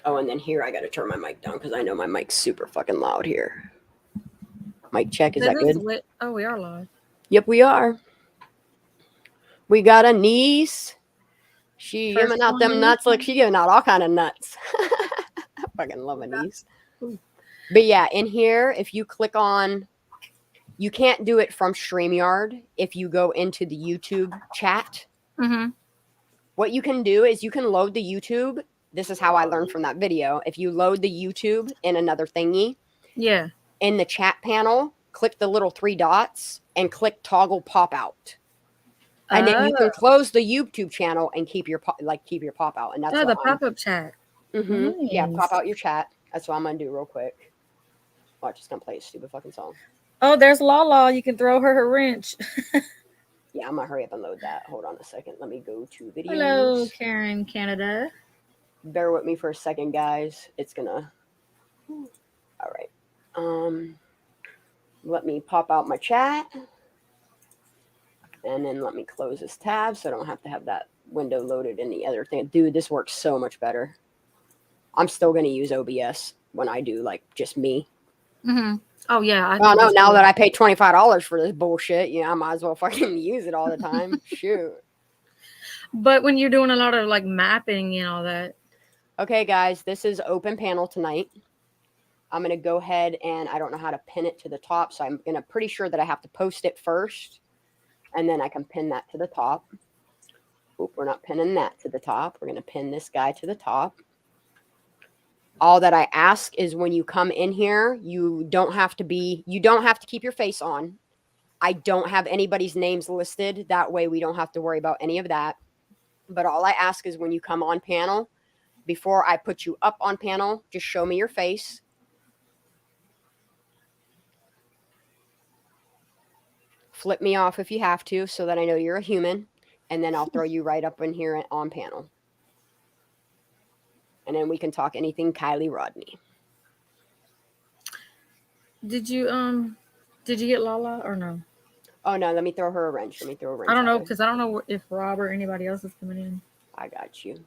Oh, and then here I got to turn my mic down because I know my mic's super fucking loud here. Mic check, is that good? Oh, we are live. Yep, we are. We got a niece. She giving out them nuts. Look, she giving out all kind of nuts. I fucking love a niece. But yeah, in here, if you click on, you can't do it from StreamYard. If you go into the YouTube chat, what you can do is you can load the YouTube. This is how I learned from that video. If you load the YouTube in another thingy, in the chat panel, click the little 3 dots and click toggle pop out. And then you can close the YouTube channel and keep your pop out. And that's the pop-up chat. Nice. Yeah, pop out your chat. That's what I'm gonna do real quick. Watch, it's gonna play a stupid fucking song. Oh, there's Lala. You can throw her wrench. Yeah, I'm gonna hurry up and load that. Hold on a second. Let me go to videos. Hello, Karen, Canada. Bear with me for a second, guys. It's gonna. All right. Let me pop out my chat. And then let me close this tab so I don't have to have that window loaded in the other thing. Dude, this works so much better. I'm still going to use OBS when I do, like, just me. Oh, yeah. Oh, no, now that I paid $25 for this bullshit, I might as well fucking use it all the time. Shoot. But when you're doing a lot of, like, mapping and all that. Okay, guys, this is open panel tonight. I'm going to go ahead and I don't know how to pin it to the top, so I'm pretty sure that I have to post it first. And then I can pin that to the top. Oop, we're not pinning that to the top. We're going to pin this guy to the top. All that I ask is when you come in here, you don't have to keep your face on. I don't have anybody's names listed. That way we don't have to worry about any of that. But all I ask is when you come on panel, before I put you up on panel, just show me your face. Flip me off if you have to so that I know you're a human. And then I'll throw you right up in here on panel. And then we can talk anything Kiely Rodni. Did you get Lala or no? Oh, no, let me throw her a wrench. I don't know, because I don't know if Rob or anybody else is coming in. I got you.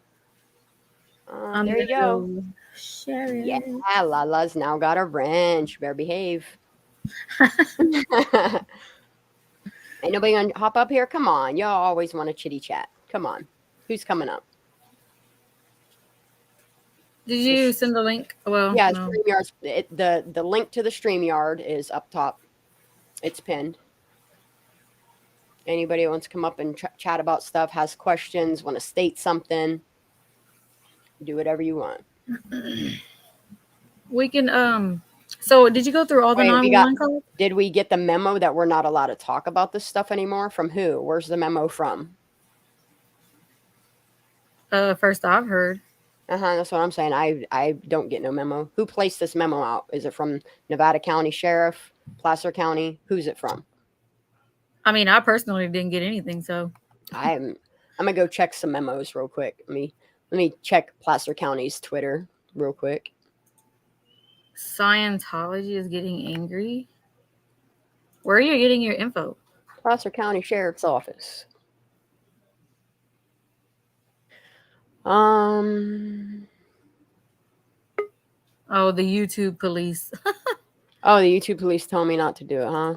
There you go. Share it. Yeah, Lala's now got a wrench. Better behave. Ain't nobody gonna hop up here? Come on. Y'all always want to chitty chat. Come on. Who's coming up? Did you send the link? Well, yeah, no. The link to the StreamYard is up top. It's pinned. Anybody who wants to come up and chat about stuff, has questions, want to state something, do whatever you want. We can so did you go through all the 911 calls? Did we get the memo that we're not allowed to talk about this stuff anymore? From who? Where's the memo from? First I've heard. That's what I'm saying. I don't get no memo. Who placed this memo out? Is it from Nevada County Sheriff, Placer County? Who's it from? I mean, I personally didn't get anything, so I'm gonna go check some memos real quick. Let me check Placer County's Twitter real quick. Scientology is getting angry. Where are you getting your info? Placer County Sheriff's Office. Oh, the YouTube police. Oh, the YouTube police told me not to do it, huh?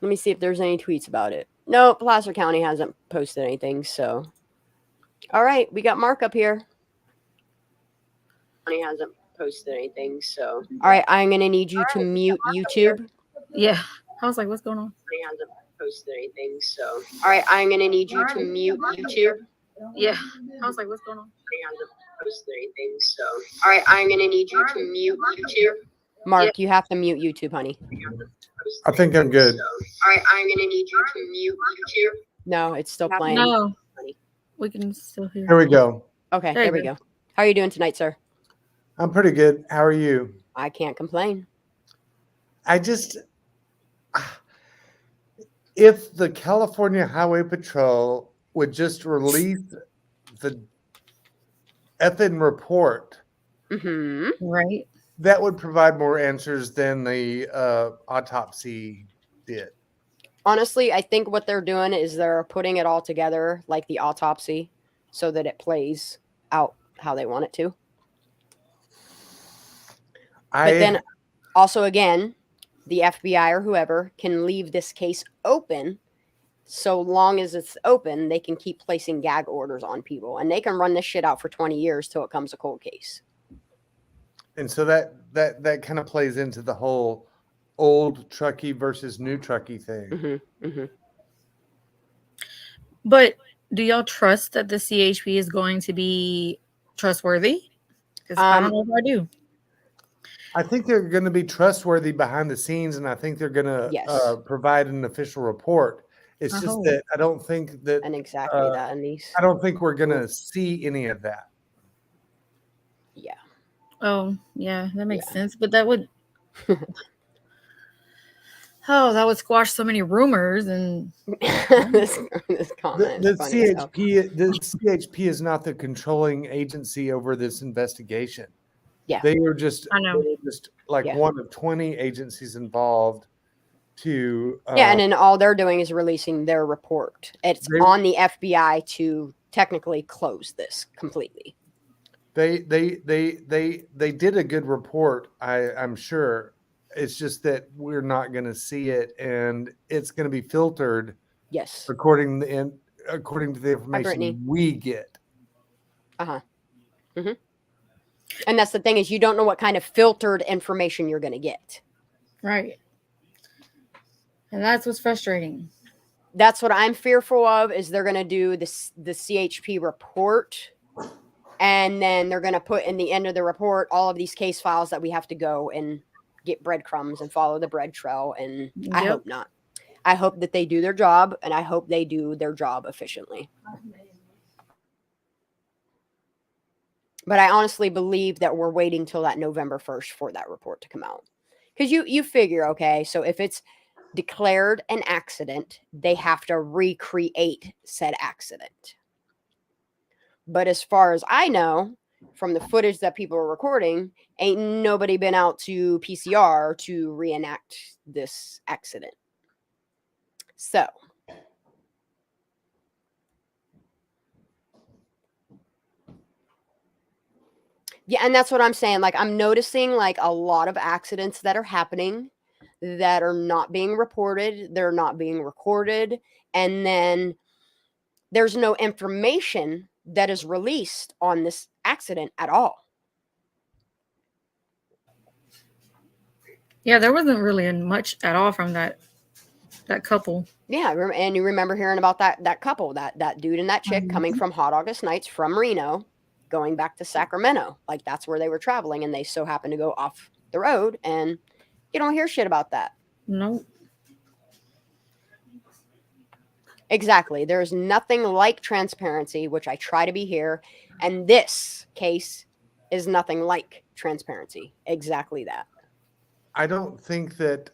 Let me see if there's any tweets about it. No, Placer County hasn't posted anything, so. All right, we got Mark up here. County hasn't posted anything, so. All right, I'm going to need you to mute YouTube. Yeah. I was like, what's going on? He hasn't posted anything, so. All right, I'm going to need you to mute YouTube. Yeah. I was like, what's going on? He hasn't posted anything, so. All right, I'm going to need you to mute YouTube. Mark, you have to mute YouTube, honey. I think I'm good. All right, I'm going to need you to mute YouTube. No, it's still playing. No. We can still hear. Here we go. Okay, there we go. How are you doing tonight, sir? I'm pretty good. How are you? I can't complain. If the California Highway Patrol would just release the effing report, right, that would provide more answers than the autopsy did. Honestly, I think what they're doing is they're putting it all together like the autopsy. so that it plays out how they want it to. But then also, again, the FBI or whoever can leave this case open. So long as it's open, they can keep placing gag orders on people, and they can run this shit out for 20 years till it comes a cold case. And so that kind of plays into the whole old Truckee versus new Truckee thing. Mm-hmm, mm-hmm. But do y'all trust that the CHP is going to be trustworthy? Because I don't know if I do. I think they're going to be trustworthy behind the scenes, and I think they're going to provide an official report. It's just that I don't think that, and exactly that, Anise. I don't think we're going to see any of that. Yeah. Oh, yeah, that makes sense. But that would, that would squash so many rumors. And this comment. The CHP is not the controlling agency over this investigation. Yeah, they are just, like Yeah. one of 20 agencies involved. To and then all they're doing is releasing their report. It's on the FBI to technically close this completely. They did a good report, I'm sure. It's just that we're not going to see it, and it's going to be filtered. Yes, according to the information we get. Mm-hmm. And that's the thing, is you don't know what kind of filtered information you're going to get. Right. And that's what's frustrating. That's what I'm fearful of, is they're going to do the CHP report, and then they're going to put in the end of the report all of these case files that we have to go and get breadcrumbs and follow the bread trail. And I hope not. I hope that they do their job, and I hope they do their job efficiently. But I honestly believe that we're waiting till that November 1st for that report to come out. Because you figure, okay, so if it's declared an accident, they have to recreate said accident. But as far as I know, from the footage that people are recording, ain't nobody been out to PCR to reenact this accident. So yeah, and that's what I'm saying. Like, I'm noticing like a lot of accidents that are happening that are not being reported, they're not being recorded, and then there's no information that is released on this accident at all. Yeah, there wasn't really much at all from that couple. Yeah, and you remember hearing about that couple, that dude and that chick coming from Hot August Nights from Reno, going back to Sacramento. Like, that's where they were traveling, and they so happened to go off the road, and you don't hear shit about that. Nope. Exactly. There's nothing like transparency, which I try to be here, and this case is nothing like transparency. Exactly that. I don't think that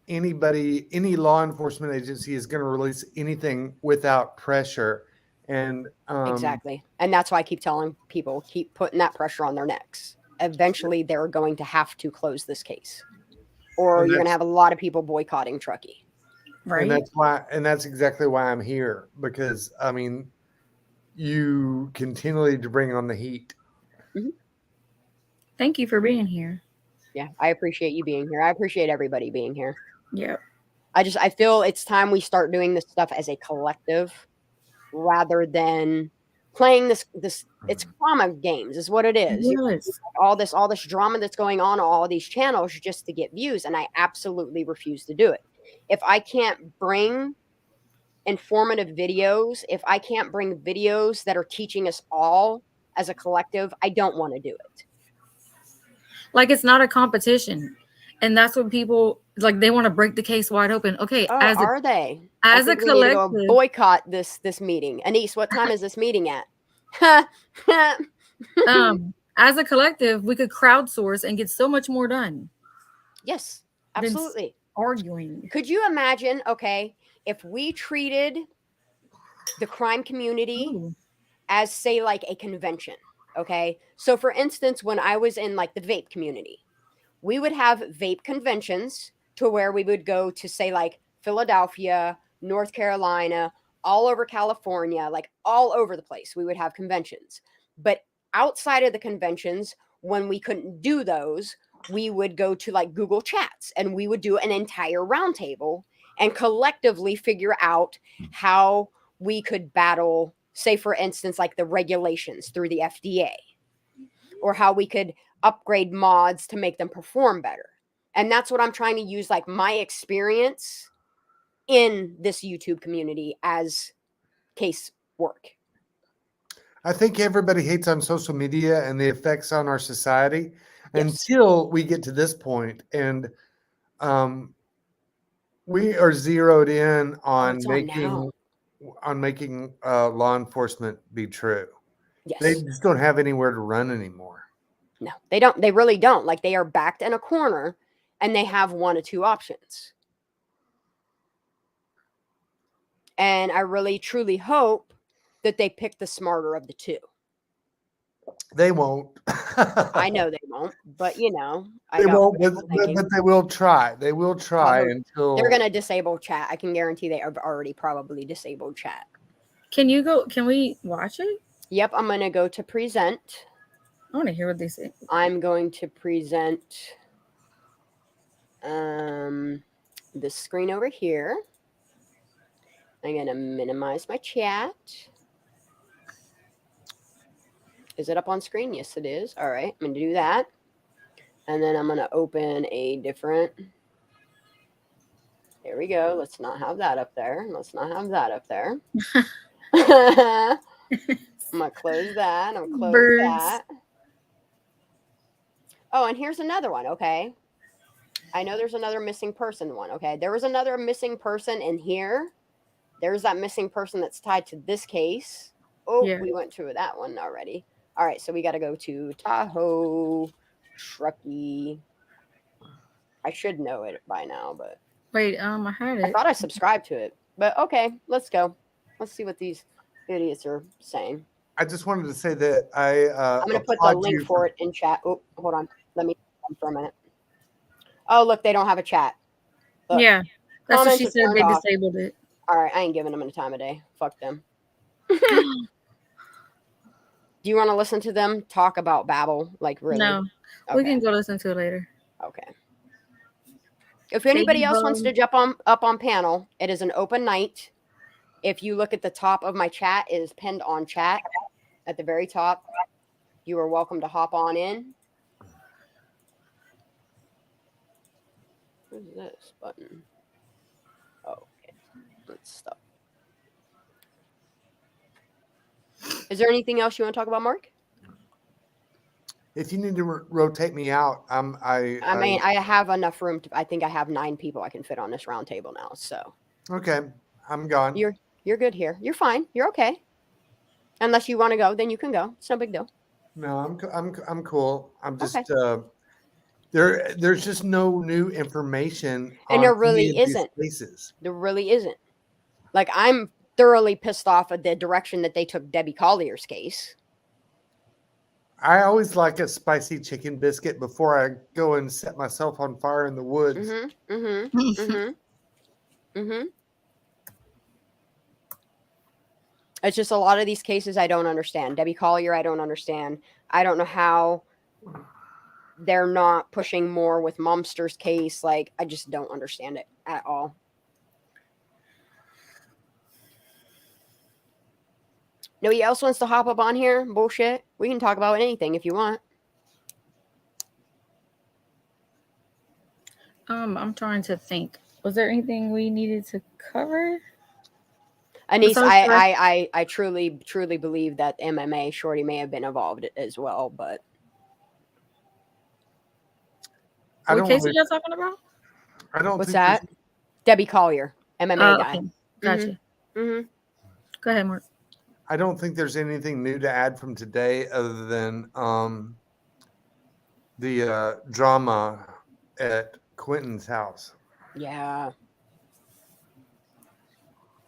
any law enforcement agency is going to release anything without pressure. And exactly. And that's why I keep telling people, keep putting that pressure on their necks. Eventually, they're going to have to close this case, or you're going to have a lot of people boycotting Truckee. Right. And that's exactly why I'm here, because I mean, you continually to bring on the heat. Mm-hmm. Thank you for being here. Yeah, I appreciate you being here. I appreciate everybody being here. Yeah. I feel it's time we start doing this stuff as a collective, rather than playing this it's drama games is what it is. Yes. All this drama that's going on all these channels just to get views, and I absolutely refuse to do it. If I can't bring informative videos, if I can't bring videos that are teaching us all as a collective, I don't want to do it. Like, it's not a competition. And that's what people like. They want to break the case wide open. Okay. As a collective, we need to go boycott this meeting. Anise, what time is this meeting at? As a collective, we could crowdsource and get so much more done. Yes, absolutely. Arguing. Could you imagine, okay, if we treated the crime community as, say, like a convention, okay? So, for instance, when I was in, like, the vape community, we would have vape conventions to where we would go to, say, like, Philadelphia, North Carolina, all over California, like all over the place. We would have conventions. But outside of the conventions, when we couldn't do those, we would go to like Google Chats and we would do an entire roundtable and collectively figure out how we could battle, say, for instance, like the regulations through the FDA, or how we could upgrade mods to make them perform better. And that's what I'm trying to use, like my experience in this YouTube community as case work. I think everybody hates on social media and the effects on our society until we get to this point, and we are zeroed in on making law enforcement be true. Yes. They just don't have anywhere to run anymore. No, they don't. They really don't. Like they are backed in a corner and they have one or two options. And I really, truly hope that they pick the smarter of the two. They won't. I know they won't, but you know, they won't. But they will try. They will try until they're going to disable chat. I can guarantee they have already probably disabled chat. Can you go? Can we watch it? Yep, I'm going to go to present. I want to hear what they say. I'm going to present the screen over here. I'm going to minimize my chat. Is it up on screen? Yes, it is. All right, I'm going to do that. And then I'm going to open a different. There we go. Let's not have that up there. Let's not have that up there. I'm going to close that. I'm going to close that. Oh, and here's another one. Okay. I know there's another missing person one. Okay. There was another missing person in here. There's that missing person that's tied to this case. Oh, yeah. We went to that one already. All right. So we got to go to Tahoe Truckee. I should know it by now, but. Wait, I had it. I thought I subscribed to it, but okay. Let's go. Let's see what these idiots are saying. I just wanted to say that I'm going to put the link for it in chat. Oh, hold on. Let me for a minute. Oh, look, they don't have a chat. Look, yeah, that's what she said. They disabled it. All right, I ain't giving them any time of day. Fuck them. Do you want to listen to them talk about Babel? Like, really? No, okay. We can go listen to it later. Okay. If anybody else wants to jump up on panel, it is an open night. If you look at the top of my chat, it is pinned on chat at the very top. You are welcome to hop on in. What is this button? Oh, okay. Let's stop. Is there anything else you want to talk about, Mark? If you need to rotate me out, I mean, I have enough room. I think I have 9 people I can fit on this round table now. So. Okay, I'm gone. You're good here. You're fine. You're okay. Unless you want to go, then you can go. It's no big deal. No, I'm cool. I'm just okay. There's just no new information. And there really isn't. There really isn't. Like, I'm thoroughly pissed off at the direction that they took Debbie Collier's case. I always like a spicy chicken biscuit before I go and set myself on fire in the woods. Mm-hmm. Mm-hmm. Mm-hmm. Mm-hmm. It's just a lot of these cases I don't understand. Debbie Collier, I don't understand. I don't know how they're not pushing more with Momster's case. Like, I just don't understand it at all. Nobody else wants to hop up on here? Bullshit. We can talk about anything if you want. I'm trying to think. Was there anything we needed to cover? Anise, I truly believe that MMA Shorty may have been involved as well, but what case are you talking about? I don't. What's that? Debbie Collier, MMA guy. Okay. Gotcha. Mm-hmm. Go ahead, Mark. I don't think there's anything new to add from today other than the drama at Quentin's house. Yeah.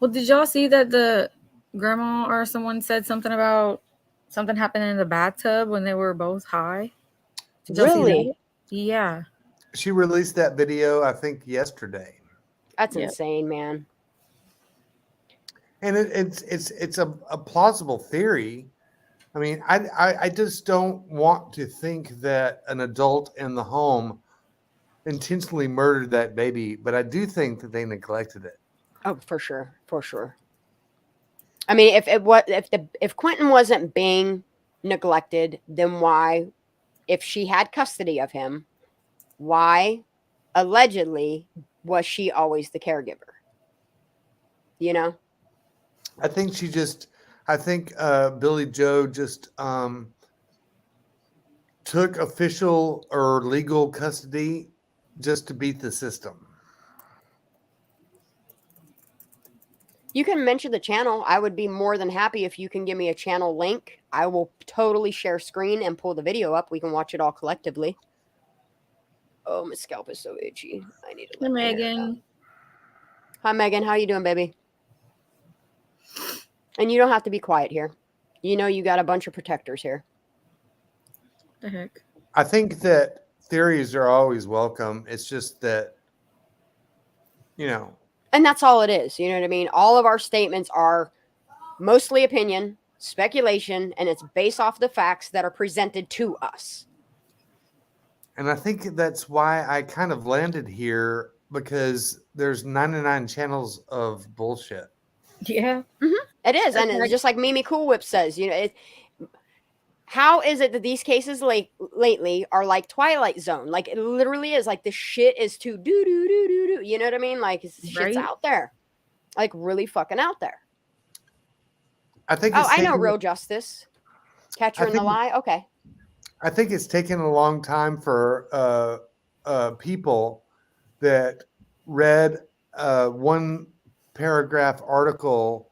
Well, did y'all see that the grandma or someone said something about something happened in the bathtub when they were both high? Really? Yeah. She released that video, I think, yesterday. That's insane, man. And it's a plausible theory. I mean, I just don't want to think that an adult in the home intentionally murdered that baby, but I do think that they neglected it. Oh, for sure, for sure. I mean, if Quentin wasn't being neglected, then why, if she had custody of him, why allegedly was she always the caregiver? You know? I think Billy Joe just took official or legal custody just to beat the system. You can mention the channel. I would be more than happy if you can give me a channel link. I will totally share screen and pull the video up. We can watch it all collectively. Oh, my scalp is so itchy. I need to Hey, let my hair Megan. out. Hi, Megan. How you doing, baby? And you don't have to be quiet here. You know you got a bunch of protectors here. The heck? I think that theories are always welcome. It's just that, you know. And that's all it is. You know what I mean? All of our statements are mostly opinion, speculation, and it's based off the facts that are presented to us. And I think that's why I kind of landed here, because there's 99 channels of bullshit. Yeah. It is. And it's just like Mimi Cool Whip says, you know, how is it that these cases lately are like Twilight Zone? Like, it literally is like the shit is too do. You know what I mean? Like, shit's out there. Like, really fucking out there. I think. I know Real Justice. Catcher in the Lie. Okay. I think it's taken a long time for people that read one paragraph article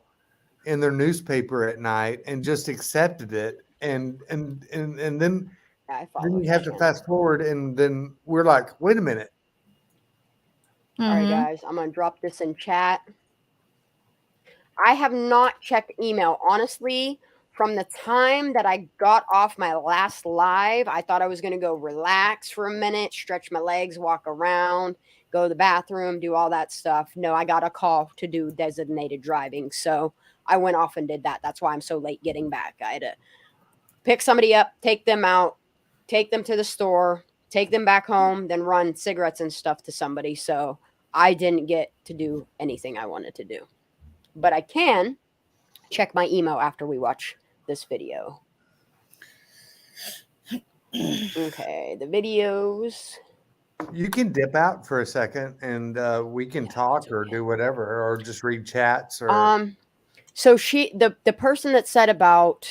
in their newspaper at night and just accepted it, and then you have to fast forward, and then we're like, wait a minute. All right, guys, I'm gonna drop this in chat. I have not checked email, honestly. From the time that I got off my last live, I thought I was going to go relax for a minute, stretch my legs, walk around, go to the bathroom, do all that stuff. No, I got a call to do designated driving. So I went off and did that. That's why I'm so late getting back. I had to pick somebody up, take them out, take them to the store, take them back home, then run cigarettes and stuff to somebody. So I didn't get to do anything I wanted to do. But I can check my email after we watch this video. Okay, the videos. You can dip out for a second, and we can talk or do whatever, or just read chats. Or so the person that said about,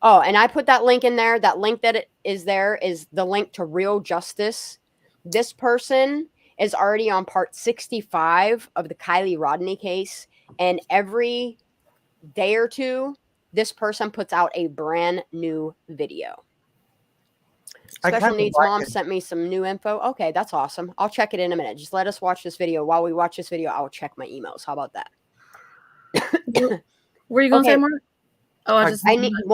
oh, and I put that link in there. That link that is there is the link to Real Justice. This person is already on part 65 of the Kiely Rodni case, and every day or two, this person puts out a brand new video. Special Needs Mom sent me some new info. Okay, that's awesome. I'll check it in a minute. Just let us watch this video. While we watch this video, I'll check my emails. How about that? Were you going to say, Mark? Oh,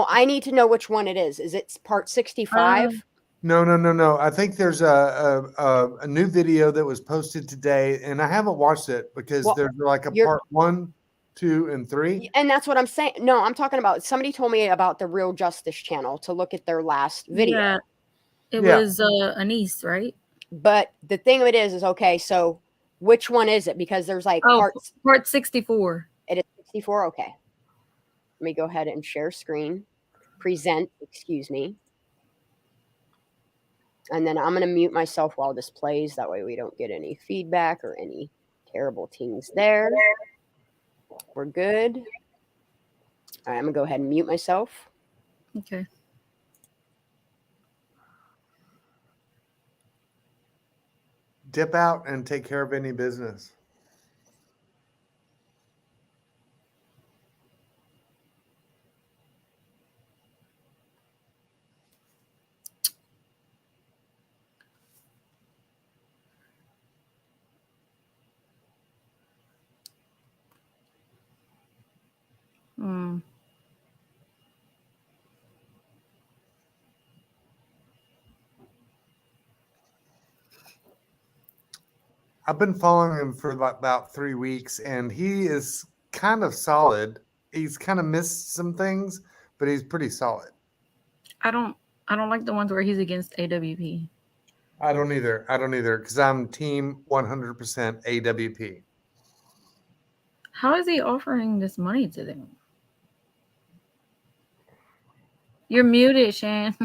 I need to know which one it is. Is it part 65? No. I think there's a new video that was posted today, and I haven't watched it because there's like a part 1, 2, and 3. And that's what I'm saying. No, I'm talking about, somebody told me about the Real Justice channel to look at their last video. Yeah, it was Anise, right? But the thing of it is okay, so which one is it? Because there's like part 64. It is 64? Okay. Let me go ahead and share screen. Present, excuse me. And then I'm going to mute myself while this plays. That way we don't get any feedback or any terrible things there. We're good. All right, I'm going to go ahead and mute myself. Okay. Dip out and take care of any business. I've been following him for about 3 weeks, and he is kind of solid. He's kind of missed some things, but he's pretty solid. I don't like the ones where he's against AWP. I don't either because I'm team 100% AWP. How is he offering this money to them? You're muted, Shan.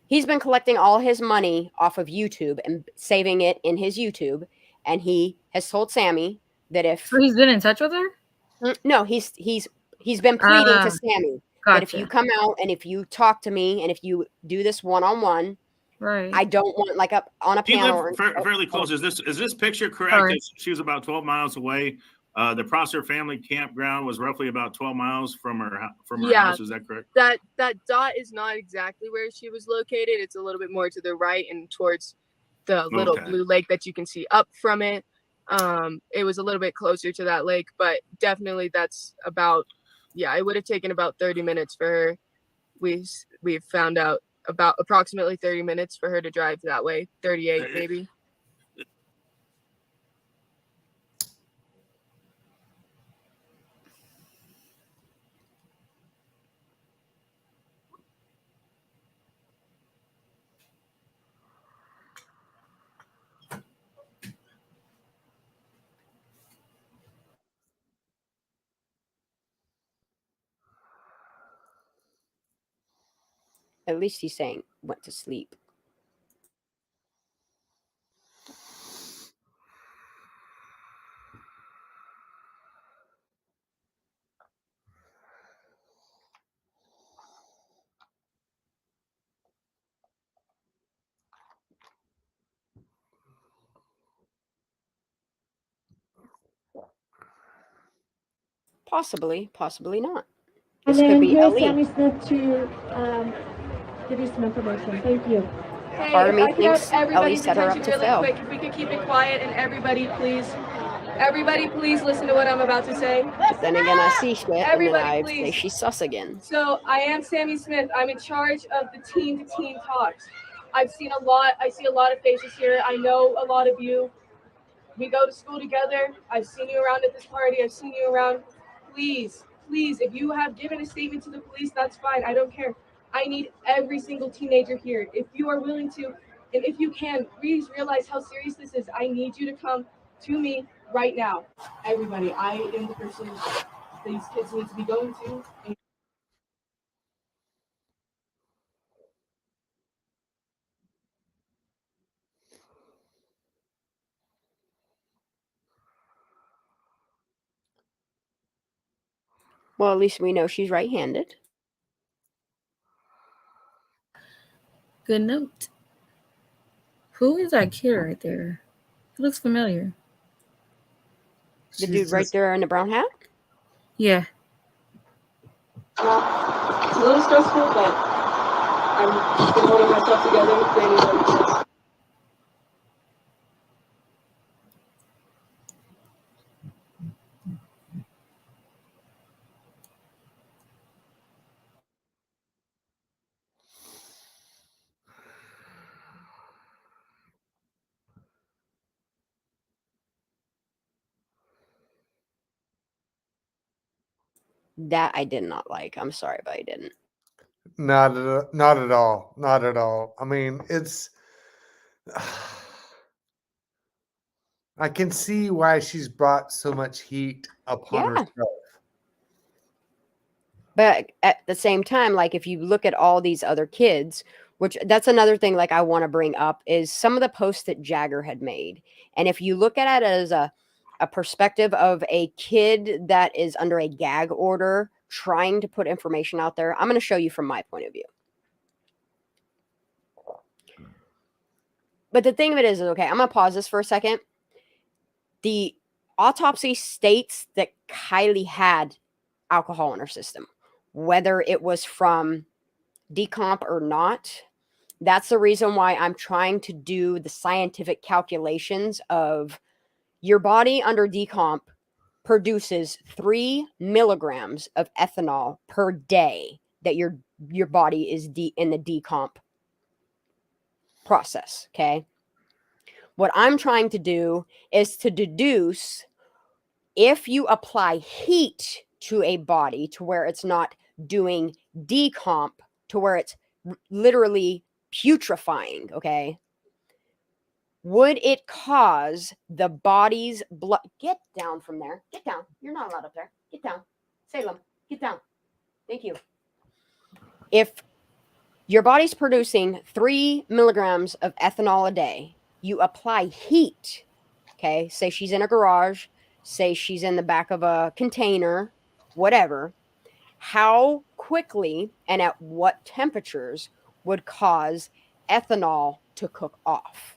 He's been collecting all his money off of YouTube and saving it in his YouTube, and he has told Sammy that if So he's been in touch with her? No, he's been pleading to Sammy that if you Gotcha. come out and if you talk to me and if you do this one-on-one, Right. I don't want like up on a She panel. lived fairly close. Is this picture correct? Sorry. She was about 12 miles away. The Prosser family campground was roughly about 12 miles from her house. Is that correct? That dot is not exactly where she was located. It's a little bit more to the right and towards the little blue lake that you can see up from it. It was a little bit closer to that lake, but definitely that's about, it would have taken about 30 minutes for her. We've found out about approximately 30 minutes for her to drive that way, 38 maybe. At least he's saying went to sleep. Possibly not. This could be here's Ellie. Sammy Smith to give you some information. Thank you. Hey, Part of me I could have thinks Ellie everybody's set her up attention to really fail. quick. If we could keep it quiet and everybody please listen to what I'm about to say. Then again, I see shit, and then Everybody, I please. say she's sus again. So I am Sammy Smith. I'm in charge of the team-to-team talks. I see a lot of faces here. I know a lot of you. We go to school together. I've seen you around at this party. I've seen you around. Please, if you have given a statement to the police, that's fine. I don't care. I need every single teenager here. If you are willing to, and if you can, please realize how serious this is. I need you to come to me right now. Everybody, I am the person these kids need to be going to. Well, at least we know she's right-handed. Good note. Who is that kid right there? He looks familiar. The dude right there in the brown hat? Yeah. It's a little stressful, but I've been holding myself together, creating what That I did not like. I'm sorry, but I didn't. Not at all. I mean, it's. I can see why she's brought so much heat upon herself. But at the same time, like if you look at all these other kids, which that's another thing like I want to bring up is some of the posts that Jagger had made. And if you look at it as a perspective of a kid that is under a gag order trying to put information out there, I'm going to show you from my point of view. But the thing of it is, okay, I'm going to pause this for a second. The autopsy states that Kiely had alcohol in her system, whether it was from decomp or not. That's the reason why I'm trying to do the scientific calculations of your body under decomp produces 3 milligrams of ethanol per day that your body is in the decomp process. Okay. What I'm trying to do is to deduce if you apply heat to a body to where it's not doing decomp, to where it's literally putrefying, okay? Would it cause the body's blood? Get down from there. Get down. You're not allowed up there. Get down. Salem, get down. Thank you. If your body's producing 3 milligrams of ethanol a day, you apply heat, okay? Say she's in a garage, say she's in the back of a container, whatever. How quickly and at what temperatures would cause ethanol to cook off?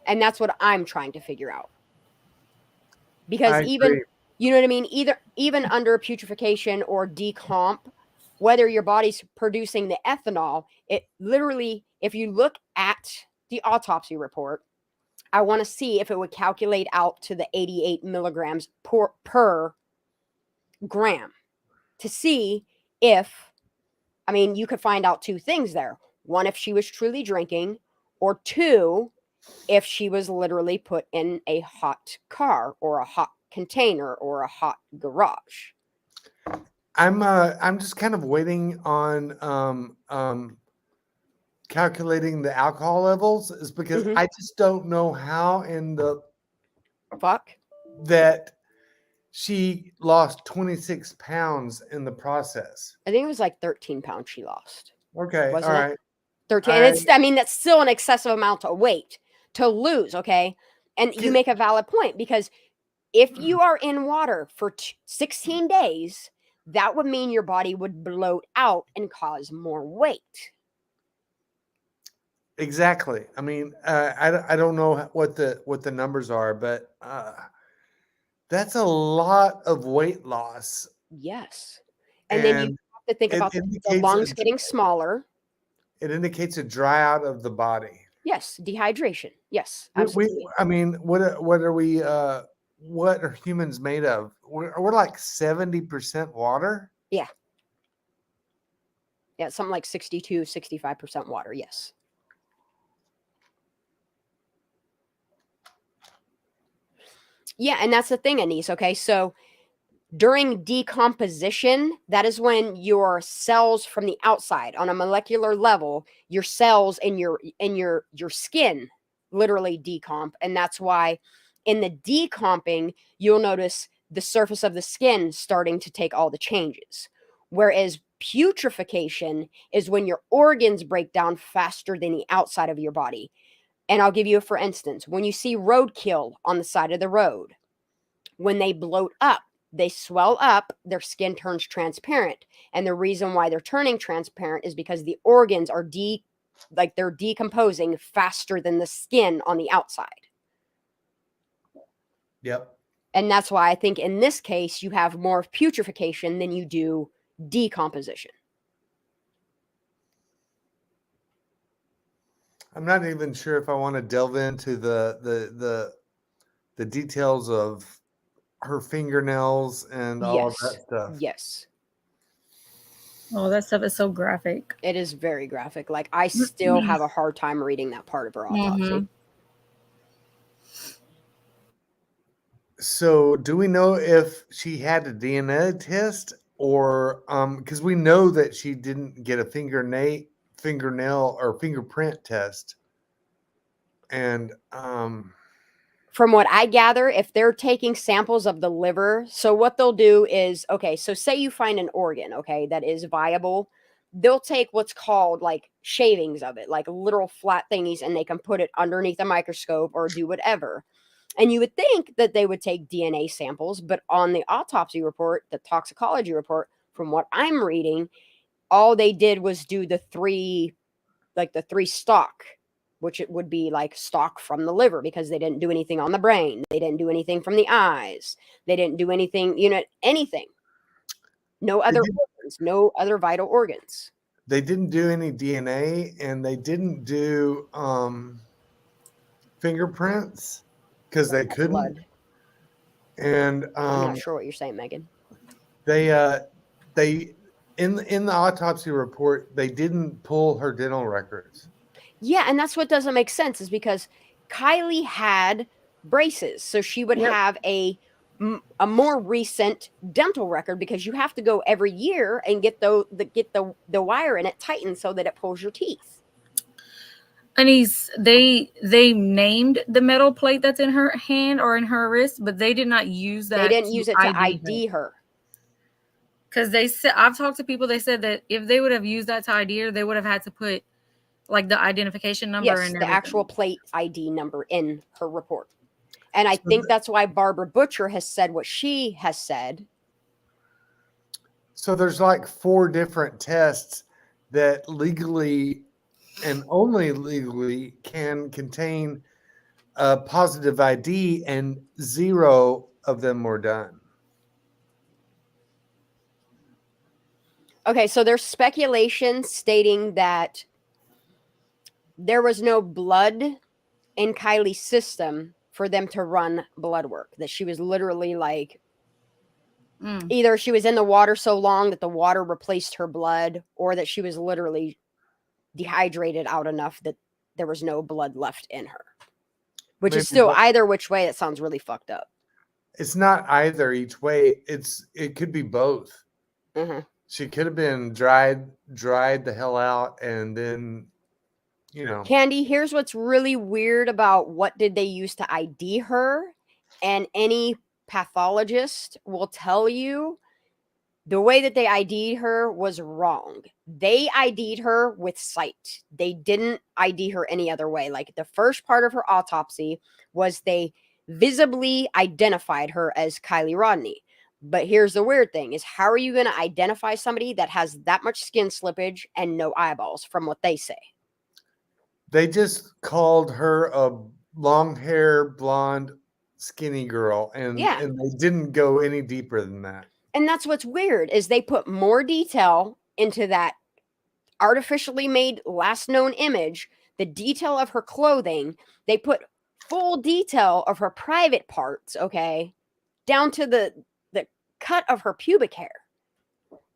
And that's what I'm trying to figure out. Because even, you know what I mean? Even under putrefaction or decomp, whether your body's producing the ethanol, it literally, if you look at the autopsy report, I want to see if it would calculate out to the 88 milligrams per gram to see if, I mean, you could find out 2 things there. 1, if she was truly drinking, or 2, if she was literally put in a hot car or a hot container or a hot garage. I'm just kind of waiting on calculating the alcohol levels, is because I just don't know how in the fuck that she lost 26 pounds in the process. I think it was like 13 pounds she lost. Okay, Wasn't all it? right. 13. And it's, I mean, that's still an excessive amount of weight to lose, okay? And you make a valid point, because if you are in water for 16 days, that would mean your body would bloat out and cause more weight. Exactly. I mean, I don't know what the numbers are, but that's a lot of weight loss. Yes. And then you have to think about the lungs getting smaller. It indicates a dry out of the body. Yes, dehydration. Yes, absolutely. I mean, what are we? What are humans made of? We're like 70% water. Yeah. Yeah, something like 62, 65% water. Yes. Yeah, and that's the thing, Anise. Okay, so during decomposition, that is when your cells from the outside, on a molecular level, your cells in your skin literally decomp, and that's why in the decomping you'll notice the surface of the skin starting to take all the changes. Whereas putrefaction is when your organs break down faster than the outside of your body. And I'll give you a for instance. When you see roadkill on the side of the road, when they bloat up, they swell up, their skin turns transparent. And the reason why they're turning transparent is because the organs are they're decomposing faster than the skin on the outside. Yep. And that's why I think in this case, you have more of putrefaction than you do decomposition. I'm not even sure if I want to delve into the details of her fingernails and all of that stuff. Yes. Oh, that stuff is so graphic. It is very graphic. Like, I still have a hard time reading that part of her autopsy. So do we know if she had a DNA test, or because we know that she didn't get a fingernail or fingerprint test? And from what I gather, if they're taking samples of the liver, so what they'll do is, okay, so say you find an organ, okay, that is viable, they'll take what's called like shavings of it, like literal flat thingies, and they can put it underneath a microscope or do whatever. And you would think that they would take DNA samples, but on the autopsy report, the toxicology report, from what I'm reading, all they did was do the three stock, which it would be like stock from the liver, because they didn't do anything on the brain. They didn't do anything from the eyes. They didn't do anything, anything. No other organs, no other vital organs. They didn't do any DNA, and they didn't do fingerprints because they couldn't. Blood. And I'm not sure what you're saying, Megan. They in the autopsy report, they didn't pull her dental records. Yeah, and that's what doesn't make sense, is because Kiely had braces, so she would Yep. have a more recent dental record, because you have to go every year and get the wire in it tightened so that it pulls your teeth. And they named the metal plate that's in her hand or in her wrist, but they did not use that. They didn't use it to ID her. Because they said, I've talked to people, they said that if they would have used that to ID her, they would have had to put like the identification number Yes, and the everything. actual plate ID number in her report. And I think that's why Barbara Butcher has said what she has said. So there's like 4 different tests that legally and only legally can contain a positive ID, and 0 of them were done. Okay, so there's speculation stating that there was no blood in Kiely's system for them to run blood work, that she was literally like, either she was in the water so long that the water replaced her blood, or that she was literally dehydrated out enough that there was no blood left in her. Which is still either which way, it sounds really fucked up. It's not either each way. It could be both. Mm-hmm. She could have been dried the hell out, and then, you know. Candy, here's what's really weird about what did they use to ID her, and any pathologist will tell you the way that they ID'd her was wrong. They ID'd her with sight. They didn't ID her any other way. Like, the first part of her autopsy was they visibly identified her as Kiely Rodni. But here's the weird thing, is how are you going to identify somebody that has that much skin slippage and no eyeballs, from what they say? They just called her a long hair, blonde, skinny girl, and they didn't go any deeper than that. And that's what's weird, is they put more detail into that artificially made last known image, the detail of her clothing. They put full detail of her private parts, okay, down to the cut of her pubic hair.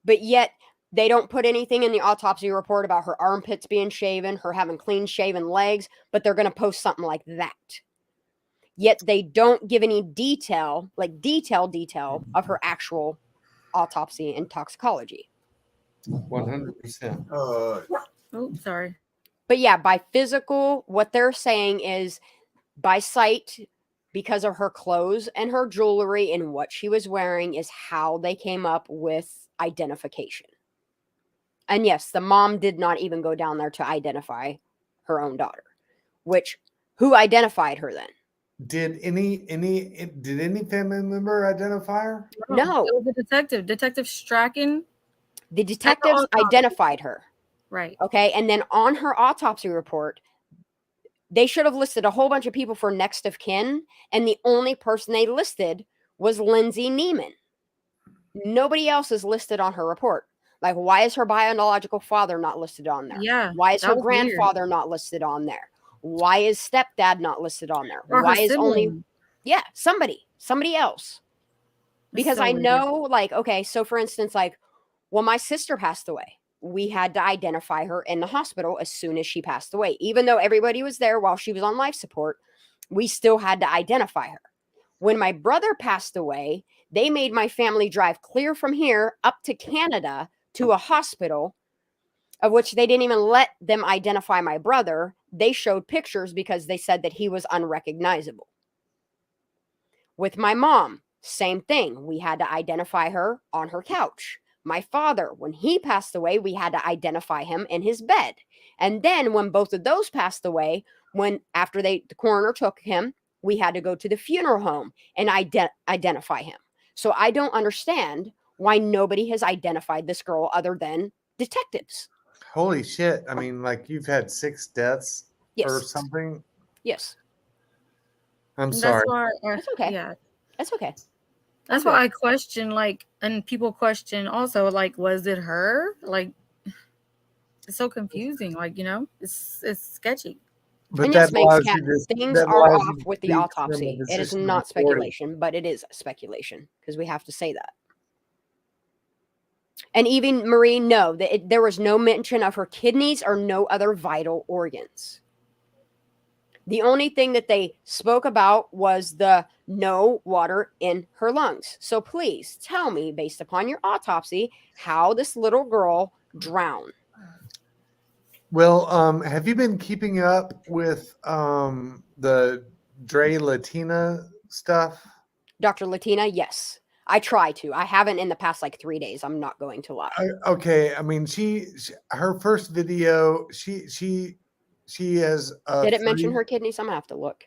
But yet they don't put anything in the autopsy report about her armpits being shaven, her having clean shaven legs, but they're going to post something like that. Yet they don't give any detail, like detail of her actual autopsy and toxicology. 100%. Oh, sorry. But yeah, by physical, what they're saying is by sight, because of her clothes and her jewelry and what she was wearing, is how they came up with identification. And yes, the mom did not even go down there to identify her own daughter. Which, who identified her then? Did any family member identify her? No. It was a detective, Detective Strachan. The detectives identified her. Right. Okay, and then on her autopsy report, they should have listed a whole bunch of people for next of kin, and the only person they listed was Lindsay Neiman. Nobody else is listed on her report. Like, why is her biological father not listed on there? Yeah. Why is her was grandfather not listed on there? Why is stepdad not listed on there? Or Why her is only sibling. somebody else? Because so I weird. know, like, okay, so for instance, like, when my sister passed away, we had to identify her in the hospital as soon as she passed away. Even though everybody was there while she was on life support, we still had to identify her. When my brother passed away, they made my family drive clear from here up to Canada to a hospital, of which they didn't even let them identify my brother. They showed pictures because they said that he was unrecognizable. With my mom, same thing. We had to identify her on her couch. My father, when he passed away, we had to identify him in his bed. And then when both of those passed away, after the coroner took him, we had to go to the funeral home and identify him. So I don't understand why nobody has identified this girl other than detectives. Holy shit. I mean, like, you've had 6 deaths or Yes. something? Yes. I'm sorry. That's okay. Yeah. That's okay. That's why I question, like, and people question also, like, was it her? Like, it's so confusing. Like, you know, it's sketchy. But And that yes, things are off with the autopsy. It is not speculation, but it is speculation because we have to say that. And even Marie, no, there was no mention of her kidneys or no other vital organs. The only thing that they spoke about was the no water in her lungs. So please tell me, based upon your autopsy, how this little girl drowned. Well, have you been keeping up with the Dre Latina stuff? Dr. Latina, yes. I try to. I haven't in the past like 3 days. I'm not going to lie. Okay, I mean, her first video, she has Did it mention her kidneys? I'm gonna have to look.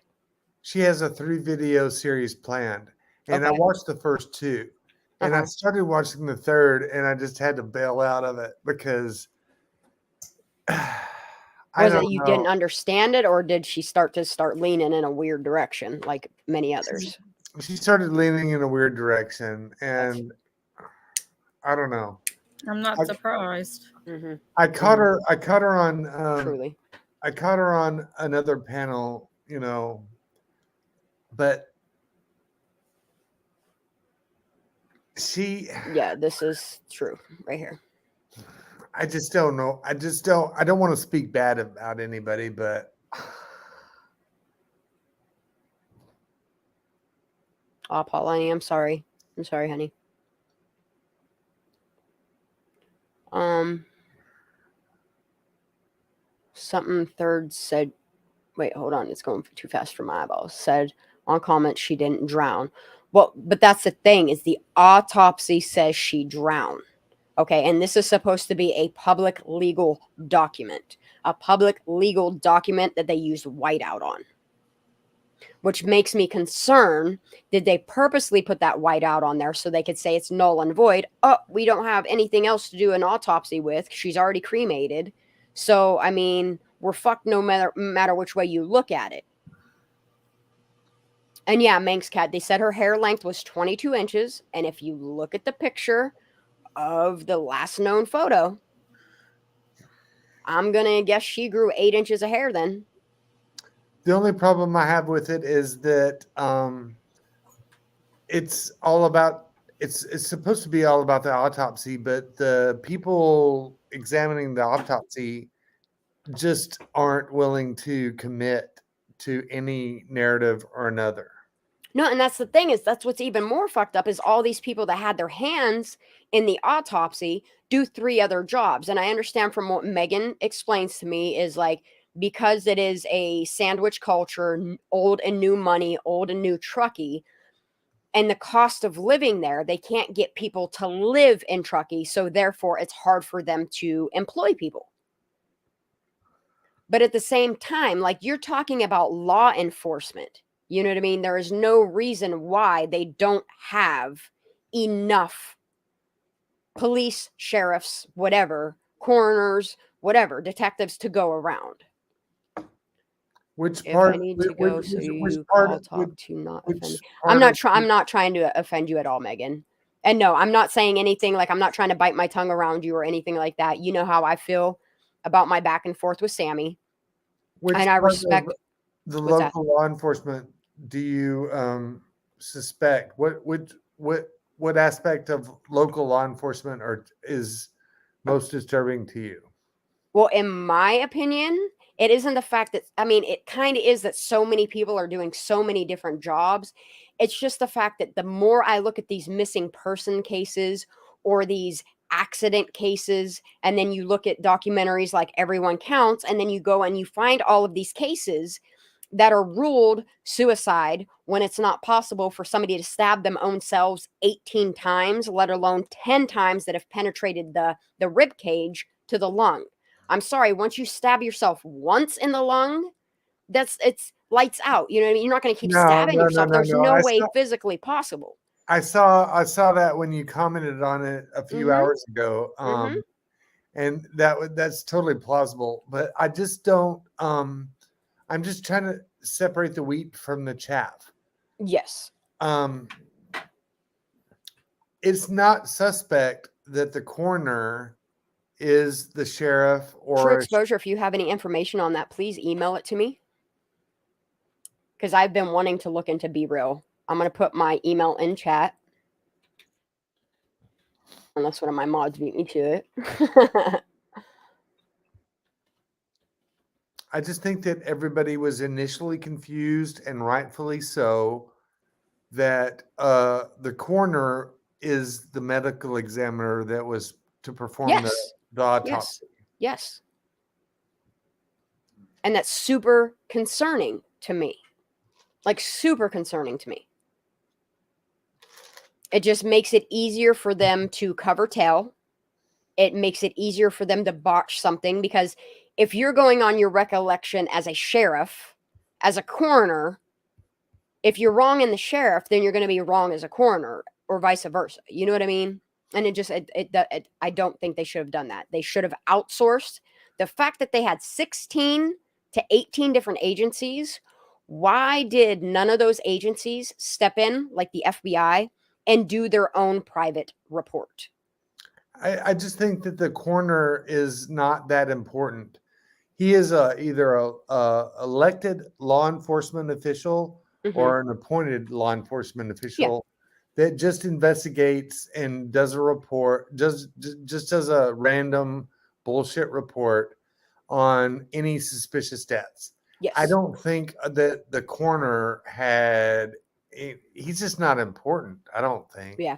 She has a 3-video series planned, and I Okay. watched the first 2, and I started watching the third, and I just had to bail out of it because Was it you didn't understand it, or did she start leaning in a weird direction like many others? She started leaning in a weird direction, and I don't know. I'm not surprised. Mm-hmm. I caught her on Truly. I caught her on another panel, you know, but yeah, this is true right here. I just don't know. I don't want to speak bad about anybody, but Oh, Paulani, I'm sorry. I'm sorry, honey. Something third said, wait, hold on. It's going too fast for my eyeballs. Said on comment she didn't drown. Well, but that's the thing is the autopsy says she drowned. Okay, and this is supposed to be a public legal document. A public legal document that they used whiteout on. Which makes me concerned, did they purposely put that whiteout on there so they could say it's null and void? Oh, we don't have anything else to do an autopsy with. She's already cremated. So, I mean, we're fucked no matter which way you look at it. And yeah, Manx Cat, they said her hair length was 22 inches. And if you look at the picture of the last known photo, I'm going to guess she grew 8 inches of hair then. the only problem I have with it is that it's all about it's supposed to be all about the autopsy, but the people examining the autopsy just aren't willing to commit to any narrative or another. No, and that's the thing is that's what's even more fucked up is all these people that had their hands in the autopsy do 3 other jobs. And I understand from what Megan explains to me is like, because it is a sandwich culture, old and new money, old and new Truckee, and the cost of living there, they can't get people to live in Truckee. So therefore, it's hard for them to employ people. But at the same time, like you're talking about law enforcement. You know what I mean? There is no reason why they don't have enough police, sheriffs, whatever, coroners, whatever, detectives to go around. Which If part? I need to go, so you part? call, talk to not offend me. I'm I'm not trying to offend you at all, Megan. And no, I'm not saying anything like I'm not trying to bite my tongue around you or anything like that. You know how I feel about my back and forth with Sammy. And I respect the local law enforcement. Do you suspect what aspect of local law enforcement is most disturbing to you? Well, in my opinion, it isn't the fact that, I mean, it kind of is that so many people are doing so many different jobs. It's just the fact that the more I look at these missing person cases or these accident cases, and then you look at documentaries like Everyone Counts, and then you go and you find all of these cases that are ruled suicide when it's not possible for somebody to stab them own selves 18 times, let alone 10 times that have penetrated the rib cage to the lung. I'm sorry, once you stab yourself once in the lung, it's lights out. You know what I mean? You're not going to keep stabbing yourself. There's no way physically possible. I saw that when you commented on it a few hours ago. And that's totally plausible, but I just don't I'm just trying to separate the wheat from the chaff. Yes. It's not suspect that the coroner is the sheriff or True Exposure. If you have any information on that, please email it to me. Because I've been wanting to look into Be Real. I'm going to put my email in chat. Unless one of my mods beat me to it. I just think that everybody was initially confused, and rightfully so, that the coroner is the medical examiner that was to perform Yes. the autopsy. Yes. And that's super concerning to me. Like, super concerning to me. It just makes it easier for them to cover tail. It makes it easier for them to botch something, because if you're going on your recollection as a sheriff, as a coroner, if you're wrong in the sheriff, then you're going to be wrong as a coroner, or vice versa. You know what I mean? And I don't think they should have done that. They should have outsourced. The fact that they had 16 to 18 different agencies, why did none of those agencies step in, like the FBI, and do their own private report? I just think that the coroner is not that important. He is either a elected law enforcement official or an appointed law enforcement official that just investigates and does a report, just does a random bullshit report on any suspicious deaths. Yes. I don't think that the coroner had. He's just not important. I don't think. Yeah.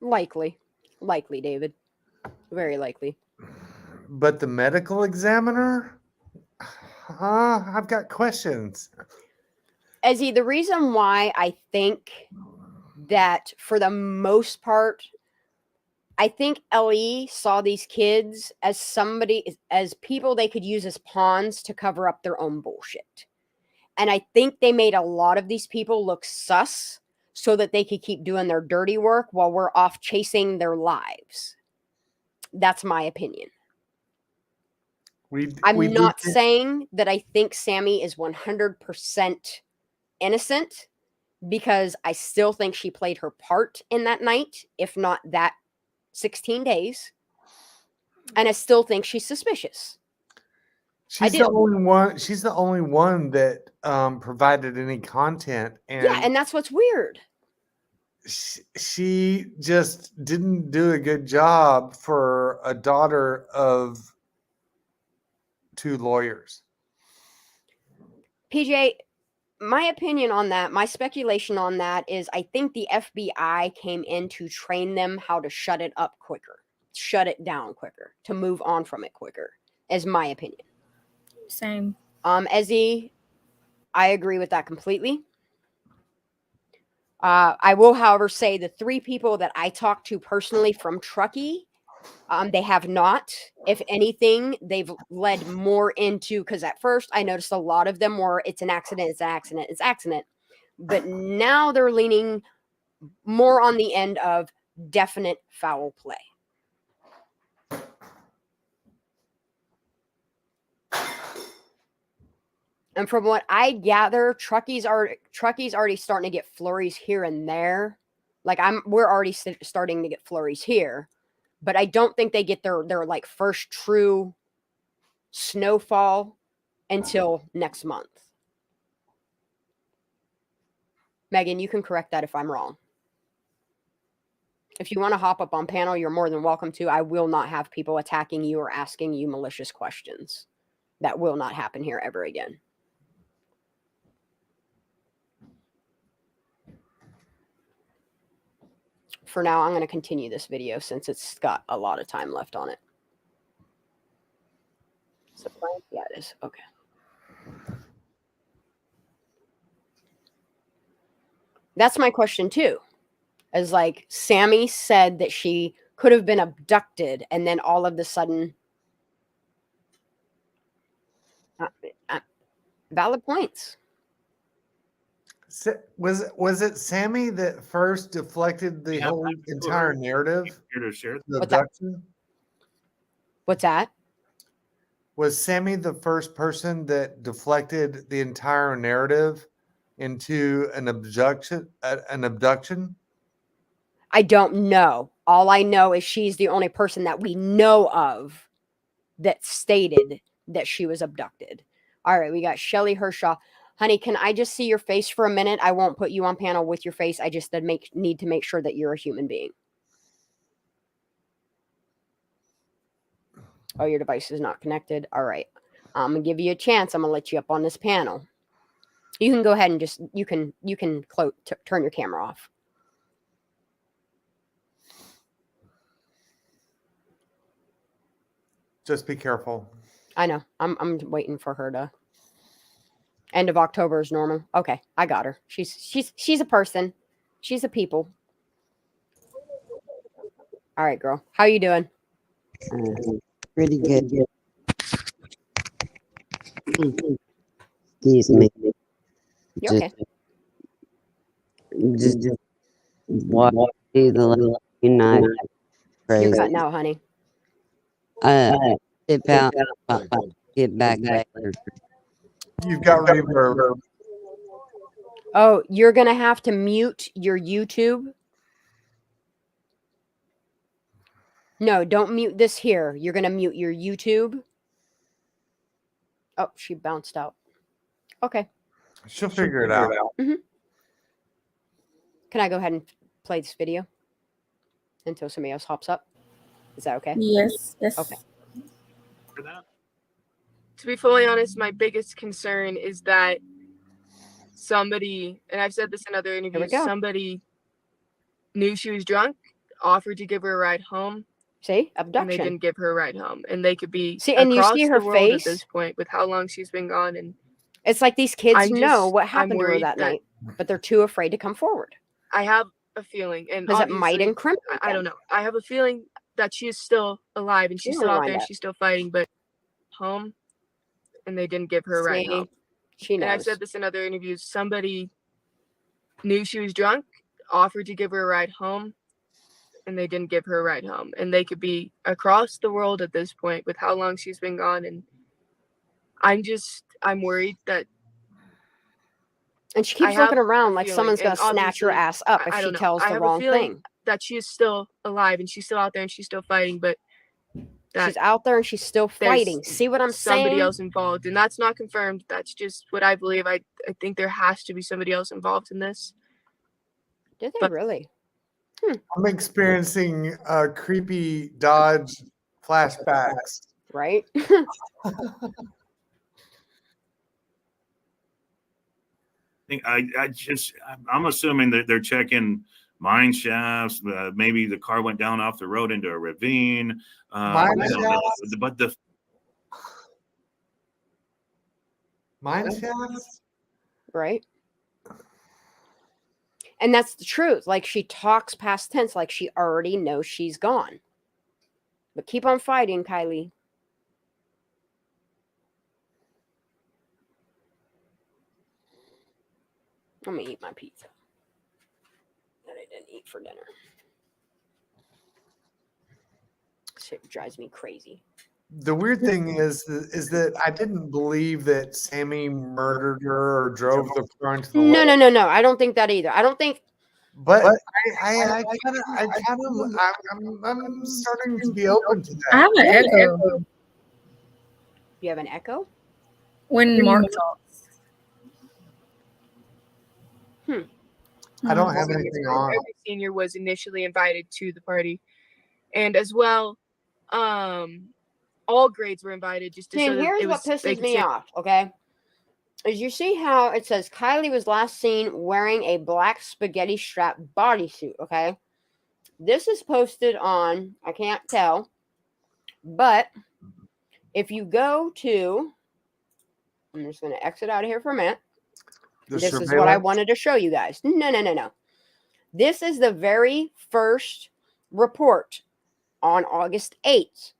Likely, David. Very likely. But the medical examiner, I've got questions. Ezzy, the reason why I think that for the most part, I think LE saw these kids as people they could use as pawns to cover up their own bullshit. And I think they made a lot of these people look sus so that they could keep doing their dirty work while we're off chasing their lives. That's my opinion. I'm not saying that I think Sammy is 100% innocent, because I still think she played her part in that night, if not that 16 days. And I still think she's suspicious. She's the only one that provided any content. And yeah, and that's what's weird. She just didn't do a good job for a daughter of 2 lawyers. PJ, my opinion on that, my speculation on that is I think the FBI came in to train them how to shut it up quicker, shut it down quicker, to move on from it quicker, is my opinion. Same. Ezzy, I agree with that completely. I will, however, say the 3 people that I talked to personally from Truckee, they have not. If anything, they've led more into, because at first I noticed a lot of them were, it's an accident, it's an accident, it's accident. But now they're leaning more on the end of definite foul play. And from what I gather, Truckee's already starting to get flurries here and there. Like we're already starting to get flurries here, but I don't think they get their like first true snowfall until next month. Megan, you can correct that if I'm wrong. If you want to hop up on panel, you're more than welcome to. I will not have people attacking you or asking you malicious questions. That will not happen here ever again. For now, I'm going to continue this video since it's got a lot of time left on it. Yeah, it is. Okay. That's my question too. As like Sammy said that she could have been abducted, and then all of a sudden, valid points. Was it Sammy that first deflected the whole entire narrative? The abduction? What's that? Was Sammy the first person that deflected the entire narrative into an abduction? I don't know. All I know is she's the only person that we know of that stated that she was abducted. All right, we got Shelly Hershaw. Honey, can I just see your face for a minute? I won't put you on panel with your face. I just need to make sure that you're a human being. Oh, your device is not connected. All right. I'm going to give you a chance. I'm going to let you up on this panel. You can go ahead and just, you can turn your camera off. Just be careful. I know. I'm waiting for her to. End of October is normal. Okay, I got her. She's a person. She's a people. All right, girl. How you doing? Pretty good. Excuse me. You okay? Just watch the last night. You're cutting out, honey. Tip out. Get back later. You've got reverb. Oh, you're gonna have to mute your YouTube. No, don't mute this here. You're gonna mute your YouTube. Oh, she bounced out. Okay. She'll figure it out. Mm-hmm. Can I go ahead and play this video until somebody else hops up? Is that okay? Yes. Yes. Okay. For that. To be fully honest, my biggest concern is that somebody, and I've said this in other interviews, go. somebody knew she was drunk, offered to give her a ride home, See, and they abduction. didn't give her a ride home. And they could be See, and you across see her the world face? at this point with how long she's been gone. And It's like these kids I'm know just- what I'm happened to her worried that that- night, but they're too afraid to come forward I have a feeling, and because it might obviously, incriminate I don't them. know. I have a feeling that she is still alive and she's She'll still out wind there and up. she's still fighting, but home, and they didn't give her a ride See? home. She And I've knows. said this in other interviews. Somebody knew she was drunk, offered to give her a ride home, and they didn't give her a ride home. And they could be across the world at this point with how long she's been gone. And I'm worried that And she I keeps have looking around a like feeling, someone's going and to snatch her obviously, ass up if I she don't know. tells I the have a wrong feeling thing. that she is still alive and she's still out there and she's still fighting, but that She's out there and she's still there's fighting. See what I'm somebody saying? else involved, and that's not confirmed. That's just what I believe. I think there has to be somebody else involved in this. Did they but- really? I'm experiencing creepy Dodge flashbacks. Right? I'm assuming that they're checking mine shafts. Maybe the car went down off the road into a ravine. Mine I don't know. shafts? But the Mine shafts? Right? And that's the truth. Like she talks past tense like she already knows she's gone. But keep on fighting, Kiely. I'm going to eat my pizza that I didn't eat for dinner. Shit drives me crazy. The weird thing is that I didn't believe that Sammy murdered her or drove the car into the lake. No. I don't think that either. I don't think. But I'm starting to be open to I that. have an echo You have an echo? when Mark talks. I don't have anything on. Every senior was initially invited to the party, and as well, all grades were invited. Just to See, so and that here's it what was, they pisses could me say- off, okay? Is you see how it says Kiely was last seen wearing a black spaghetti strap bodysuit, okay? This is posted on, I can't tell, but if you go to, I'm just going to exit out of here for a minute. The This is what I surveillance? wanted to show you guys. No. This is the very first report on August 8th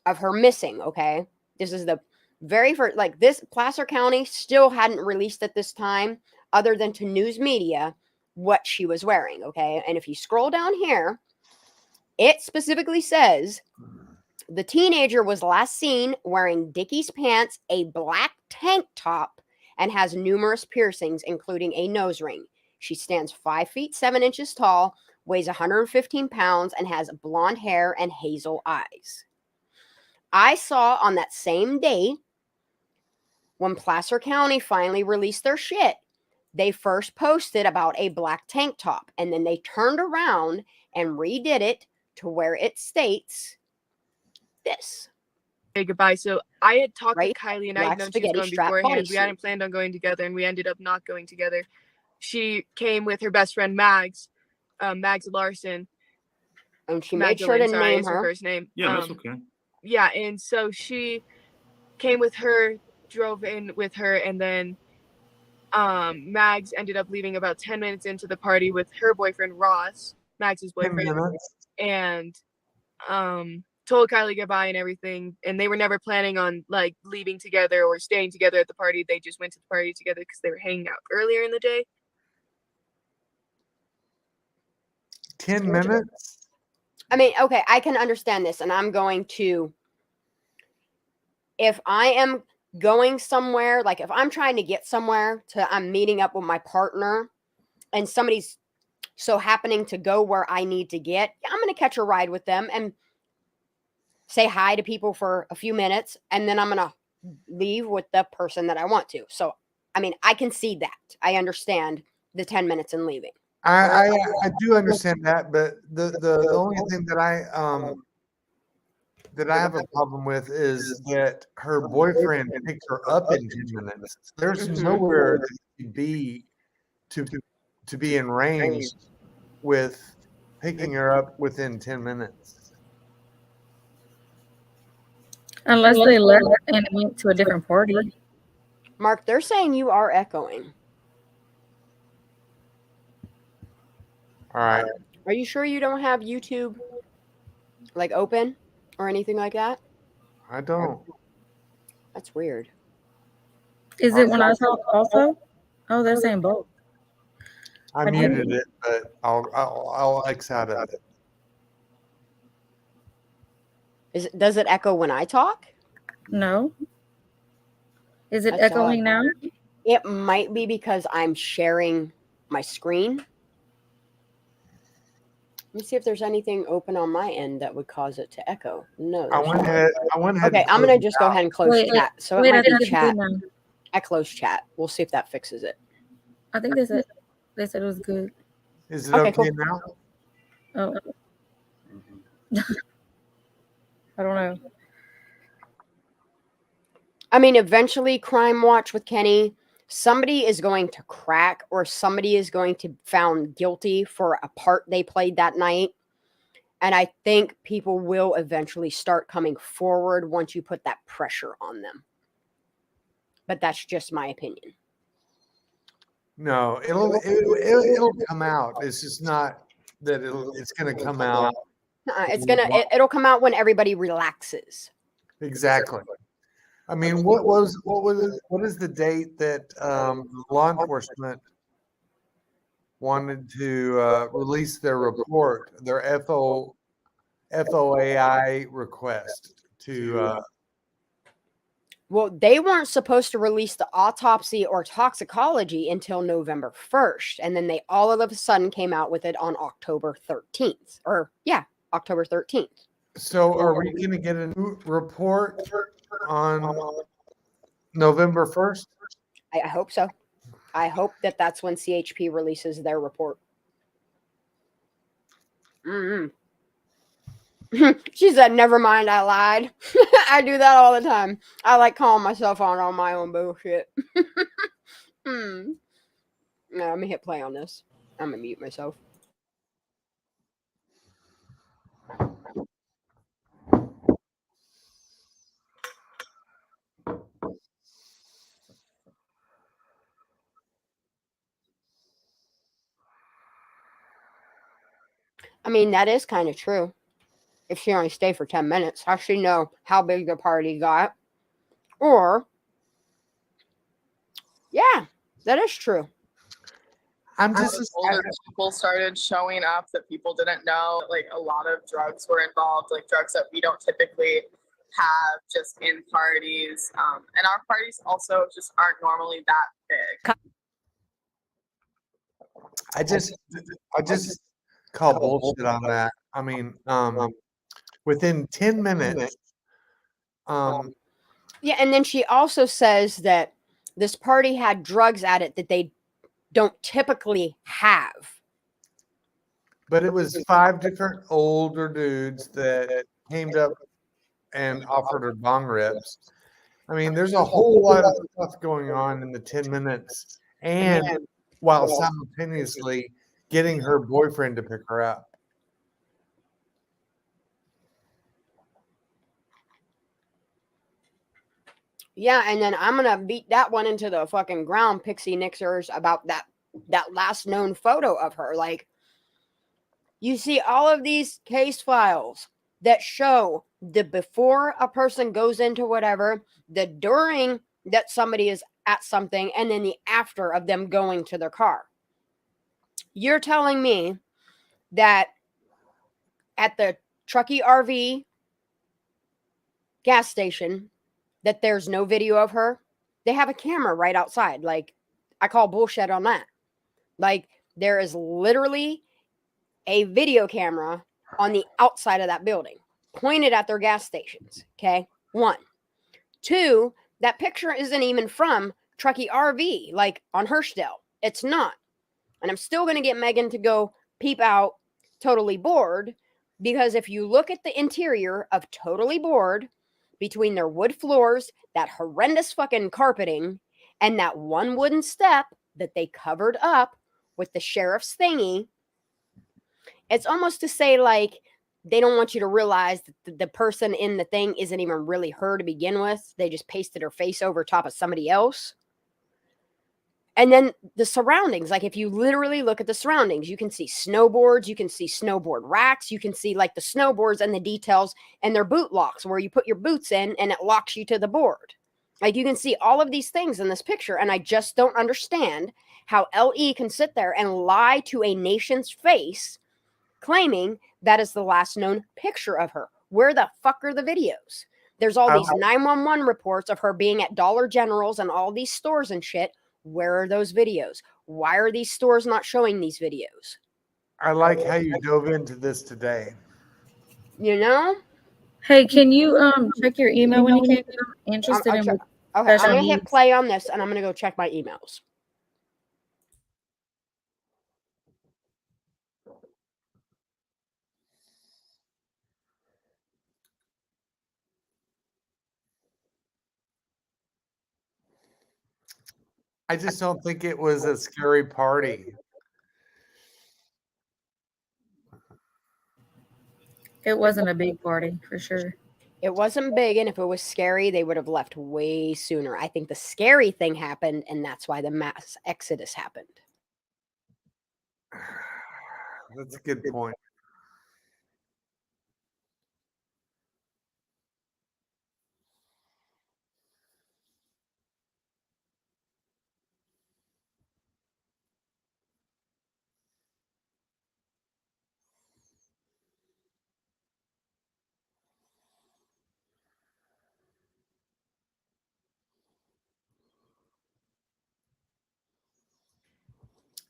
of her missing, okay? This is the very first, like this, Placer County still hadn't released at this time, other than to news media, what she was wearing, okay? And if you scroll down here, it specifically says the teenager was last seen wearing Dickies pants, a black tank top, and has numerous piercings, including a nose ring. She stands 5 feet 7 inches tall, weighs 115 pounds, and has blonde hair and hazel eyes. I saw on that same day when Placer County finally released their shit, they first posted about a black tank top, and then they turned around and redid it to where it states this. say goodbye. So I had talked Right? to Kiely, and I Black had known she was spaghetti going strap beforehand. We bodysuit. hadn't planned on going together, and we ended up not going together. She came with her best friend Mags Larson. And she made sure to name is her her. first name. Yeah, that's okay. Yeah, and so she came with her, drove in with her, and then Mags ended up leaving about 10 minutes into the party with her boyfriend Ross, Mags's 10 boyfriend, minutes. and told Kiely goodbye and everything. And they were never planning on like leaving together or staying together at the party. They just went to the party together because they were hanging out earlier in the day. 10 minutes? I mean, okay, I can understand this, and I'm going to, if I am going somewhere, like if I'm trying to get somewhere I'm meeting up with my partner and somebody's so happening to go where I need to get, I'm going to catch a ride with them and say hi to people for a few minutes, and then I'm going to leave with the person that I want to. So, I mean, I can see that. I understand the 10 minutes and leaving. I do understand that, but the only thing that I have a problem with is that her boyfriend picked her up in 10 minutes. There's nowhere that she'd be to be in range with picking her up within 10 minutes. Unless they left and went to a different party. Mark, they're saying you are echoing. All right. Are you sure you don't have YouTube like open or anything like that? I don't. That's weird. Is it when I talk also? Oh, they're saying both. I muted it, but I'll X out of it. Does it echo when I talk? No. Is it That's echoing odd. now? It might be because I'm sharing my screen. Let me see if there's anything open on my end that would cause it to echo. No. I went ahead. Okay, I'm going to just go ahead and close chat. So it might be chat. I closed chat. We'll see if that fixes it. I think they said it was good. Is it okay cool. now? Oh. I don't know. I mean, eventually, Crime Watch with Kenny, somebody is going to crack or somebody is going to be found guilty for a part they played that night. And I think people will eventually start coming forward once you put that pressure on them. But that's just my opinion. No, it'll come out. It's just not that it's going to come out. It'll come out when everybody relaxes. Exactly. I mean, what is the date that law enforcement wanted to release their report, their FOIA request to? Well, they weren't supposed to release the autopsy or toxicology until November 1st. And then they all of a sudden came out with it on October 13th. October 13th. So are we going to get a new report on November 1st? I hope so. I hope that's when CHP releases their report. She said, never mind, I lied. I do that all the time. I like calling myself on all my own bullshit. No, let me hit play on this. I'm going to mute myself. I mean, that is kind of true. If she only stayed for 10 minutes, how she know how big the party got? Or, yeah, that is true. I'm just older people started showing up that people didn't know. Like a lot of drugs were involved, like drugs that we don't typically have just in parties. And our parties also just aren't normally that big. I just call bullshit on that. I mean, within 10 minutes. Yeah, and then she also says that this party had drugs at it that they don't typically have. But it was 5 different older dudes that came up and offered her bong rips. I mean, there's a whole lot of stuff going on in the 10 minutes, and while simultaneously getting her boyfriend to pick her up. Yeah, and then I'm gonna beat that one into the fucking ground, Pixie Nixers, about that last known photo of her. Like, you see all of these case files that show the before a person goes into whatever, the during that somebody is at something, and then the after of them going to their car. You're telling me that at the Truckee RV gas station that there's no video of her? They have a camera right outside. Like, I call bullshit on that. Like, there is literally a video camera on the outside of that building pointed at their gas stations. Okay. 1. 2, that picture isn't even from Truckee RV, like on Herschdale. It's not. And I'm still going to get Megan to go peep out Totally Bored, because if you look at the interior of Totally Bored, between their wood floors, that horrendous fucking carpeting, and that one wooden step that they covered up with the sheriff's thingy, it's almost to say, like, they don't want you to realize that the person in the thing isn't even really her to begin with. They just pasted her face over top of somebody else. And then the surroundings, like, if you literally look at the surroundings, you can see snowboards, you can see snowboard racks, you can see like the snowboards and the details and their boot locks where you put your boots in and it locks you to the board. Like, you can see all of these things in this picture. And I just don't understand how LE can sit there and lie to a nation's face, claiming that is the last known picture of her. Where the fuck are the videos? There's all these 911 reports of her being at Dollar Generals and all these stores and shit. Where are those videos? Why are these stores not showing these videos? I like how you dove into this today. You know? Hey, can you check your email when you can? I'm interested in what Okay, I'm special going to hit needs. play on this and I'm going to go check my emails. I just don't think it was a scary party. It wasn't a big party for sure. It wasn't big, and if it was scary, they would have left way sooner. I think the scary thing happened, and that's why the mass exodus happened. That's a good point.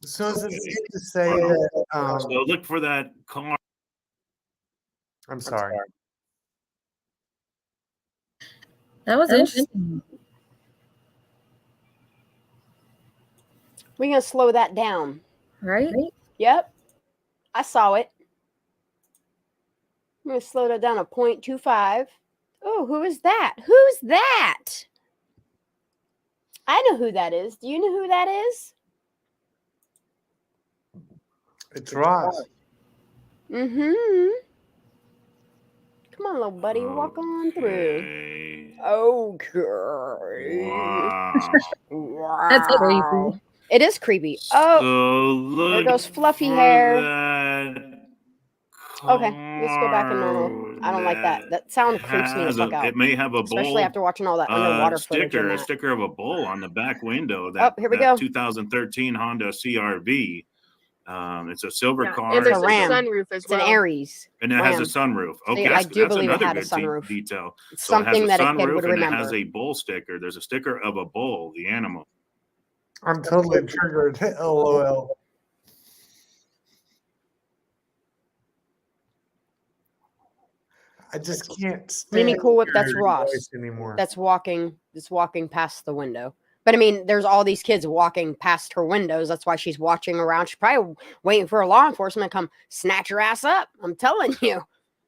So is it safe to say that? So look for that car. I'm sorry. That was interesting. We're going to slow that down. Right? Yep. I saw it. I'm going to slow that down to 0.25. Oh, who is that? Who's that? I know who that is. Do you know who that is? It's Ross. Mm-hmm. Come on, little buddy. Walk on through. Okay. Wow. That's creepy. It is creepy. Oh, So look there goes fluffy for hair. that Okay, let's go back in normal. I don't like that. That sound creeps me the fuck out. It may have a Especially bull after watching all that underwater footage. sticker, and a that. sticker of a bull on the back window. Oh, here we go. 2013 Honda CRV. It's a silver car. And there's It's a a Ram. sunroof as It's an well. Aries. And it has a Ram. sunroof. So, Okay, I do that's believe it another had a good sunroof. detail. It's So it has something a that a kid sunroof would and it remember. has a bull sticker. There's a sticker of a bull, the animal. I'm totally triggered. LOL. I just can't stand Mimi Cool Whip, that's your Ross. voice anymore. That's walking past the window. But I mean, there's all these kids walking past her windows. That's why she's watching around. She's probably waiting for a law enforcement to come snatch her ass up. I'm telling you.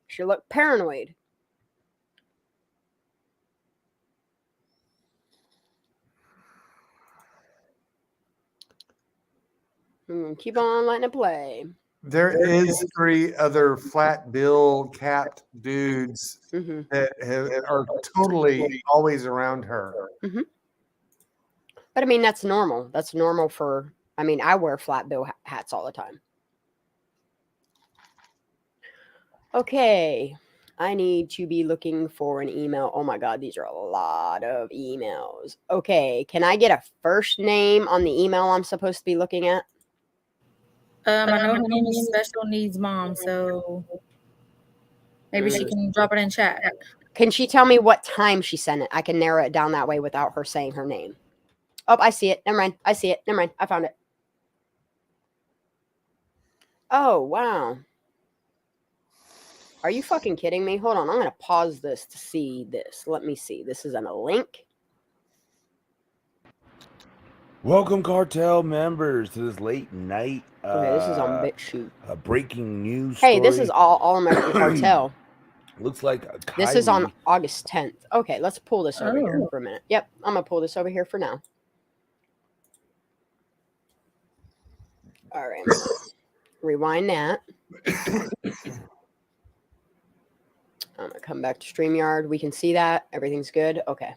She looked paranoid. Keep on letting it play. There is 3 other flat bill capped dudes Mm-hmm. that are totally always around her. Mm-hmm. But I mean, that's normal. That's normal for, I mean, I wear flat bill hats all the time. Okay. I need to be looking for an email. Oh my God, these are a lot of emails. Okay. Can I get a first name on the email I'm supposed to be looking at? I know her name is Special Needs Mom, so maybe she can drop it in chat. Can she tell me what time she sent it? I can narrow it down that way without her saying her name. Oh, I see it. Never mind. I see it. Never mind. I found it. Oh, wow. Are you fucking kidding me? Hold on. I'm going to pause this to see this. Let me see. This is on a link. Welcome, cartel members, to this late night. Okay, this is on BitChute. Breaking news. Hey, this is all American Cartel. Looks like Kiely. This is on August 10th. Okay, let's pull this over here for a minute. Yep, I'm going to pull this over here for now. All right. Rewind that. I'm going to come back to StreamYard. We can see that. Everything's good. Okay.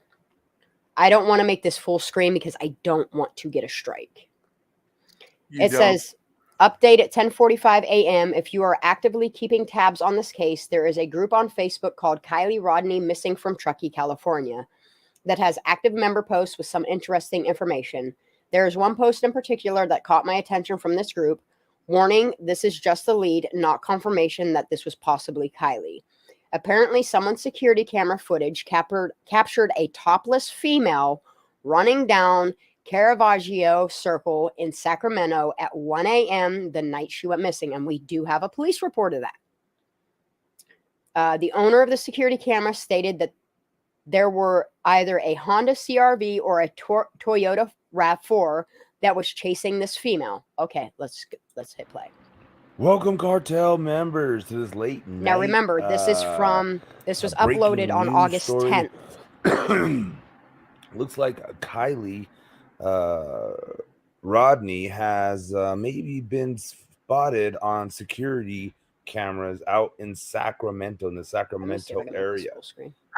I don't want to make this full screen because I don't want to get a strike. It says, update at 10:45 a.m. If you are actively keeping tabs on this case, there is a group on Facebook called Kiely Rodni Missing from Truckee, California, that has active member posts with some interesting information. There is one post in particular that caught my attention from this group. Warning, this is just the lead, not confirmation that this was possibly Kiely. Apparently, someone's security camera footage captured a topless female running down Caravaggio Circle in Sacramento at 1 a.m. the night she went missing, and we do have a police report of that. The owner of the security camera stated that there were either a Honda CR-V or a Toyota RAV4 that was chasing this female. Okay, let's hit play. Welcome, cartel members, to this late night. Now remember, this is from, this was uploaded on August 10th. Looks like Kiely Rodni has maybe been spotted on security cameras out in Sacramento, in the Sacramento area.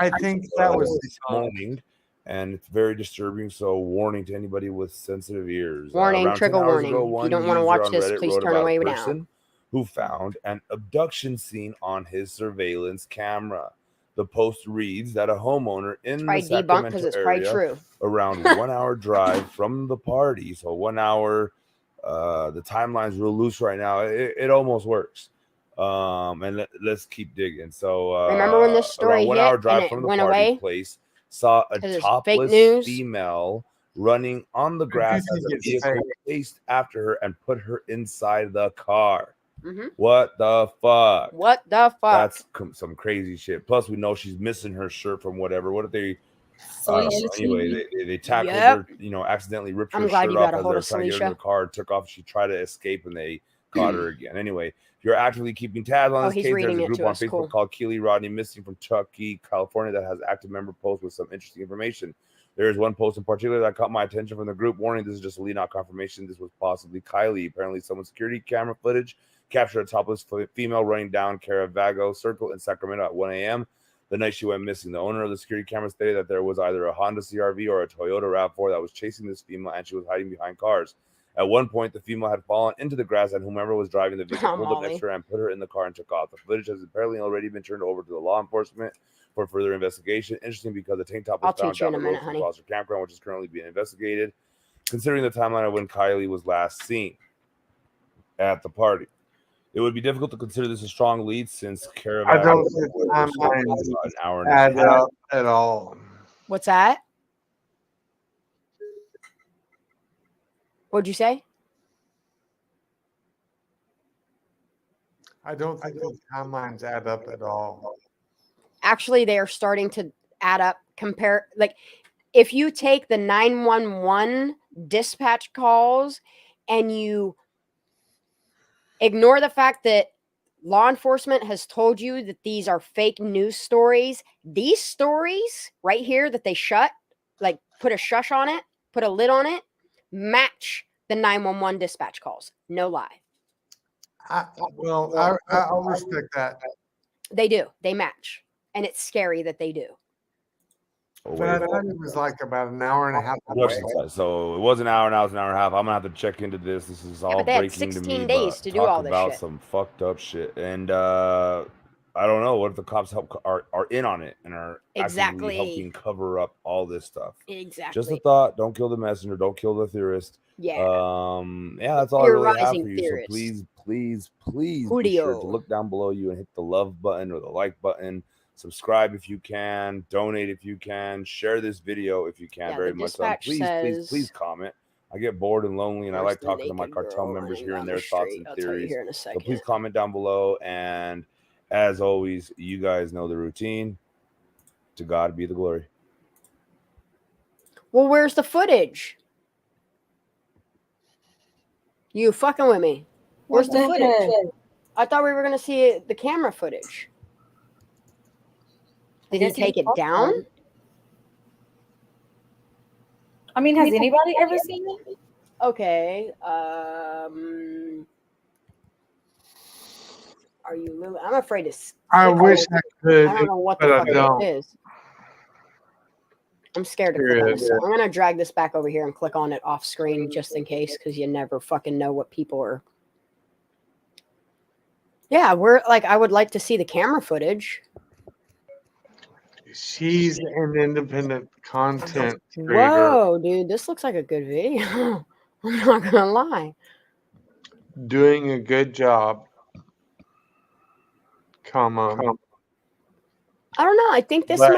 I think that was this morning, and it's very disturbing. So, warning to anybody with sensitive ears. Warning, around trigger 10 hours warning. ago, If you don't want to user watch on this, Reddit please wrote turn about away a now. person who found an abduction scene on his surveillance camera. The post reads that a homeowner in the Sacramento area, around 1 hour drive from the party, so 1 hour, the timeline's real loose right now. It almost works. And let's keep digging. So remember when this story around 1 hit hour drive and from it the went party away? place, saw a topless female running on the grass as a vehicle chased after her and put her inside the car. Mm-hmm. What the fuck? What the fuck? That's some crazy shit. Plus, we know she's missing her shirt from whatever. What if they? Anyway, they tackled her. You know, accidentally ripped her shirt off as they were trying to get her in the car. Took off. She tried to escape, and they caught her again. Anyway, if you're actively keeping tabs on this case, there's a group on Facebook called Kiely Rodni Missing from Truckee, California, that has active member posts with some interesting information. There is one post in particular that caught my attention from the group. Warning: this is just a lead, not confirmation. This was possibly Kiely. Apparently, someone's security camera footage captured a topless female running down Caravaggio Circle in Sacramento at 1 a.m. the night she went missing. The owner of the security camera stated that there was either a Honda CR-V or a Toyota RAV4 that was chasing this female, and she was hiding behind cars. At one point, the female had fallen into the grass, and whomever was driving the vehicle pulled up next to her and put her in the car and took off. The footage has apparently already been turned over to the law enforcement for further investigation. Interesting because the tank top was found down the road from Foster Campground, which is currently being investigated, considering the timeline of when Kiely was last seen at the party. It would be difficult to consider this a strong lead since Caravaggio I don't think an hour and add up at all. What's that? What'd you say? I don't think the timelines add up at all. Actually, they are starting to add up. Compare, like, if you take the 911 dispatch calls and you ignore the fact that law enforcement has told you that these are fake news stories, these stories right here that they shut, like put a shush on it, put a lid on it, match the 911 dispatch calls. No lie. I'll respect that. They do. They match. And it's scary that they do. Oh, But I wait. thought it was like about an hour and a half away. Production side. So it was an hour, now it's an hour and a half. I'm gonna have to check into this. This is all but they had breaking to 16 me. days But to do talk all this about shit. some fucked up shit. And I don't know what if the cops are in on it and are actively helping cover up all this stuff. Exactly. Just a thought. Don't kill the messenger. Don't kill the theorist. Yeah. Yeah, that's all I really have for you. Theorist. So please be sure to look down below you and hit the love button or the like button. Subscribe if you can. Donate if you can. Share this video if you can. Yeah, very the much so. dispatch says- Please comment. I get bored and lonely, and I Where's like the talking to my naked cartel girl members, running hearing down their the thoughts street? and I'll tell you theories. here in a So second. please comment down below. And as always, you guys know the routine. To God be the glory. Well, where's the footage? You fucking with me? Where's the footage? I thought we were going to see the camera footage. Did he take it down? I mean, has anybody ever seen it? Okay. Are you Lily? I'm afraid to. I wish I could, I don't know what the but I fuck don't. it is. I'm scared to click on this. I'm going to drag this back over here and click on it off screen just in case, because you never fucking know what people are. Yeah, I would like to see the camera footage. She's an independent content creator. Whoa, dude, this looks like a good video. I'm not going to lie. Doing a good job. Comma. I don't know. I think this But-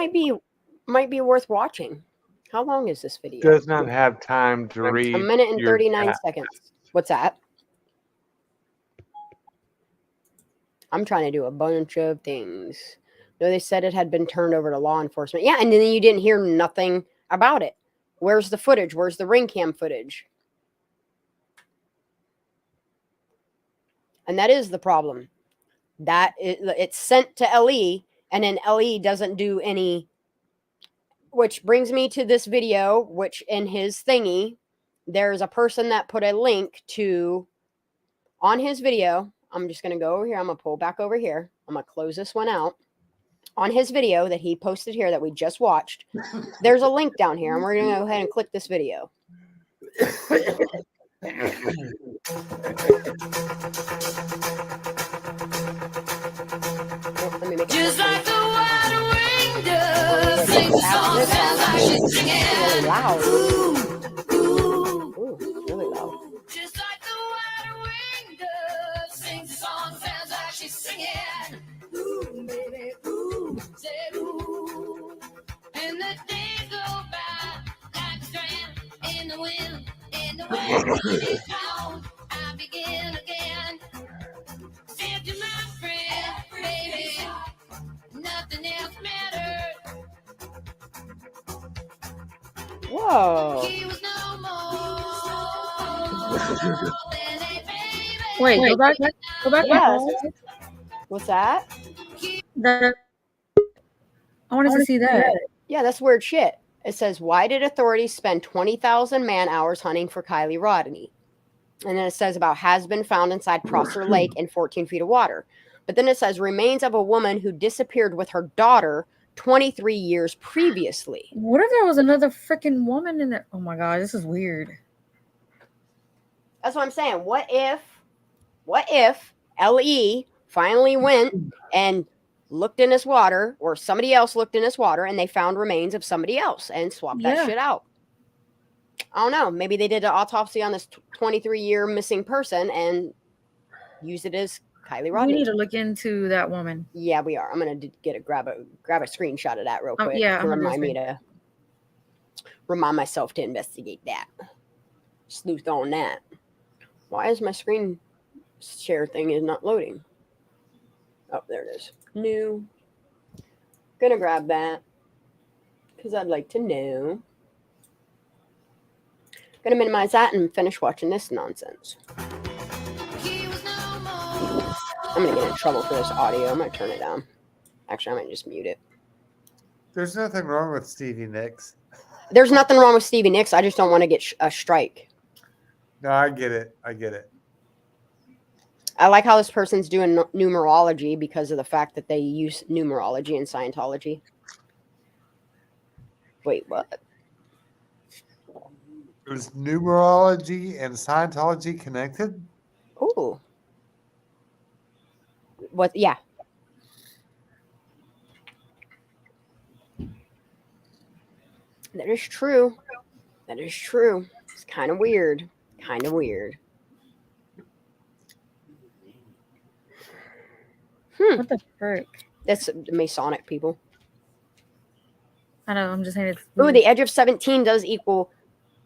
might be worth watching. How long is this video? Does not have time to read. A minute and your 39 chat. seconds. What's that? I'm trying to do a bunch of things. No, they said it had been turned over to law enforcement. Yeah, and then you didn't hear nothing about it. Where's the footage? Where's the ring cam footage? And that is the problem. It's sent to LE, and then LE doesn't do any. Which brings me to this video, which in his thingy, there's a person that put a link to, on his video. I'm just going to go over here. I'm going to pull back over here. I'm going to close this one out. On his video that he posted here that we just watched, there's a link down here, and we're going to go ahead and click this video. Let me make it really loud. Ooh, it's really loud. Just like the water wing does, sings a song, sounds like she's singing. Ooh, baby, ooh, say ooh. And the days go by like a strand in the wind, in the wind. It's gone, I begin again. Said to my friend, baby, nothing else matters. Whoa. He was no more than a baby. Wait, go back. Yes. What's that? I wanted to see that. Yeah, that's weird shit. It says, why did authorities spend 20,000 man hours hunting for Kiely Rodni? And then it says about has been found inside Prosser Lake in 14 feet of water. But then it says remains of a woman who disappeared with her daughter 23 years previously. What if there was another freaking woman in there? Oh my God, this is weird. That's what I'm saying. What if LE finally went and looked in this water, or somebody else looked in this water, and they found remains of somebody else and swapped that shit out? I don't know. Maybe they did an autopsy on this 23-year missing person and used it as Kiely Rodni. We need to look into that woman. Yeah, we are. I'm gonna grab a screenshot of that real quick. Yeah, to remind myself to investigate that. Sleuth on that. Why is my screen share thing is not loading? Oh, there it is. New. Gonna grab that because I'd like to know. Gonna minimize that and finish watching this nonsense. I'm gonna get in trouble for this audio. I'm gonna turn it down. Actually, I might just mute it. There's nothing wrong with Stevie Nicks. There's nothing wrong with Stevie Nicks. I just don't want to get a strike. No, I get it. I get it. I like how this person's doing numerology because of the fact that they use numerology in Scientology. Wait, what? Is numerology and Scientology connected? Ooh. What? Yeah. That is true. That is true. It's kind of weird. Kind of weird. What the frick? That's Masonic people. I know. I'm just saying it's. Ooh, the edge of 17 does equal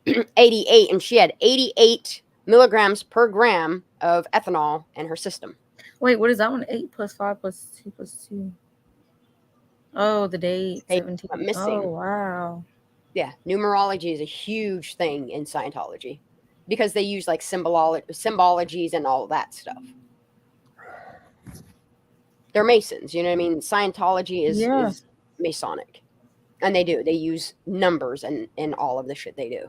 88, and she had 88 milligrams per gram of ethanol in her system. Wait, what is that one? 8 plus 5 plus 2 plus 2. Oh, the date 17. I'm missing. Oh, wow. Yeah, numerology is a huge thing in Scientology because they use like symbologies and all that stuff. They're Masons, you know what I mean? Scientology is Masonic. And they use numbers and all of the shit they do.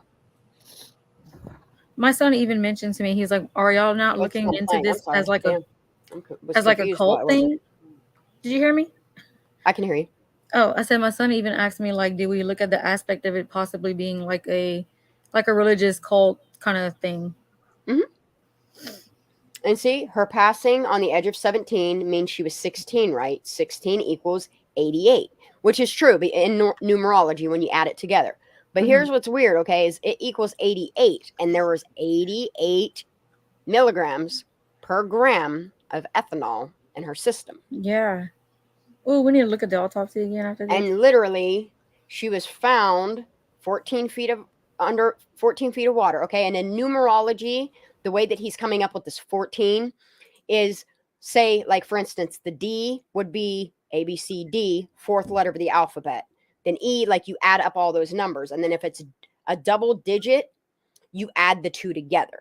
My son even mentioned to me, he's like, "Are y'all not looking into this as like a cult thing?" Did you hear me? I can hear you. Oh, I said my son even asked me, like, do we look at the aspect of it possibly being like a religious cult kind of thing? Mm-hmm. And see, her passing on the edge of 17 means she was 16, right? 16 equals 88, which is true in numerology when you add it together. But here's what's weird, okay, is it equals 88, and there was 88 milligrams per gram of ethanol in her system. Yeah. Oh, we need to look at the autopsy again after this. And literally, she was found 14 feet of water, okay? And in numerology, the way that he's coming up with this 14 is, say, like, for instance, the D would be A, B, C, D, fourth letter of the alphabet. Then E, like, you add up all those numbers. And then if it's a double digit, you add the two together.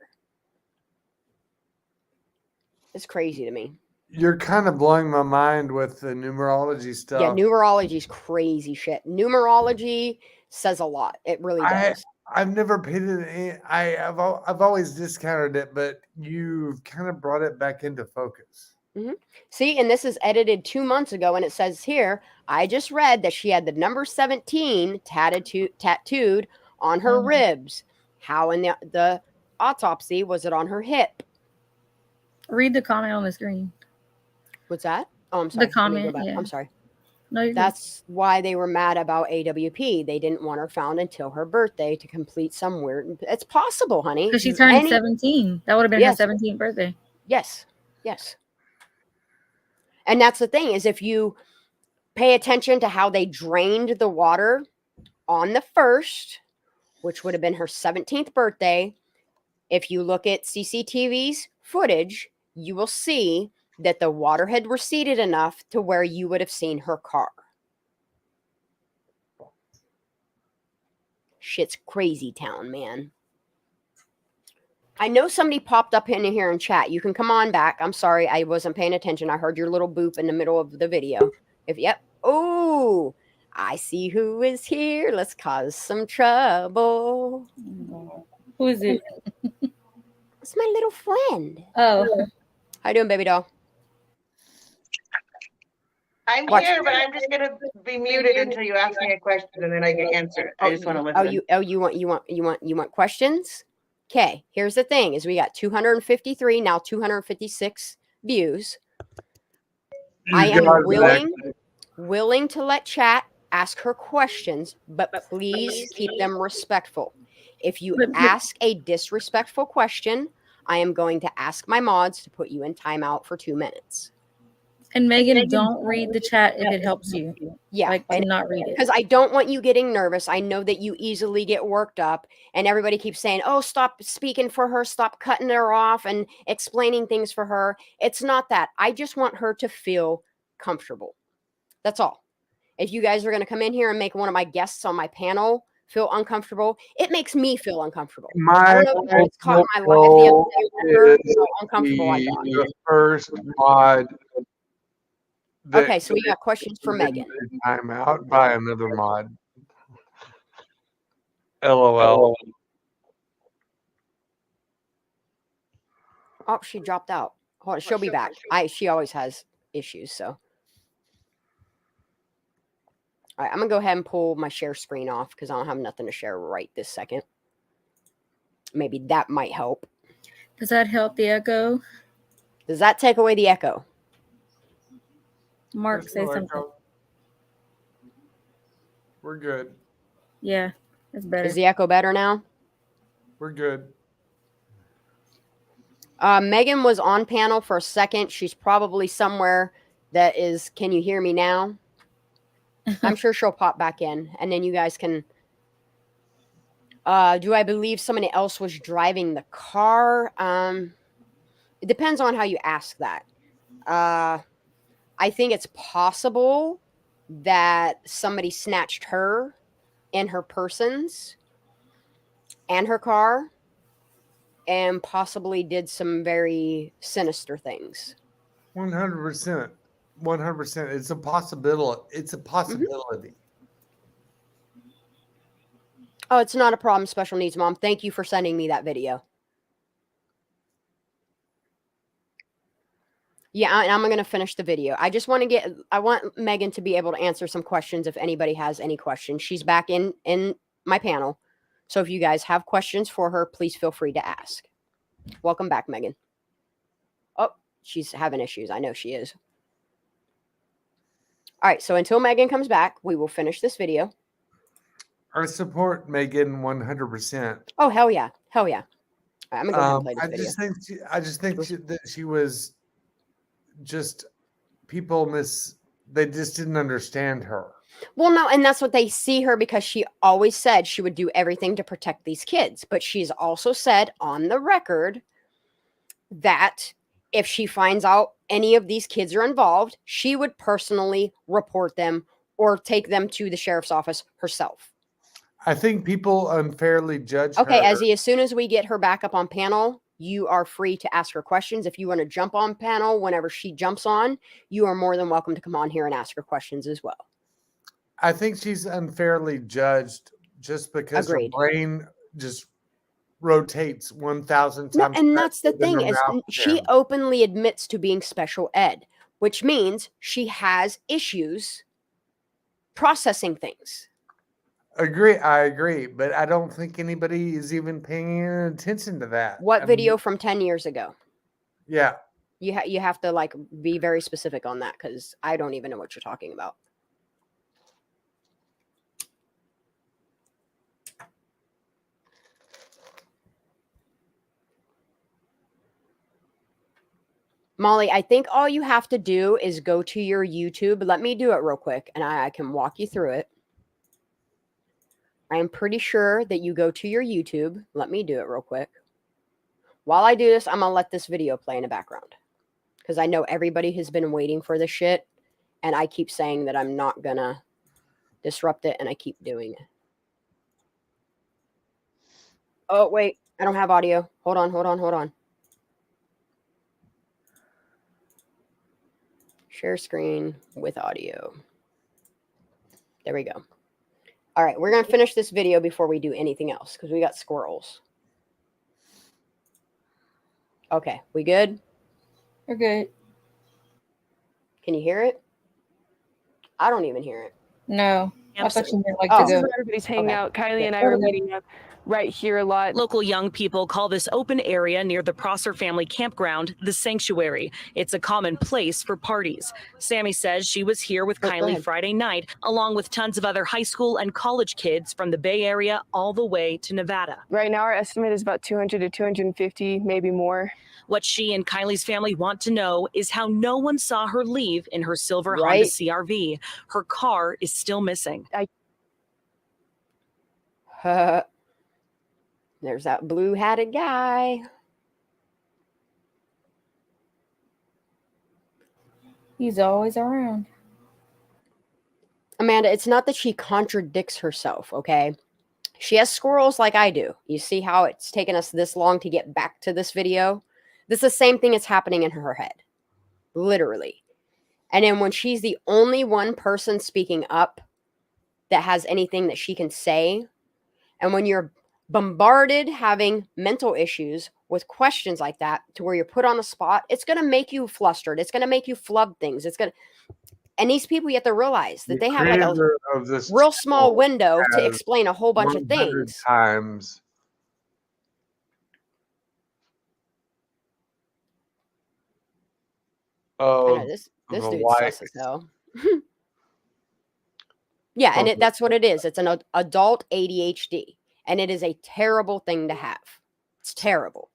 It's crazy to me. You're kind of blowing my mind with the numerology stuff. Yeah, numerology is crazy shit. Numerology says a lot. It really does. I've never paid it. I've always discounted it, but you've kind of brought it back into focus. Mm-hmm. See, and this is edited 2 months ago, and it says here, I just read that she had the number 17 tattooed on her ribs. How in the autopsy was it on her hip? Read the comment on the screen. What's that? Oh, I'm sorry. The comment, yeah. I'm sorry. No, that's why they were mad about AWP. They didn't want her found until her birthday to complete some weird. It's possible, honey. Because she turned 17. That would have been her 17th birthday. Yes. Yes. And that's the thing is if you pay attention to how they drained the water on the 1st, which would have been her 17th birthday, if you look at CCTV's footage, you will see that the water had receded enough to where you would have seen her car. Shit's crazy town, man. I know somebody popped up in here in chat. You can come on back. I'm sorry, I wasn't paying attention. I heard your little boop in the middle of the video. Oh, I see who is here. Let's cause some trouble. Who is it? It's my little friend. Oh. How you doing, baby doll? I'm here, but I'm just gonna be muted until you ask me a question, and then I can answer it. I just want to listen. You want questions? Okay. Here's the thing: is we got 253 now, 256 views. I am willing to let chat ask her questions, but please keep them respectful. If you ask a disrespectful question, I am going to ask my mods to put you in timeout for 2 minutes. And Megan, don't read the chat if it helps you. Yeah. Like, do not read it. Because I don't want you getting nervous. I know that you easily get worked up, and everybody keeps saying, oh, stop speaking for her, stop cutting her off and explaining things for her. It's not that. I just want her to feel comfortable. That's all. If you guys are going to come in here and make one of my guests on my panel feel uncomfortable, it makes me feel uncomfortable. I don't know if it's caught my live the other day. How uncomfortable I got. The first mod. Okay, so we got questions for Megan. Time out by another mod. LOL. Oh, she dropped out. Hold on, she'll be back. She always has issues, so. All right, I'm gonna go ahead and pull my share screen off because I don't have nothing to share right this second. Maybe that might help. Does that help the echo? Does that take away the echo? Mark, There's say no something. echo. We're good. Yeah, it's better. Is the echo better now? We're good. Megan was on panel for a second. She's probably somewhere that is, can you hear me now? I'm sure she'll pop back in, and then you guys can. Do I believe somebody else was driving the car? It depends on how you ask that. I think it's possible that somebody snatched her and her persons and her car and possibly did some very sinister things. 100%. 100%. It's a possibility. It's a possibility. Oh, it's not a problem, Special Needs Mom. Thank you for sending me that video. Yeah, and I'm going to finish the video. I want Megan to be able to answer some questions if anybody has any questions. She's back in my panel. So if you guys have questions for her, please feel free to ask. Welcome back, Megan. Oh, she's having issues. I know she is. All right, so until Megan comes back, we will finish this video. I support Megan 100%. Oh, hell yeah. Hell yeah. All right, I'm going to go ahead and play this video. I just think that she was just, they just didn't understand her. Well, no, and that's what they see her because she always said she would do everything to protect these kids. But she's also said on the record that if she finds out any of these kids are involved, she would personally report them or take them to the sheriff's office herself. I think people unfairly judge her. Okay, Ezzy, as soon as we get her back up on panel, you are free to ask her questions. If you want to jump on panel whenever she jumps on, you are more than welcome to come on here and ask her questions as well. I think she's unfairly judged just because her brain just rotates 1,000 times. No, and that's the thing is she openly admits to being special ed, which means she has issues processing things. I agree, but I don't think anybody is even paying attention to that. What video from 10 years ago? Yeah. You have to like be very specific on that because I don't even know what you're talking about. Molly, I think all you have to do is go to your YouTube. Let me do it real quick, and I can walk you through it. I am pretty sure that you go to your YouTube. Let me do it real quick. While I do this, I'm going to let this video play in the background because I know everybody has been waiting for this shit, and I keep saying that I'm not going to disrupt it, and I keep doing it. Oh, wait. I don't have audio. Hold on. Share screen with audio. There we go. All right, we're going to finish this video before we do anything else because we got squirrels. Okay, we good? We're good. Can you hear it? I don't even hear it. No. I thought you meant like Oh. to go. Everybody's hanging out. Kiely and I were meeting up right here a lot. Local young people call this open area near the Prosser family campground the sanctuary. It's a common place for parties. Sammy says she was here with Kiely Friday night, along with tons of other high school and college kids from the Bay Area all the way to Nevada. Right now, our estimate is about 200 to 250, maybe more. What she and Kylie's family want to know is how no one saw her leave in her silver Honda CRV. Her car is still missing. There's that blue-hatted guy. He's always around. Amanda, it's not that she contradicts herself, okay? She has squirrels like I do. You see how it's taken us this long to get back to this video? This is the same thing that's happening in her head. Literally. And then when she's the only one person speaking up that has anything that she can say, and when you're bombarded having mental issues with questions like that to where you're put on the spot, it's going to make you flustered. It's going to make you flub things. And these people, you have to realize that they have like a real small window to explain a whole bunch of things. Times. I know this dude's sus as hell. Yeah, and that's what it is. It's an adult ADHD, and it is a terrible thing to have. It's terrible.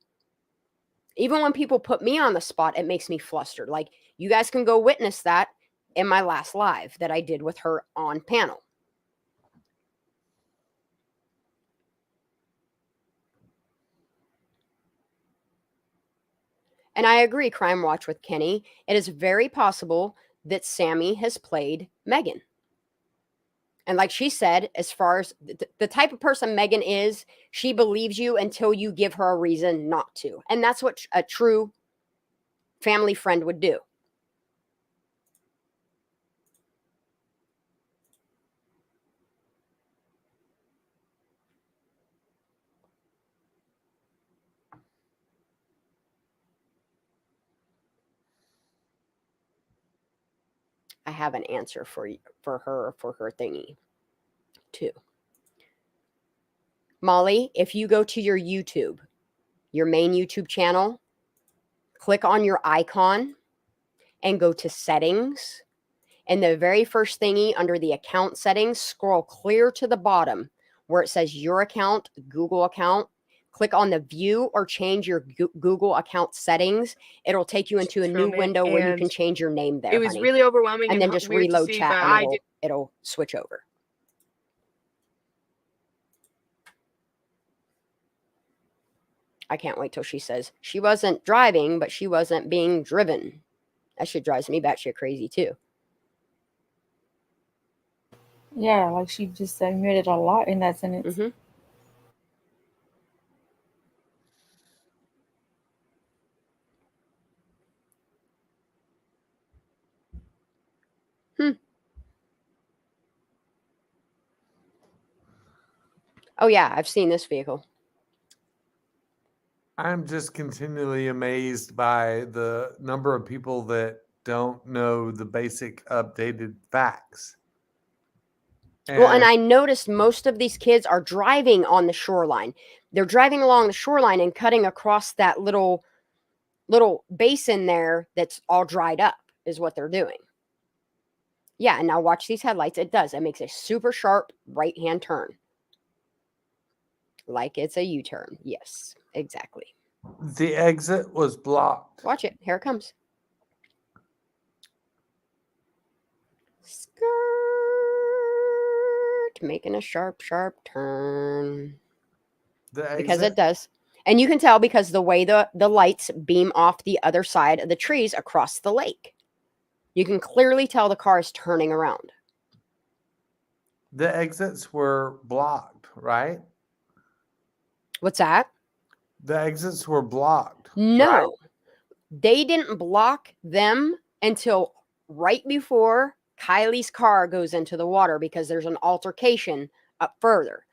Even when people put me on the spot, it makes me flustered. Like, you guys can go witness that in my last live that I did with her on panel. And I agree, Crime Watch, with Kenny. It is very possible that Sammy has played Megan. And like she said, as far as the type of person Megan is, she believes you until you give her a reason not to. And that's what a true family friend would do. I have an answer for her thingy too. Molly, if you go to your YouTube, your main YouTube channel, click on your icon and go to settings. And the very first thingy under the account settings, scroll clear to the bottom where it says your account, Google account. Click on the view or change your Google account settings. It'll take you into a new window where you can change your name there. It was really overwhelming. And then just reload chat and it'll switch over. I can't wait till she says she wasn't driving, but she wasn't being driven. That shit drives me batshit crazy too. Yeah, like she just admitted a lot in that sentence. Mm-hmm. Oh, yeah, I've seen this vehicle. I'm just continually amazed by the number of people that don't know the basic updated facts. And I noticed most of these kids are driving on the shoreline. They're driving along the shoreline and cutting across that little basin there that's all dried up is what they're doing. Yeah, and now watch these headlights. It does. It makes a super sharp right-hand turn. Like it's a U-turn. Yes, exactly. The exit was blocked. Watch it. Here it comes. Skirt. Making a sharp, sharp turn. Because it does. And you can tell because the way the lights beam off the other side of the trees across the lake. You can clearly tell the car is turning around. The exits were blocked, right? What's that? The exits were blocked. No. Right? They didn't block them until right before Kiely's car goes into the water because there's an altercation up further.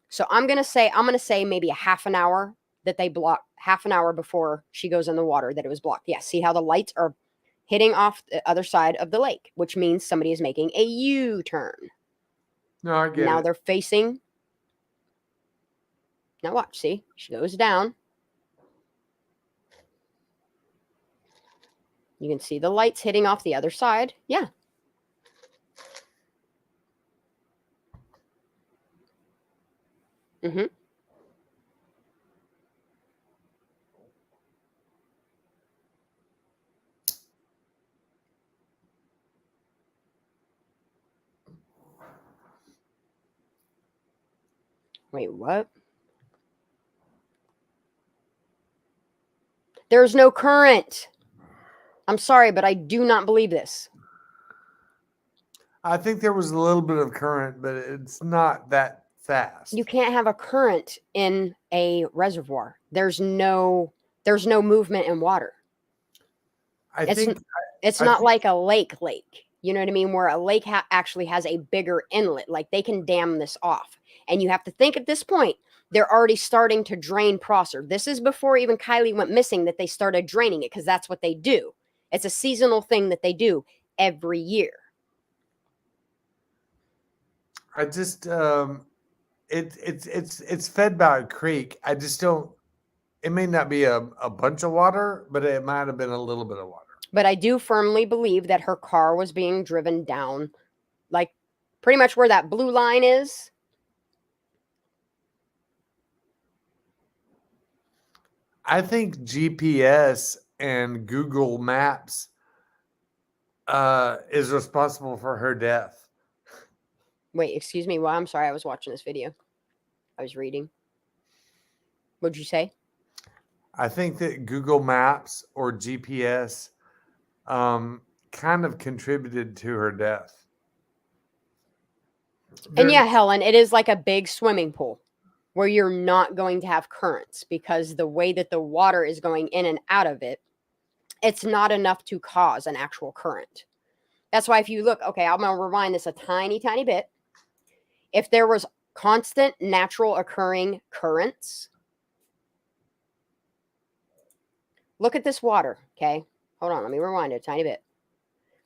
So I'm going to say maybe a half an hour that they blocked, half an hour before she goes in the water that it was blocked. Yeah, see how the lights are hitting off the other side of the lake, which means somebody is making a U-turn. No, I get it. Now they're facing. Now watch, see? She goes down. You can see the lights hitting off the other side. Yeah. Mm-hmm. Wait, what? There's no current. I'm sorry, but I do not believe this. I think there was a little bit of current, but it's not that fast. You can't have a current in a reservoir. There's no movement in water. It's not like a lake. You know what I mean? Where a lake actually has a bigger inlet. Like they can dam this off. And you have to think at this point, they're already starting to drain Prosser. This is before even Kiely went missing that they started draining it because that's what they do. It's a seasonal thing that they do every year. I just it's fed by a creek. I just don't. It may not be a bunch of water, but it might have been a little bit of water. But I do firmly believe that her car was being driven down, like pretty much where that blue line is. I think GPS and Google Maps is responsible for her death. Wait, excuse me. Well, I'm sorry. I was watching this video. I was reading. What'd you say? I think that Google Maps or GPS kind of contributed to her death. And yeah, Helen, it is like a big swimming pool where you're not going to have currents because the way that the water is going in and out of it, it's not enough to cause an actual current. That's why if you look, okay, I'm going to rewind this a tiny, tiny bit. If there was constant natural occurring currents, look at this water, okay? Hold on, let me rewind it a tiny bit.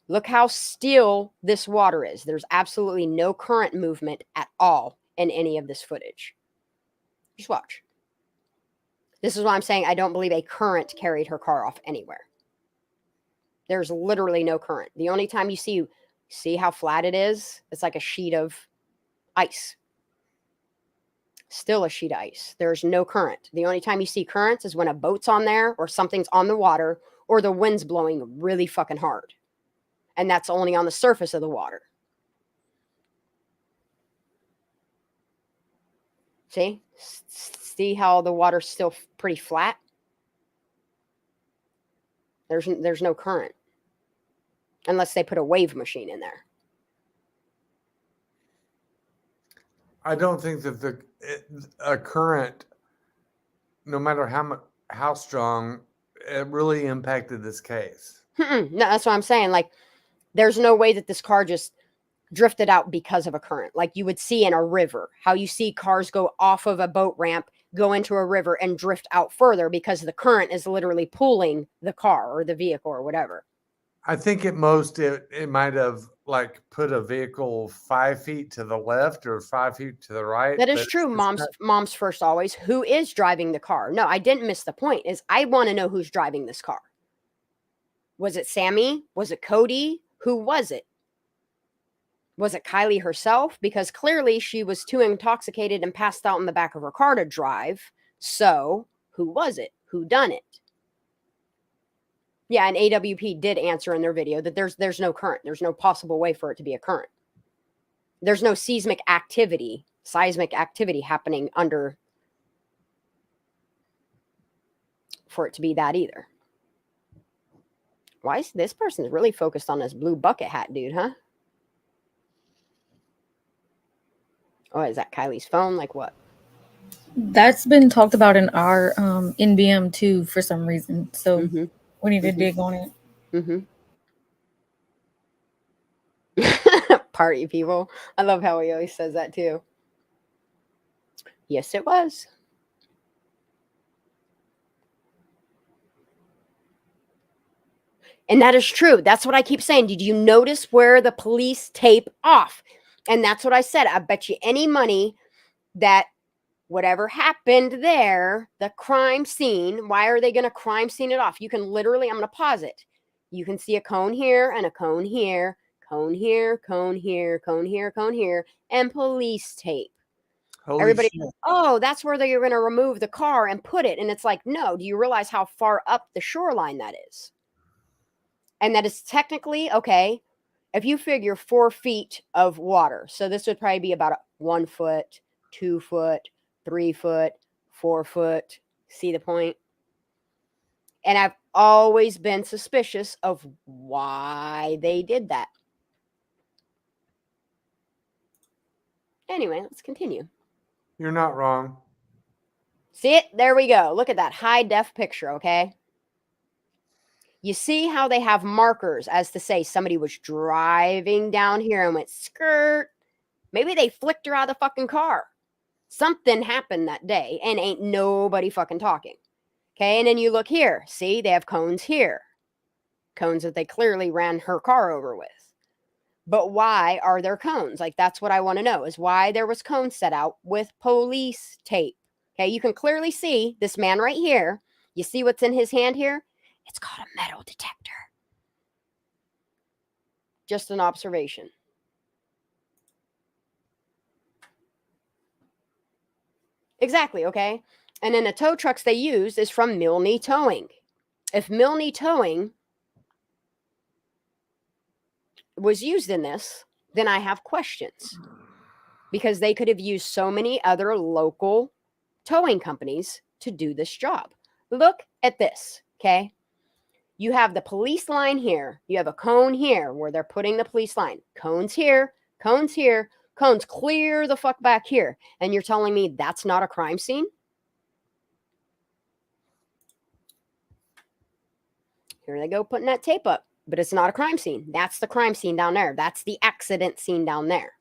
Look how still this water is. There's absolutely no current movement at all in any of this footage. Just watch. This is why I'm saying I don't believe a current carried her car off anywhere. There's literally no current. The only time you see how flat it is, it's like a sheet of ice. Still a sheet of ice. There's no current. The only time you see currents is when a boat's on there or something's on the water or the wind's blowing really fucking hard. And that's only on the surface of the water. See? See how the water's still pretty flat? There's no current. Unless they put a wave machine in there. I don't think that a current, no matter how strong, it really impacted this case. No, that's what I'm saying. Like, there's no way that this car just drifted out because of a current. Like you would see in a river, how you see cars go off of a boat ramp, go into a river and drift out further because the current is literally pulling the car or the vehicle or whatever. I think at most it might have like put a vehicle 5 feet to the left or 5 feet to the right. That is true. Mom's first always. Who is driving the car? No, I didn't miss the point. Is I want to know who's driving this car. Was it Sammy? Was it Cody? Who was it? Was it Kiely herself? Because clearly she was too intoxicated and passed out in the back of her car to drive. So who was it? Who done it? Yeah, and AWP did answer in their video that there's no current. There's no possible way for it to be a current. There's no seismic activity happening under for it to be that either. Why is this person really focused on this blue bucket hat dude, huh? Oh, is that Kiely's phone? Like what? That's been talked about in our NBM too for some reason. So we need to dig on it. Party people. I love how he always says that too. Yes, it was. And that is true. That's what I keep saying. Did you notice where the police tape off? And that's what I said. I bet you any money that whatever happened there, the crime scene, why are they going to crime scene it off? You can literally, I'm going to pause it. You can see a cone here and a cone here, cone here, cone here, cone here, cone here, and police tape. Holy Everybody, shit. oh, that's where they're going to remove the car and put it. And it's like, no, do you realize how far up the shoreline that is? And that is technically, okay, if you figure 4 feet of water, so this would probably be about 1 foot, 2 foot, 3 foot, 4 foot. See the point? And I've always been suspicious of why they did that. Anyway, let's continue. You're not wrong. See it? There we go. Look at that high def picture, okay? You see how they have markers as to say somebody was driving down here and went skirt. Maybe they flicked her out of the fucking car. Something happened that day and ain't nobody fucking talking. Okay, and then you look here. See, they have cones here. Cones that they clearly ran her car over with. But why are there cones? Like, that's what I want to know, is why there was cones set out with police tape. Okay, you can clearly see this man right here. You see what's in his hand here? It's called a metal detector. Just an observation. Exactly, okay? And then the tow trucks they use is from Milne Towing. If Milne Towing was used in this, then I have questions. Because they could have used so many other local towing companies to do this job. Look at this, okay? You have the police line here. You have a cone here where they're putting the police line. Cones here, cones here, cones clear the fuck back here. And you're telling me that's not a crime scene? Here they go putting that tape up. But it's not a crime scene. That's the crime scene down there. That's the accident scene down there.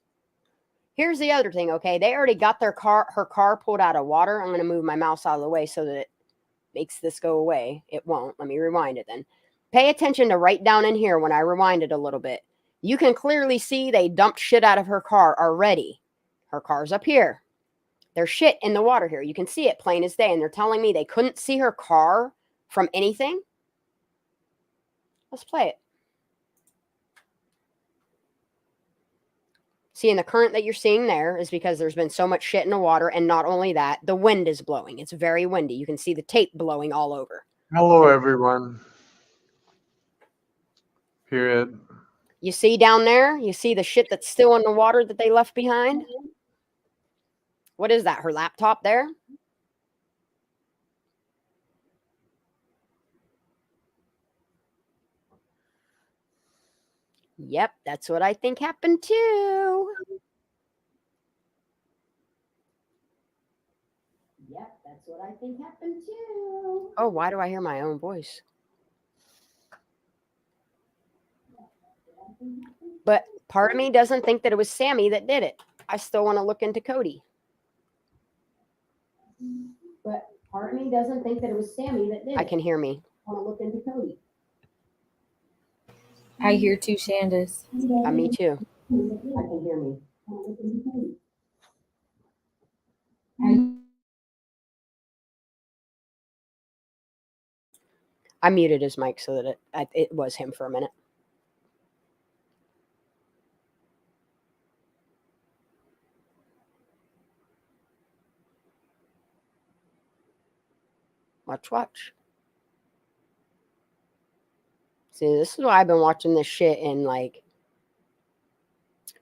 Here's the other thing, okay? They already got her car pulled out of water. I'm going to move my mouse out of the way so that it makes this go away. It won't. Let me rewind it then. Pay attention to right down in here when I rewind it a little bit. You can clearly see they dumped shit out of her car already. Her car's up here. There's shit in the water here. You can see it plain as day. And they're telling me they couldn't see her car from anything? Let's play it. See, and the current that you're seeing there is because there's been so much shit in the water. And not only that, the wind is blowing. It's very windy. You can see the tape blowing all over. Hello, everyone. Period. You see down there? You see the shit that's still in the water that they left behind? What is that? Her laptop there? Yep, that's what I think happened too. Yep, that's what I think happened too. Oh, why do I hear my own voice? But part of me doesn't think that it was Sammy that did it. I still want to look into Cody. But part of me doesn't think that it was Sammy that did it. I can hear me. I want to look into Cody. I hear too, Shandis. Me too. I can hear me. I muted his mic so that it was him for a minute. Watch. See, this is why I've been watching this shit in like...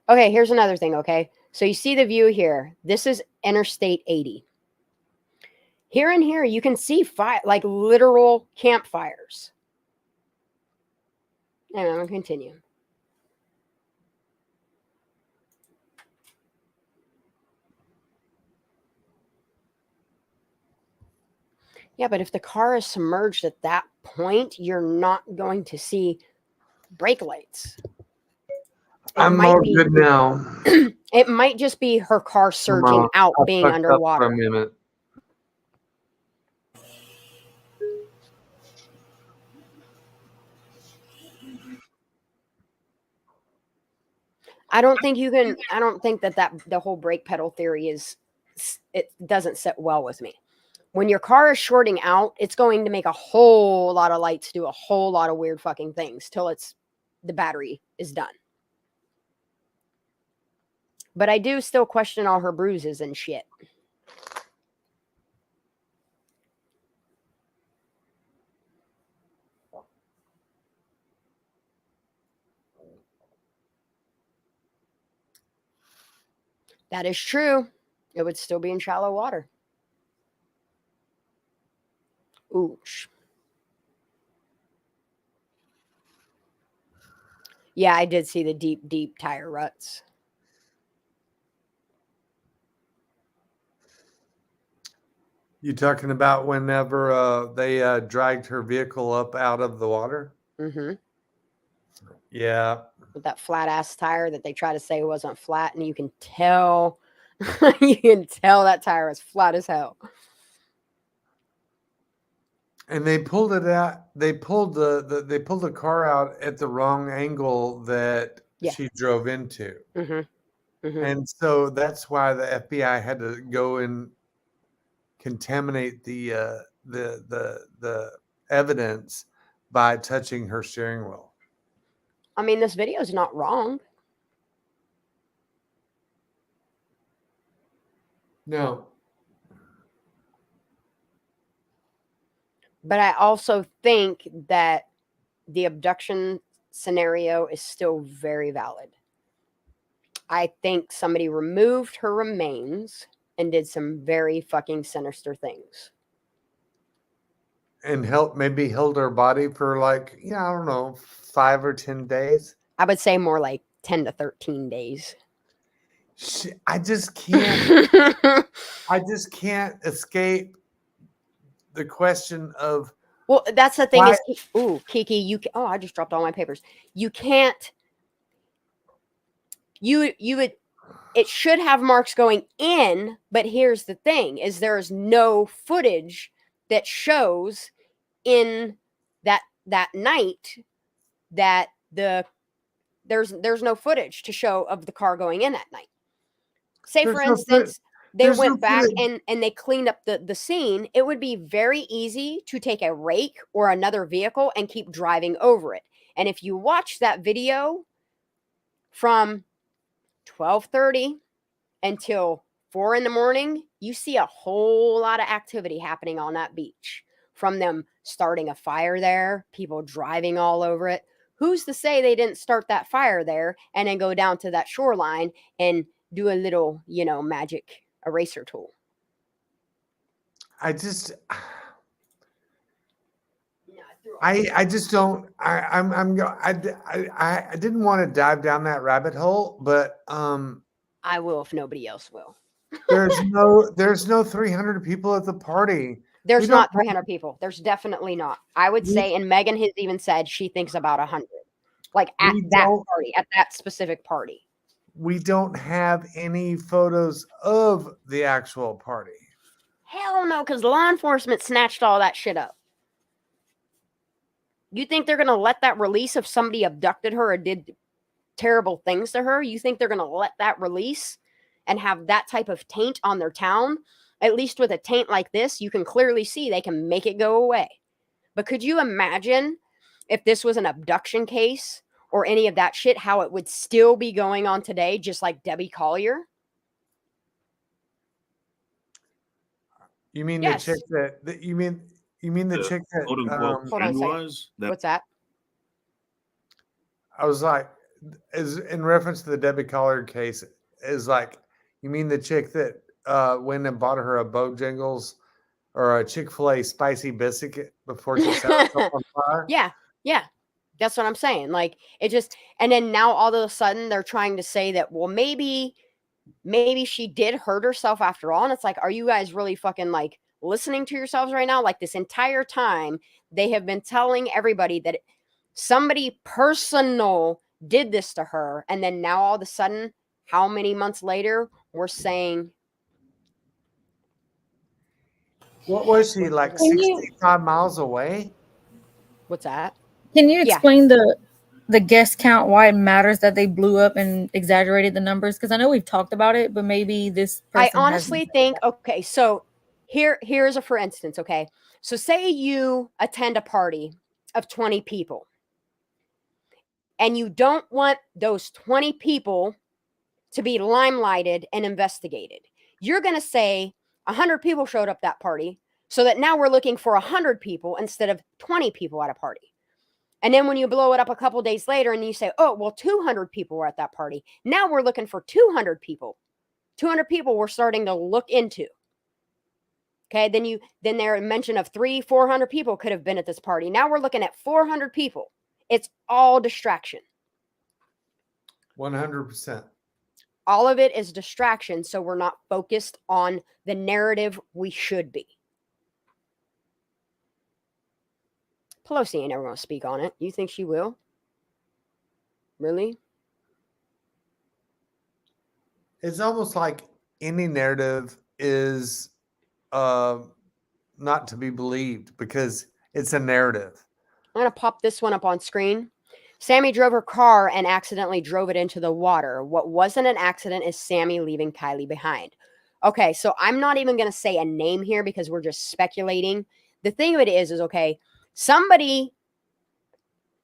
Okay, here's another thing, okay? So you see the view here. This is Interstate 80. Here and here, you can see like literal campfires. And I'm going to continue. Yeah, but if the car is submerged at that point, you're not going to see brake lights. I'm all good now. It might just be her car surging out, being underwater. For a minute. I don't think you can. I don't think that the whole brake pedal theory it doesn't sit well with me. When your car is shorting out, it's going to make a whole lot of lights do a whole lot of weird fucking things till the battery is done. But I do still question all her bruises and shit. That is true. It would still be in shallow water. Ooch. Yeah, I did see the deep, deep tire ruts. You talking about whenever they dragged her vehicle up out of the water? Mm-hmm. Yeah. With that flat ass tire that they try to say wasn't flat, and you can tell You can tell that tire is flat as hell. And they pulled it out. They pulled the car out at the wrong angle that she drove into. And so that's why the FBI had to go and contaminate the evidence by touching her steering wheel. I mean, this video is not wrong. No. But I also think that the abduction scenario is still very valid. I think somebody removed her remains and did some very fucking sinister things. And maybe held her body for like, I don't know, 5 or 10 days. I would say more like 10 to 13 days. I just can't. I just can't escape the question of. Well, that's the thing is, Kiki, I just dropped all my papers. You can't. You would. It should have marks going in, but here's the thing: is there is no footage that shows in that night that there's no footage to show of the car going in that night. Say, for instance, they went back and they cleaned up the scene. It would be very easy to take a rake or another vehicle and keep driving over it. And if you watch that video from 12:30 until 4 a.m, you see a whole lot of activity happening on that beach. From them starting a fire there, people driving all over it. Who's to say they didn't start that fire there and then go down to that shoreline and do a little, magic eraser tool? I just don't. I didn't want to dive down that rabbit hole, but I will if nobody else will. there's no 300 people at the party. There's not 300 people. There's definitely not. I would say, and Megan has even said she thinks about 100. Like at that party, at that specific party. We don't have any photos of the actual party. Hell no, because law enforcement snatched all that shit up. You think they're going to let that release if somebody abducted her or did terrible things to her? You think they're going to let that release and have that type of taint on their town? At least with a taint like this, you can clearly see they can make it go away. But could you imagine if this was an abduction case or any of that shit, how it would still be going on today, just like Debbie Collier? You mean the chick that you mean the chick that quote unquote was? What's that? I was like, is in reference to the Debbie Collier case, is like, you mean the chick that went and bought her a Bojangles or a Chick-fil-A spicy biscuit before she set herself on fire? Yeah. That's what I'm saying. Like, it just, and then now all of a sudden they're trying to say that, well, maybe she did hurt herself after all. And it's like, are you guys really fucking like listening to yourselves right now? Like, this entire time they have been telling everybody that somebody personal did this to her. And then now all of a sudden, how many months later, we're saying. What was she, like 65 miles away? What's that? Can you explain the guest count, why it matters that they blew up and exaggerated the numbers? Because I know we've talked about it, but maybe this person I honestly think, okay, so here's a for instance, okay? So say you attend a party of 20 people and you don't want those 20 people to be limelighted and investigated. You're going to say 100 people showed up that party, so that now we're looking for 100 people instead of 20 people at a party. And then when you blow it up a couple days later and you say, oh, well, 200 people were at that party. Now we're looking for 200 people. 200 people we're starting to look into. Okay, then there a mention of 300-400 people could have been at this party. Now we're looking at 400 people. It's all distraction. 100%. All of it is distraction, so we're not focused on the narrative we should be. Pelosi ain't never going to speak on it. You think she will? Really? It's almost like any narrative is not to be believed because it's a narrative. I'm going to pop this one up on screen. Sammy drove her car and accidentally drove it into the water. What wasn't an accident is Sammy leaving Kiely behind. Okay, so I'm not even going to say a name here because we're just speculating. The thing of it is okay, somebody,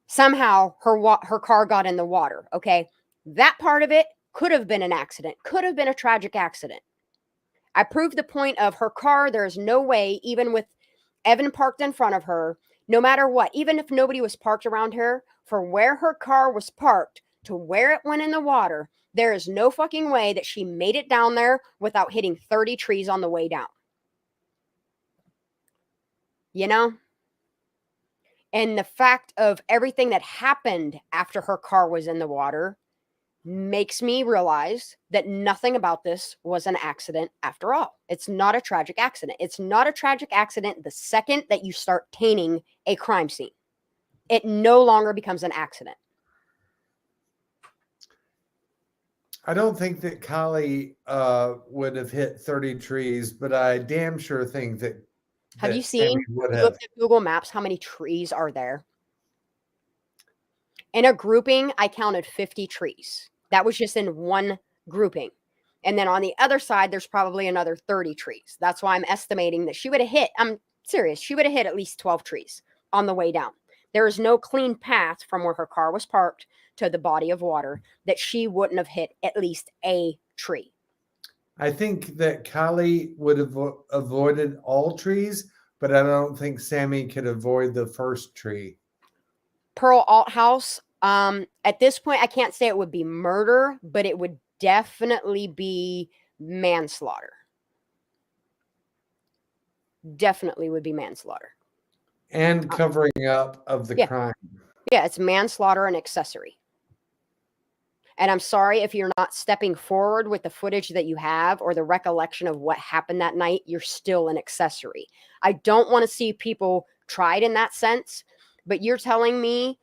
somehow her car got in the water, okay? That part of it could have been an accident, could have been a tragic accident. I proved the point of her car. There's no way, even with Evan parked in front of her, no matter what, even if nobody was parked around her, for where her car was parked to where it went in the water, there is no fucking way that she made it down there without hitting 30 trees on the way down. You know? And the fact of everything that happened after her car was in the water makes me realize that nothing about this was an accident after all. It's not a tragic accident. It's not a tragic accident the second that you start tainting a crime scene. It no longer becomes an accident. I don't think that Kiely would have hit 30 trees, but I damn sure think that. Have you seen, looked at Google Maps, how many trees are there? In a grouping, I counted 50 trees. That was just in one grouping. And then on the other side, there's probably another 30 trees. That's why I'm estimating that she would have hit, I'm serious, she would have hit at least 12 trees on the way down. There is no clean path from where her car was parked to the body of water that she wouldn't have hit at least a tree. I think that Kiely would have avoided all trees, but I don't think Sammy could avoid the first tree. Pearl Althouse, at this point, I can't say it would be murder, but it would definitely be manslaughter. Definitely would be manslaughter. And covering up of the crime. Yeah, it's manslaughter and accessory. And I'm sorry if you're not stepping forward with the footage that you have or the recollection of what happened that night, you're still an accessory. I don't want to see people tried in that sense, but you're telling me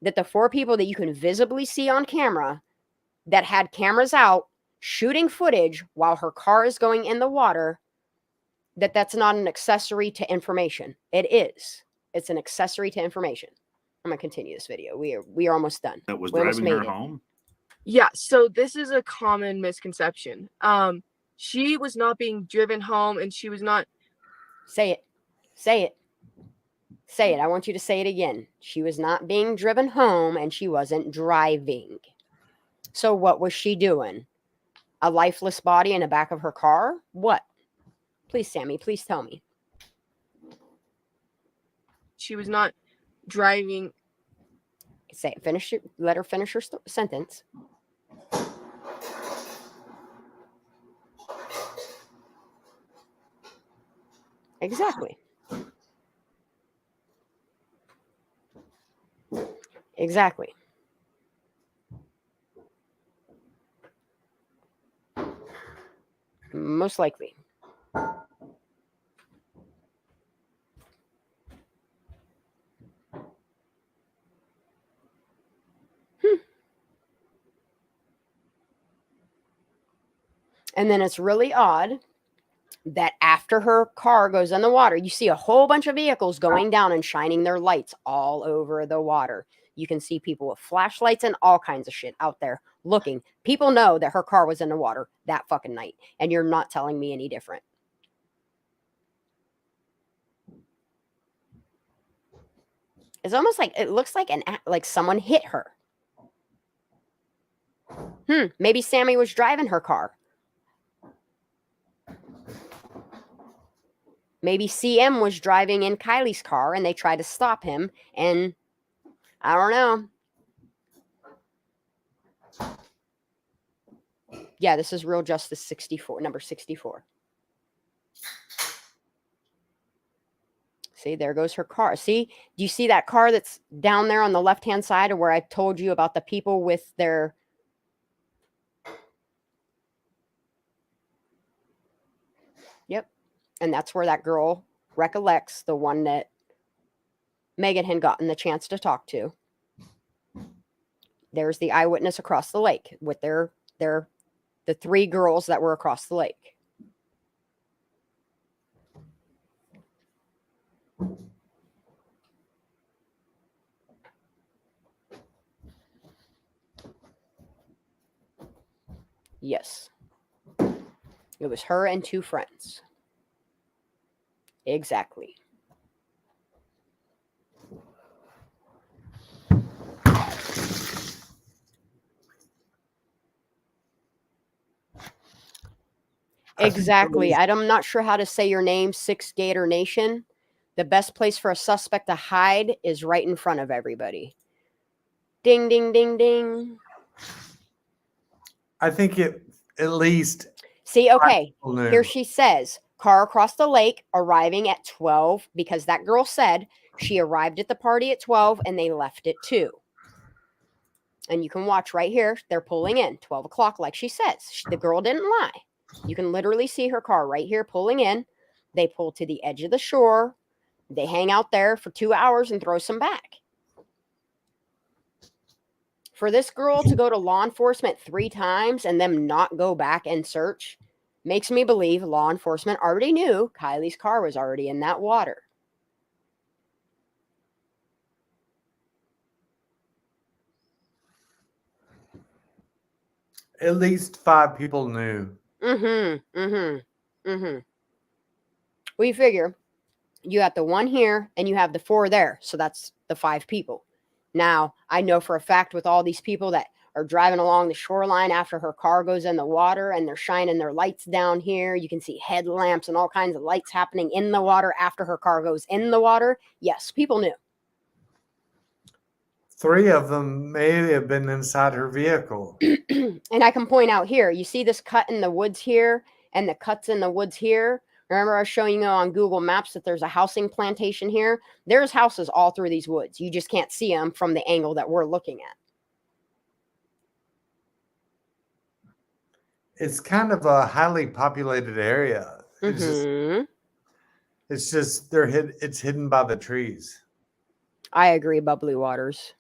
that the 4 people that you can visibly see on camera that had cameras out shooting footage while her car is going in the water, that's not an accessory to information. It is. It's an accessory to information. I'm going to continue this video. We are almost done. That was we driving her home? Yeah, so this is a common misconception. She was not being driven home and she was not... Say it. Say it. Say it. I want you to say it again. She was not being driven home and she wasn't driving. So what was she doing? A lifeless body in the back of her car? What? Please, Sammy, please tell me. She was not driving. Say it. Finish it. Let her finish her sentence. Exactly. Exactly. Most likely. And then it's really odd that after her car goes in the water, you see a whole bunch of vehicles going down and shining their lights all over the water. You can see people with flashlights and all kinds of shit out there looking. People know that her car was in the water that fucking night, and you're not telling me any different. It's almost like, it looks like like someone hit her. Maybe Sammy was driving her car. Maybe CM was driving in Kiely's car and they tried to stop him, and I don't know. Yeah, this is Real Justice 64, number 64. See, there goes her car. See, do you see that car that's down there on the left-hand side of where I told you about the people with their... Yep. And that's where that girl recollects, the one that Megan had gotten the chance to talk to. There's the eyewitness across the lake with their The 3 girls that were across the lake. Yes. It was her and 2 friends. Exactly. Exactly. I'm not sure how to say your name, 6 Gator Nation. The best place for a suspect to hide is right in front of everybody. Ding, ding, ding, ding. I think it at least. See, okay. Here she says, car across the lake arriving at 12 because that girl said she arrived at the party at 12 and they left at 2. And you can watch right here. They're pulling in 12 o'clock like she says. The girl didn't lie. You can literally see her car right here pulling in. They pull to the edge of the shore. They hang out there for 2 hours and throw some back. For this girl to go to law enforcement 3 times and them not go back and search makes me believe law enforcement already knew Kiely's car was already in that water. At least 5 people knew. We figure you got the 1 here and you have the 4 there. So that's the 5 people. Now, I know for a fact with all these people that are driving along the shoreline after her car goes in the water and they're shining their lights down here. You can see headlamps and all kinds of lights happening in the water after her car goes in the water. Yes, people knew. 3 of them may have been inside her vehicle. And I can point out here, you see this cut in the woods here and the cuts in the woods here. Remember I was showing you on Google Maps that there's a housing plantation here. There's houses all through these woods. You just can't see them from the angle that we're looking at. It's kind of a highly populated area. It's just it's hidden by the trees. I agree, Bubbly Waters.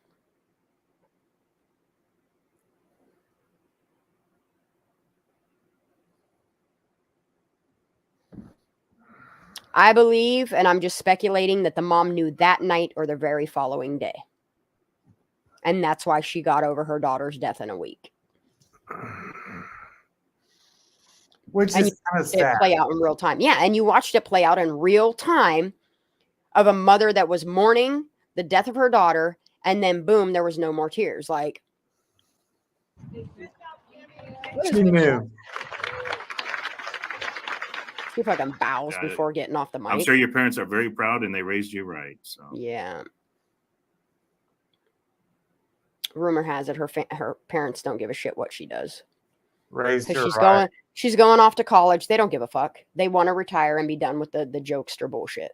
I believe, and I'm just speculating, that the mom knew that night or the very following day. And that's why she got over her daughter's death in a week. Which and is kind of sad. It play out in real time. Yeah, and you watched it play out in real time of a mother that was mourning the death of her daughter, and then boom, there was no more tears. Like, she knew. She fucking bows before getting off the mic. I'm sure your parents are very proud and they raised you right. So yeah. Rumor has it her parents don't give a shit what she does. Raised her she's going off to college. They don't give a fuck. They want to retire and be done with the jokester bullshit.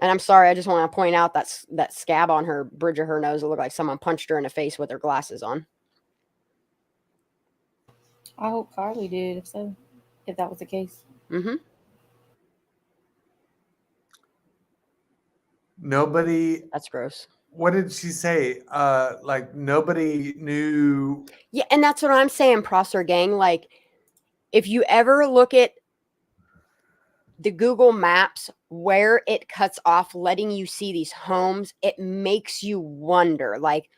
And I'm sorry, I just want to point out that scab on her bridge of her nose. It looked like someone punched her in the face with her glasses on. I hope Carly did, if that was the case. Nobody. That's gross. What did she say? Like nobody knew. Yeah, and that's what I'm saying, Prosser Gang. Like, if you ever look at the Google Maps where it cuts off, letting you see these homes, it makes you wonder, like,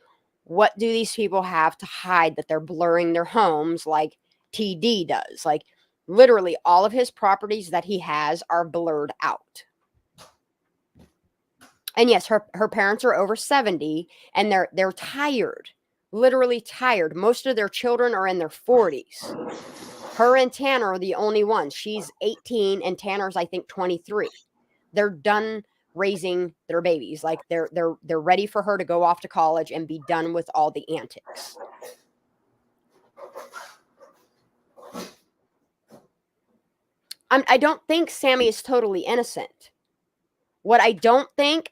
what do these people have to hide that they're blurring their homes like TD does? Like, literally all of his properties that he has are blurred out. And yes, her parents are over 70 and they're tired, literally tired. Most of their children are in their 40s. Her and Tanner are the only ones. She's 18 and Tanner's, I think, 23. They're done raising their babies. Like they're ready for her to go off to college and be done with all the antics. I don't think Sammy is totally innocent. What I don't think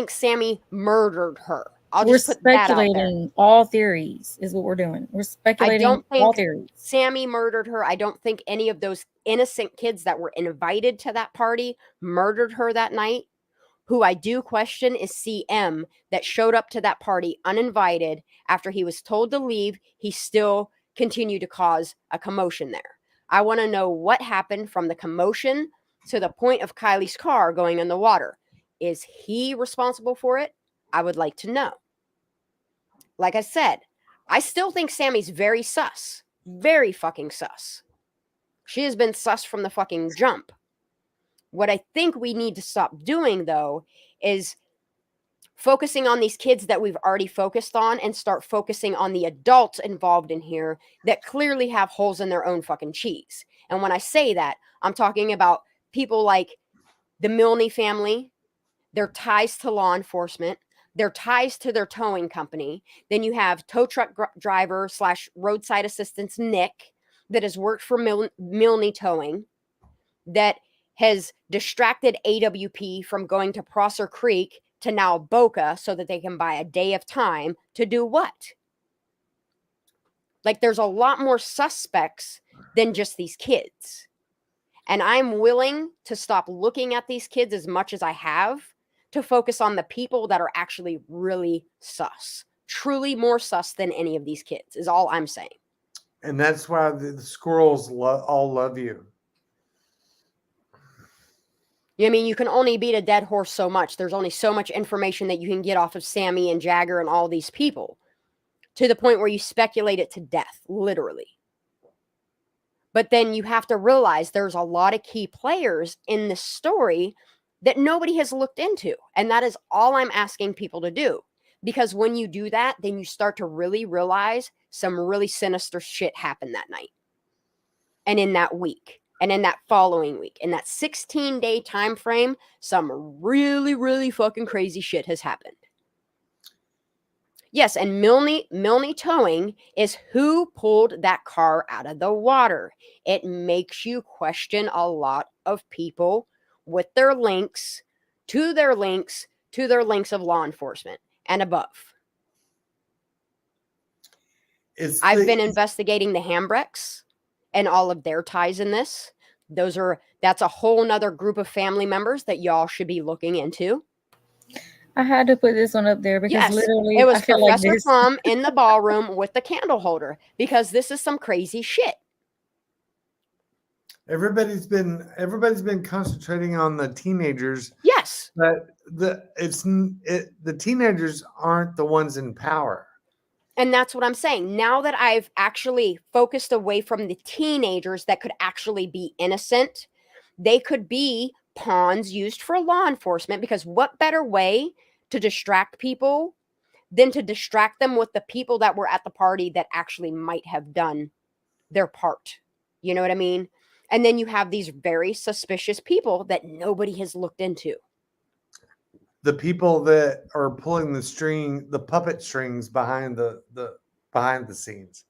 Sammy murdered her. We're speculating all theories is what we're doing. We're speculating all theories. Sammy murdered her. I don't think any of those innocent kids that were invited to that party murdered her that night. Who I do question is CM that showed up to that party uninvited after he was told to leave. He still continued to cause a commotion there. I want to know what happened from the commotion to the point of Kiely's car going in the water. Is he responsible for it? I would like to know. Like I said, I still think Sammy's very sus. Very fucking sus. She has been sus from the fucking jump. What I think we need to stop doing, though, is focusing on these kids that we've already focused on and start focusing on the adults involved in here that clearly have holes in their own fucking cheese. And when I say that, I'm talking about people like the Milne family, their ties to law enforcement, their ties to their towing company. Then you have tow truck driver / roadside assistance Nick that has worked for Milne Towing, that has distracted AWP from going to Prosser Creek to now Boca so that they can buy a day of time to do what? Like, there's a lot more suspects than just these kids. And I'm willing to stop looking at these kids as much as I have to focus on the people that are actually really sus. Truly more sus than any of these kids is all I'm saying. And that's why the squirrels all love you. I mean, you can only beat a dead horse so much. There's only so much information that you can get off of Sammy and Jagger and all these people to the point where you speculate it to death, literally. But then you have to realize there's a lot of key players in this story that nobody has looked into. And that is all I'm asking people to do. Because when you do that, then you start to really realize some really sinister shit happened that night. And in that week. And in that following week. In that 16-day time frame, some really, really fucking crazy shit has happened. Yes, and Milne Towing is who pulled that car out of the water. It makes you question a lot of people with their links to their links of law enforcement and above. I've been investigating the Hambrecks and all of their ties in this. That's a whole nother group of family members that y'all should be looking into. I had to put this one up there because literally it was I feel like Professor this. Plum in the ballroom with the candle holder because this is some crazy shit. Everybody's been concentrating on the teenagers. Yes, but the teenagers aren't the ones in power. And that's what I'm saying. Now that I've actually focused away from the teenagers that could actually be innocent, they could be pawns used for law enforcement, because what better way to distract people than to distract them with the people that were at the party that actually might have done their part. You know what I mean? And then you have these very suspicious people that nobody has looked into. The people that are pulling the puppet strings behind the scenes.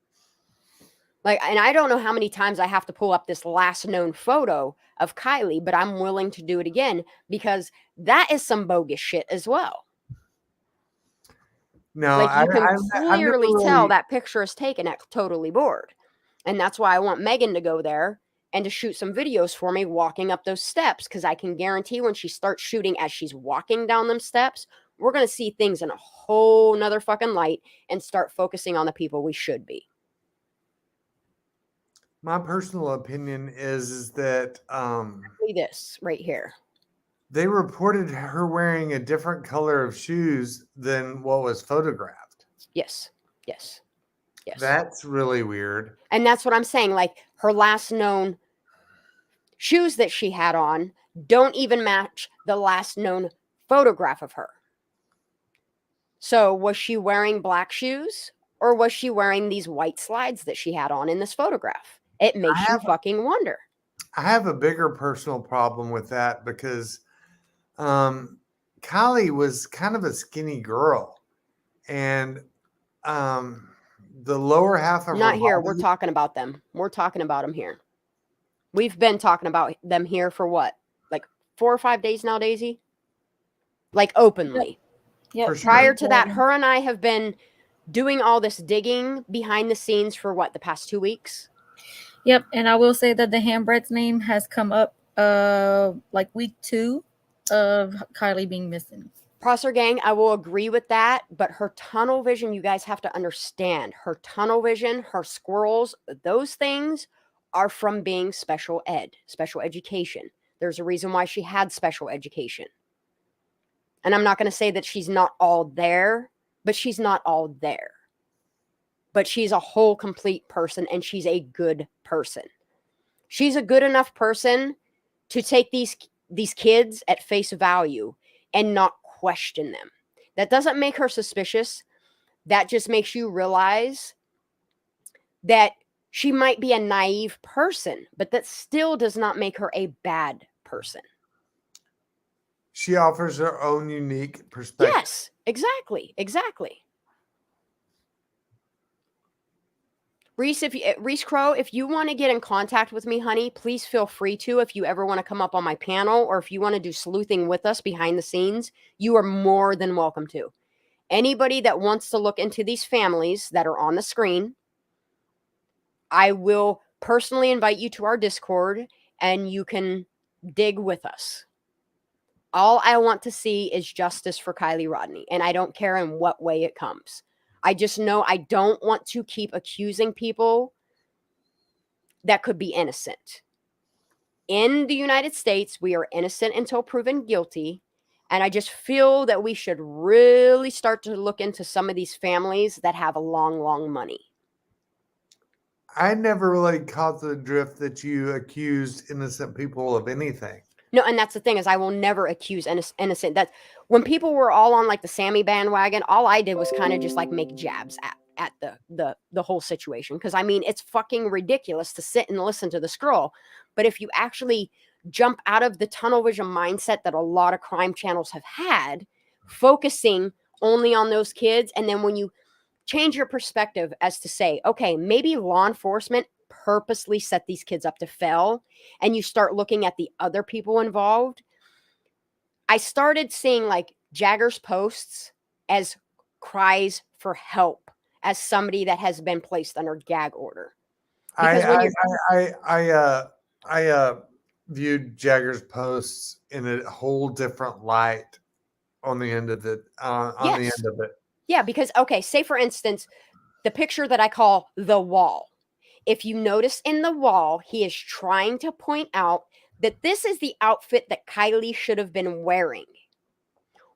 Like, and I don't know how many times I have to pull up this last known photo of Kiely, but I'm willing to do it again because that is some bogus shit as well. No, like you can clearly tell that picture is taken at Totally Bored. And that's why I want Megan to go there and to shoot some videos for me walking up those steps, because I can guarantee when she starts shooting as she's walking down them steps, we're going to see things in a whole nother fucking light and start focusing on the people we should be. My personal opinion is that this right here. They reported her wearing a different color of shoes than what was photographed. Yes. That's really weird. And that's what I'm saying. Like, her last known shoes that she had on don't even match the last known photograph of her. So was she wearing black shoes, or was she wearing these white slides that she had on in this photograph? It makes you fucking wonder. I have a bigger personal problem with that because Kiely was kind of a skinny girl, and the lower half of not her here. body, We're talking about them. We're talking about them here. We've been talking about them here for what, like 4 or 5 days now, Daisy? Like openly. Yep. Prior to that, her and I have been doing all this digging behind the scenes for what, the past 2 weeks? Yep. And I will say that the Hambrett's name has come up like week 2 of Kiely being missing. Prosser gang, I will agree with that, but her tunnel vision, you guys have to understand, her tunnel vision, her squirrels, those things are from being special ed, special education. There's a reason why she had special education. And I'm not going to say that she's not all there, but she's not all there. But she's a whole complete person, and she's a good person. She's a good enough person to take these kids at face value and not question them. That doesn't make her suspicious. That just makes you realize that she might be a naive person, but that still does not make her a bad person. She offers her own unique perspective. Yes, exactly. Reese Crow, if you want to get in contact with me, honey, please feel free to. If you ever want to come up on my panel, or if you want to do sleuthing with us behind the scenes, you are more than welcome to. Anybody that wants to look into these families that are on the screen, I will personally invite you to our Discord, and you can dig with us. All I want to see is justice for Kiely Rodni, and I don't care in what way it comes. I just know I don't want to keep accusing people that could be innocent. In the United States, we are innocent until proven guilty, and I just feel that we should really start to look into some of these families that have a long money. I never really caught the drift that you accused innocent people of anything. No, and that's the thing, is I will never accuse innocent. That when people were all on like the Sammy bandwagon, all I did was kind of just like make jabs at the whole situation. Because I mean, it's fucking ridiculous to sit and listen to this girl. But if you actually jump out of the tunnel vision mindset that a lot of crime channels have had, focusing only on those kids, and then when you change your perspective as to say, okay, maybe law enforcement purposely set these kids up to fail, and you start looking at the other people involved. I started seeing like Jagger's posts as cries for help, as somebody that has been placed under gag order. I viewed Jagger's posts in a whole different light on the end of it. The end of it. Yeah, because okay, say for instance, the picture that I call the wall. If you notice in the wall, he is trying to point out that this is the outfit that Kiely should have been wearing.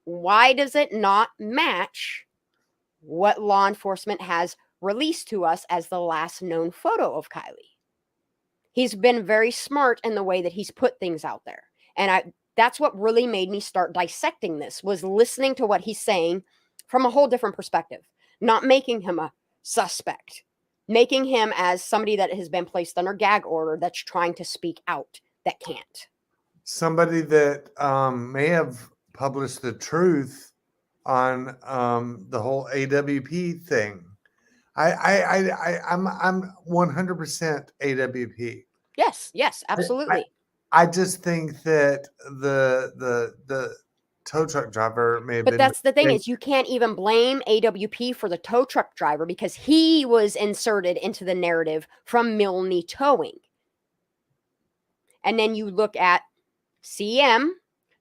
Why does it not match what law enforcement has released to us as the last known photo of Kiely? He's been very smart in the way that he's put things out there. And that's what really made me start dissecting this, was listening to what he's saying from a whole different perspective, not making him a suspect, making him as somebody that has been placed under gag order that's trying to speak out that can't. Somebody that may have published the truth on the whole AWP thing. I'm 100% AWP. Yes, absolutely. I just think that the tow truck driver may have been. But that's the thing, is you can't even blame AWP for the tow truck driver, because he was inserted into the narrative from Milne Towing. And then you look at CM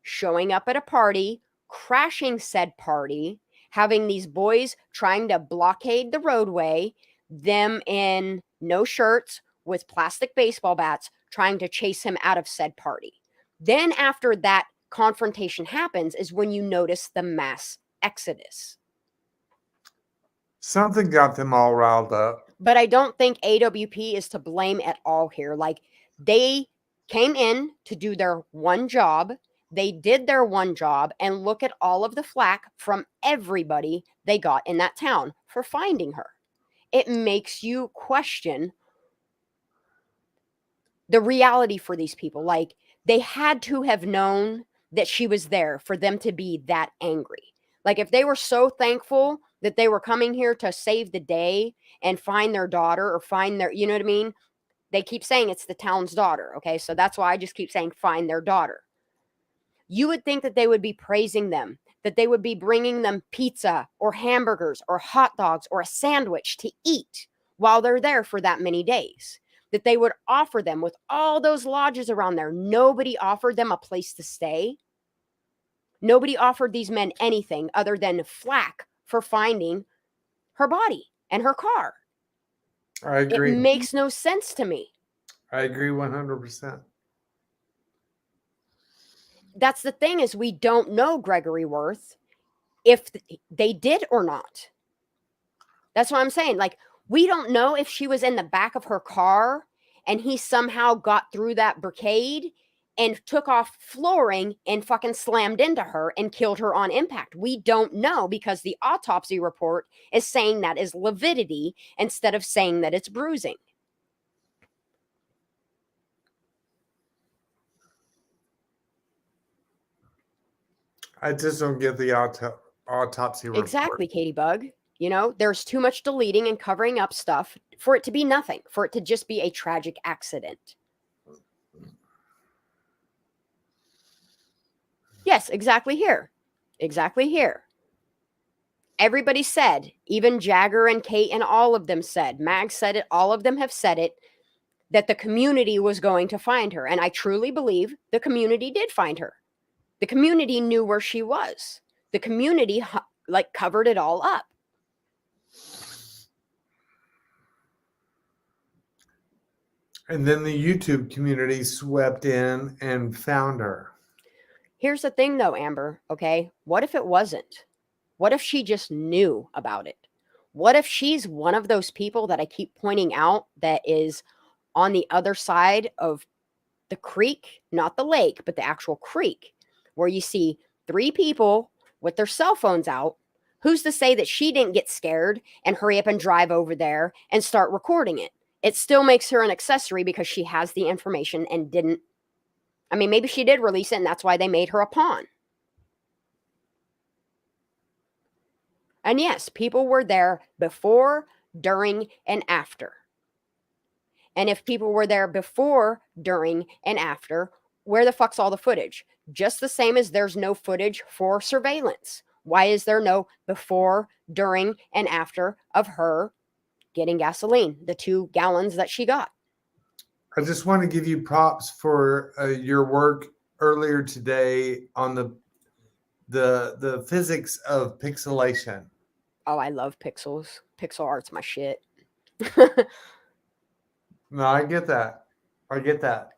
showing up at a party, crashing said party, having these boys trying to blockade the roadway, them in no shirts with plastic baseball bats, trying to chase him out of said party. Then after that confrontation happens is when you notice the mass exodus. Something got them all riled up. But I don't think AWP is to blame at all here. Like, they came in to do their one job. They did their one job, and look at all of the flack from everybody they got in that town for finding her. It makes you question the reality for these people. Like, they had to have known that she was there for them to be that angry. Like, if they were so thankful that they were coming here to save the day and find their daughter, or find their, you know what I mean? They keep saying it's the town's daughter. Okay. So that's why I just keep saying find their daughter. You would think that they would be praising them, that they would be bringing them pizza or hamburgers or hot dogs or a sandwich to eat while they're there for that many days. That they would offer them, with all those lodges around there, nobody offered them a place to stay. Nobody offered these men anything other than flack for finding her body and her car. I agree. It makes no sense to me. I agree 100%. That's the thing, is we don't know Gregory Worth if they did or not. That's what I'm saying. Like, we don't know if she was in the back of her car and he somehow got through that barricade and took off flooring and fucking slammed into her and killed her on impact. We don't know, because the autopsy report is saying that is lividity instead of saying that it's bruising. I just don't get the autopsy report. Exactly, Katie Bug. You know, there's too much deleting and covering up stuff for it to be nothing, for it to just be a tragic accident. Yes, exactly here. Exactly here. Everybody said, even Jagger and Kate and all of them said, Mag said it, all of them have said it, that the community was going to find her. And I truly believe the community did find her. The community knew where she was. The community like covered it all up. And then the YouTube community swept in and found her. Here's the thing though, Amber, okay? What if it wasn't? What if she just knew about it? What if she's one of those people that I keep pointing out that is on the other side of the creek, not the lake, but the actual creek, where you see 3 people with their cell phones out? Who's to say that she didn't get scared and hurry up and drive over there and start recording it? It still makes her an accessory because she has the information and didn't. I mean, maybe she did release it and that's why they made her a pawn. And yes, people were there before, during, and after. And if people were there before, during, and after, where the fuck's all the footage? Just the same as there's no footage for surveillance. Why is there no before, during, and after of her getting gasoline, the 2 gallons that she got? I just want to give you props for your work earlier today on the physics of pixelation. Oh, I love pixels. Pixel art's my shit. No, I get that. I get that.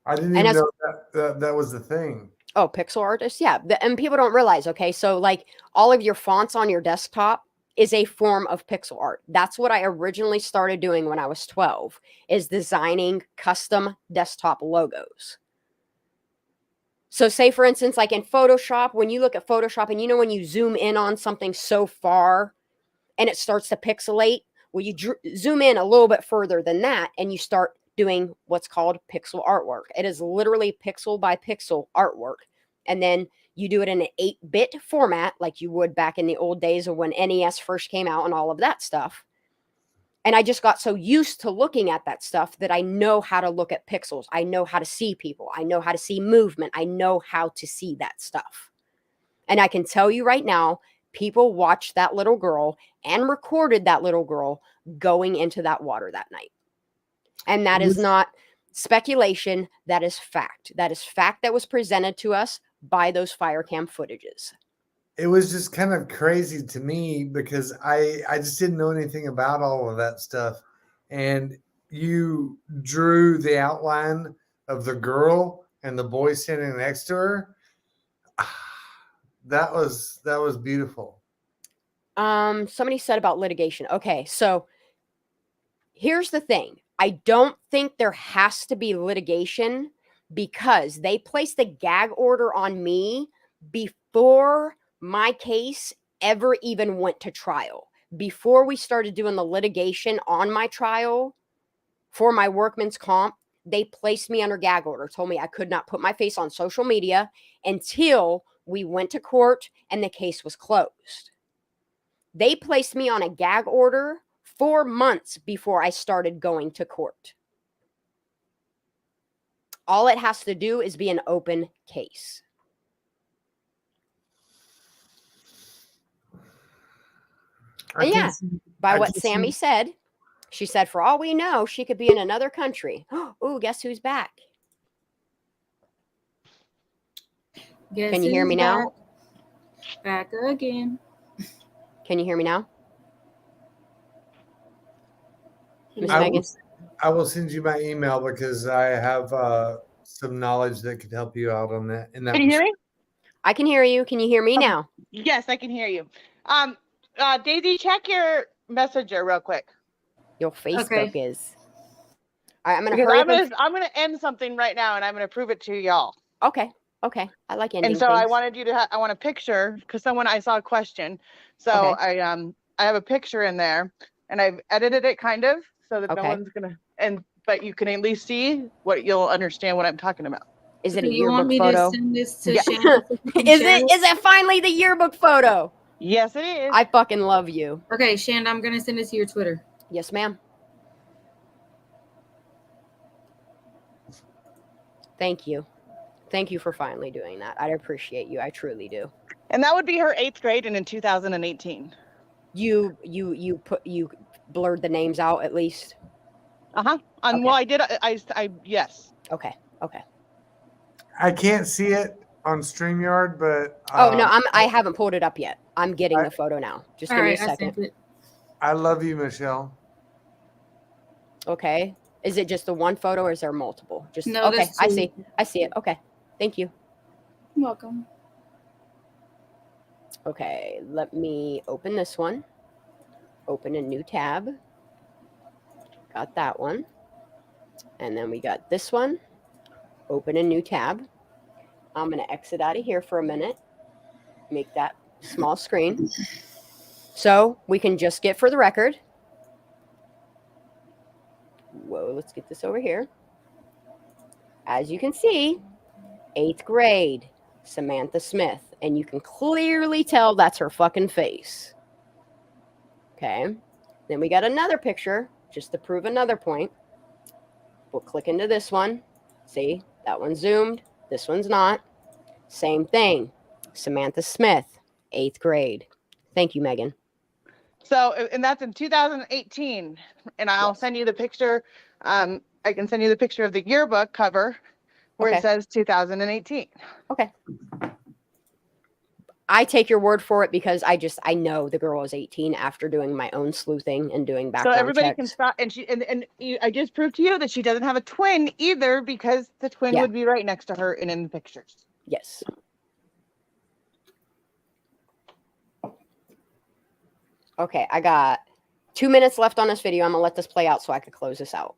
I didn't even know that was the thing. Oh, pixel artists? Yeah. And people don't realize, okay, so like all of your fonts on your desktop is a form of pixel art. That's what I originally started doing when I was 12, is designing custom desktop logos. So say, for instance, like in Photoshop, when you look at Photoshop and you know when you zoom in on something so far and it starts to pixelate, well, you zoom in a little bit further than that and you start doing what's called pixel artwork. It is literally pixel by pixel artwork. And then you do it in an 8-bit format like you would back in the old days of when NES first came out and all of that stuff. And I just got so used to looking at that stuff that I know how to look at pixels. I know how to see people. I know how to see movement. I know how to see that stuff. And I can tell you right now, people watched that little girl and recorded that little girl going into that water that night. And that is not speculation. That is fact. That is fact that was presented to us by those fire cam footages. It was just kind of crazy to me because I just didn't know anything about all of that stuff. And you drew the outline of the girl and the boy standing next to her. That was beautiful. Somebody said about litigation. Okay, so here's the thing. I don't think there has to be litigation because they placed a gag order on me before my case ever even went to trial. Before we started doing the litigation on my trial for my workman's comp, they placed me under gag order, told me I could not put my face on social media until we went to court and the case was closed. They placed me on a gag order 4 months before I started going to court. All it has to do is be an open case. And yeah, by what Sammy said, she said, for all we know, she could be in another country. Oh, guess who's back? Guess Can you hear who's me now? Back again. Can you hear me now? Miss I Megan? will, I will send you my email because I have some knowledge that could help you out on that. In that Can you hear me? I can hear you. Can you hear me now? Yes, I can hear you. Daisy, check your messenger real quick. Your Facebook is. All right, I'm gonna Because hurry. I'm gonna end something right now, and I'm gonna prove it to y'all. Okay. Okay. I like ending And so things. I wanted you to I want a picture because I saw a question. So Okay. I have a picture in there, and I've edited it kind of so that no one's gonna but you can at least see what you'll understand what I'm talking about. Is it a So you want yearbook me photo? to send this to Yeah. Shannon? So she can Is share it finally the yearbook photo? Yes, it is. I fucking love you. Okay, Shannon, I'm gonna send this to your Twitter. Yes, ma'am. Thank you. Thank you for finally doing that. I appreciate you. I truly do. And that would be her 8th grade and in 2018. You blurred the names out at least. Uh-huh. Okay. Well, I did. I yes. Okay. Okay. I can't see it on StreamYard, but Oh no, I haven't pulled it up yet. I'm getting the photo now. Just All give me a right, I second. sent it. I love you, Michelle. Okay. Is it just the one photo or is there multiple? Just No, okay. there's I two. see. I see it. Okay. Thank you. You're welcome. Okay, let me open this one. Open a new tab. Got that one. And then we got this one. Open a new tab. I'm going to exit out of here for a minute. Make that small screen. So we can just get for the record. Whoa, let's get this over here. As you can see, 8th grade, Samantha Smith. And you can clearly tell that's her fucking face. Okay. Then we got another picture just to prove another point. We'll click into this one. See, that one's zoomed. This one's not. Same thing. Samantha Smith, 8th grade. Thank you, Megan. So, and that's in 2018. And I'll send you the picture. I can send you the picture of the yearbook cover where it says 2018. Okay. I take your word for it because I know the girl is 18 after doing my own sleuthing and doing background So everybody checks. can stop. And I just proved to you that she doesn't have a twin either because the twin would be right next to her and in the pictures. Yes. Okay, I got 2 minutes left on this video. I'm gonna let this play out so I could close this out.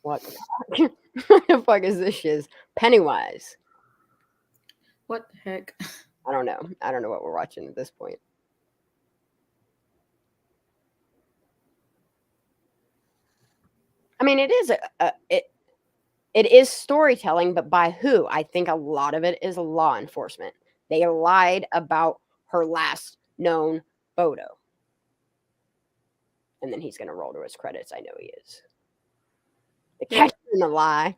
What the fuck is this shiz? Pennywise. What the heck? I don't know. I don't know what we're watching at this point. I mean, it is it is storytelling, but by who? I think a lot of it is law enforcement. They lied about her last known photo. And then he's going to roll to his credits. I know he is. The catch in the lie.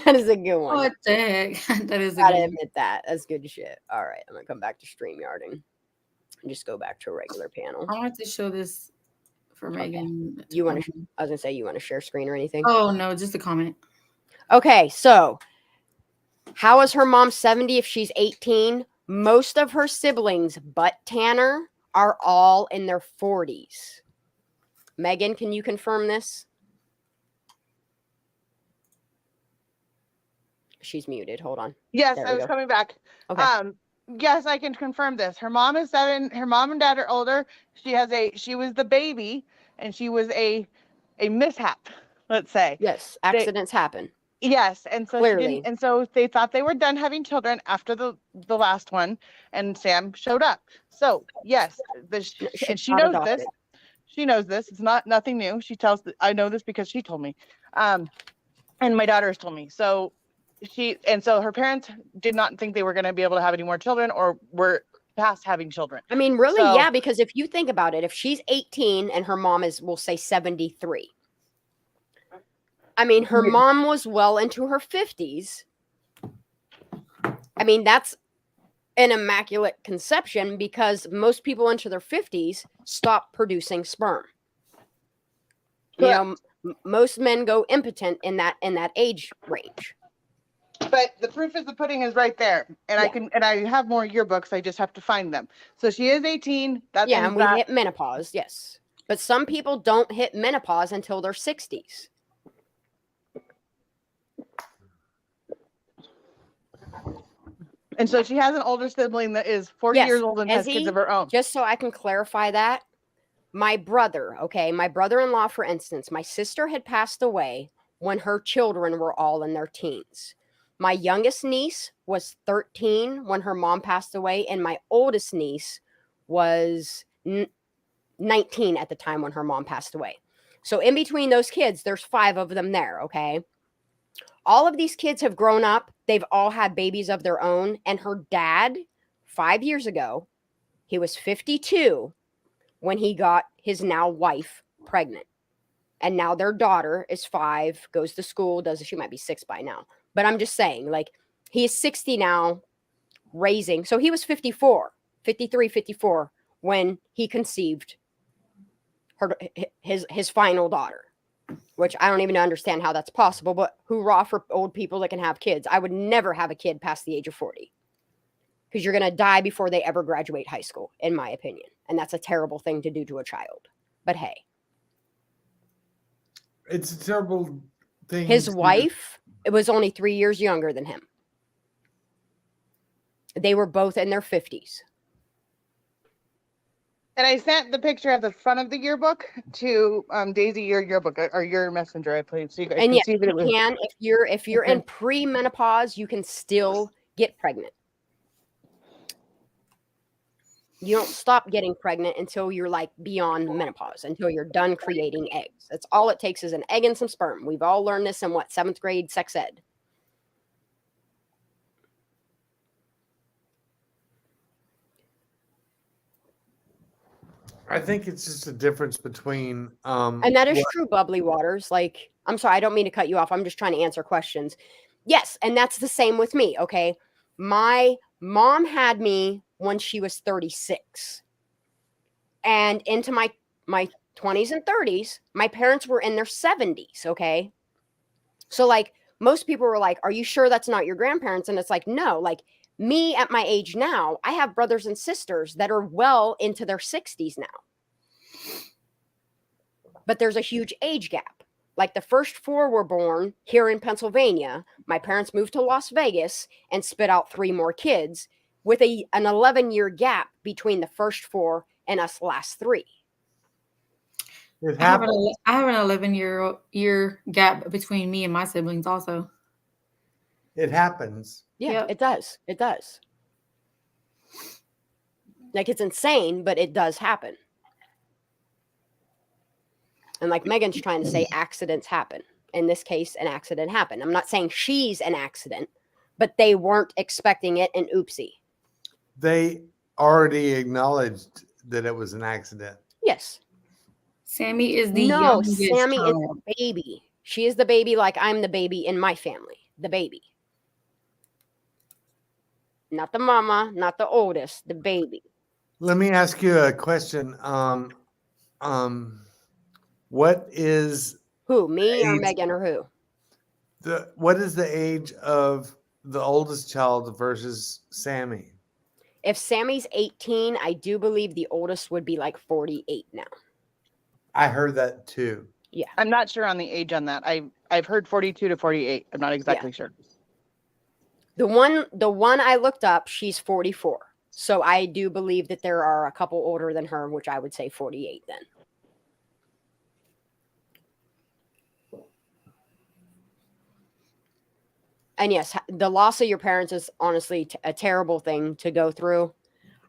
That is a good one. What the heck? That is a Gotta good admit that. That's good shit. All right. I'm going to come back to StreamYarding and just go back to a regular panel. I want to show this for Megan. You want to? I was going to say, you want to share screen or anything? Oh, no, just a comment. Okay. So, how is her mom 70 if she's 18? Most of her siblings, but Tanner, are all in their 40s. Megan, can you confirm this? She's muted. Hold on. Yes, There I we was go. coming back. Okay. Yes, I can confirm this. Her mom is 7. Her mom and dad are older. She was the baby, and she was a mishap. Let's say. Yes, accidents happen. Yes, and so Clearly. so they thought they were done having children after the last one, and Sam showed up. So yes, and she knows this. She knows this. It's nothing new. I know this because she told me, and my daughter has told me. So so her parents did not think they were going to be able to have any more children, or were past having children. I mean, really, yeah, because if you think about it, if she's 18 and her mom is, we'll say 73. I mean, her mom was well into her 50s. I mean, that's an immaculate conception because most people into their 50s stop producing sperm. You know, most men go impotent in that age range. But the proof is the pudding is right there, and I have more yearbooks. I just have to find them. So she is 18. That's and we hit menopause, yes. But some people don't hit menopause until their 60s. And so she has an older sibling that is 40 years old and has kids of her own. Just so I can clarify that, my brother, my brother-in-law, for instance, my sister had passed away when her children were all in their teens. My youngest niece was 13 when her mom passed away, and my oldest niece was 19 at the time when her mom passed away. So in between those kids, there's 5 of them there, okay? All of these kids have grown up. They've all had babies of their own. And her dad, 5 years ago, he was 52 when he got his now wife pregnant. And now their daughter is 5, goes to school, she might be 6 by now. But I'm just saying, like, he's 60 now, raising. So he was 53, 54 when he conceived his final daughter. Which I don't even understand how that's possible, but hoorah for old people that can have kids. I would never have a kid past the age of 40 because you're going to die before they ever graduate high school, in my opinion. And that's a terrible thing to do to a child. But hey. It's a terrible thing. His wife, it was only 3 years younger than him. They were both in their 50s. And I sent the picture at the front of the yearbook to Daisy, your yearbook or your messenger, I played. So you guys can see that it was. And if you're in pre-menopause, you can still get pregnant. You don't stop getting pregnant until you're like beyond menopause, until you're done creating eggs. That's all it takes is an egg and some sperm. We've all learned this in 7th grade sex ed. I think it's just a difference between and that is true, Bubbly Waters. Like, I'm sorry, I don't mean to cut you off. I'm just trying to answer questions. Yes, and that's the same with me, okay? My mom had me when she was 36. And into my 20s and 30s, my parents were in their 70s, okay? So like most people were like, "Are you sure that's not your grandparents?" And it's like, "No, like me at my age now, I have brothers and sisters that are well into their 60s now. But there's a huge age gap. Like the first 4 were born here in Pennsylvania. My parents moved to Las Vegas and spit out 3 more kids with an 11-year gap between the first 4 and us last 3. I have an 11-year gap between me and my siblings also. It happens. Yeah, it does. It does. Like, it's insane, but it does happen. And like Megan's trying to say, accidents happen. In this case, an accident happened. I'm not saying she's an accident, but they weren't expecting it, and oopsie. They already acknowledged that it was an accident. Yes. Sammy is the youngest Sammy child. is the baby. She is the baby like I'm the baby in my family. The baby. Not the mama, not the oldest, the baby. Let me ask you a question. What is who? Me or Megan or who? What is the age of the oldest child versus Sammy? If Sammy's 18, I do believe the oldest would be like 48 now. I heard that too. Yeah. I'm not sure on the age on that. I've heard 42 to 48. I'm not exactly sure. The one I looked up, she's 44. So I do believe that there are a couple older than her, which I would say 48 then. And yes, the loss of your parents is honestly a terrible thing to go through.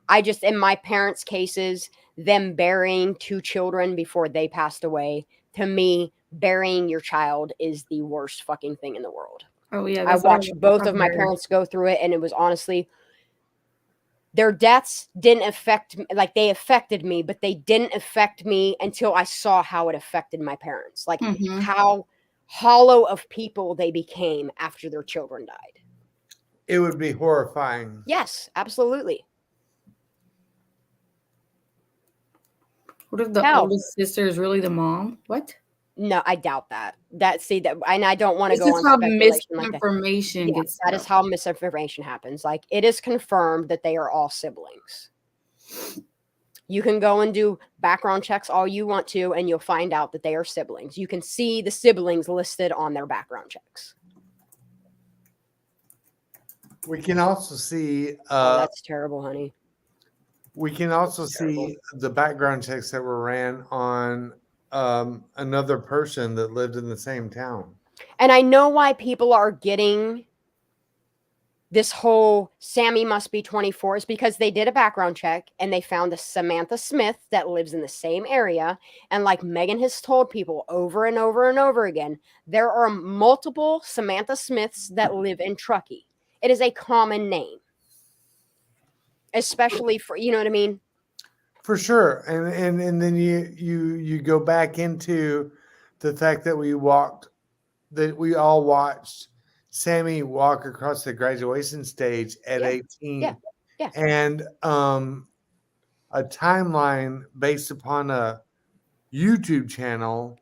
I just, in my parents' cases, them burying 2 children before they passed away, to me, burying your child is the worst fucking thing in the world. Oh, yeah. I watched both of my parents go through it, and it was honestly, their deaths didn't affect me, like they affected me, but they didn't affect me until I saw how it affected my parents. Like how hollow of people they became after their children died. It would be horrifying. Yes, absolutely. What if the oldest sister is really the mom? What? No, I doubt that. And I don't want to This go is on how speculation like that. misinformation Yeah, gets that is how misinformation happens. Like, it is confirmed that they are all siblings. You can go and do background checks all you want to, and you'll find out that they are siblings. You can see the siblings listed on their background checks. We can also see. Oh, that's terrible, honey. We can also see the background checks that were ran on another person that lived in the same town. And I know why people are getting this whole Sammy must be 24 is because they did a background check and they found a Samantha Smith that lives in the same area. And like Megan has told people over and over and over again, there are multiple Samantha Smiths that live in Truckee. It is a common name, especially for, you know what I mean? For sure. And then you go back into the fact that we all watched Sammy walk across the graduation stage at 18. Yeah. And a timeline based upon a YouTube channel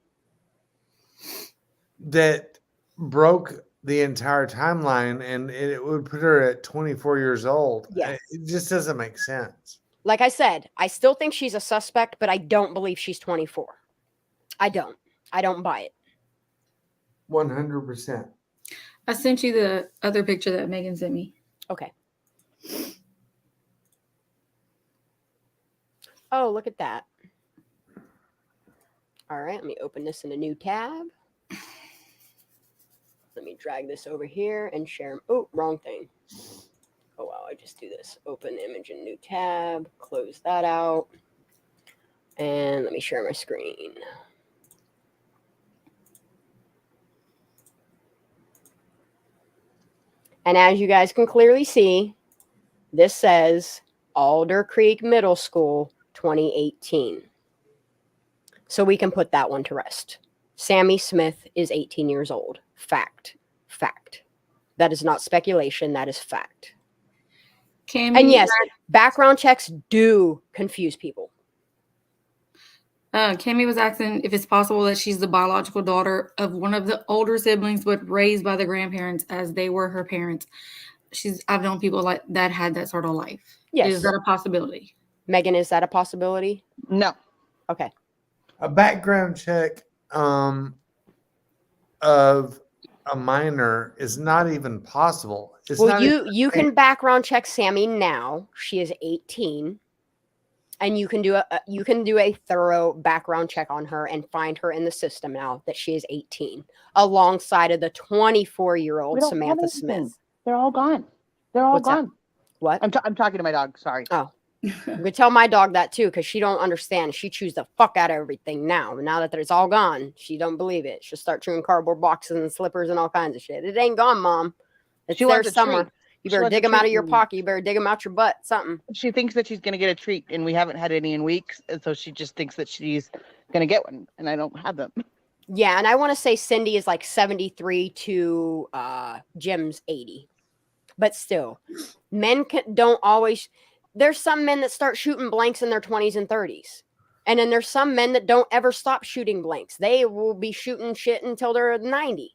that broke the entire timeline, and it would put her at 24 years old. Yes. It just doesn't make sense. Like I said, I still think she's a suspect, but I don't believe she's 24. I don't buy it. 100%. I sent you the other picture that Megan sent me. Okay. Oh, look at that. All right, let me open this in a new tab. Let me drag this over here and share. Oh, wrong thing. Oh, wow, I just do this. Open image in new tab. Close that out. And let me share my screen. And as you guys can clearly see, this says Alder Creek Middle School 2018. So we can put that one to rest. Sammy Smith is 18 years old. Fact. That is not speculation. That is fact. And yes, background checks do confuse people. Cammy was asking if it's possible that she's the biological daughter of one of the older siblings, but raised by the grandparents as they were her parents. I've known people like that had that sort of life. Yes. Is that a possibility? Megan, is that a possibility? No. Okay. A background check of a minor is not even possible. It's well, not you can background check Sammy now. She is 18. And you can do a thorough background check on her and find her in the system now that she is 18, alongside of the 24-year-old Samantha Smith. They're all gone. They're all What's that? gone. What? I'm talking to my dog. Sorry. Oh, I'm gonna tell my dog that too, because she don't understand. She chews the fuck out of everything now. Now that it's all gone, she don't believe it. She'll start chewing cardboard boxes and slippers and all kinds of shit. It ain't gone, Mom. It's She there wants a somewhere. treat. You She better wants a dig them out of treat your and- pocket. You better dig them out your butt. Something. She thinks that she's going to get a treat, and we haven't had any in weeks, and so she just thinks that she's going to get one, and I don't have them. Yeah, and I want to say Cindy is like 73 to Jim's 80. But still, men don't always. There's some men that start shooting blanks in their 20s and 30s. And then there's some men that don't ever stop shooting blanks. They will be shooting shit until they're 90.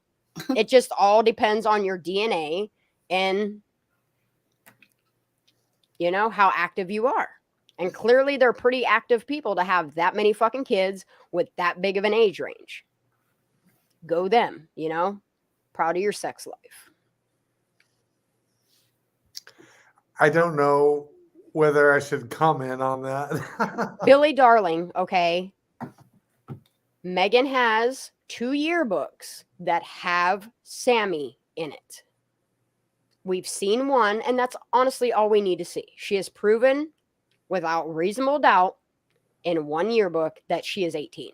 It just all depends on your DNA and, you know, how active you are. And clearly they're pretty active people to have that many fucking kids with that big of an age range. Go them, you know? Proud of your sex life. I don't know whether I should comment on that. Billy Darling, okay. Megan has 2 yearbooks that have Sammy in it. We've seen one, and that's honestly all we need to see. She has proven without reasonable doubt in one yearbook that she is 18.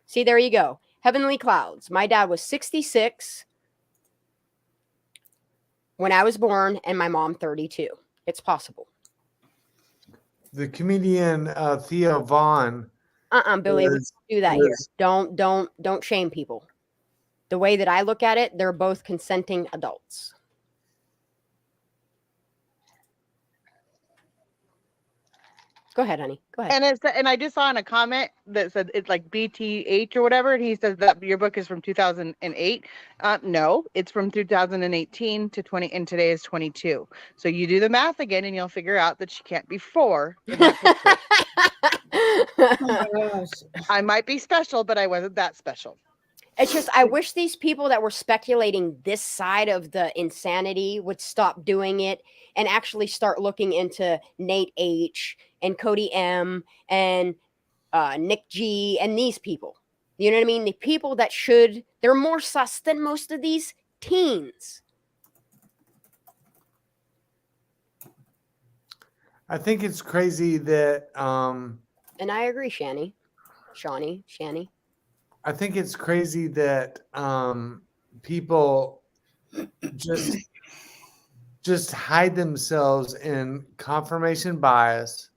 See, there you go. Heavenly Clouds. My dad was 66 when I was born, and my mom 32. It's possible. The comedian Theo Vaughn. Billy, we don't do that here. Don't shame people. The way that I look at it, they're both consenting adults. Go ahead, honey. Go ahead. And and I just saw in a comment that said it's like BTH or whatever, and he says that your book is from 2008. No, it's from 2018 to 20, and today is 22. So you do the math again, and you'll figure out that she can't be 4 in that picture. Oh my gosh. I might be special, but I wasn't that special. It's just, I wish these people that were speculating this side of the insanity would stop doing it and actually start looking into Nate H and Cody M and Nick G and these people. You know what I mean? The people that should, they're more sus than most of these teens. I think it's crazy that and I agree, Shani. I think it's crazy that people just hide themselves in confirmation bias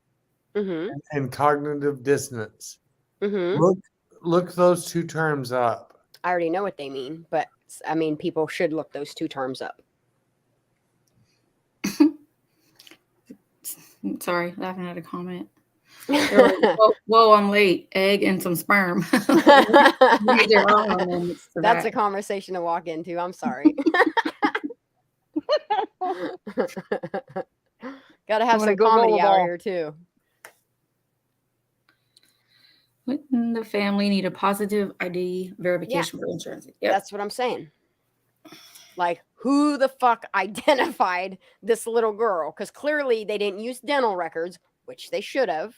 and cognitive dissonance. Look those two terms up. I already know what they mean, but I mean, people should look those two terms up. Sorry, laughing at a comment. Whoa, I'm late. Egg and some sperm. That's a conversation to walk into. I'm sorry. Gotta have some comedy out here too. Wouldn't the family need a positive ID verification for insurance? Yep. That's what I'm saying. Like, who the fuck identified this little girl? Because clearly they didn't use dental records, which they should have.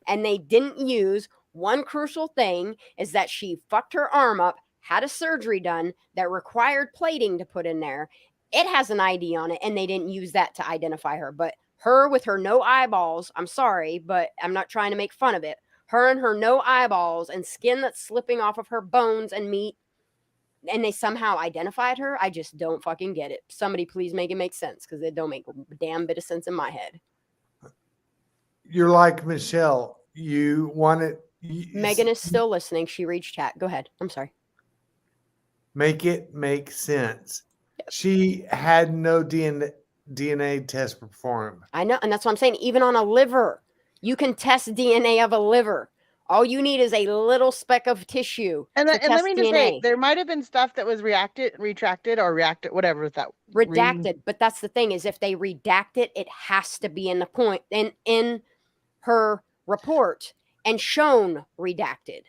And they didn't use one crucial thing is that she fucked her arm up, had a surgery done that required plating to put in there. It has an ID on it, and they didn't use that to identify her. But her with her no eyeballs, I'm sorry, but I'm not trying to make fun of it. Her and her no eyeballs and skin that's slipping off of her bones and meat, and they somehow identified her. I just don't fucking get it. Somebody please make it make sense, because it don't make a damn bit of sense in my head. You're like Michelle. You want it. Megan is still listening. She reached chat. Go ahead. I'm sorry. Make it make sense. Yep. She had no DNA test performed. I know. And that's what I'm saying. Even on a liver, you can test DNA of a liver. All you need is a little speck of tissue. And let me just DNA. say, there might have been stuff that was retracted, whatever with that. Redacted. But that's the thing is if they redact it, it has to be in the point in her report and shown redacted.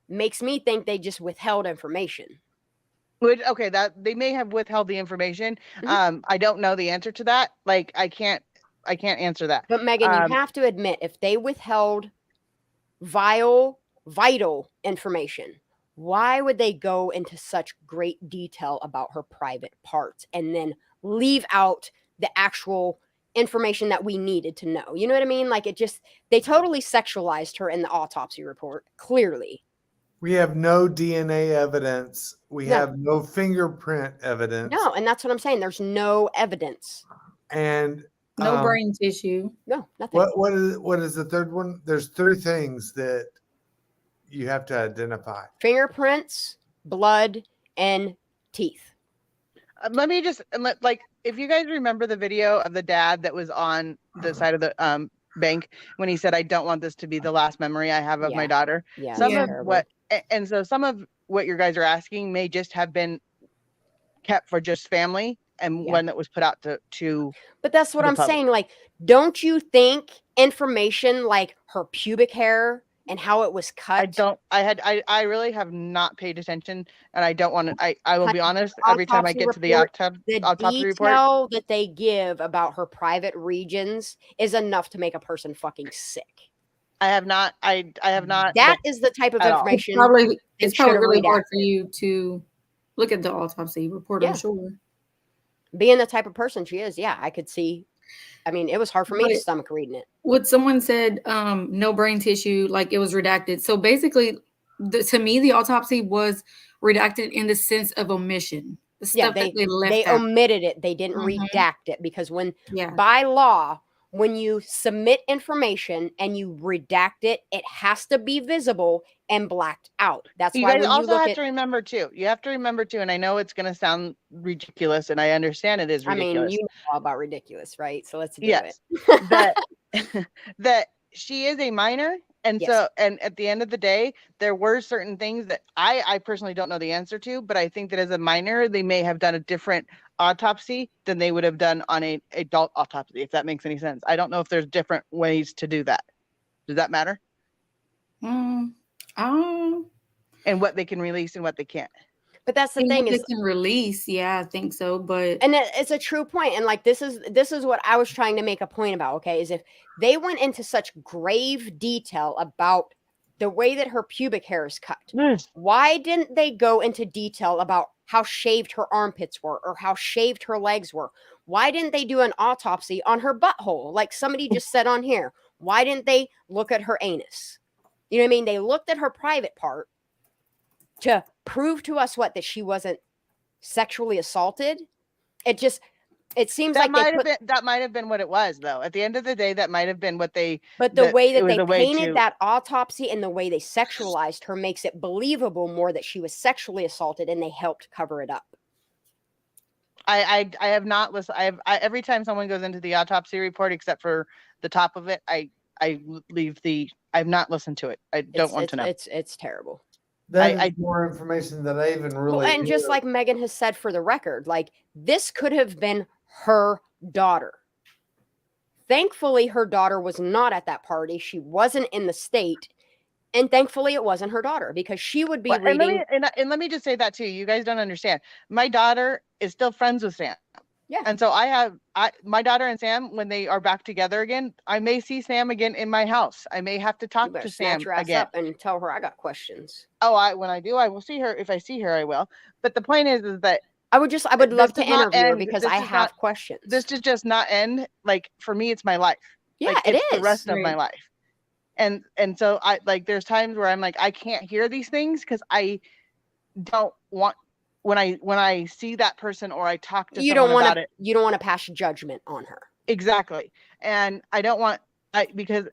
Makes me think they just withheld information. Okay, that they may have withheld the information. I don't know the answer to that. Like I can't answer that. But Megan, you have to admit if they withheld vital information, why would they go into such great detail about her private parts and then leave out the actual information that we needed to know? You know what I mean? Like they totally sexualized her in the autopsy report. Clearly. We have no DNA evidence. We have no fingerprint evidence. No, and that's what I'm saying. There's no evidence. And no brain tissue. No, nothing. What is the third one? There's 3 things that you have to identify. Fingerprints, blood, and teeth. Let me just if you guys remember the video of the dad that was on the side of the bank when he said, "I don't want this to be the last memory I have of my daughter." Yeah. Some of what you guys are asking may just have been kept for just family and one that was put out to But that's what I'm saying. Like, don't you think information like her pubic hair and how it was cut? I really have not paid attention, and I don't want to. I will be honest. Every time I get to the autopsy report, detail that they give about her private regions is enough to make a person fucking sick. I have not. I have not. That is the type of information. It's probably really hard for you to look at the autopsy report. I'm sure. Being the type of person she is, I could see. I mean, it was hard for me to stomach reading it. What someone said, no brain tissue, like it was redacted. So basically, to me, the autopsy was redacted in the sense of omission. The stuff that they left they out. omitted it. They didn't redact it because by law, when you submit information and you redact it, it has to be visible and blacked out. That's why you guys also have to remember too. You have to remember too, and I know it's going to sound ridiculous, and I understand it is ridiculous. I mean, you know all about ridiculous, right? So let's do it. That she is a minor. And Yes. so, and at the end of the day, there were certain things that I personally don't know the answer to, but I think that as a minor, they may have done a different autopsy than they would have done on a adult autopsy, if that makes any sense. I don't know if there's different ways to do that. Does that matter? Um, And what they can release and what they can't. But that's the thing they is, can release. Yeah, I think so. But and it's a true point. And like, this is what I was trying to make a point about. Okay. Is if they went into such grave detail about the way that her pubic hair is cut, why didn't they go into detail about how shaved her armpits were or how shaved her legs were? Why didn't they do an autopsy on her butthole? Like somebody just said on here, why didn't they look at her anus? You know what I mean? They looked at her private part to prove to us that she wasn't sexually assaulted. It seems that like that might have been what it was, though. At the end of the day, that might have been what they. But the way that they painted that autopsy and the way they sexualized her makes it believable more that she was sexually assaulted, and they helped cover it up. I have not listened. Every time someone goes into the autopsy report, except for the top of it, I leave I've not listened to it. I don't want to know. It's terrible. That is more information that I even really. And just like Megan has said for the record, like this could have been her daughter. Thankfully, her daughter was not at that party. She wasn't in the state. And thankfully, it wasn't her daughter because she would be reading. And let me just say that too. You guys don't understand. My daughter is still friends with Sam. Yeah. And so my daughter and Sam, when they are back together again, I may see Sam again in my house. I may have to talk to Sam snatch her ass again up and tell her I got questions. Oh, when I do, I will see her. If I see her, I will. But the point is that I would love to interview her because I have questions. This does just not end. Like for me, it's my life. Yeah, like, it it's is the rest of my life. And so there's times where I'm like, I can't hear these things because I don't want when I see that person or I talk to someone about it. You don't want to pass judgment on her. Exactly. And I don't want because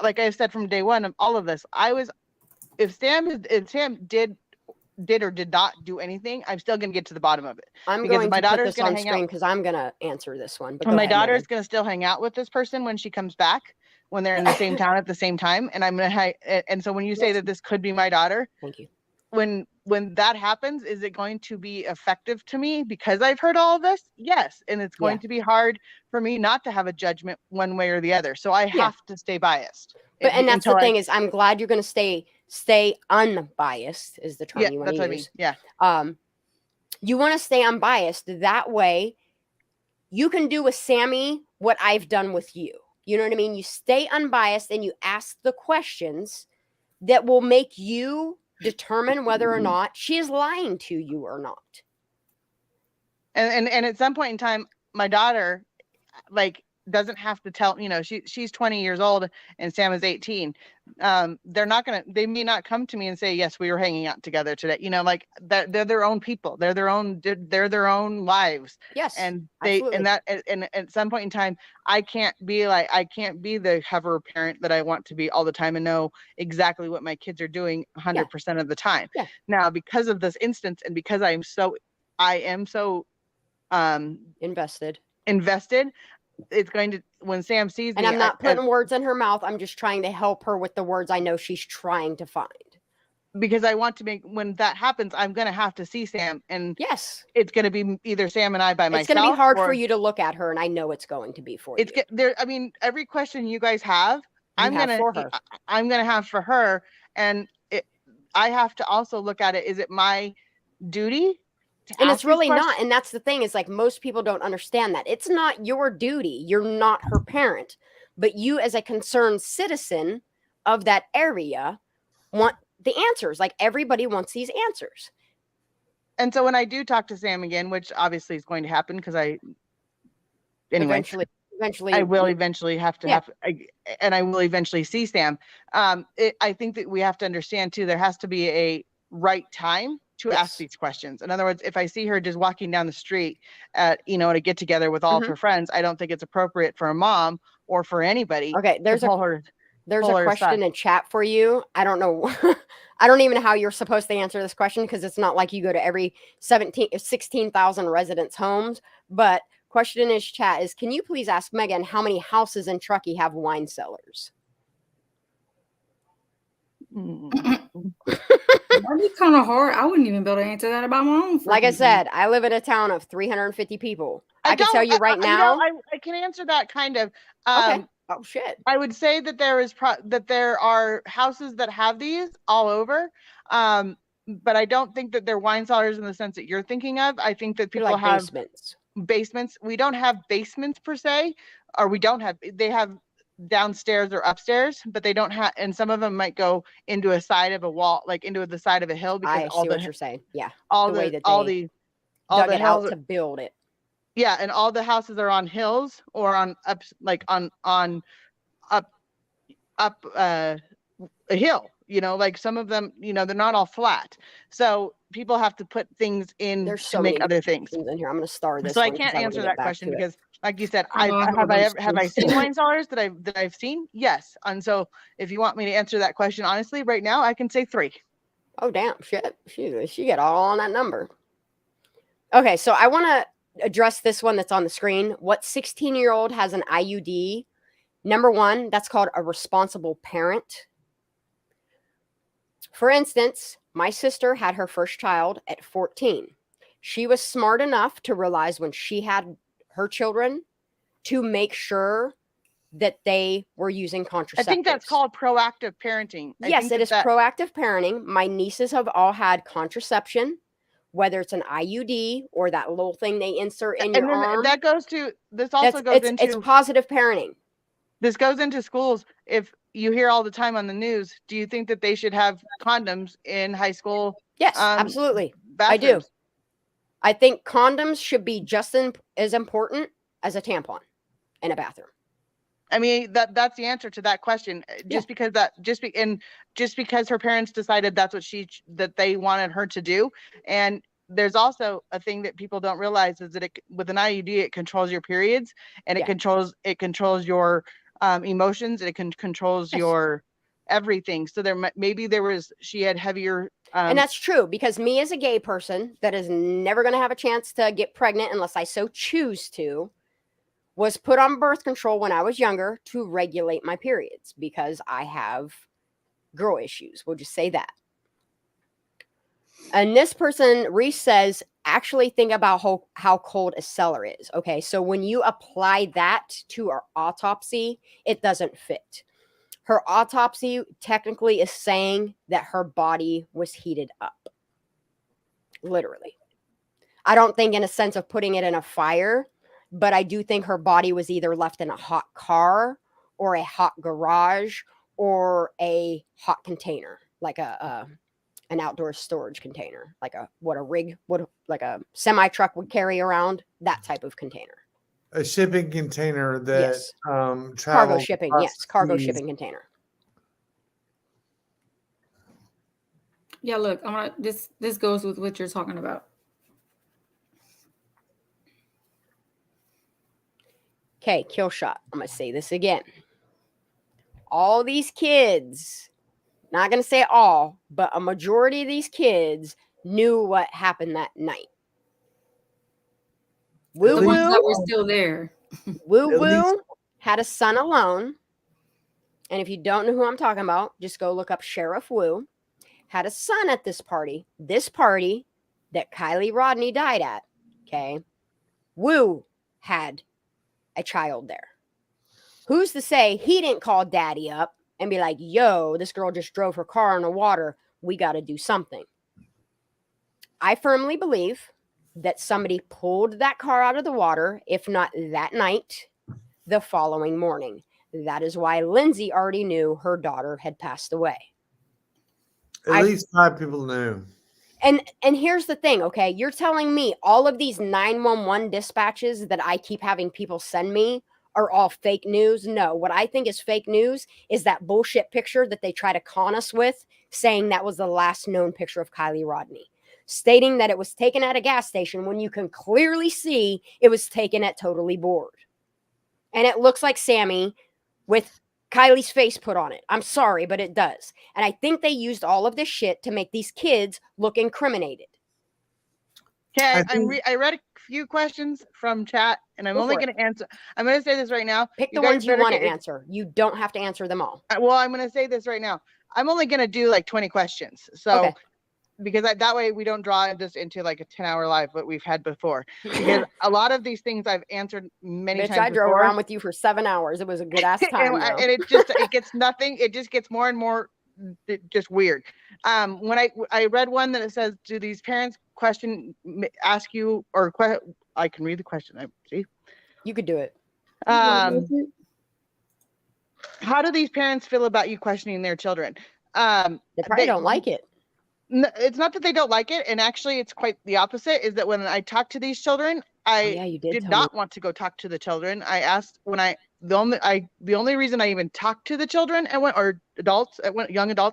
like I said from day one of all of this, if Sam did or did not do anything, I'm still going to get to the bottom of it. I'm going to put this on screen because I'm going to answer this one. But my daughter's going to still hang out with this person when she comes back, when they're in the same town at the same time. And I'm going to, and so when you say that this could be my daughter, thank you. When that happens, is it going to be effective to me because I've heard all of this? Yes. And it's going to be hard for me not to have a judgment one way or the other. So I have to stay biased. But and that's the thing is I'm glad you're going to stay unbiased is the term you want to use. Yeah. You want to stay unbiased. That way you can do with Sammy what I've done with you. You know what I mean? You stay unbiased and you ask the questions that will make you determine whether or not she is lying to you or not. And at some point in time, my daughter doesn't have to tell, she's 20 years old and Sam is 18. They may not come to me and say, yes, we were hanging out together today. They're their own people. They're their own lives. Yes. And absolutely. and at some point in time, I can't be the hover parent that I want to be all the time and know exactly what my kids are doing 100% of the time. Yeah. Now, because of this instance and because I am so invested, it's going to, when Sam sees me, and I'm not putting words in her mouth. I'm just trying to help her with the words I know she's trying to find. Because I want to when that happens, I'm going to have to see Sam. And yes, it's going to be either Sam and I by myself. It's going to be hard for you to look at her. And I know it's going to be for you. I mean, every question you guys have, I'm going to have for her. And I have to also look at it. Is it my duty? And it's really not. And that's the thing is most people don't understand that. It's not your duty. You're not her parent. But you as a concerned citizen of that area want the answers. Everybody wants these answers. And so when I do talk to Sam again, which obviously is going to happen because eventually I will eventually have to and I will eventually see Sam. I think that we have to understand too, there has to be a right time to ask these questions. In other words, if I see her just walking down the street at a get together with all of her friends, I don't think it's appropriate for a mom or for anybody. Okay, there's a question in chat for you. I don't know. I don't even know how you're supposed to answer this question because it's not like you go to every 16,000 residents' homes. But question in his chat is, can you please ask Megan how many houses in Truckee have wine cellars? That'd be kind of hard. I wouldn't even be able to answer that about my own. Like I freaking said, I live in a town of 350 people. I can tell you right now. I can answer that kind of. Okay. Oh shit. I would say that there are houses that have these all over. But I don't think that they're wine cellars in the sense that you're thinking of. I think that people like have basements. We don't have basements per se, or they have downstairs or upstairs, but they don't have, and some of them might go into a side of a wall, like into the side of a hill, because I see what you're saying. Yeah. All the way that all they the dug it hills out to build it. Yeah, and all the houses are on hills or on up, like on up a hill. You know, like some of them, you know, they're not all flat. So people have to put things in to make other things in here. I'm going to star this. So I can't answer that question because, like you said, have I seen wine cellars that I've seen? Yes. And so if you want me to answer that question honestly, right now I can say 3. Oh damn! Shit, she got all on that number. Okay, so I want to address this one that's on the screen. What 16-year-old has an IUD? Number 1, that's called a responsible parent. For instance, my sister had her first child at 14. She was smart enough to realize when she had her children to make sure that they were using contraceptives. I think that's called proactive parenting. Yes, it is proactive parenting. My nieces have all had contraception, whether it's an IUD or that little thing they insert in your arm. That goes to, this also goes into... It's positive parenting. This goes into schools. If you hear all the time on the news, do you think that they should have condoms in high school? Yes, absolutely. Bathrooms? I do. I think condoms should be just as important as a tampon in a bathroom. I mean, that's the answer to that question. Just because her parents decided that's what they wanted her to do. And there's also a thing that people don't realize is that with an IUD, it controls your periods, and it controls your emotions, and it controls your everything. So she had heavier and that's true, because me as a gay person that is never going to have a chance to get pregnant unless I so choose to, was put on birth control when I was younger to regulate my periods because I have girl issues. We'll just say that. And this person, Reese, says, actually think about how cold a cellar is. Okay, so when you apply that to our autopsy, it doesn't fit. Her autopsy technically is saying that her body was heated up. Literally. I don't think in a sense of putting it in a fire, but I do think her body was either left in a hot car or a hot garage or a hot container, like an outdoor storage container, like like a semi truck would carry around, that type of container. A shipping container that cargo shipping, cargo shipping container. Yeah, look, this goes with what you're talking about. Okay, kill shot. I'm going to say this again. All these kids, not going to say all, but a majority of these kids knew what happened that night. Woo the ones that were still there. Woo Woo had a son alone. And if you don't know who I'm talking about, just go look up Sheriff Woo. Had a son at this party. This party that Kiely Rodni died at. Okay. Woo had a child there. Who's to say he didn't call daddy up and be like, yo, this girl just drove her car in the water. We got to do something. I firmly believe that somebody pulled that car out of the water, if not that night, the following morning. That is why Lindsay already knew her daughter had passed away. At least 5 people knew. And here's the thing, okay? You're telling me all of these 911 dispatches that I keep having people send me are all fake news? No. What I think is fake news is that bullshit picture that they try to con us with, saying that was the last known picture of Kiely Rodni, stating that it was taken at a gas station when you can clearly see it was taken at Totally Bored. And it looks like Sammy with Kylie's face put on it. I'm sorry, but it does. And I think they used all of this shit to make these kids look incriminated. Okay, I read a few questions from chat, and I'm only going to answer. I'm going to say this right now. Pick the ones you want to answer. You don't have to answer them all. Well, I'm going to say this right now. I'm only going to do like 20 questions. So, Okay. because that way we don't draw this into like a 10-hour live, what we've had before. Because a lot of these things I've answered many Bitch, times I drove before. around with you for 7 hours. It was a good ass time. and it gets nothing. It just gets more and more just weird. When I read one that it says, do these parents ask you, or I can read the question. See, you could do it. How do these parents feel about you questioning their children? They probably don't like it. It's not that they don't like it, and actually it's quite the opposite. Is that when I talk to these children, I did not want to go talk to the children. I asked the only reason I even talked to the children young adults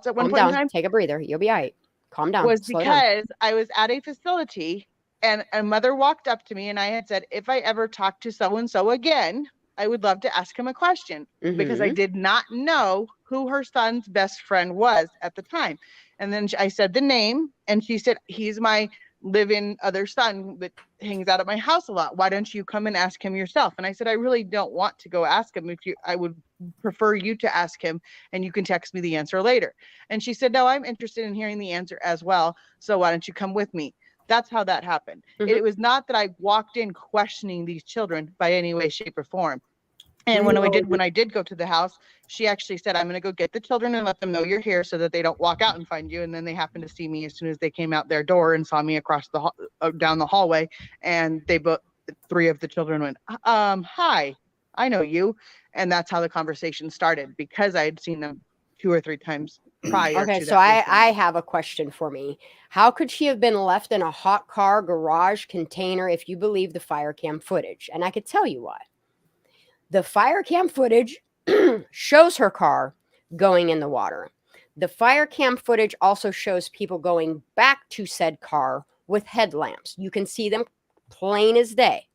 at one point in time. Take a breather. You'll be all right. Calm down. Was Slow down. because I was at a facility and a mother walked up to me and I had said, if I ever talk to so and so again, I would love to ask him a question, because I did not know who her son's best friend was at the time. And then I said the name, and she said, he's my live-in other son that hangs out at my house a lot. Why don't you come and ask him yourself? And I said, I really don't want to go ask him. I would prefer you to ask him, and you can text me the answer later. And she said, no, I'm interested in hearing the answer as well. So why don't you come with me? That's how that happened. It was not that I walked in questioning these children by any way, shape, or form. And when I did go to the house, she actually said, I'm going to go get the children and let them know you're here so that they don't walk out and find you. And then they happened to see me as soon as they came out their door and saw me across down the hallway. And three of the children went, hi, I know you. And that's how the conversation started, because I had seen them 2 or 3 times prior. Okay, to so I have a question for me. How could she have been left in a hot car garage container if you believe the fire cam footage? And I could tell you why. The fire cam footage shows her car going in the water. The fire cam footage also shows people going back to said car with headlamps. You can see them plain as day.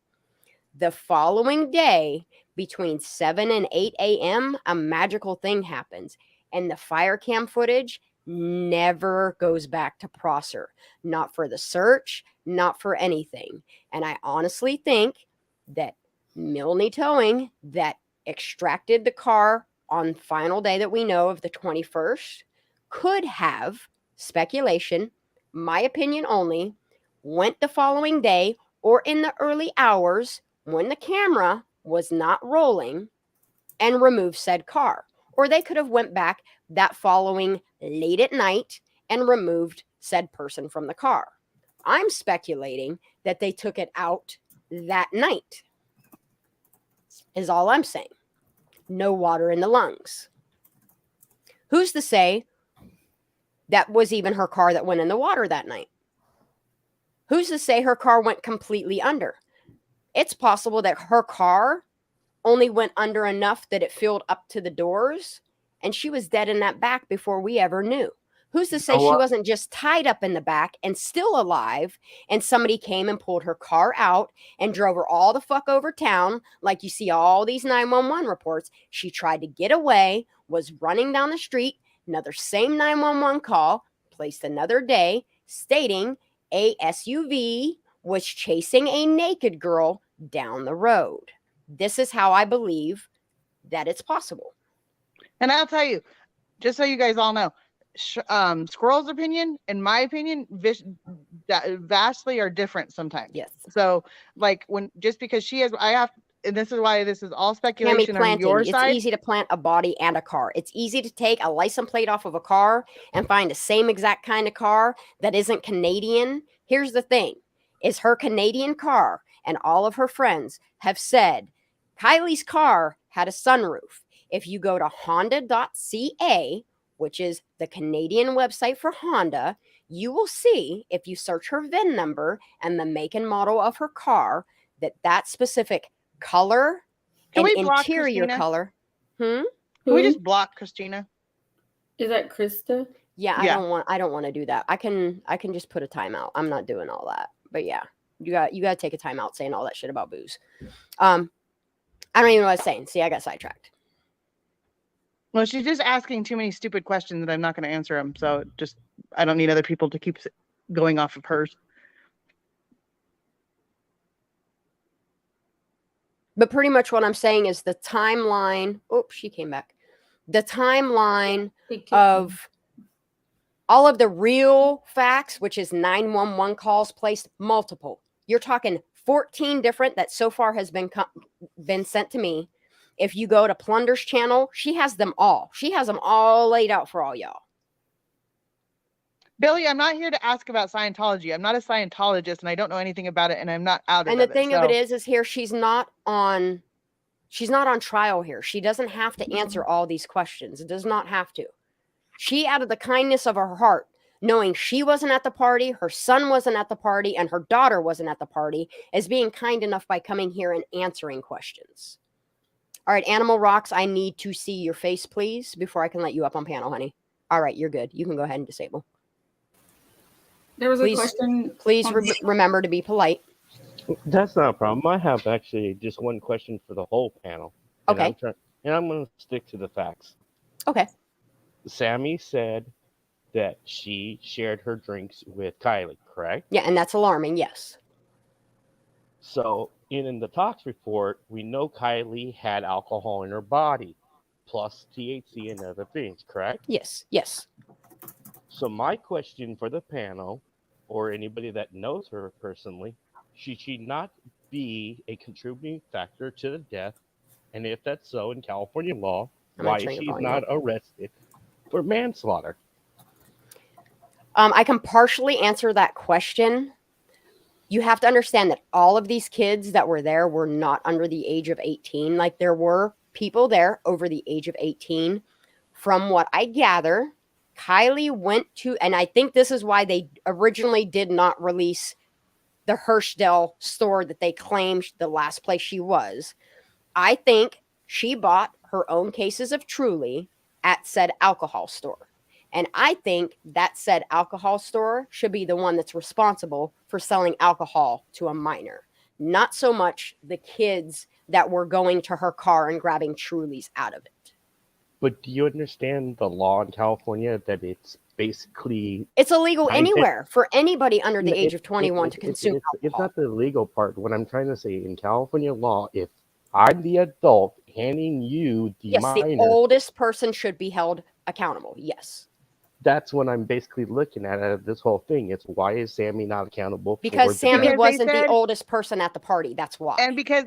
The following day, between 7 and 8 a.m., a magical thing happens. And the fire cam footage never goes back to Prosser. Not for the search, not for anything. And I honestly think that Milne Towing, that extracted the car on final day that we know of, the 21st, could have, speculation, my opinion only, went the following day or in the early hours when the camera was not rolling and removed said car. Or they could have went back that following late at night and removed said person from the car. I'm speculating that they took it out that night, is all I'm saying. No water in the lungs. Who's to say that was even her car that went in the water that night? Who's to say her car went completely under? It's possible that her car only went under enough that it filled up to the doors and she was dead in that back before we ever knew. Who's to say she wasn't just tied up in the back and still alive, and somebody came and pulled her car out and drove her all the fuck over town, like you see all these 911 reports. She tried to get away, was running down the street, another same 911 call, placed another day, stating a SUV was chasing a naked girl down the road. This is how I believe that it's possible. And I'll tell you, just so you guys all know, Squirrel's opinion and my opinion vastly are different sometimes. Yes. So like just because and this is why this is all speculation on your side. It's easy to plant a body and a car. It's easy to take a license plate off of a car and find the same exact kind of car that isn't Canadian. Here's the thing, is her Canadian car, and all of her friends have said Kiely's car had a sunroof. If you go to honda.ca, which is the Canadian website for Honda, you will see, if you search her VIN number and the make and model of her car, that specific color and interior color. Can we just block Christina? Is that Krista? Yeah, I don't want to do that. I can just put a timeout. I'm not doing all that. But yeah, you got to take a timeout saying all that shit about booze. I don't even know what I was saying. See, I got sidetracked. Well, she's just asking too many stupid questions that I'm not going to answer them. So I don't need other people to keep going off of hers. But pretty much what I'm saying is the timeline. Oh, she came back. The timeline of All of the real facts, which is 911 calls placed, multiple. You're talking 14 different that so far has been sent to me. If you go to Plunder's channel, she has them all. She has them all laid out for all y'all. Billy, I'm not here to ask about Scientology. I'm not a Scientologist, and I don't know anything about it, and I'm not out of it. And the thing of it is here, she's not on trial here. She doesn't have to answer all these questions. It does not have to. She, out of the kindness of her heart, knowing she wasn't at the party, her son wasn't at the party, and her daughter wasn't at the party, is being kind enough by coming here and answering questions. All right, Animal Rocks, I need to see your face, please, before I can let you up on panel, honey. All right, you're good. You can go ahead and disable. There was a question. Please remember to be polite. That's not a problem. I have actually just one question for the whole panel. Okay. And I'm going to stick to the facts. Okay. Sammy said that she shared her drinks with Kiely, correct? Yeah, and that's alarming, yes. So in the tox report, we know Kiely had alcohol in her body, plus THC and other things, correct? Yes, yes. So my question for the panel, or anybody that knows her personally, should she not be a contributing factor to the death? And if that's so, in California law, why is she not arrested for manslaughter? I can partially answer that question. You have to understand that all of these kids that were there were not under the age of 18. Like, there were people there over the age of 18. From what I gather, Kiely went to, and I think this is why they originally did not release the Hirschdale store that they claimed the last place she was. I think she bought her own cases of Truly at said alcohol store. And I think that said alcohol store should be the one that's responsible for selling alcohol to a minor. Not so much the kids that were going to her car and grabbing Trulies out of it. But do you understand the law in California that it's basically... It's illegal anywhere for anybody under the age of 21 to consume alcohol. It's not the legal part. What I'm trying to say, in California law, if I'm the adult handing you the minor... Yes, the oldest person should be held accountable, yes. That's what I'm basically looking at out of this whole thing. It's why is Sammy not accountable? Because Sammy wasn't the oldest person at the party. That's why. And because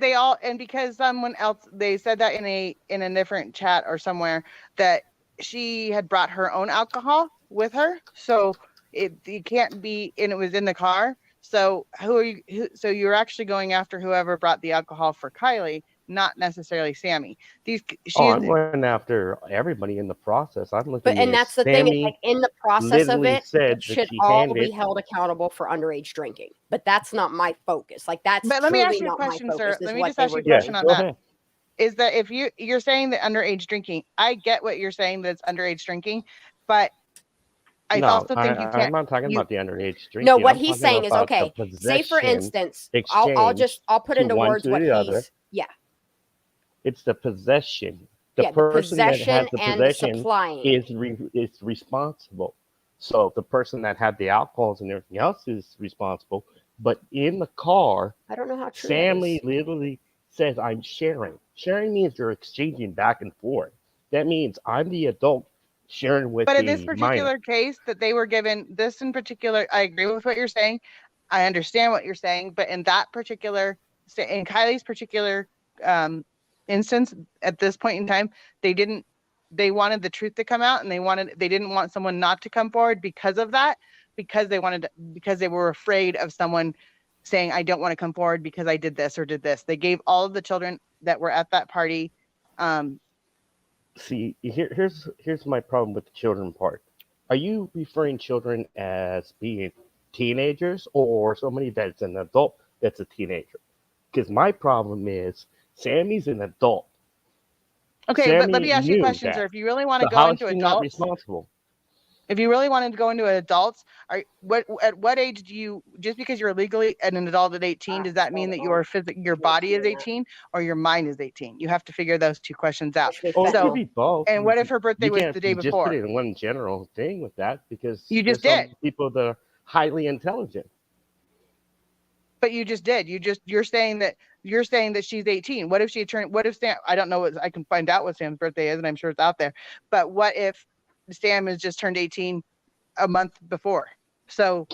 someone else, they said that in a different chat or somewhere, that she had brought her own alcohol with her. So it can't be, and it was in the car. So so you're actually going after whoever brought the alcohol for Kiely, not necessarily Sammy. I'm going after everybody in the process. I'm looking. And that's the thing. Is, like, in the process of it, should all be held accountable for underage drinking. But that's not my focus. Like, that's. But let me ask you a question, sir. Let me just ask you a question on that. Is that if you're saying that underage drinking, I get what you're saying, that it's underage drinking, but I also think you can't. I'm not talking about the underage drinking. No, what he's saying is, okay, say for instance, I'll put into words what he's, yeah. It's the possession. The person that has the possession is responsible. So the person that had the alcohols and everything else is responsible. But in the car, I don't know how true Sammy literally says, I'm sharing. Sharing means you're exchanging back and forth. That means I'm the adult sharing with the minor. But in this particular case that they were given, this in particular, I agree with what you're saying. I understand what you're saying. But in that particular, in Kiely's particular instance, at this point in time, they wanted the truth to come out, and they didn't want someone not to come forward because of that, because they were afraid of someone saying, I don't want to come forward because I did this or did this. They gave all of the children that were at that party. See, here's my problem with the children part. Are you referring children as being teenagers or somebody that's an adult that's a teenager? Because my problem is Sammy's an adult. Okay, but let me ask you a question, sir. If you really want to go into adults, responsible. If you really wanted to go into adults, at what age do you, just because you're legally an adult at 18, does that mean that your body is 18 or your mind is 18? You have to figure those two questions out. Oh, it could be both. And what if her birthday was the day before? You just put it in one general thing with that, because you just did. Some people that are highly intelligent. But you just did. You're saying that she's 18. What if she turned? What if Sam? I don't know. I can find out what Sam's birthday is, and I'm sure it's out there. But what if Sam has just turned 18 a month before. So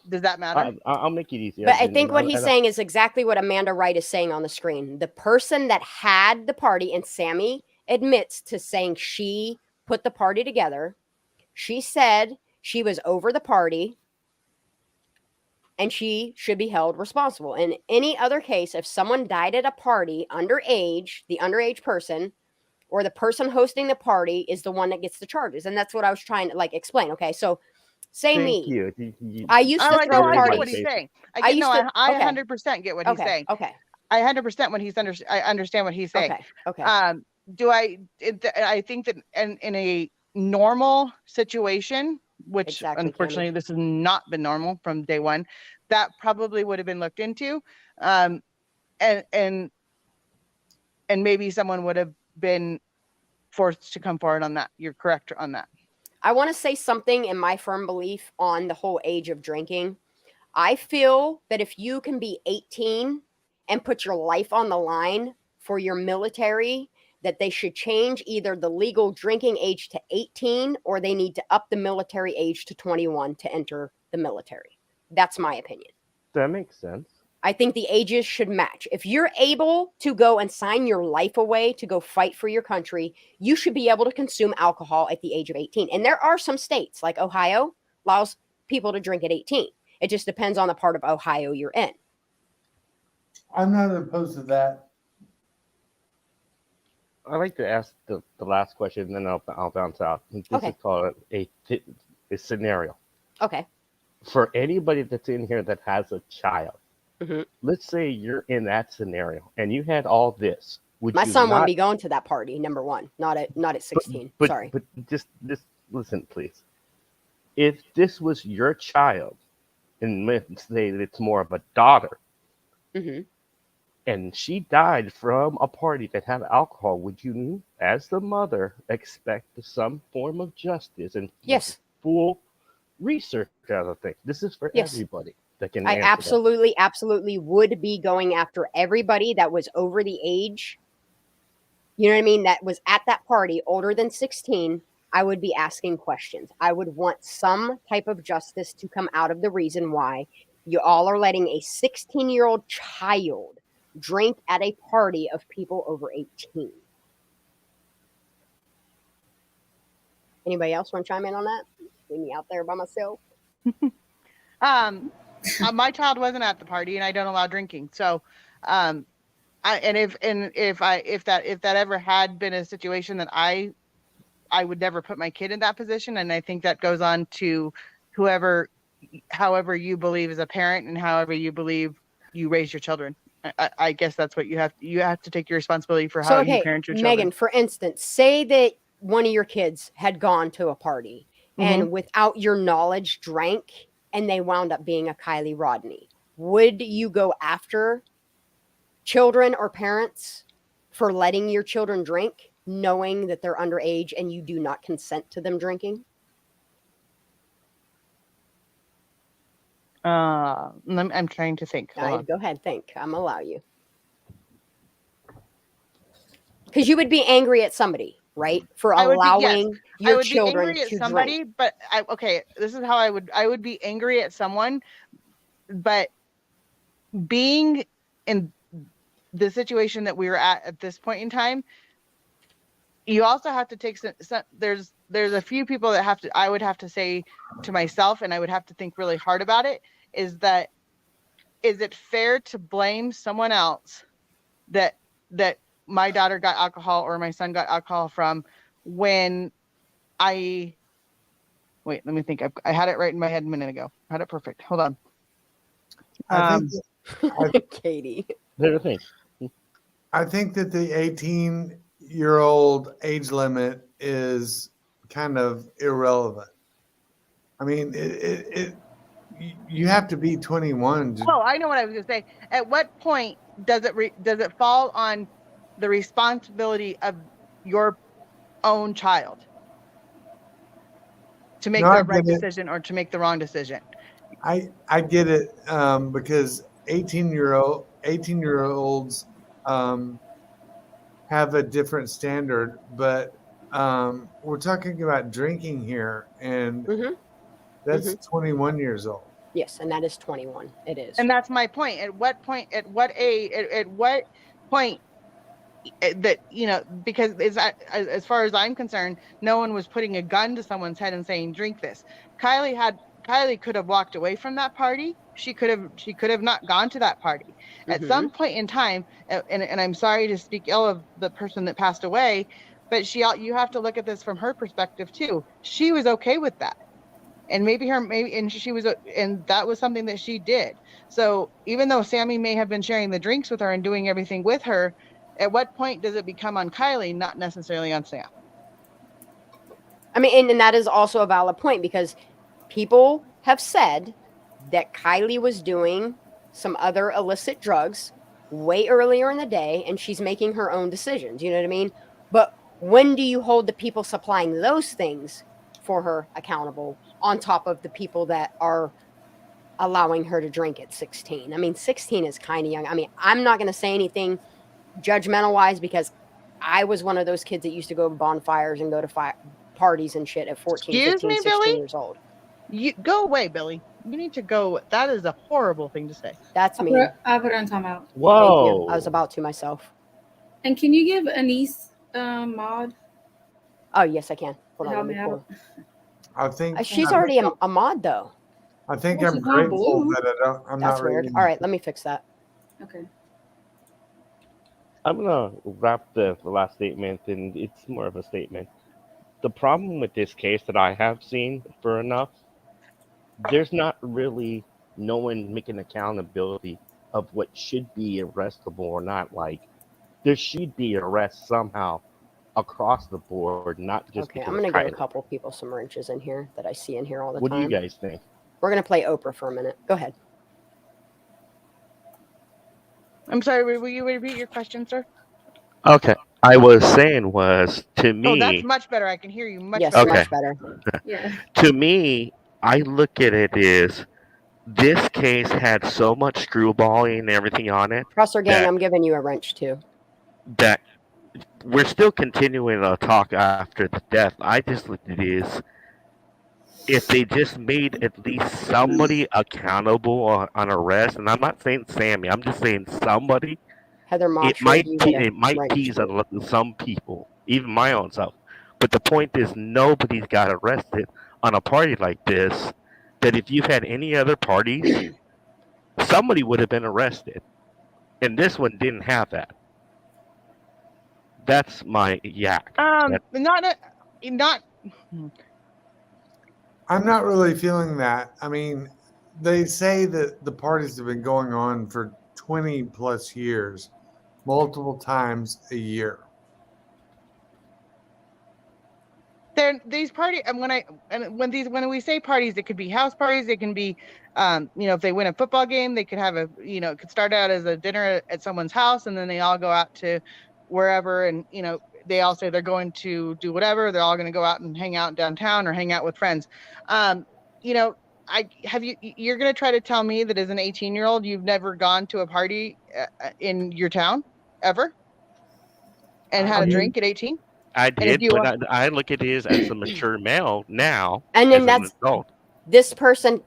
does that matter? I'll make it easier. But I think what he's saying is exactly what Amanda Wright is saying on the screen. The person that had the party, and Sammy admits to saying she put the party together. She said she was over the party and she should be held responsible. In any other case, if someone died at a party underage, the underage person or the person hosting the party is the one that gets the charges. And that's what I was trying to explain. Okay, so say me. I used to throw parties. I get what he's saying. I 100% get what he's saying. Okay. I 100% when I understand what he's saying. Okay. I think that in a normal situation, which unfortunately this has not been normal from day one, that probably would have been looked into, and maybe someone would have been forced to come forward on that. You're correct on that. I want to say something in my firm belief on the whole age of drinking. I feel that if you can be 18 and put your life on the line for your military, that they should change either the legal drinking age to 18 or they need to up the military age to 21 to enter the military. That's my opinion. That makes sense. I think the ages should match. If you're able to go and sign your life away to go fight for your country, you should be able to consume alcohol at the age of 18. And there are some states like Ohio allows people to drink at 18. It just depends on the part of Ohio you're in. I'm not opposed to that. I'd like to ask the last question, and then I'll bounce out. This is called a scenario. Okay. For anybody that's in here that has a child, let's say you're in that scenario and you had all this. My son wouldn't be going to that party, number one. Not at 16. Sorry. But just listen, please. If this was your child, and let's say it's more of a daughter, and she died from a party that had alcohol, would you, as the mother, expect some form of justice and full research out of things? This is for everybody that can. I absolutely would be going after everybody that was over the age. You know what I mean? That was at that party, older than 16. I would be asking questions. I would want some type of justice to come out of the reason why you all are letting a 16-year-old child drink at a party of people over 18. Anybody else want to chime in on that? Leave me out there by myself. My child wasn't at the party, and I don't allow drinking. So, if that ever had been a situation that I would never put my kid in that position, and I think that goes on to however you believe as a parent and however you believe you raise your children. I guess that's what you have to take your responsibility for how you parent your children. Megan, for instance, say that one of your kids had gone to a party and without your knowledge drank and they wound up being a Kiely Rodni. Would you go after children or parents for letting your children drink, knowing that they're underage and you do not consent to them drinking? I'm trying to think. Go ahead, think. I'm gonna allow you. Because you would be angry at somebody, right? For allowing your children to drink. But this is how I would be angry at someone, but being in the situation that we were at this point in time, you also have to take some there's a few people that I would have to say to myself, and I would have to think really hard about it, is it fair to blame someone else that my daughter got alcohol or my son got alcohol from when wait, let me think. I had it right in my head a minute ago. I had it perfect. Hold on. Katie. I think that the 18-year-old age limit is kind of irrelevant. I mean, you have to be 21. I know what I was going to say. At what point does it fall on the responsibility of your own child to make the right decision or to make the wrong decision? I get it, because 18-year-olds have a different standard, but we're talking about drinking here, and That's 21 years old. Yes, and that is 21. It is. And that's my point. At what point? At what age? At what point? That because as far as I'm concerned, no one was putting a gun to someone's head and saying, "Drink this." Kiely could have walked away from that party. She could have not gone to that party. At some point in time, and I'm sorry to speak ill of the person that passed away, but you have to look at this from her perspective too. She was okay with that. And and that was something that she did. So even though Sammy may have been sharing the drinks with her and doing everything with her, at what point does it become on Kiely, not necessarily on Sam? I mean, and that is also a valid point, because people have said that Kiely was doing some other illicit drugs way earlier in the day, and she's making her own decisions. You know what I mean? But when do you hold the people supplying those things for her accountable, on top of the people that are allowing her to drink at 16? I mean, 16 is kind of young. I mean, I'm not going to say anything judgmental wise, because I was one of those kids that used to go to bonfires and go to parties and shit at 14, Excuse 15, me, 16 Billy? years old. You go away, Billy. You need to go. That is a horrible thing to say. That's me. I put her on timeout. Whoa. Thank you. I was about to myself. And can you give Anise mod? Oh, yes, I can. Hold on. Help Let me me pull. out. I think She's already a mod, though. I think Well, I'm she's not grateful blue. that I'm That's not weird. reading. All right, let me fix that. Okay. I'm gonna wrap the last statement, and it's more of a statement. The problem with this case that I have seen for enough, there's not really no one making accountability of what should be arrestable or not. Like, there should be arrests somehow across the board, not just Okay, because I'm going to of give a Kiely. couple people some wrenches in here that I see in here all the What time. do you guys think? We're going to play Oprah for a minute. Go ahead. I'm sorry. Will you repeat your question, sir? Okay, I was saying was, to Oh, that's me, much better. I can hear you much Yes, better. much better. Yeah. to me, I look at it as this case had so much screwballing and everything on it Presser gang, that I'm giving you a wrench too. that we're still continuing to talk after the death. I just look at it as if they just made at least somebody accountable on arrest, and I'm not saying Sammy, I'm just saying somebody. Heather It Mottridge, might you get a it might wrench tease too. some people, even my own self. But the point is, nobody's got arrested on a party like this. That if you had any other parties, somebody would have been arrested, and this one didn't have that. That's my yak. Not. I'm not really feeling that. I mean, they say that the parties have been going on for 20 plus years, multiple times a year. These parties, and when we say parties, it could be house parties. It can be, if they win a football game, they could have it could start out as a dinner at someone's house, and then they all go out to wherever, and they all say they're going to do whatever. They're all going to go out and hang out downtown or hang out with friends. You're going to try to tell me that as an 18-year-old, you've never gone to a party in your town ever and had a drink at 18? I did, but I look at it as a mature male now. And then as an adult. this person,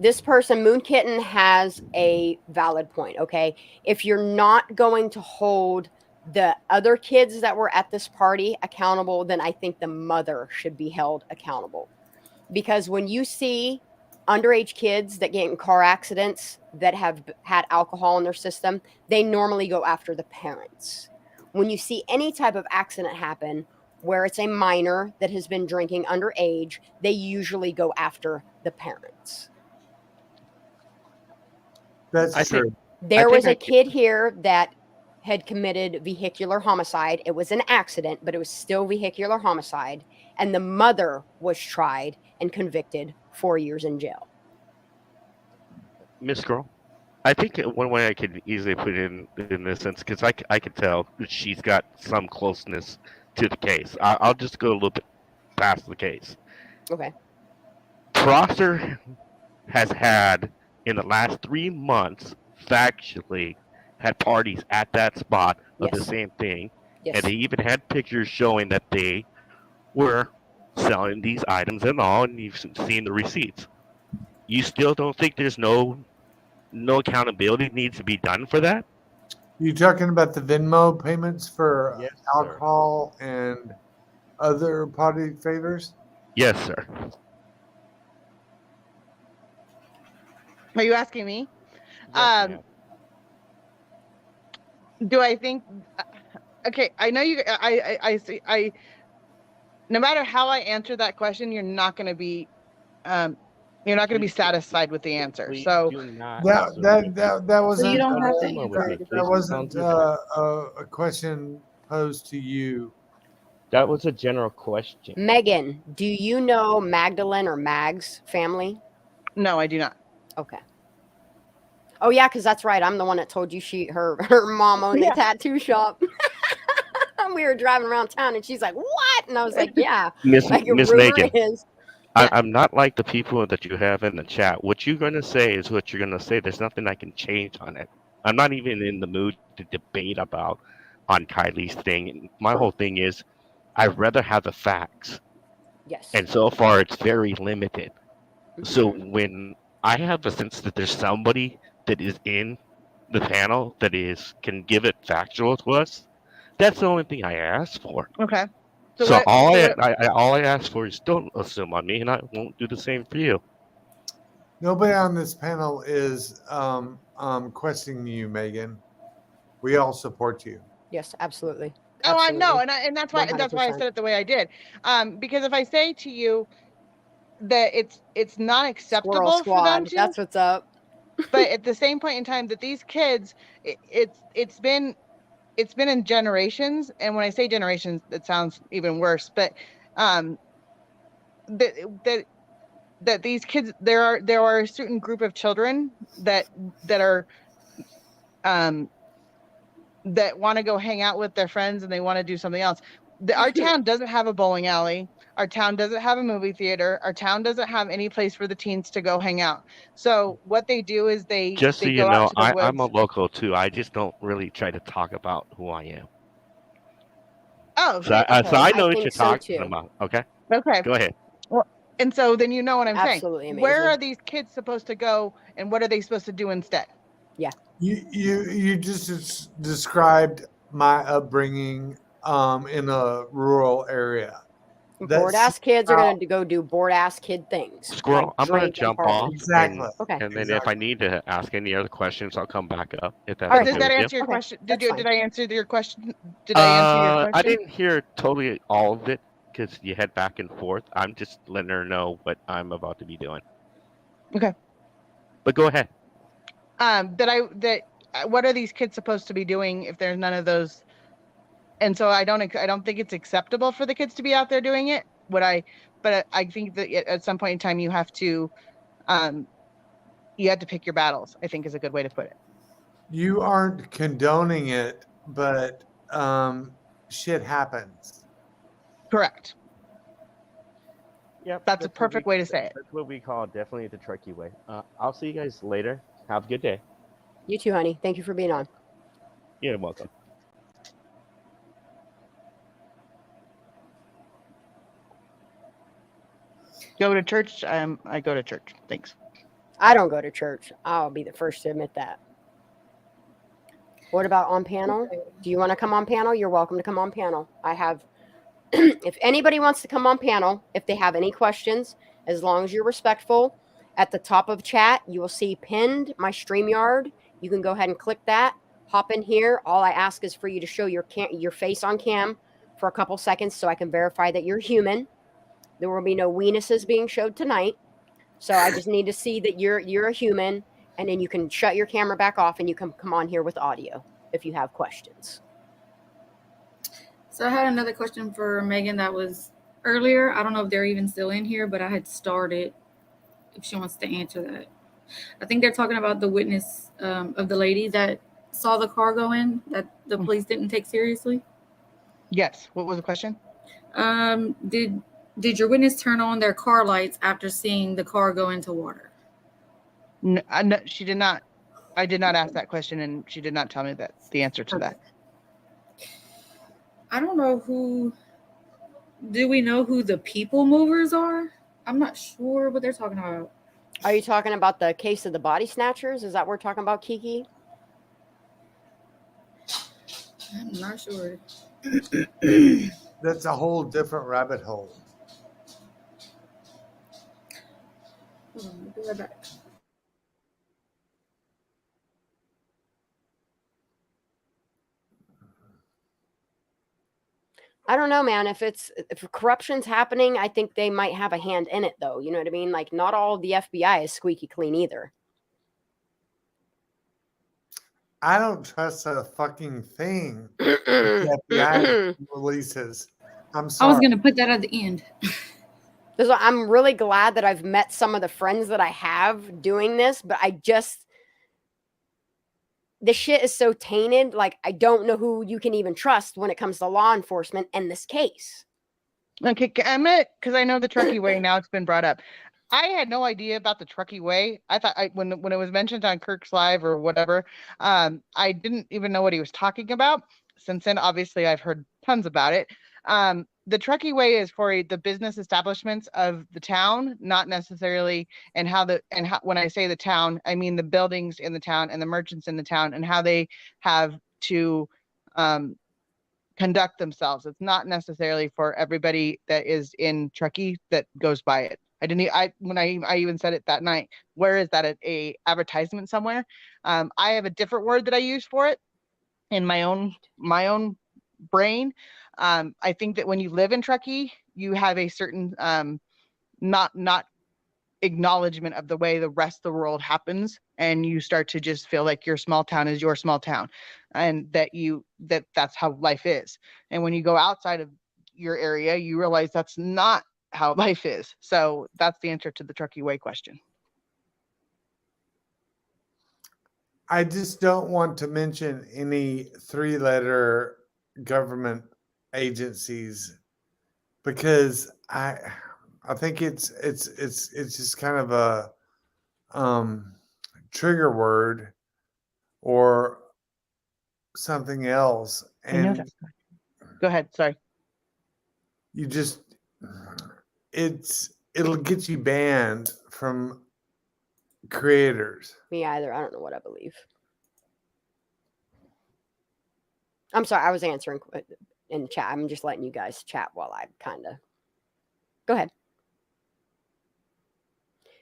Moon Kitten, has a valid point. Okay, if you're not going to hold the other kids that were at this party accountable, then I think the mother should be held accountable. Because when you see underage kids that get in car accidents that have had alcohol in their system, they normally go after the parents. When you see any type of accident happen where it's a minor that has been drinking underage, they usually go after the parents. That's true. There was a kid here that had committed vehicular homicide. It was an accident, but it was still vehicular homicide. And the mother was tried and convicted 4 years in jail. Miss Girl, I think one way I could easily put it in this sense, because I could tell she's got some closeness to the case. I'll just go a little bit past the case. Okay. Prosser has had, in the last 3 months, factually had parties at that spot of the same thing. Yes. And they even had pictures showing that they were selling these items and all, and you've seen the receipts. You still don't think there's no accountability needs to be done for that? You talking about the Venmo payments for Yes, alcohol and other product favors? Yes, sir. Are you asking me? Yes, Do I think? Okay, I know you. I see. No matter how I answer that question, you're not going to be satisfied with the answer. So that wasn't. you don't have to answer. That wasn't a question posed to you. That was a general question. Megan, do you know Magdalene or Mag's family? No, I do not. Okay. Oh yeah, because that's right. I'm the one that told you her mom owned a tattoo shop. We were driving around town, and she's like, "What?" And I was like, "Yeah." Miss Megan, is. I'm not like the people that you have in the chat. What you're going to say is what you're going to say. There's nothing I can change on it. I'm not even in the mood to debate on Kiely's thing. My whole thing is, I'd rather have the facts. Yes. And so far, it's very limited. So when I have a sense that there's somebody that is in the panel that can give it factual to us, that's the only thing I ask for. Okay. So all I ask for is don't assume on me, and I won't do the same for you. Nobody on this panel is questioning you, Megan. We all support you. Yes, absolutely. Oh, I know, and that's why I said it the way I did. Because if I say to you that it's not acceptable for them to, that's what's up. But at the same point in time, that these kids, it's been in generations, and when I say generations, it sounds even worse. But that these kids, there are a certain group of children that are that want to go hang out with their friends, and they want to do something else. Our town doesn't have a bowling alley. Our town doesn't have a movie theater. Our town doesn't have any place for the teens to go hang out. So what they do is they Just so they you go know, out to the woods. I'm a local too. I just don't really try to talk about who I am. Oh, so I know what you're talking about. Okay. Okay. Go ahead. Well, and so then you know what I'm Absolutely saying. amazing. Where are these kids supposed to go, and what are they supposed to do instead? Yeah. You just described my upbringing in a rural area. Bored ass kids are going to go do bored ass kid things. Squirrel, like I'm going to drink and jump party. off. Exactly. And then if I need to ask any other questions, I'll come back up. If that's But okay does that with answer you. your question? Did I answer your question? Did I answer your question? I didn't hear totally all of it because you head back and forth. I'm just letting her know what I'm about to be doing. Okay. But go ahead. What are these kids supposed to be doing if there's none of those? And so I don't think it's acceptable for the kids to be out there doing it. But I think that at some point in time you have to pick your battles, I think is a good way to put it. You aren't condoning it, but shit happens. Correct. Yep, that's a perfect way to say it. That's what we call definitely the tricky way. I'll see you guys later. Have a good day. You too, honey. Thank you for being on. You're welcome. Go to church. I go to church. Thanks. I don't go to church. I'll be the first to admit that. What about on panel? Do you want to come on panel? You're welcome to come on panel. I have, if anybody wants to come on panel, if they have any questions, as long as you're respectful, at the top of chat, you will see pinned my StreamYard. You can go ahead and click that. Hop in here. All I ask is for you to show your face on cam for a couple seconds so I can verify that you're human. There will be no weenuses being showed tonight. So I just need to see that you're a human, and then you can shut your camera back off and you can come on here with audio if you have questions. So I had another question for Megan that was earlier. I don't know if they're even still in here, but I had started if she wants to answer that. I think they're talking about the witness of the lady that saw the car go in that the police didn't take seriously. Yes. What was the question? Did your witness turn on their car lights after seeing the car go into water? No, she did not. I did not ask that question, and she did not tell me the answer to that. I don't know who Do we know who the people movers are? I'm not sure what they're talking about. Are you talking about the case of the body snatchers? Is that what we're talking about, Kiki? I'm not sure. That's a whole different rabbit hole. Hold on, I'll be right back. I don't know, man. If corruption's happening, I think they might have a hand in it, though. You know what I mean? Like, not all of the FBI is squeaky clean either. I don't trust a fucking thing the FBI releases. I'm sorry. I was gonna put that at the end. I'm really glad that I've met some of the friends that I have doing this, but the shit is so tainted. Like, I don't know who you can even trust when it comes to law enforcement in this case. Okay, because I know the Truckee Way, now it's been brought up. I had no idea about the Truckee Way. I thought when it was mentioned on Kirk's Live or whatever, I didn't even know what he was talking about. Since then, obviously, I've heard tons about it. The Truckee Way is for the business establishments of the town, not necessarily, when I say the town, I mean the buildings in the town and the merchants in the town and how they have to conduct themselves. It's not necessarily for everybody that is in Truckee that goes by it. I even said it that night. Where is that a advertisement somewhere? I have a different word that I use for it in my own brain. I think that when you live in Truckee, you have a certain not acknowledgement of the way the rest of the world happens, and you start to just feel like your small town is your small town, and that's how life is. And when you go outside of your area, you realize that's not how life is. So that's the answer to the Truckee Way question. I just don't want to mention any 3-letter government agencies because I think it's just kind of a trigger word or something else. And I know that. Go ahead. Sorry. You just it'll get you banned from creators. Me either. I don't know what I believe. I'm sorry. I was answering in chat. I'm just letting you guys chat while I kind of go ahead.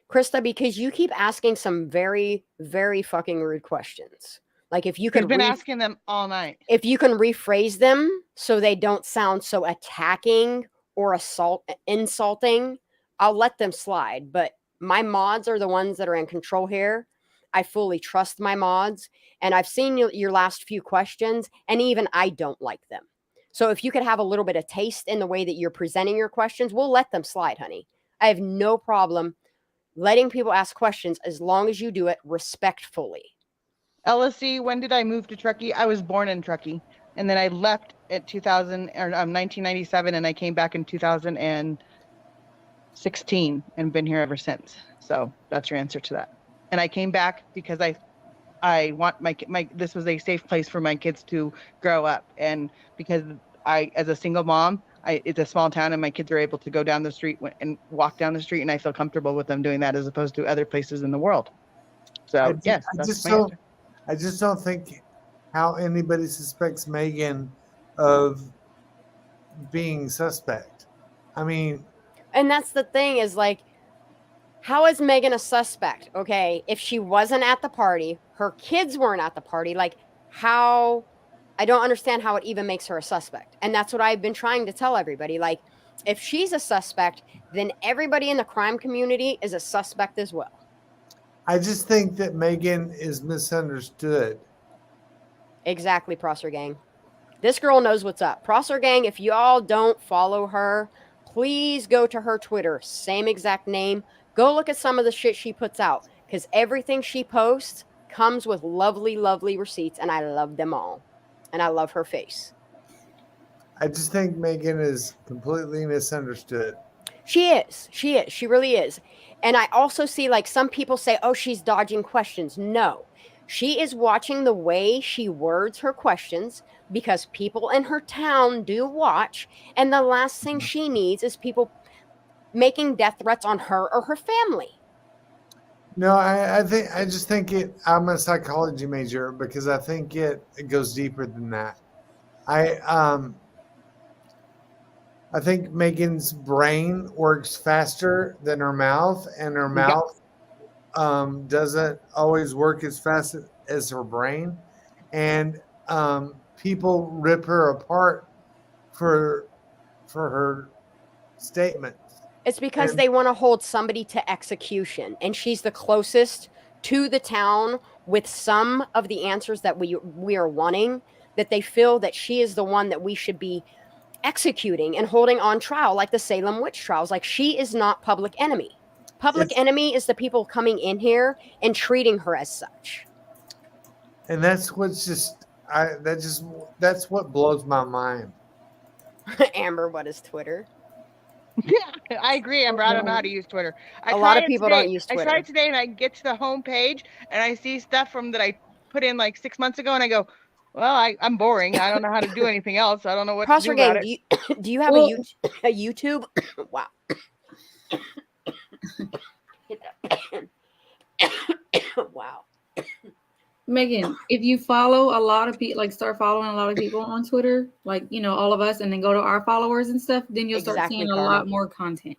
Krista, because you keep asking some very, very fucking rude questions. Like if you could I've been asking them all night. If you can rephrase them so they don't sound so attacking or insulting, I'll let them slide. But my mods are the ones that are in control here. I fully trust my mods. And I've seen your last few questions, and even I don't like them. So if you could have a little bit of taste in the way that you're presenting your questions, we'll let them slide, honey. I have no problem letting people ask questions as long as you do it respectfully. LSC, when did I move to Truckee? I was born in Truckee, and then I left at 1997, and I came back in 2016 and been here ever since. So that's your answer to that. And I came back because I want my this was a safe place for my kids to grow up, and because I, as a single mom, it's a small town, and my kids are able to go down the street and walk down the street, and I feel comfortable with them doing that as opposed to other places in the world. So yes, that's my answer. I just don't think how anybody suspects Megan of being suspect. I mean, and that's the thing is like, how is Megan a suspect? Okay, if she wasn't at the party, her kids weren't at the party, like how, I don't understand how it even makes her a suspect. And that's what I've been trying to tell everybody. Like, if she's a suspect, then everybody in the crime community is a suspect as well. I just think that Megan is misunderstood. Exactly, Prosser Gang. This girl knows what's up. Prosser Gang, if y'all don't follow her, please go to her Twitter. Same exact name. Go look at some of the shit she puts out, because everything she posts comes with lovely, lovely receipts, and I love them all. And I love her face. I just think Megan is completely misunderstood. She is. She is. She really is. And I also see, like, some people say, oh, she's dodging questions. No. She is watching the way she words her questions, because people in her town do watch, and the last thing she needs is people making death threats on her or her family. No, I just think I'm a psychology major because I think it goes deeper than that. I think Megan's brain works faster than her mouth, and her mouth doesn't always work as fast as her brain, and people rip her apart for her statements. It's because they want to hold somebody to execution, and she's the closest to the town with some of the answers that we are wanting, that they feel that she is the one that we should be executing and holding on trial, like the Salem witch trials. Like, she is not public enemy. Public enemy is the people coming in here and treating her as such. And that's what's that's what blows my mind. Amber, what is Twitter? Yeah, I agree, Amber. I don't know how to use Twitter. A lot of people don't use Twitter. I tried today, and I get to the home page, and I see stuff from that I put in like 6 months ago, and I go, well, I'm boring. I don't know how to do anything else. I don't know what to do about it. Do you have a YouTube? Wow. Wow. Megan, if you follow a lot of people, like start following a lot of people on Twitter, like, you know, all of us, and then go to our followers and stuff, then you'll start seeing a lot more content.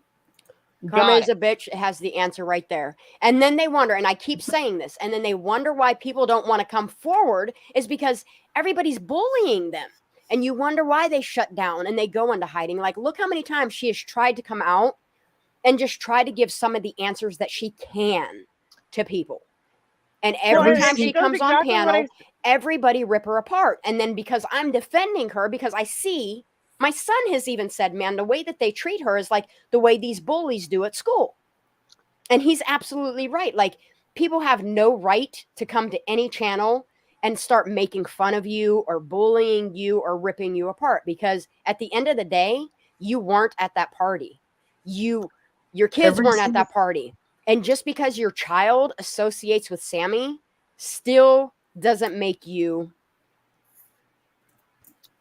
Karma is a bitch. It has the answer right there. And then they wonder, and I keep saying this, and then they wonder why people don't want to come forward is because everybody's bullying them. And you wonder why they shut down and they go into hiding. Like, look how many times she has tried to come out and just try to give some of the answers that she can to people. And every time she comes on panel, everybody rip her apart. And then because I'm defending her, because I see, my son has even said, man, the way that they treat her is like the way these bullies do at school. And he's absolutely right. Like, people have no right to come to any channel and start making fun of you or bullying you or ripping you apart. Because at the end of the day, you weren't at that party. Your kids weren't at that party. And just because your child associates with Sammy still doesn't make you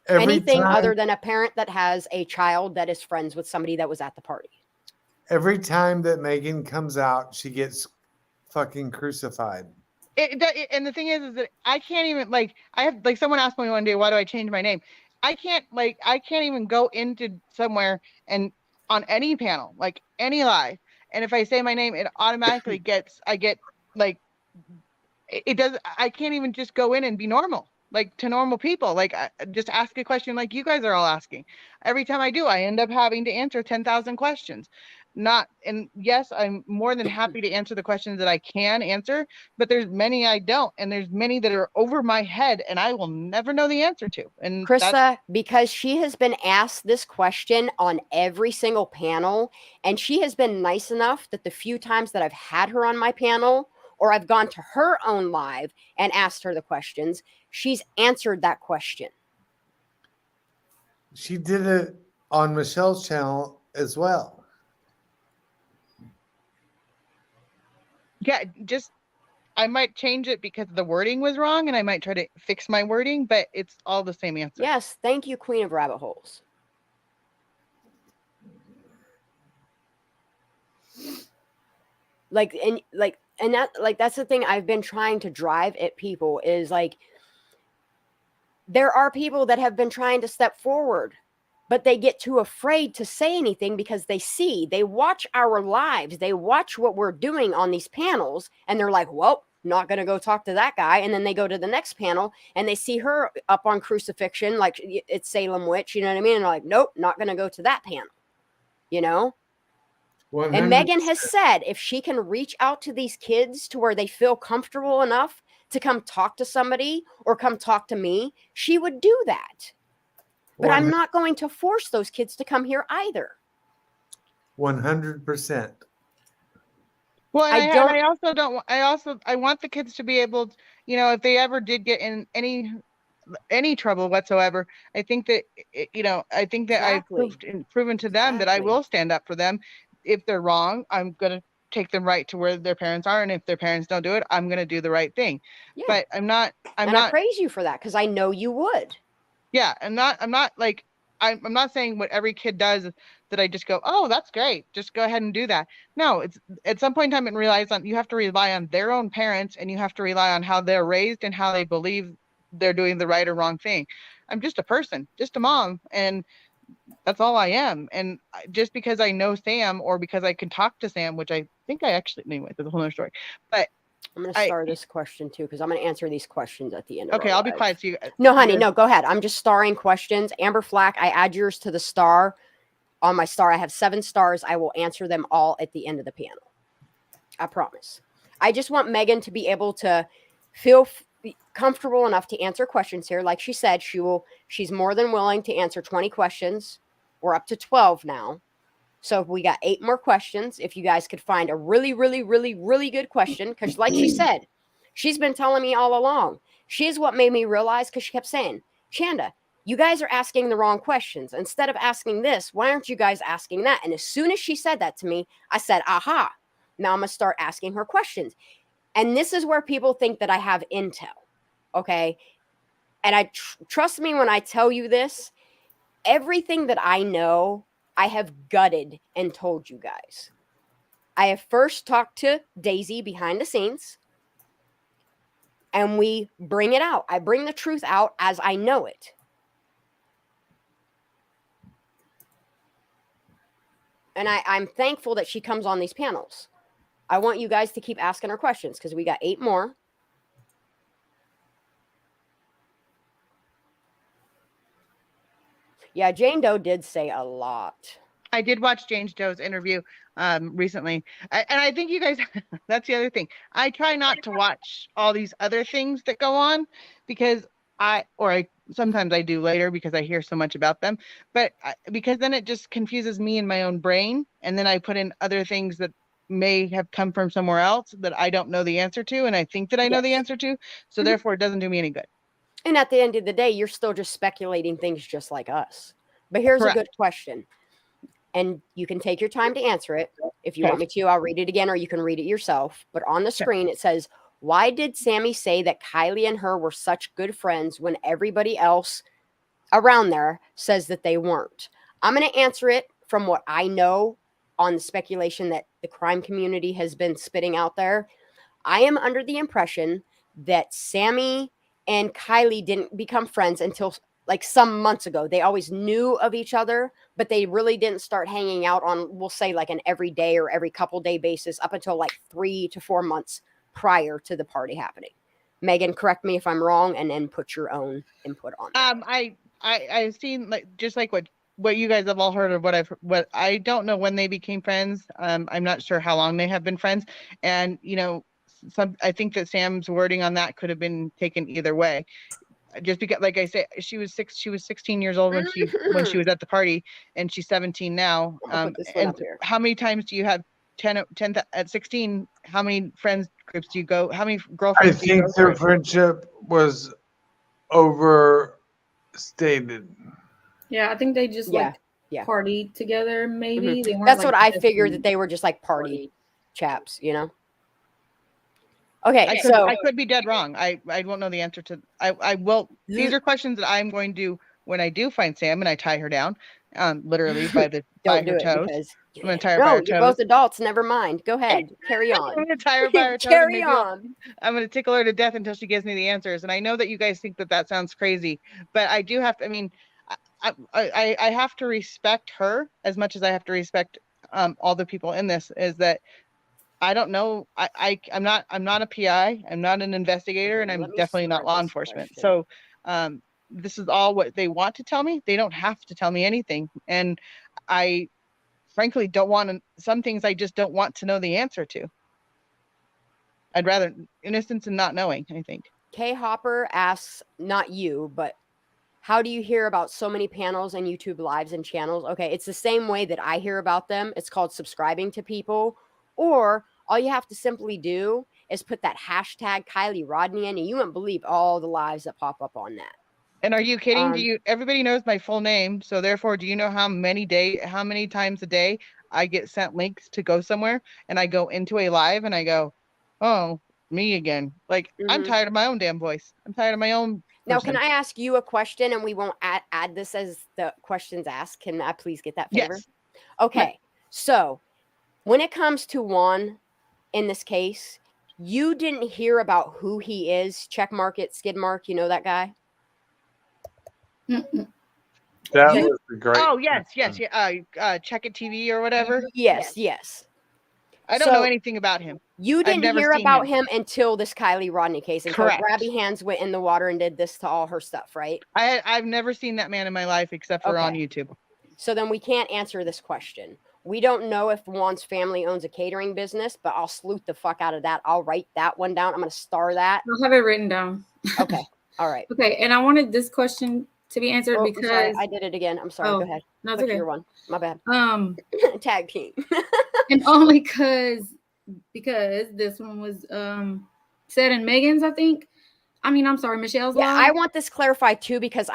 anything other than a parent that has a child that is friends with somebody that was at the party. Every time that Megan comes out, she gets fucking crucified. And the thing is that I can't even, like, I have, like, someone asked me one day, why do I change my name? I can't even go into somewhere and on any panel, like any live, and if I say my name, it automatically I can't even just go in and be normal, like to normal people, like just ask a question like you guys are all asking. Every time I do, I end up having to answer 10,000 questions. And yes, I'm more than happy to answer the questions that I can answer, but there's many I don't, and there's many that are over my head and I will never know the answer to. And Krista, because she has been asked this question on every single panel, and she has been nice enough that the few times that I've had her on my panel, or I've gone to her own live and asked her the questions, she's answered that question. She did it on Michelle's channel as well. Yeah, just I might change it because the wording was wrong, and I might try to fix my wording, but it's all the same answer. Yes, thank you, Queen of Rabbit Holes. That's the thing I've been trying to drive at people is like, there are people that have been trying to step forward, but they get too afraid to say anything because they watch our lives, they watch what we're doing on these panels, and they're like, well, not going to go talk to that guy. And then they go to the next panel and they see her up on crucifixion, like it's Salem witch, you know what I mean? And they're like, nope, not going to go to that panel, you know? 100%. And Megan has said if she can reach out to these kids to where they feel comfortable enough to come talk to somebody or come talk to me, she would do that. But I'm not going to force those kids to come here either. 100%. Well, I want the kids to be able to, you know, if they ever did get in any trouble whatsoever, I think that, exactly. I've proven to them that I will stand up for them. If they're wrong, I'm going to take them right to where their parents are. And if their parents don't do it, I'm going to do the right thing. Yeah. But I praise you for that because I know you would. Yeah, and I'm not saying what every kid does that I just go, oh, that's great, just go ahead and do that. No, it's at some point in time you have to rely on their own parents, and you have to rely on how they're raised and how they believe they're doing the right or wrong thing. I'm just a person, just a mom, and that's all I am. And just because I know Sam or because I can talk to Sam, which I think I actually, anyway, that's a whole other story. But I'm going to star this question too, because I'm going to answer these questions at the end. Okay, I'll be quiet. So no, honey, no, go ahead. I'm just starring questions. Amber Flack, I add yours to the star. On my star, I have 7 stars. I will answer them all at the end of the panel. I promise. I just want Megan to be able to feel comfortable enough to answer questions here. Like she said, she's more than willing to answer 20 questions. We're up to 12 now. So we got 8 more questions. If you guys could find a really, really, really, really good question, because like she said, she's been telling me all along. She's what made me realize, because she kept saying, Shanda, you guys are asking the wrong questions. Instead of asking this, why aren't you guys asking that? And as soon as she said that to me, I said, aha, now I'm going to start asking her questions. And this is where people think that I have intel, okay? And I trust me when I tell you this, everything that I know, I have gutted and told you guys. I have first talked to Daisy behind the scenes, and we bring it out. I bring the truth out as I know it. And I'm thankful that she comes on these panels. I want you guys to keep asking her questions because we got 8 more. Yeah, Jane Doe did say a lot. I did watch Jane Doe's interview recently. And I think you guys, that's the other thing. I try not to watch all these other things that go on because sometimes I do later because I hear so much about them, but because then it just confuses me in my own brain. And then I put in other things that may have come from somewhere else that I don't know the answer to. And I think that I know the answer to. So therefore it doesn't do me any good. And at the end of the day, you're still just speculating things just like us. But here's a good question. And you can take your time to answer it. If you want me to, I'll read it again, or you can read it yourself. But on the screen, it says, why did Sammy say that Kiely and her were such good friends when everybody else around there says that they weren't? I'm going to answer it from what I know on the speculation that the crime community has been spitting out there. I am under the impression that Sammy and Kiely didn't become friends until like some months ago. They always knew of each other, but they really didn't start hanging out on, we'll say, like an every day or every couple day basis up until like 3 to 4 months prior to the party happening. Megan, correct me if I'm wrong, and then put your own input on that. I've seen just like what you guys have all heard of what I don't know when they became friends. I'm not sure how long they have been friends, and I think that Sam's wording on that could have been taken either way. Just because, like I say, she was 16 years old when she was at the party, and she's 17 now. And how many times do you have 10 at 16? How many friends groups do you go? How many girlfriends? I think their friendship was overstated. Yeah, I think they just partied together. Maybe they weren't. That's what I figured, that they were just like party chaps, Okay, I could be dead wrong. I won't know the answer to. I will. These are questions that I'm going to, when I do find Sam and I tie her down, literally by her toes. I'm going to tie her by her toes. You're both adults. Never mind. Go ahead. Carry on. I'm going to tie her by her toes. Carry on. I'm going to tickle her to death until she gives me the answers. And I know that you guys think that sounds crazy, but I do have to. I mean, I have to respect her as much as I have to respect all the people in this. Is that I don't know. I'm not a PI. I'm not an investigator, and I'm definitely not law enforcement. So this is all what they want to tell me. They don't have to tell me anything. And I frankly don't want to, some things I just don't want to know the answer to. I'd rather innocence and not knowing, I think. Kay Hopper asks, not you, but how do you hear about so many panels and YouTube lives and channels? Okay, it's the same way that I hear about them. It's called subscribing to people. Or all you have to simply do is put that hashtag Kiely Rodni in, and you wouldn't believe all the lives that pop up on that. And are you kidding? Everybody knows my full name, so therefore, do you know how many times a day I get sent links to go somewhere, and I go into a live and I go, oh, me again. Like I'm tired of my own damn voice. I'm tired of my own Now, can I ask you a question, and we won't add this as the questions asked? Can I please get that favor? Yes. Okay. So when it comes to Juan in this case, you didn't hear about who he is. Check mark it, skid mark. You know that guy? That was the great. Oh, yes. Check It TV or whatever. Yes. I don't know anything about him. You I've didn't never hear seen about him until this Kiely Rodni case. Until Correct. Grabby Hands went in the water and did this to all her stuff, right? I've never seen that man in my life except for on YouTube. So then we can't answer this question. We don't know if Juan's family owns a catering business, but I'll sleuth the fuck out of that. I'll write that one down. I'm going to star that. I'll have it written down. Okay. All right. Okay. And I wanted this question to be answered because I'm sorry. I did it again. I'm sorry. Go ahead. No, it's Click okay. your one. My bad. Tag team. And only because this one was said in Megan's, I think. I mean, I'm sorry, Michelle's line. I want this clarified too, because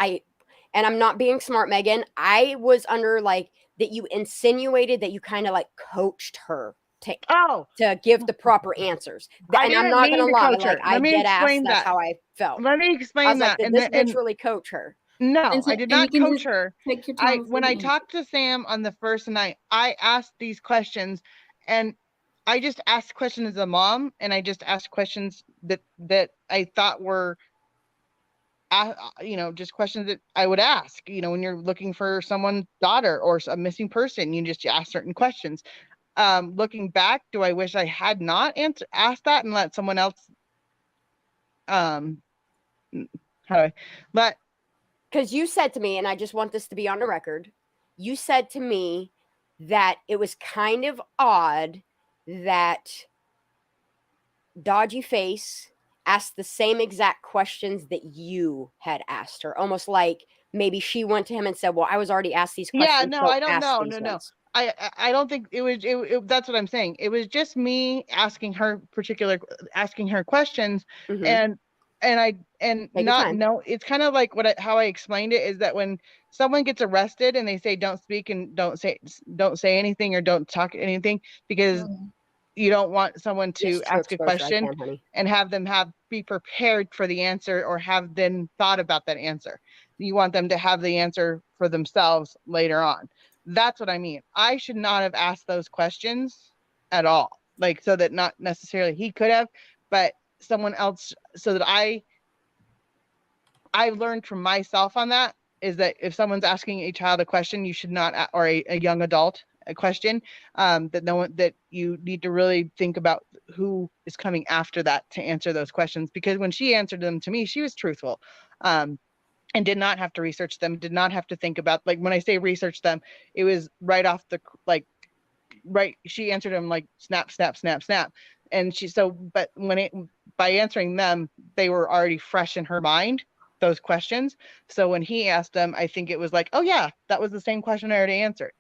and I'm not being smart, Megan. I was under like that you insinuated that you kind of like coached her to give the proper answers. And I'm not gonna lie, like I did ask. That's how I felt. Let me explain I was that. Like, did this bitch really coach her? No, I did not coach her. Take your time When I talked to Sam on the first night, I asked these questions, and I just asked questions as a mom, and I just asked questions that I thought were, just questions that I would ask. When you're looking for someone's daughter or a missing person, you just ask certain questions. Looking back, do I wish I had not asked that and let someone else? Because you said to me, and I just want this to be on the record, you said to me that it was kind of odd that Dodgy Face asked the same exact questions that you had asked her, almost like maybe she went to him and said, well, I was already asked these questions. Yeah, no, I don't know. No. I don't think it was, that's what I'm saying. It was just me asking her questions, and not know. It's kind of like how I explained it is that when someone gets arrested and they say don't speak and don't say anything or don't talk anything because you don't want someone to ask a question and have them be prepared for the answer or have then thought about that answer. You want them to have the answer for themselves later on. That's what I mean. I should not have asked those questions at all. Like, so that not necessarily he could have, but someone else, so that I've learned from myself on that is that if someone's asking a child a question, you should not, or a young adult a question, that you need to really think about who is coming after that to answer those questions. Because when she answered them to me, she was truthful. And did not have to research them, did not have to think about, like, when I say research them, it was right off the, she answered them like snap, snap, snap, snap. And but by answering them, they were already fresh in her mind, those questions. So when he asked them, I think it was like, oh yeah, that was the same question I already answered.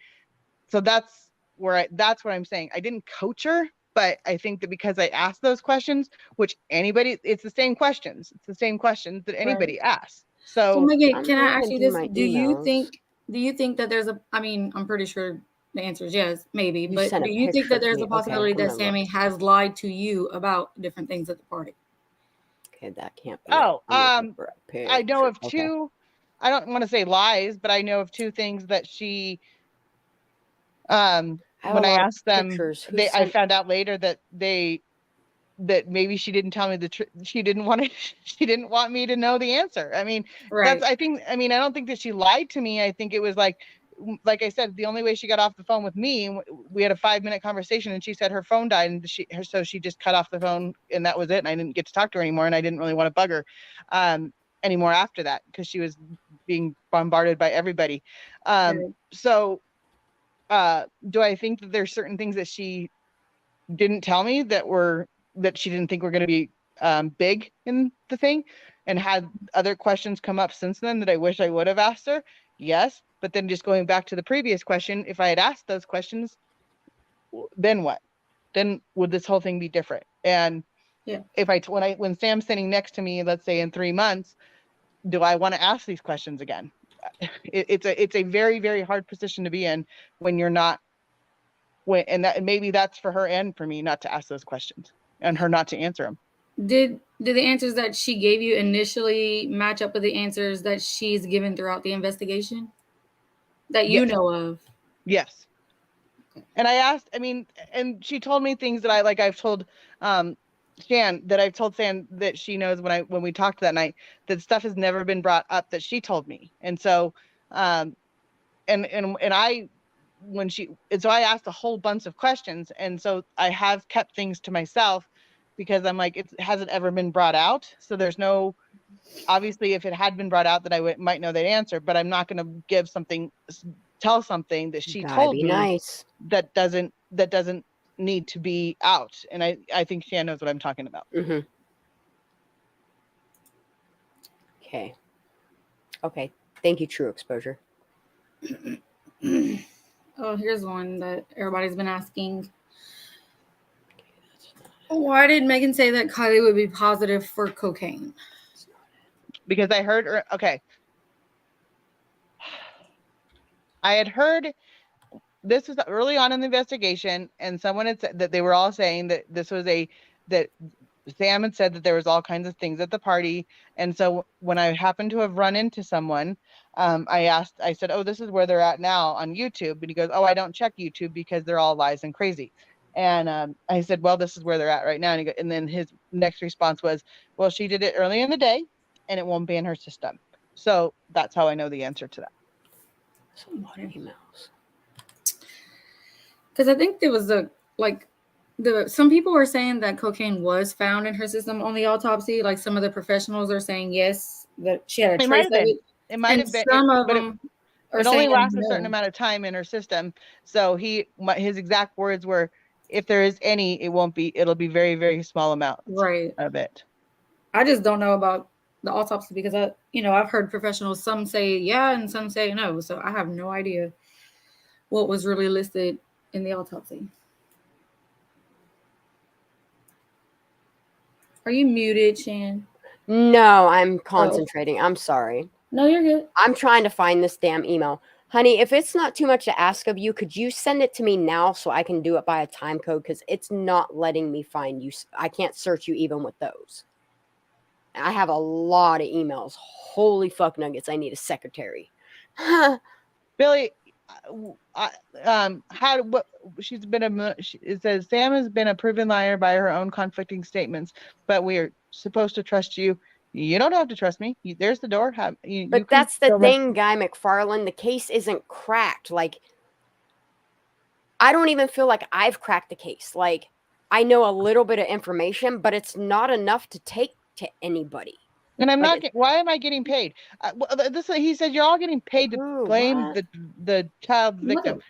So that's what I'm saying. I didn't coach her, but I think that because I asked those questions, which it's the same questions. It's the same questions that anybody asks. So Megan, can I ask you this? Do you think that there's I'm pretty sure the answer is yes, maybe, but do you think that there's a possibility that Sammy has lied to you about different things at the party? Okay, that can't be. I know of two, I don't want to say lies, but I know of two things that she, when I asked them, I found out later that maybe she didn't tell me the truth. She didn't want me to know the answer. I mean, right. I don't think that she lied to me. I think it was like I said, the only way she got off the phone with me, we had a 5-minute conversation and she said her phone died and so she just cut off the phone and that was it. And I didn't get to talk to her anymore. And I didn't really want to bug her anymore after that because she was being bombarded by everybody. So do I think that there's certain things that she didn't tell me that she didn't think were going to be big in the thing, and had other questions come up since then that I wish I would have asked her? Yes. But then just going back to the previous question, if I had asked those questions, then what? Then would this whole thing be different? And if when Sam's sitting next to me, let's say in 3 months, do I want to ask these questions again? It's a very, very hard position to be in when you're not, and maybe that's for her and for me not to ask those questions and her not to answer them. Did the answers that she gave you initially match up with the answers that she's given throughout the investigation that you know of? Yes. And I asked, I mean, and she told me things that I've told Shan, that I've told Sam that she knows when we talked that night, that stuff has never been brought up that she told me. And so I asked a whole bunch of questions, and so I have kept things to myself because I'm like, it hasn't ever been brought out. So there's no, obviously if it had been brought out, that I might know that answer, but I'm not going to tell something that she told me nice. that doesn't need to be out. And I think Shan knows what I'm talking about. Okay. Thank you, True Exposure. Oh, here's one that everybody's been asking. Why did Megan say that Kiely would be positive for cocaine? Because I heard her, I had heard, this was early on in the investigation, and someone had said that they were all saying that that Sam had said that there was all kinds of things at the party. And so when I happened to have run into someone, I said, oh, this is where they're at now on YouTube. And he goes, oh, I don't check YouTube because they're all lies and crazy. And I said, well, this is where they're at right now. And then his next response was, well, she did it early in the day and it won't be in her system. So that's how I know the answer to that. So a lot of emails. Because I think there was some people were saying that cocaine was found in her system on the autopsy. Like some of the professionals are saying yes, that she had a trace of it. It might have been. Some of them it only lasts a certain amount of time in her system. So his exact words were, if there is any, it'll be very, very small amount of it. I just don't know about the autopsy because I've heard professionals, some say yeah and some say no. So I have no idea what was really listed in the autopsy. Are you muted, Shan? No, I'm concentrating. I'm sorry. No, you're good. I'm trying to find this damn email. Honey, if it's not too much to ask of you, could you send it to me now so I can do it by a time code? Because it's not letting me find you. I can't search you even with those. I have a lot of emails. Holy fuck nuggets. I need a secretary. Billy, it says Sam has been a proven liar by her own conflicting statements, but we are supposed to trust you. You don't have to trust me. There's the door. But that's the thing, Guy McFarland. The case isn't cracked. Like, I don't even feel like I've cracked the case. Like, I know a little bit of information, but it's not enough to take to anybody. And I'm not. Why am I getting paid? He said you're all getting paid to blame the child victim.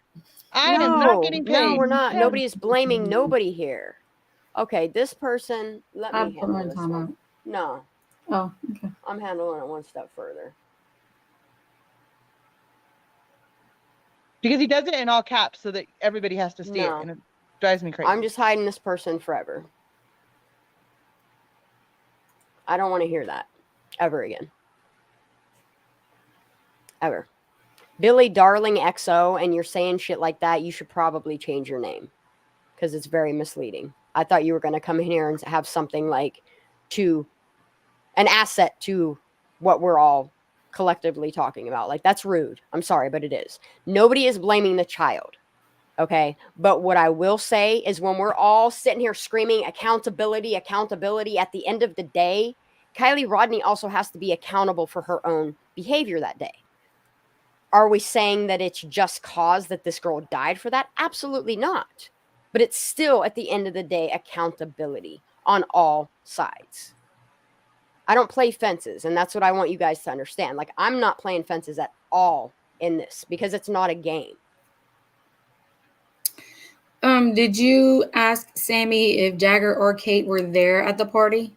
I am not getting paid. No, we're not. Nobody is blaming nobody here. Okay, this person. Let me handle this one. No. Oh, okay. I'm handling it one step further. Because he does it in all caps so that everybody has to see it, and it drives me crazy. I'm just hiding this person forever. I don't want to hear that ever again. Ever. Billy Darling XO, and you're saying shit like that, you should probably change your name because it's very misleading. I thought you were going to come in here and have something like an asset to what we're all collectively talking about. Like, that's rude. I'm sorry, but it is. Nobody is blaming the child. Okay. But what I will say is when we're all sitting here screaming accountability, at the end of the day, Kiely Rodni also has to be accountable for her own behavior that day. Are we saying that it's just cause that this girl died for that? Absolutely not. But it's still, at the end of the day, accountability on all sides. I don't play fences, and that's what I want you guys to understand. Like, I'm not playing fences at all in this because it's not a game. Did you ask Sammy if Jagger or Kate were there at the party?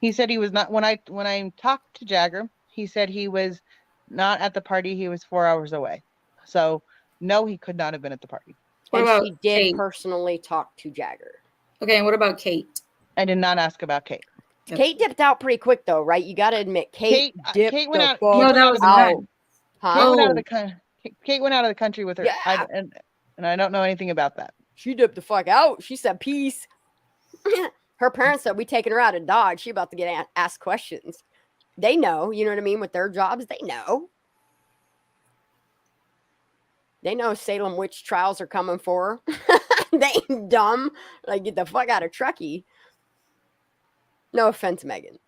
He said he was not. When I talked to Jagger, he said he was not at the party. He was 4 hours away. So, no, he could not have been at the party. And she did personally talk to Jagger. Okay, and what about Kate? I did not ask about Kate. Kate dipped out pretty quick, though, right? You got to admit, Kate dipped went out. No, that was out. Huh? Kate went out of the country with her. Yeah. And I don't know anything about that. She dipped the fuck out. She said peace. Her parents said we taking her out of Dodge. She about to get asked questions. They know, you know what I mean? With their jobs, they know. They know Salem witch trials are coming for her. They ain't dumb. Like, get the fuck out of Truckee. No offense, Megan.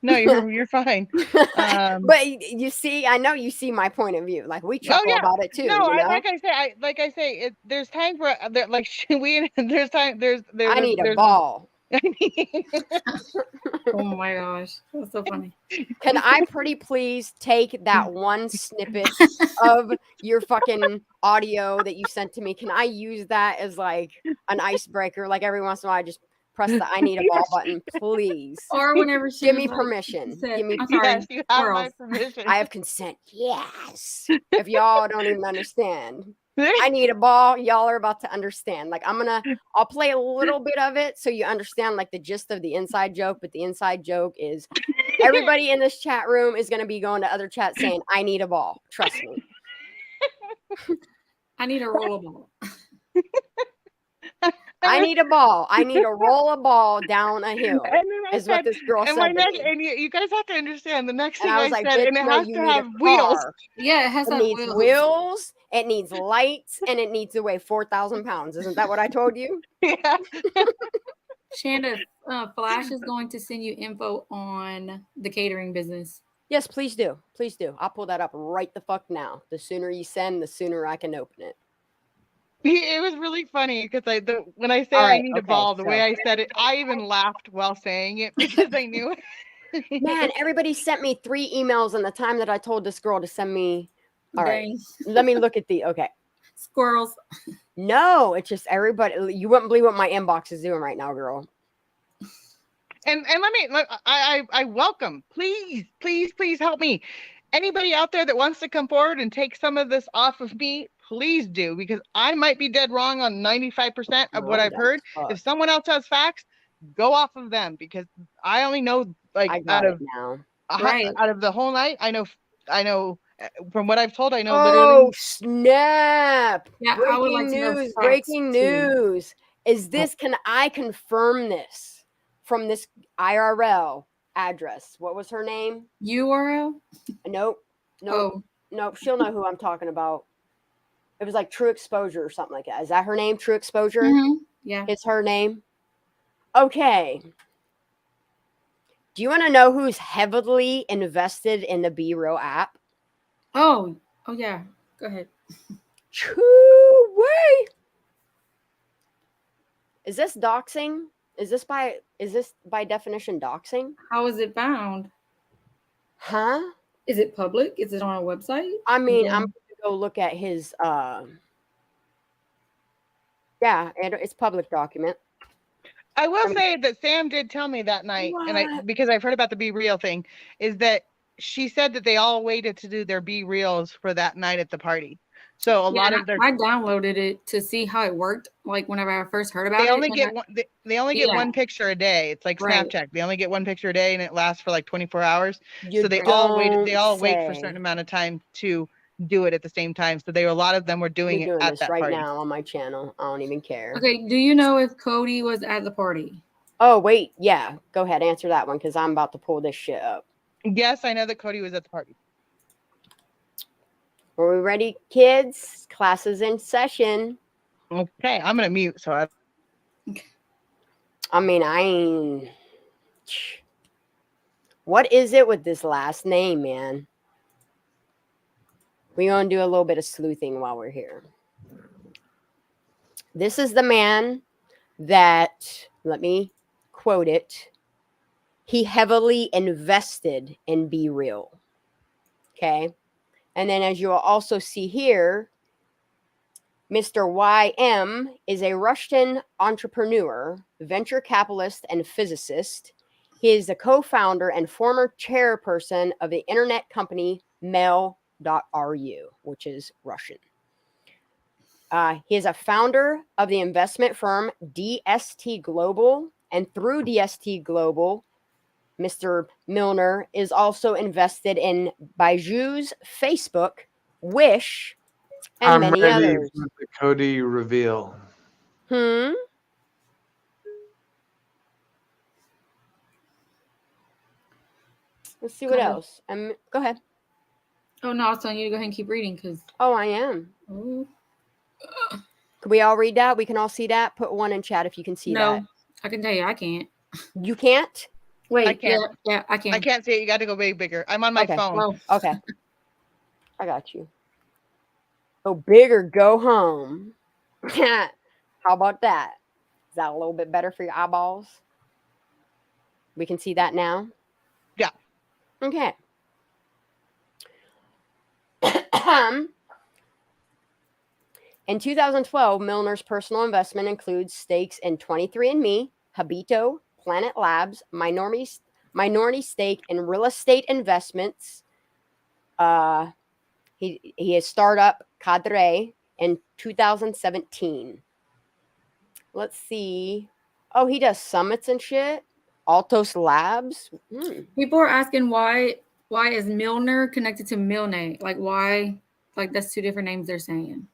No, you're fine. But you see, I know you see my point of view. Like, we chuckle about it too. No, you know? like I say, there's times where like there's I need a ball. Oh my gosh, that's so funny. Can I pretty please take that one snippet of your fucking audio that you sent to me? Can I use that as like an icebreaker? Like every once in a while, I just press the I need a ball button, please. Or whenever she give me like, permission. Give me yes, you have my permission. I have consent. Yes. If y'all don't even understand. I need a ball. Y'all are about to understand. Like I'll play a little bit of it so you understand like the gist of the inside joke. But the inside joke is everybody in this chat room is going to be going to other chats saying, I need a ball. Trust me. I need a roll of ball. I need a ball. I need to roll a ball down a hill. Is what this girl said. And you guys have to understand the next thing I was like, said, and it has to have wheels. Yeah, it has to have needs wheels. It needs lights, and it needs to weigh 4,000 pounds. Isn't that what I told you? Yeah. Shanda, Flash is going to send you info on the catering business. Yes, please do. Please do. I'll pull that up right the fuck now. The sooner you send, the sooner I can open it. It was really funny because when I say I need a ball, the way I said it, I even laughed while saying it because I knew it. Man, everybody sent me 3 emails in the time that I told this girl to send me. All right, let me look at okay. Squirrels. No, it's just everybody. You wouldn't believe what my inbox is doing right now, girl. And I welcome. Please help me. Anybody out there that wants to come forward and take some of this off of me, please do, because I might be dead wrong on 95% of what I've heard. If someone else has facts, go off of them, because I only know out of the whole night, I know from what I've told, I know literally. Oh snap! Yeah, breaking news. Is this? Can I confirm this from this IRL address? What was her name? URL? Nope. She'll know who I'm talking about. It was like True Exposure or something like that. Is that her name? True Exposure? Mm-hmm. Yeah. It's her name. Okay. Do you want to know who's heavily invested in the Be Real app? Oh yeah. Go ahead. Choo-wee. Is this doxing? Is this by definition doxing? How is it found? Huh? Is it public? Is it on a website? I mean, I'm going to go look at his it's public document. I will say that Sam did tell me that night, because I've heard about the Be Real thing, is that she said that they all waited to do their Be Reals for that night at the party. So I downloaded it to see how it worked. Like whenever I first heard about it, they only get one picture a day. It's like Snapchat. They only get one picture a day, and it lasts for like 24 hours. So they all wait for a certain amount of time to do it at the same time. So a lot of them were doing it at that right party. now on my channel. I don't even care. Okay, do you know if Cody was at the party? Oh wait, yeah. Go ahead, answer that one, because I'm about to pull this shit up. Yes, I know that Cody was at the party. Are we ready, kids? Class is in session. Okay, I'm gonna mute. So what is it with this last name, man? We're gonna do a little bit of sleuthing while we're here. This is the man that, let me quote it, he heavily invested in Be Real. Okay. And then as you'll also see here, Mr. YM is a Russian entrepreneur, venture capitalist, and physicist. He is the co-founder and former chairperson of the internet company Mail.ru, which is Russian. He is a founder of the investment firm DST Global, and through DST Global, Mr. Milner is also invested in Baiju's Facebook, Wish, and many others. With the Cody reveal. Let's see what else. Go ahead. Oh no, I was telling you to go ahead and keep reading because. Oh, I am. Oh. Can we all read that? We can all see that. Put one in chat if you can see that. No, I can tell you, I can't. You can't. Wait, I can't. Yeah, I can. I can't see it. You got to go way bigger. I'm on my phone. Oh. Okay. I got you. Go big or go home. How about that? Is that a little bit better for your eyeballs? We can see that now? Yeah. Okay. In 2012, Milner's personal investment includes stakes in 23andMe, Habito, Planet Labs, minority stake in real estate investments. He is startup Cadre in 2017. Let's see. Oh, he does summits and shit. Altos Labs. People are asking why is Milner connected to Milne? Like why? Like that's two different names they're saying.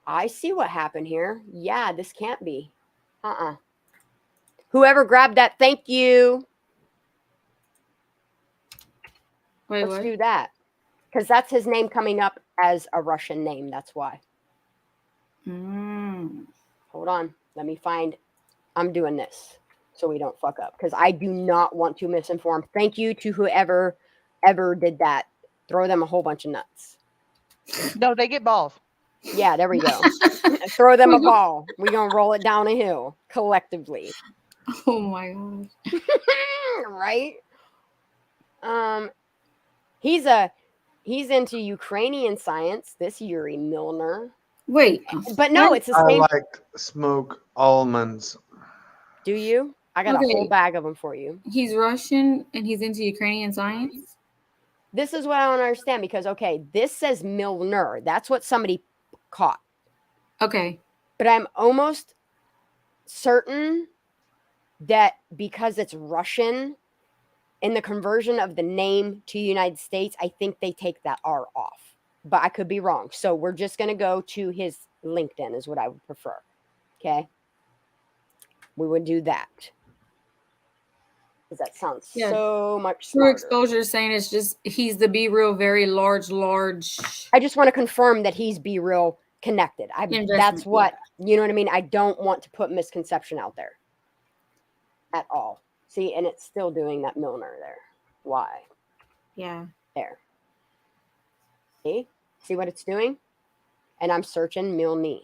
I see what happened here. Yeah, this can't be. Whoever grabbed that, thank you. Wait, Let's do that. Because that's his name coming up as a Russian name. That's why. Hold on. Let me find. I'm doing this so we don't fuck up. Because I do not want to misinform. Thank you to whoever ever did that. Throw them a whole bunch of nuts. No, they get balls. Yeah, there we go. Throw them a ball. We're going to roll it down a hill collectively. Oh my gosh. Right? He's into Ukrainian science, this Yuri Milner. Wait. But no, it's the I same. like smoke almonds. Do you? I got a whole bag of them for you. He's Russian and he's into Ukrainian science? This is what I don't understand because, okay, this says Milner. That's what somebody caught. Okay. But I'm almost certain that because it's Russian, in the conversion of the name to United States, I think they take that R off. But I could be wrong. So we're just going to go to his LinkedIn is what I would prefer. Okay? We would do that. Because that sounds so much True smarter. Exposure is saying it's just he's the Be Real very large. I just want to confirm that he's Be Real connected. That's what, you know what I mean? I don't want to put misconception out there at all. See, and it's still doing that Milner there. Why? Yeah. There. See what it's doing? And I'm searching Milne.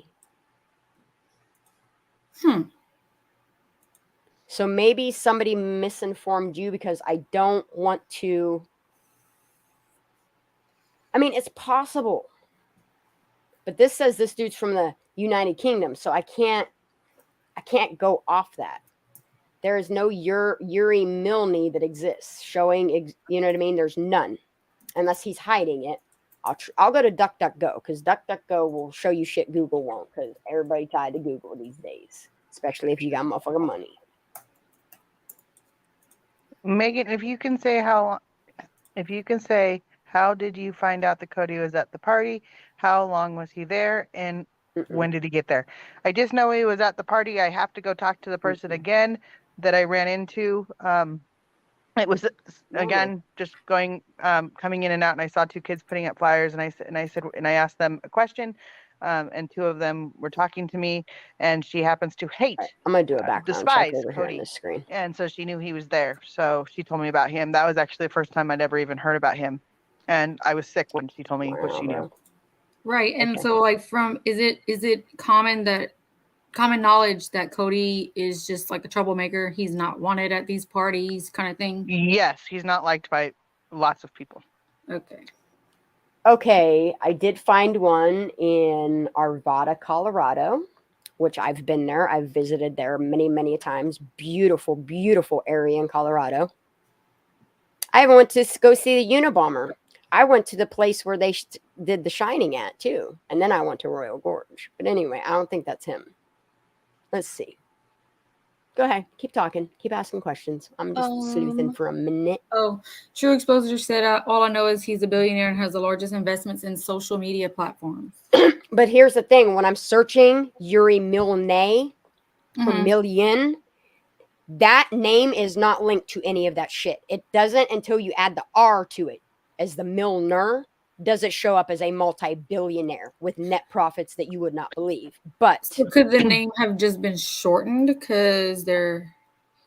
So maybe somebody misinformed you because I don't want to. I mean, it's possible. But this says this dude's from the United Kingdom, so I can't go off that. There is no Yuri Milne that exists showing, you know what I mean? There's none. Unless he's hiding it. I'll go to DuckDuckGo because DuckDuckGo will show you shit Google won't because everybody tied to Google these days, especially if you got motherfucking money. Megan, if you can say how did you find out that Cody was at the party? How long was he there? And when did he get there? I just know he was at the party. I have to go talk to the person again that I ran into. It was again just going coming in and out, and I saw two kids putting up flyers, and I asked them a question, and two of them were talking to me, and she happens to hate. I'm gonna do a background despise check over here on Cody, this screen, and so she knew he was there. So she told me about him. That was actually the first time I'd ever even heard about him, and I was sick when she told me what she knew. Right, and so like is it common knowledge that Cody is just like a troublemaker? He's not wanted at these parties, kind of thing. Yes, he's not liked by lots of people. Okay, I did find one in Arvada, Colorado, which I've been there. I've visited there many, many times. Beautiful, beautiful area in Colorado. I went to go see the Unabomber. I went to the place where they did The Shining at, too. And then I went to Royal Gorge. But anyway, I don't think that's him. Let's see. Go ahead. Keep talking. Keep asking questions. I'm just sleuthing for a minute. True Exposure said, all I know is he's a billionaire and has the largest investments in social media platforms. But here's the thing. When I'm searching Yuri Milne for million, That name is not linked to any of that shit. It doesn't until you add the R to it as the Milner. Does it show up as a multi-billionaire with net profits that you would not believe? But so could the name have just been shortened because they're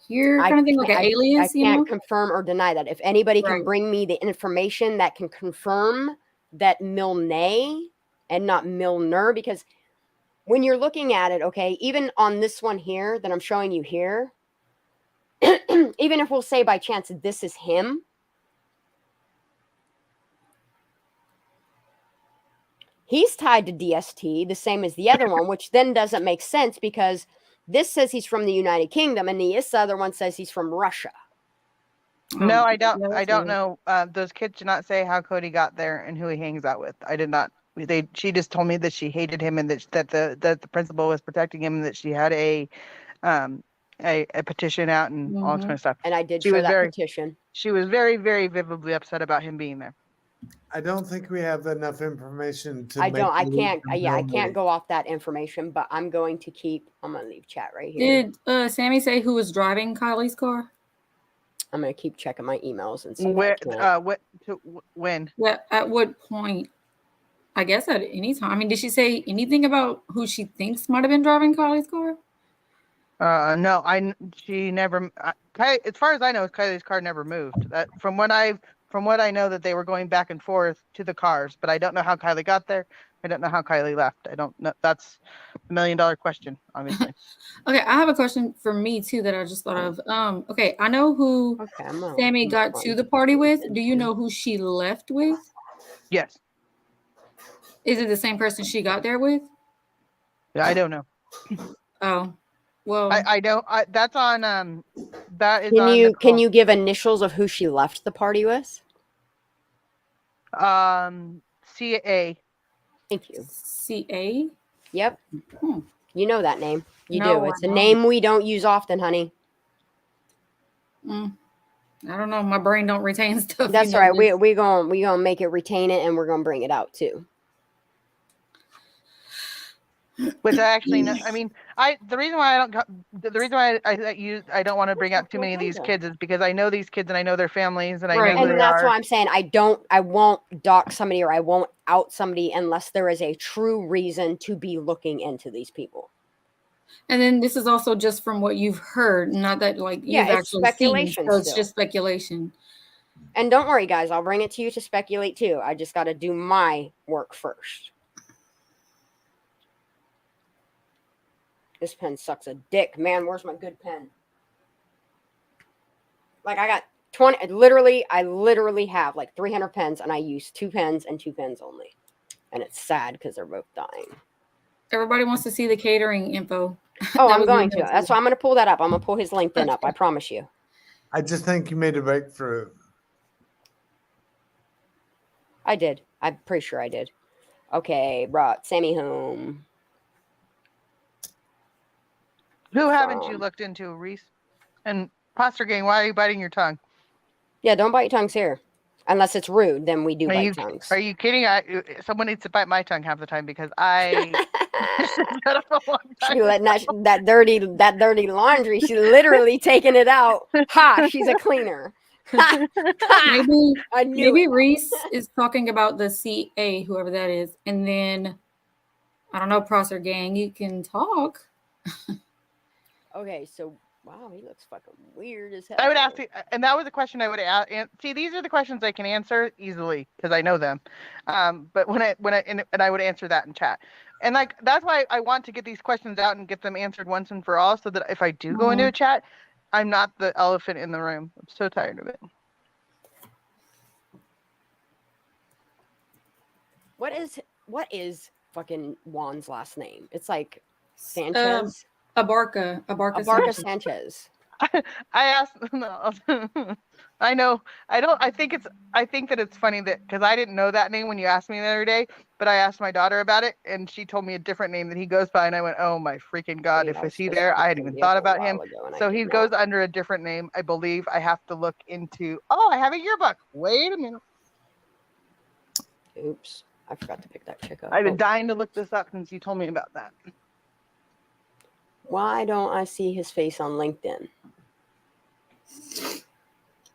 here, kind of thing, like an alias? I can't confirm or deny that. If anybody can bring me the information that can confirm that Milne and not Milner, because when you're looking at it, okay, even on this one here that I'm showing you here, even if we'll say by chance this is him, he's tied to DST the same as the other one, which then doesn't make sense because this says he's from the United Kingdom and this other one says he's from Russia. No, I don't know. Those kids did not say how Cody got there and who he hangs out with. I did not. She just told me that she hated him and that the principal was protecting him and that she had a petition out and all that kind of stuff. And I did show that petition. She was very, very vividly upset about him being there. I don't think we have enough information to. I can't go off that information, but I'm going to leave chat right here. Did Sammy say who was driving Kiely's car? I'm going to keep checking my emails and see. When? At what point? I guess at any time. I mean, did she say anything about who she thinks might have been driving Kiely's car? No, she never. As far as I know, Kylie's car never moved. That from what I know, that they were going back and forth to the cars, but I don't know how Kiely got there. I don't know how Kiely left. I don't know. That's $1 million question, obviously. Okay, I have a question for me too that I just thought of. Okay, I know who Sammy got to the party with. Do you know who she left with? Yes. Is it the same person she got there with? Yeah, I don't know. Oh, well, I don't. That's on. That is. Can you give initials of who she left the party with? CA. Thank you. CA. Yep. You know that name. You do. It's a name we don't use often, honey. I don't know. My brain don't retain stuff. That's right. We gonna make it retain it, and we're gonna bring it out too. Which I actually know. I mean, the reason why I don't want to bring up too many of these kids is because I know these kids and I know their families and I know who they that's are. why I'm saying I won't dock somebody or I won't out somebody unless there is a true reason to be looking into these people. And then this is also just from what you've heard, not that you've actually seen. So it's just speculation. And don't worry, guys, I'll bring it to you to speculate too. I just got to do my work first. This pen sucks a dick, man. Where's my good pen? Like I got 20. I literally have like 300 pens, and I use 2 pens and 2 pens only. And it's sad because they're both dying. Everybody wants to see the catering info. Oh, I'm going to. That's why I'm going to pull that up. I'm going to pull his LinkedIn up. I promise you. I just think you made a breakthrough. I did. I'm pretty sure I did. Okay, brought Sammy home. Who haven't you looked into, Reese? And Pastor Gang, why are you biting your tongue? Yeah, don't bite your tongues here. Unless it's rude, then we do bite tongues. Are you kidding? Someone needs to bite my tongue half the time because I she letting that dirty laundry. She's literally taking it out. Ha! She's a cleaner. Maybe Reese is talking about the CA, whoever that is, and then I don't know, Prosser Gang, you can talk. Okay, so wow, he looks fucking weird as hell. I would ask you, and that was a question I would ask. See, these are the questions I can answer easily because I know them. But I would answer that in chat, and that's why I want to get these questions out and get them answered once and for all, so that if I do go into a chat, I'm not the elephant in the room. I'm so tired of it. What is fucking Juan's last name? It's like Sanchez. Abarca Sanchez. I asked. No, I know. I think that it's funny that because I didn't know that name when you asked me the other day, but I asked my daughter about it and she told me a different name that he goes by, and I went, "Oh my freaking god! If was he there? I hadn't even thought about him." So he goes under a different name, I believe. I have to look into. Oh, I have a yearbook. Wait a minute. Oops, I forgot to pick that chick up. I've been dying to look this up since you told me about that. Why don't I see his face on LinkedIn?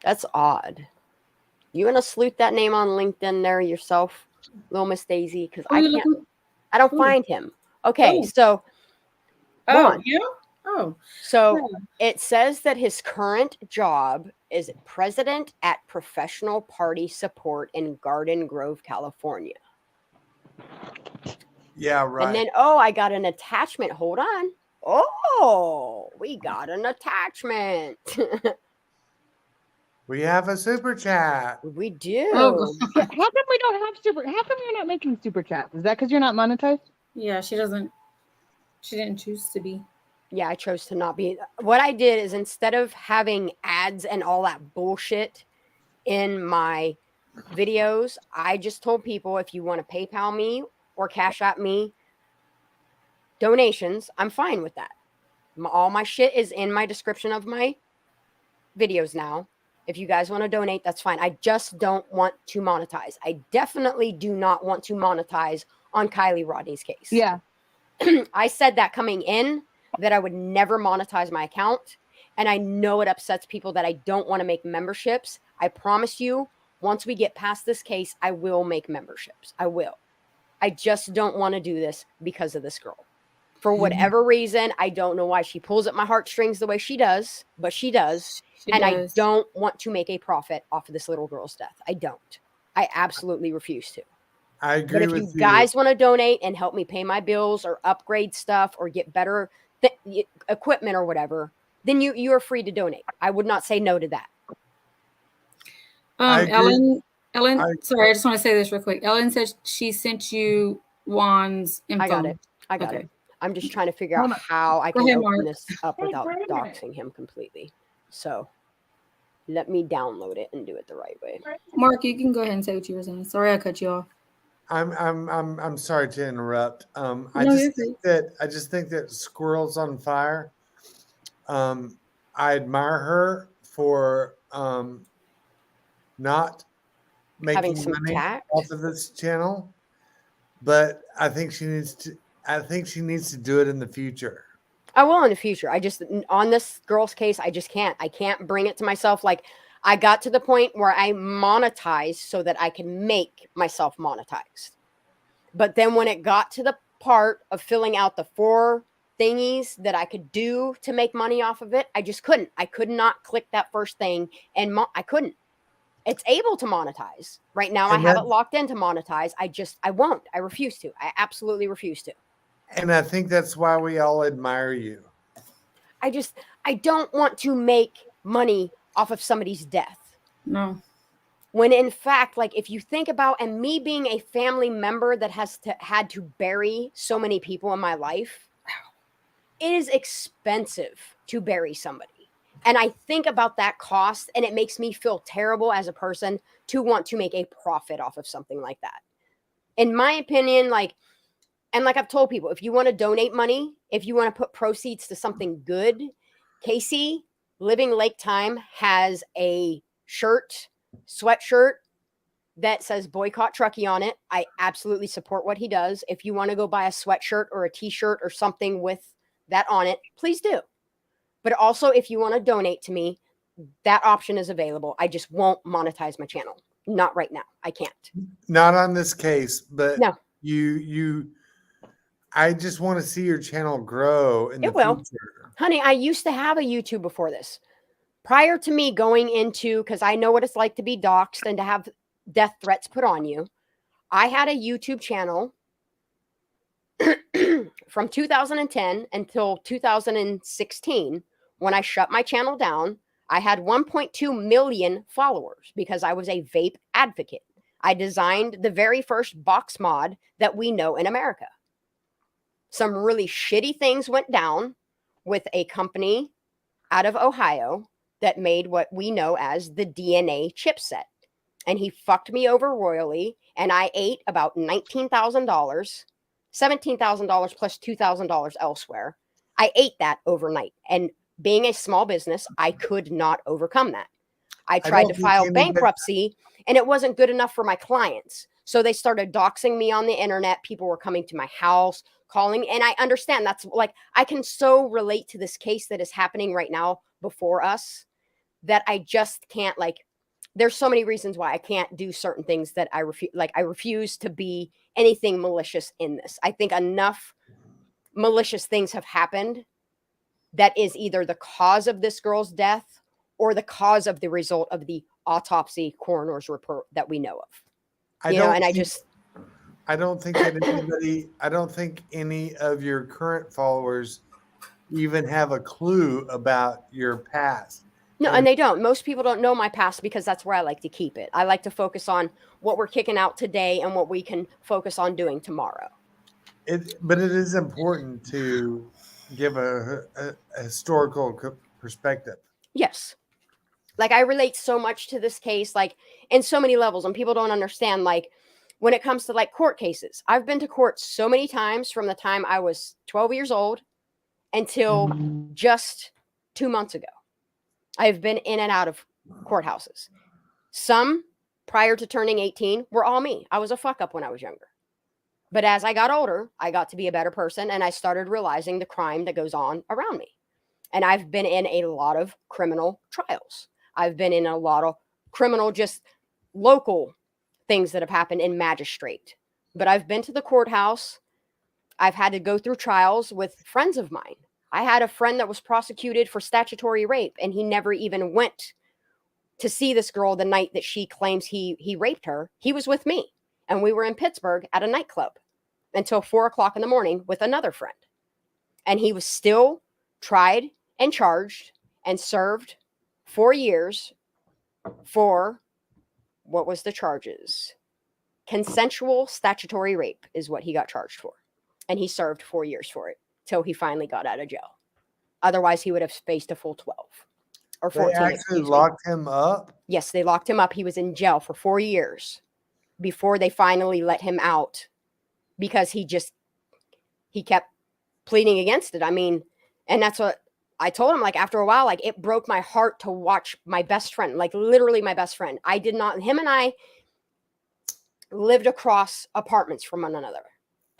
That's odd. You want to salute that name on LinkedIn there yourself, little Miss Daisy? Because I can't. I don't find him. Okay, so go on. Yeah. Oh, so it says that his current job is president at Professional Party Support in Garden Grove, California. Yeah, right. And then, I got an attachment. Hold on. Oh, we got an attachment. We have a super chat. We do. How come we don't have super? How come you're not making super chats? Is that because you're not monetized? Yeah, she didn't choose to be. Yeah, I chose to not be. What I did is instead of having ads and all that bullshit in my videos, I just told people if you want to PayPal me or Cash App me donations, I'm fine with that. All my shit is in my description of my videos now. If you guys want to donate, that's fine. I just don't want to monetize. I definitely do not want to monetize on Kiely Rodni's case. Yeah. I said that coming in that I would never monetize my account. And I know it upsets people that I don't want to make memberships. I promise you, once we get past this case, I will make memberships. I will. I just don't want to do this because of this girl. For whatever reason, I don't know why she pulls at my heartstrings the way she does, but she does. I don't want to make a profit off of this little girl's death. I don't. I absolutely refuse to. I agree with you. But if you guys want to donate and help me pay my bills or upgrade stuff or get better equipment or whatever, then you are free to donate. I would not say no to that. Ellen, sorry, I just want to say this real quick. Ellen said she sent you Juan's info. I got it. I'm just trying to figure out how I can open this up without doxing him completely. So let me download it and do it the right way. Mark, you can go ahead and say what you were saying. Sorry, I cut you off. I'm sorry to interrupt. I just think that Squirrel's on Fire. I admire her for not making money off of this channel, but I think she needs to do it in the future. I will in the future. I just, on this girl's case, I just can't. I can't bring it to myself. Like, I got to the point where I monetized so that I can make myself monetized. But then when it got to the part of filling out the 4 thingies that I could do to make money off of it, I just couldn't. I could not click that first thing, and I couldn't. It's able to monetize. Right now, I have it locked in to monetize. I won't. I refuse to. I absolutely refuse to. And I think that's why we all admire you. I don't want to make money off of somebody's death. No. When in fact, like, if you think about, and me being a family member that had to bury so many people in my life, it is expensive to bury somebody. And I think about that cost, and it makes me feel terrible as a person to want to make a profit off of something like that. In my opinion, like I've told people, if you want to donate money, if you want to put proceeds to something good, Casey, Living Lake Time, has a sweatshirt that says Boycott Truckee on it. I absolutely support what he does. If you want to go buy a sweatshirt or a t-shirt or something with that on it, please do. But also, if you want to donate to me, that option is available. I just won't monetize my channel. Not right now. I can't. Not on this case, but no. I just want to see your channel grow in the future. Honey, I used to have a YouTube before this. Prior to me going into, because I know what it's like to be doxxed and to have death threats put on you, I had a YouTube channel from 2010 until 2016. When I shut my channel down, I had 1.2 million followers because I was a vape advocate. I designed the very first box mod that we know in America. Some really shitty things went down with a company out of Ohio that made what we know as the DNA chipset. And he fucked me over royally. And I ate about $19,000, $17,000 plus $2,000 elsewhere. I ate that overnight. And being a small business, I could not overcome that. I tried to file bankruptcy, and it wasn't good enough for my clients. So they started doxing me on the internet. People were coming to my house, calling. And I understand that's like, I can so relate to this case that is happening right now before us, that I just can't, like, there's so many reasons why I can't do certain things that I refuse. Like, I refuse to be anything malicious in this. I think enough malicious things have happened that is either the cause of this girl's death or the cause of the result of the autopsy coroner's report that we know of. I don't think any of your current followers even have a clue about your past. No, and they don't. Most people don't know my past because that's where I like to keep it. I like to focus on what we're kicking out today and what we can focus on doing tomorrow. But it is important to give a historical perspective. Yes. Like, I relate so much to this case, like, in so many levels, and people don't understand, like, when it comes to, like, court cases. I've been to court so many times from the time I was 12 years old until just 2 months ago. I've been in and out of courthouses. Some, prior to turning 18, were all me. I was a fuck up when I was younger. But as I got older, I got to be a better person, and I started realizing the crime that goes on around me. And I've been in a lot of criminal trials. I've been in a lot of criminal, just local things that have happened in magistrate. But I've been to the courthouse. I've had to go through trials with friends of mine. I had a friend that was prosecuted for statutory rape, and he never even went to see this girl the night that she claims he raped her. He was with me, and we were in Pittsburgh at a nightclub until 4:00 in the morning with another friend. And he was still tried and charged and served 4 years for, what was the charges? Consensual statutory rape is what he got charged for. And he served 4 years for it till he finally got out of jail. Otherwise, he would have faced a full 12 or 14. They actually locked him up? Yes, they locked him up. He was in jail for 4 years before they finally let him out because he kept pleading against it. I mean, and that's what I told him, like, after a while, like, it broke my heart to watch my best friend, like, literally my best friend. Him and I lived across apartments from one another.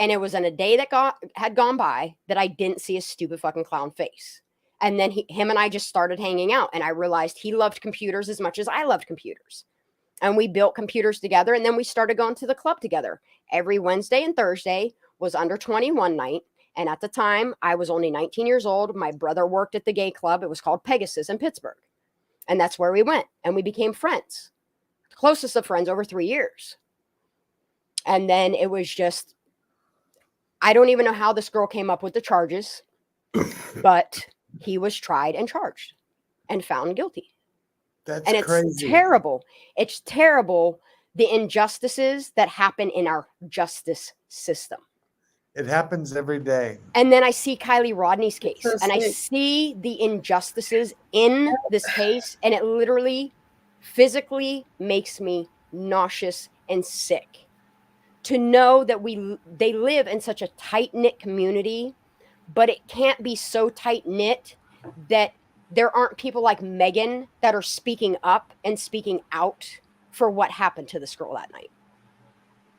And it was in a day that had gone by that I didn't see his stupid fucking clown face. And then him and I just started hanging out. And I realized he loved computers as much as I loved computers. And we built computers together. And then we started going to the club together. Every Wednesday and Thursday was under 21 night. And at the time, I was only 19 years old. My brother worked at the gay club. It was called Pegasus in Pittsburgh. And that's where we went. And we became friends. The closest of friends over 3 years. And then it was just, I don't even know how this girl came up with the charges, but he was tried and charged and found guilty. That's crazy. It's terrible. It's terrible, the injustices that happen in our justice system. It happens every day. And then I see Kiely Rodni's case, and I see the injustices in this case, and it literally physically makes me nauseous and sick. To know that they live in such a tight-knit community, but it can't be so tight-knit that there aren't people like Megan that are speaking up and speaking out for what happened to this girl that night.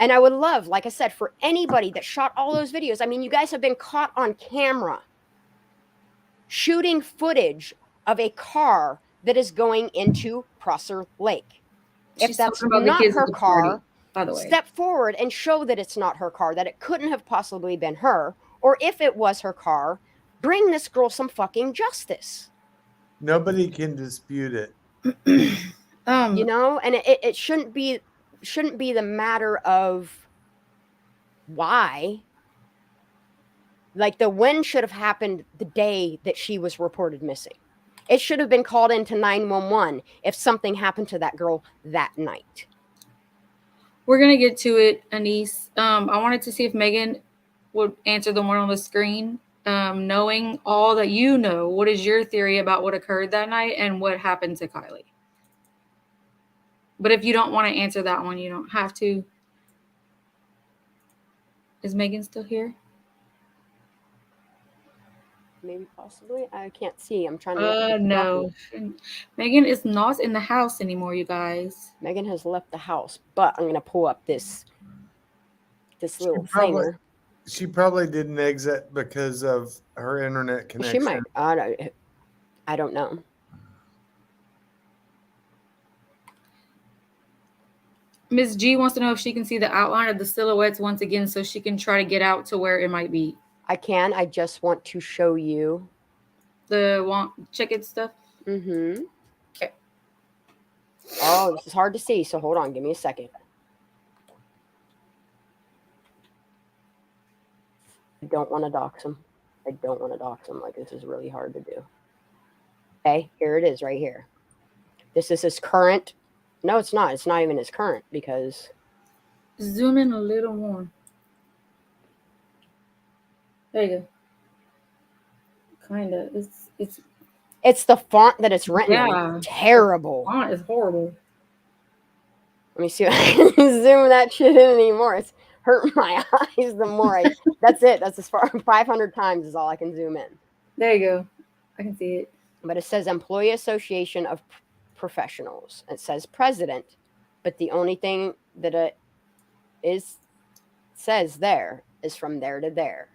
And I would love, like I said, for anybody that shot all those videos. I mean, you guys have been caught on camera shooting footage of a car that is going into Prosser Lake. If that's not her car, by the way, step forward and show that it's not her car, that it couldn't have possibly been her. Or if it was her car, bring this girl some fucking justice. Nobody can dispute it. You know, and it shouldn't be the matter of why. Like, the when should have happened the day that she was reported missing. It should have been called into 911 if something happened to that girl that night. We're going to get to it, Anise. I wanted to see if Megan would answer the one on the screen. Knowing all that you know, what is your theory about what occurred that night and what happened to Kiely? But if you don't want to answer that one, you don't have to. Is Megan still here? Maybe, possibly. I can't see. I'm trying to. No. Megan is not in the house anymore, you guys. Megan has left the house, but I'm going to pull up this little thing. She probably didn't exit because of her internet connection. She might. I don't know. Ms. G wants to know if she can see the outline of the silhouettes once again so she can try to get out to where it might be. I can. I just want to show you. The check it stuff? Mm-hmm. Okay. Oh, this is hard to see, so hold on. Give me a second. I don't want to dox him. I don't want to dox him. Like, this is really hard to do. Okay, here it is right here. This is his current. No, it's not. It's not even his current because. Zoom in a little more. There you go. Kind of. It's the font that it's written Yeah. in. Terrible. The font is horrible. Let me see if I can zoom that shit in anymore. It's hurt my eyes the more I. That's it. That's as far. 500 times is all I can zoom in. There you go. I can see it. But it says Employee Association of Professionals. It says president, but the only thing that it says there is from there to there.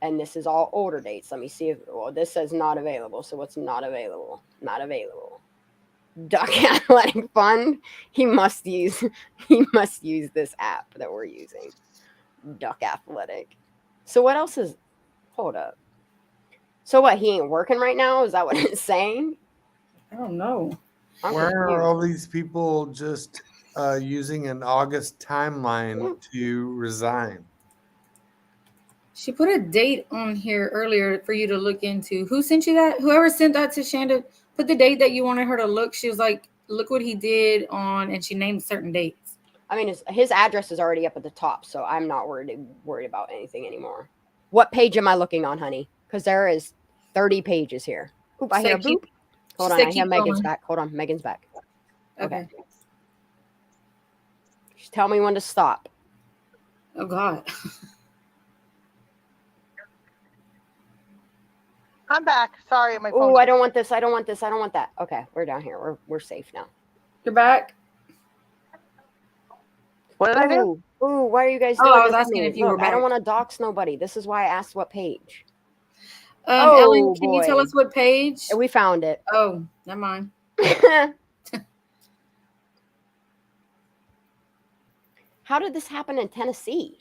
And this is all older dates. Let me see if, well, this says not available. So what's not available? Not available. Duck Athletic Fund. He must use this app that we're using. Duck Athletic. So what else is, hold up. So what, he ain't working right now? Is that what it's saying? I don't know. Where are all these people just using an August timeline to resign? She put a date on here earlier for you to look into. Who sent you that? Whoever sent that to Shanda, put the date that you wanted her to look. She was like, look what he did on, and she named certain dates. I mean, his address is already up at the top, so I'm not worried about anything anymore. What page am I looking on, honey? Because there is 30 pages here. Oop, I hear a boop. Hold on, I hear Megan's back. Hold on, Megan's back. Okay. Just tell me when to stop. Oh, God. I'm back. Sorry, my phone. Oh, I don't want this. I don't want this. I don't want that. Okay, we're down here. We're safe now. You're back. What did I do? Ooh, why are you guys doing I was this to asking me? if you Look, were back. I don't want to dox nobody. This is why I asked what page. Ellen, can you tell us what page? We found it. Oh, never mind. How did this happen in Tennessee?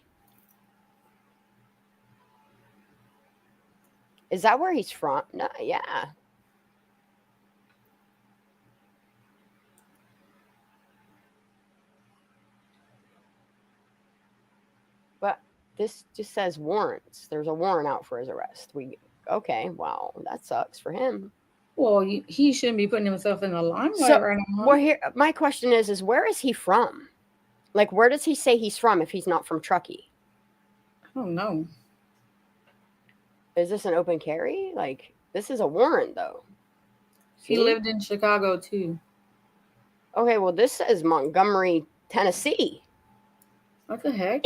Is that where he's from? No, yeah. But this just says warrants. There's a warrant out for his arrest. Okay, wow, that sucks for him. Well, he shouldn't be putting himself in the limelight right now. Well, here, my question is where is he from? Like, where does he say he's from if he's not from Truckee? I don't know. Is this an open carry? Like, this is a warrant, though. He lived in Chicago, too. Okay, well, this says Montgomery, Tennessee. What the heck?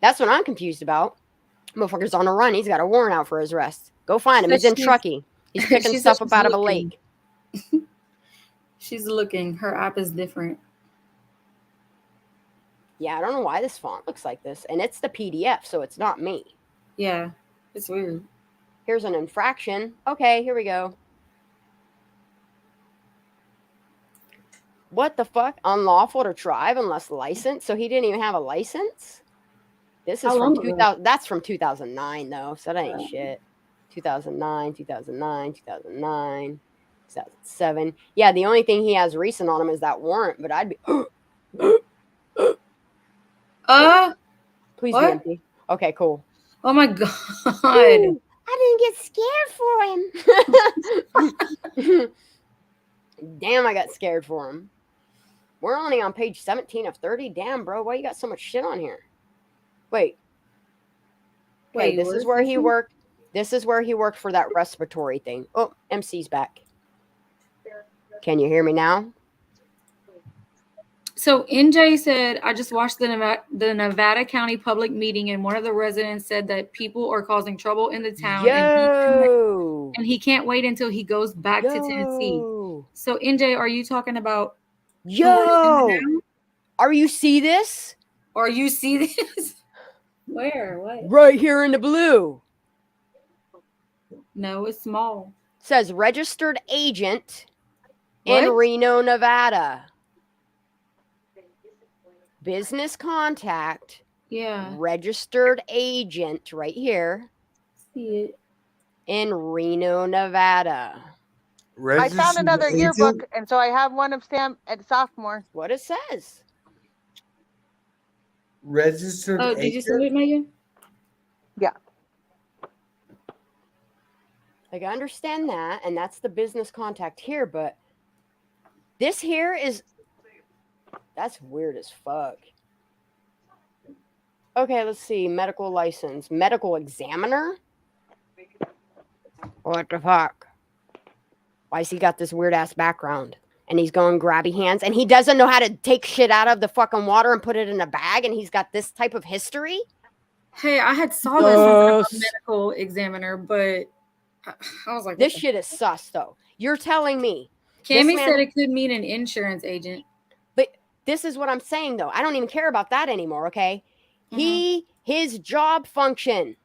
That's what I'm confused about. Motherfucker's on a run. He's got a warrant out for his arrest. Go find him. He's in Truckee. He's picking stuff up out of a lake. She's looking. Her app is different. Yeah, I don't know why this font looks like this. And it's the PDF, so it's not me. Yeah, it's weird. Here's an infraction. Okay, here we go. What the fuck? Unlawful to drive unless licensed? So he didn't even have a license? This is from 2000. That's from 2009, though, so that ain't shit. 2009, 2009, 2009, 2007. Yeah, the only thing he has recent on him is that warrant, but I'd be... Please what? be empty. Okay, cool. Oh my God. Ooh, I didn't get scared for him. Damn, I got scared for him. We're only on page 17 of 30. Damn, bro, why you got so much shit on here? Wait, this is where he worked. This is where he worked for that respiratory thing. Oh, MC's back. Can you hear me now? So NJ said, I just watched the Nevada County public meeting, and one of the residents said that people are causing trouble in the town. And he can't wait until he goes back to Tennessee. So NJ, are you talking about? Are you see this? Are you see this? Where? What? Right here in the blue. No, it's small. It says registered agent in Reno, Nevada. business contact, Yeah. registered agent right here See it. in Reno, Nevada. I found another yearbook, and so I have one of Sam at sophomore. What it says. Registered Oh, did you send it, Megan? Yeah. Like, I understand that, and that's the business contact here, but this here is, that's weird as fuck. Okay, let's see. Medical license. Medical examiner? What the fuck? Why has he got this weird ass background? And he's going grabby hands, and he doesn't know how to take shit out of the fucking water and put it in a bag, and he's got this type of history? Hey, I had saw this as a medical examiner, but I was like, this shit is sus, though. You're telling me. Cammy said it could mean an insurance agent. But this is what I'm saying, though. I don't even care about that anymore, okay? His job function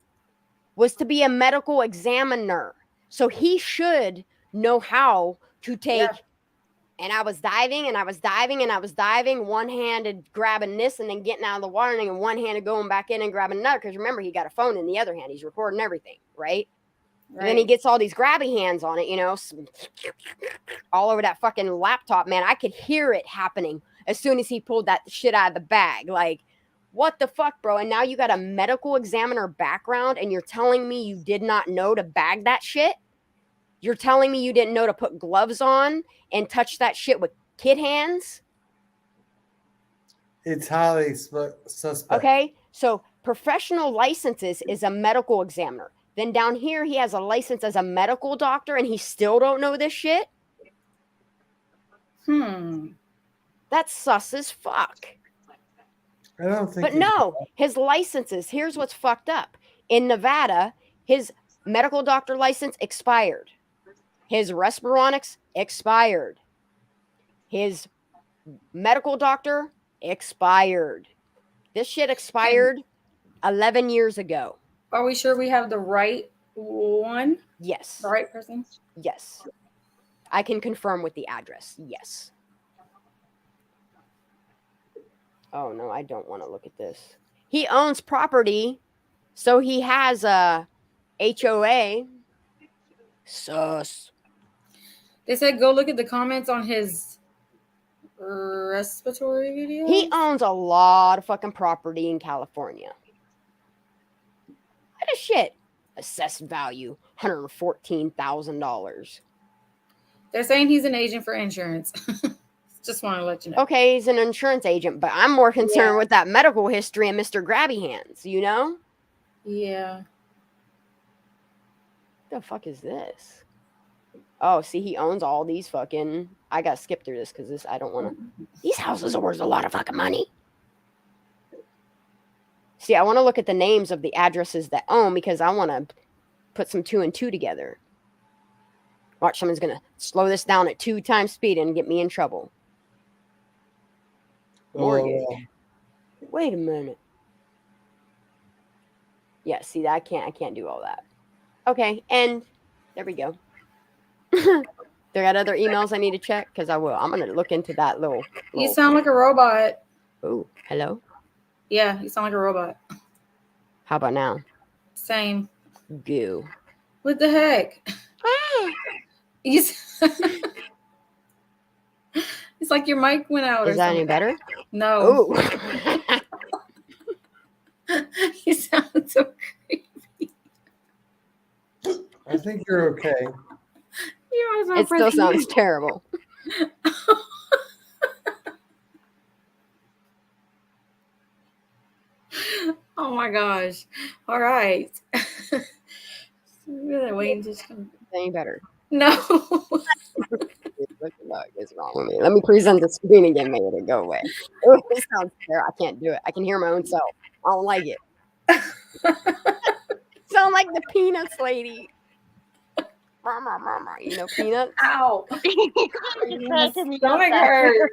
was to be a medical examiner. So he should know how to take... Yeah. And I was diving, and I was diving, and I was diving, one-handed grabbing this and then getting out of the water, and then one-handed going back in and grabbing another. Because remember, he got a phone in the other hand. He's recording everything, right? And then he gets all these grabby hands on it, you know, all over that fucking laptop, man. I could hear it happening as soon as he pulled that shit out of the bag. Like, what the fuck, bro? And now you got a medical examiner background, and you're telling me you did not know to bag that shit? You're telling me you didn't know to put gloves on and touch that shit with kid hands? It's highly suspect. Okay, so professional licenses is a medical examiner. Then down here, he has a license as a medical doctor, and he still don't know this shit? That's sus as fuck. I don't think. But no, his licenses, here's what's fucked up. In Nevada, his medical doctor license expired. His Respironics expired. His medical doctor expired. This shit expired 11 years ago. Are we sure we have the right one? Yes. The right person? Yes. I can confirm with the address. Yes. Oh, no, I don't want to look at this. He owns property, so he has a HOA. Sus. They said go look at the comments on his respiratory video. He owns a lot of fucking property in California. What a shit. Assessed value, $114,000. They're saying he's an agent for insurance. Just want to let you know. Okay, he's an insurance agent, but I'm more concerned with that medical history and Mr. Grabby Hands, you know? Yeah. The fuck is this? Oh, see, he owns all these fucking... I gotta skip through this because this, I don't want to... These houses are worth a lot of fucking money. See, I want to look at the names of the addresses that own because I want to put some 2 and 2 together. Watch, someone's going to slow this down at 2 times speed and get me in trouble. Mortgage. Wait a minute. Yeah, see, I can't do all that. Okay, and there we go. There got other emails I need to check because I will. I'm going to look into that little. You sound like a robot. Oh, hello? Yeah, you sound like a robot. How about now? Same. Goo. What the heck? It's like your mic went out. Is that any better? No. Oh. You sound so creepy. I think you're okay. It still sounds terrible. Oh my gosh. All right. Really waiting to come. Any better? No. What is wrong with me? Let me present the screen again, make it go away. Oh, this sounds terrible. I can't do it. I can hear my own self. I don't like it. Sound like the Peanuts lady. You know Peanuts? Ow. My stomach hurt.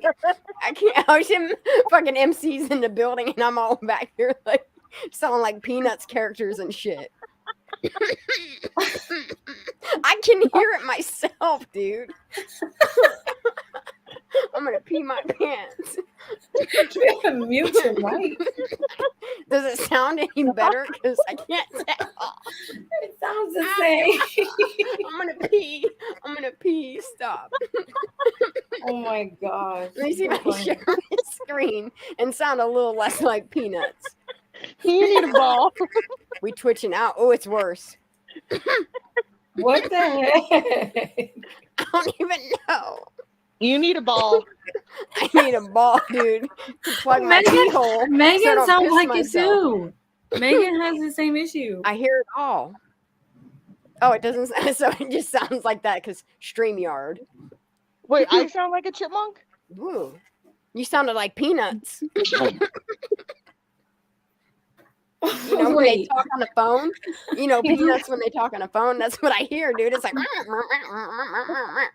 I can't. I was in fucking MCs in the building and I'm all back here like sounding like Peanuts characters and shit. I can hear it myself, dude. I'm gonna pee my pants. You gotta mute your mic. Does it sound any better? Because I can't tell. It sounds the same. I'm gonna pee. I'm gonna pee. Stop. Oh my gosh. Let me see if I can share my screen and sound a little less like peanuts. You need a ball. We twitching out. Oh, it's worse. What the heck? I don't even know. You need a ball. I need a ball, dude. To plug my pee hole. Megan so I don't sounds piss like myself. it too. Megan has the same issue. I hear it all. Oh, it doesn't. So it just sounds like that because StreamYard. Wait, I sound like a chipmunk? Ooh, you sounded like peanuts. You know, when they talk on the phone, you know, peanuts when they talk on the phone, that's what I hear, dude. It's like, I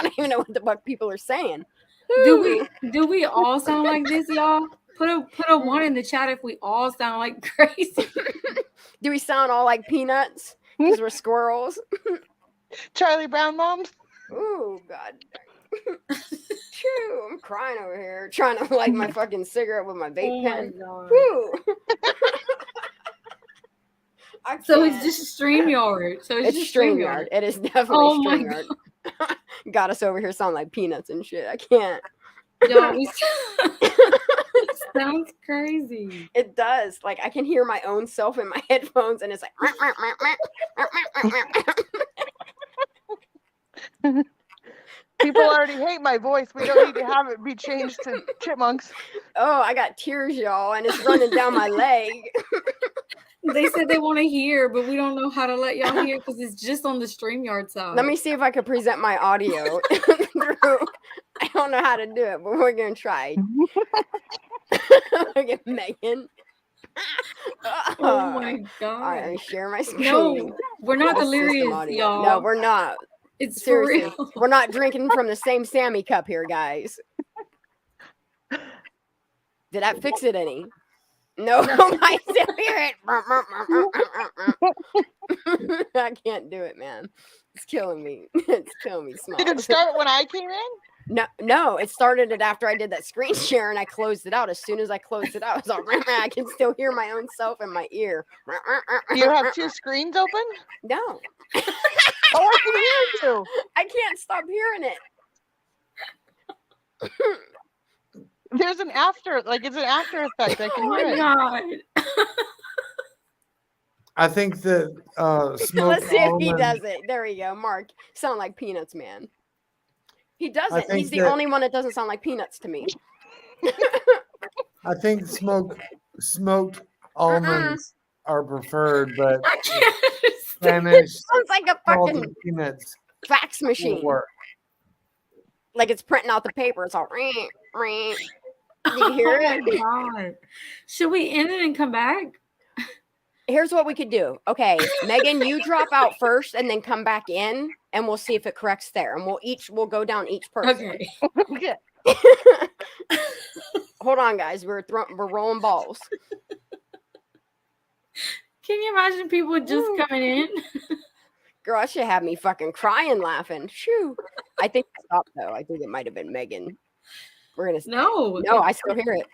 don't even know what the fuck people are saying. Do we all sound like this, y'all? Put a 1 in the chat if we all sound like crazy. Do we sound all like peanuts? Because we're squirrels. Charlie Brown moms? Ooh, God. Phew, I'm crying over here, trying to light my fucking cigarette with my vape pen. Woo. So it's just StreamYard. So it's just StreamYard. It is definitely StreamYard. Got us over here sounding like peanuts and shit. I can't. Yo, it sounds crazy. It does. Like I can hear my own self in my headphones, and it's like. People already hate my voice. We don't need to have it be changed to chipmunks. Oh, I got tears, y'all, and it's running down my leg. They said they want to hear, but we don't know how to let y'all hear because it's just on the StreamYard side. Let me see if I can present my audio through. I don't know how to do it, but we're gonna try. Look at Megan. Oh my god! All right, let me share my screen. No, we're not delirious, y'all. No, we're not. It's seriously. for real. We're not drinking from the same Sammy cup here, guys. Did that fix it any? No, I still hear it. I can't do it, man. It's killing me. It's killing me. Small. Did it start when I came in? No, it started it after I did that screen share and I closed it out. As soon as I closed it out, I was like, I can still hear my own self in my ear. Do you have 2 screens open? No. Oh, I can hear you. I can't stop hearing it. There's an after, like it's an after effect. I can hear it. God. I think that Let's see if he does it. There we go. Mark, sound like peanuts, man. He doesn't. He's the only one that doesn't sound like peanuts to me. I think smoked almonds are preferred, but Spanish sounds like a fucking peanuts fax machine. Like it's printing out the paper. It's all ring, ring. Do you hear it? God. Should we end it and come back? Here's what we could do. Okay, Megan, you drop out first and then come back in and we'll see if it corrects there. And we'll go down each person. Okay. Hold on, guys. We're rolling balls. Can you imagine people just coming in? Girl, that should have me fucking crying laughing. Shoo. I think it stopped though. I think it might have been Megan. We're gonna No, I still hear it.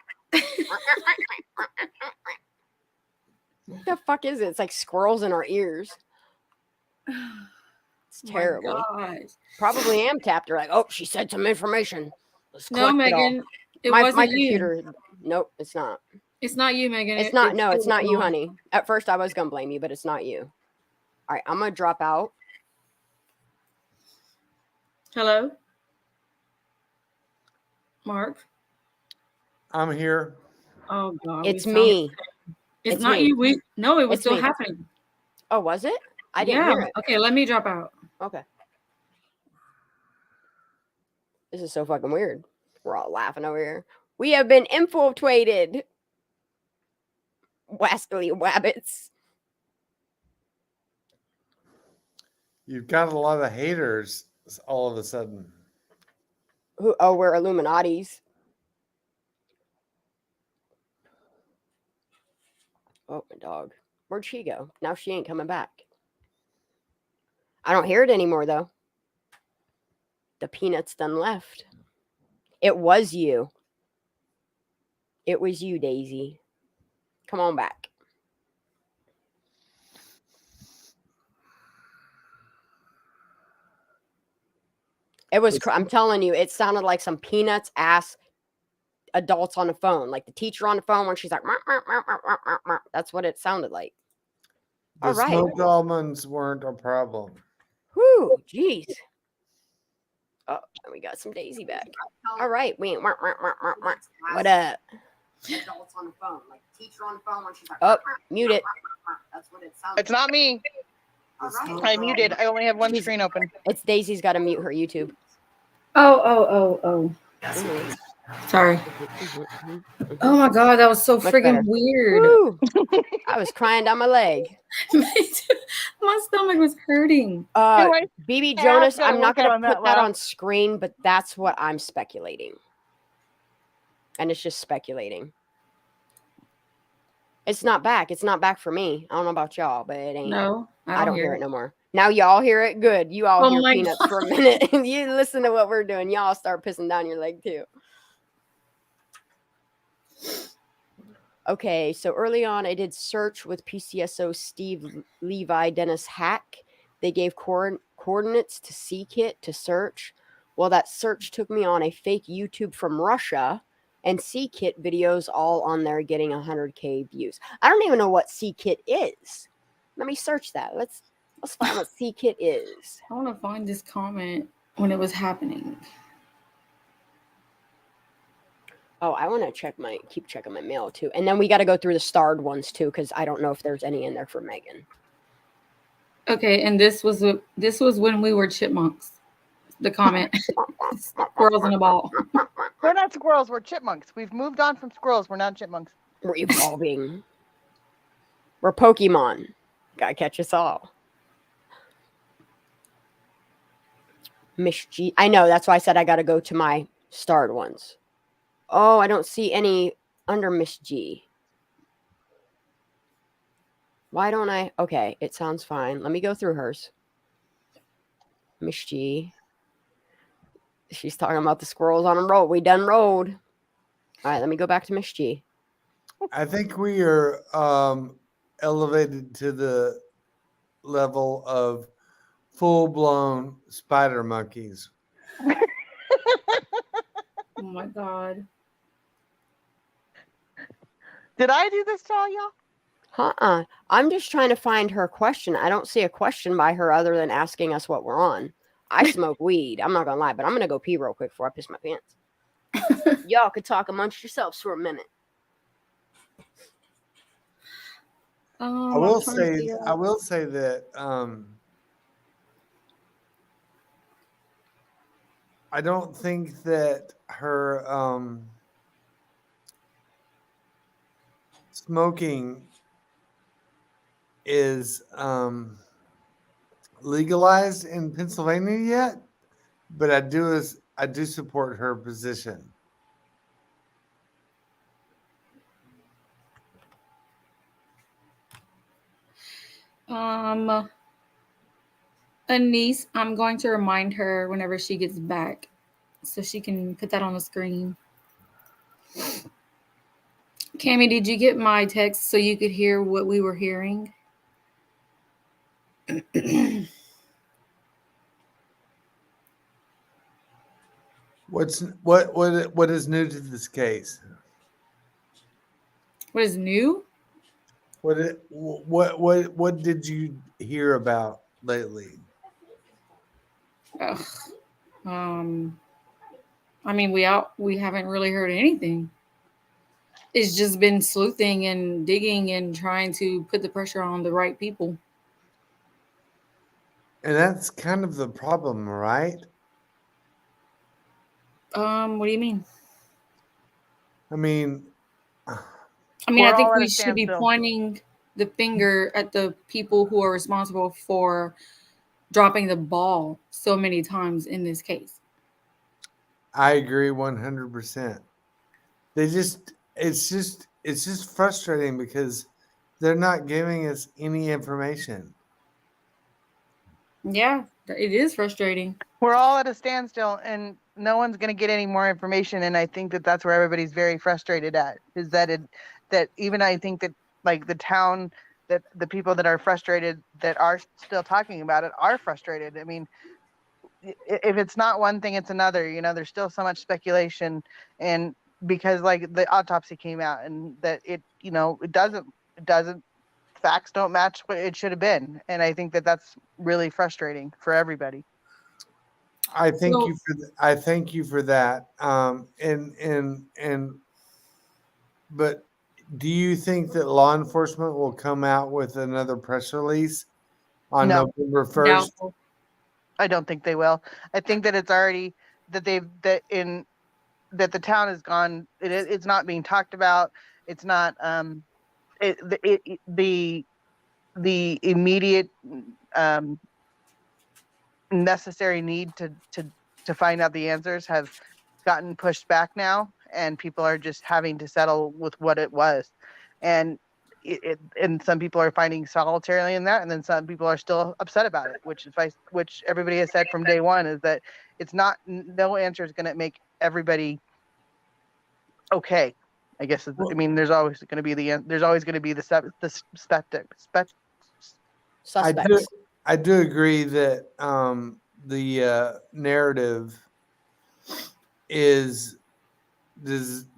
What the fuck is it? It's like squirrels in our ears. It's terrible. Probably am tapped her like, oh, she said some information. Let's No, Megan, it wasn't my you. computer. Nope, it's not. It's not you, Megan. It's not. No, it's not you, honey. At first, I was gonna blame you, but it's not you. All right, I'm gonna drop out. Hello, Mark. I'm here. Oh God, It's me. It's not you. It was still happening. Oh, was it? I didn't hear it. Okay, let me drop out. Okay. This is so fucking weird. We're all laughing over here. We have been infiltrated. Wascally wabbits. You've got a lot of haters all of a sudden. Oh, we're Illuminati's. Oh, my dog. Where'd she go? Now she ain't coming back. I don't hear it anymore, though. The peanuts done left. It was you. It was you, Daisy. Come on back. It was, I'm telling you, it sounded like some peanuts ass adults on the phone. Like the teacher on the phone when she's like, "Meow, meow, meow, meow, meow, meow." That's what it sounded like. The smoked almonds weren't a problem. Whoo, jeez. Oh, and we got some Daisy back. All right. What up? Adults on the phone, like the teacher on the phone when she's like, oh, mute it. That's what it sounds. It's not me. I muted. I only have one screen open. It's Daisy's got to mute her YouTube. Oh. Sorry. Oh my God, that was so friggin' weird. I was crying down my leg. My stomach was hurting. BB Jonas, I'm not going to put that on screen, but that's what I'm speculating. And it's just speculating. It's not back. It's not back for me. I don't know about y'all, but it ain't. No, I don't hear it no more. Now y'all hear it? Good. You all hear peanuts for a minute. You listen to what we're doing. Y'all start pissing down your leg too. Okay, so early on, I did search with PCSO Steve Levi, Dennis Hack. They gave coordinates to CKIT to search. Well, that search took me on a fake YouTube from Russia, and CKIT videos all on there getting 100K views. I don't even know what CKIT is. Let me search that. Let's find what CKIT is. I want to find this comment when it was happening. Oh, I want to keep checking my mail too. And then we got to go through the starred ones too, because I don't know if there's any in there for Megan. Okay, and this was when we were chipmunks. The comment. Squirrels in a ball. We're not squirrels, we're chipmunks. We've moved on from squirrels, we're not chipmunks. We're evolving. We're Pokemon. Gotta catch us all. Miss G. I know, that's why I said I gotta go to my starred ones. Oh, I don't see any under Miss G. Why don't I? Okay, it sounds fine. Let me go through hers. Miss G. She's talking about the squirrels on a road. We done rode. All right, let me go back to Miss G. I think we are elevated to the level of full-blown spider monkeys. Oh my God. Did I do this to all y'all? I'm just trying to find her question. I don't see a question by her other than asking us what we're on. I smoke weed. I'm not going to lie, but I'm going to go pee real quick before I piss my pants. Y'all could talk amongst yourselves for a minute. I will say that I don't think that her smoking is legalized in Pennsylvania yet, but I do support her position. Anise, I'm going to remind her whenever she gets back so she can put that on the screen. Cammie, did you get my text so you could hear what we were hearing? What is new to this case? What is new? What did you hear about lately? I mean, we haven't really heard anything. It's just been sleuthing and digging and trying to put the pressure on the right people. And that's kind of the problem, right? What do you mean? I mean, I think we should be pointing the finger at the people who are responsible for dropping the ball so many times in this case. I agree 100%. It's just frustrating because they're not giving us any information. Yeah, it is frustrating. we're all at a standstill, and no one's going to get any more information. And I think that that's where everybody's very frustrated at, is that that even I think that like the town, that the people that are frustrated that are still talking about it are frustrated. I mean, if it's not one thing, it's another. There's still so much speculation, and because like the autopsy came out, and that it doesn't facts don't match what it should have been, and I think that that's really frustrating for everybody. I thank you for that. But do you think that law enforcement will come out with another press release on November 1st? No. I don't think they will. I think that it's already that the town is gone. It's not being talked about. It's not the immediate necessary need to find out the answers have gotten pushed back now, and people are just having to settle with what it was. And and some people are finding solitarily in that, and then some people are still upset about it, which everybody has said from day one is that it's not, no answer is going to make everybody okay. I guess I mean there's always going to be the suspects. I do agree that the narrative is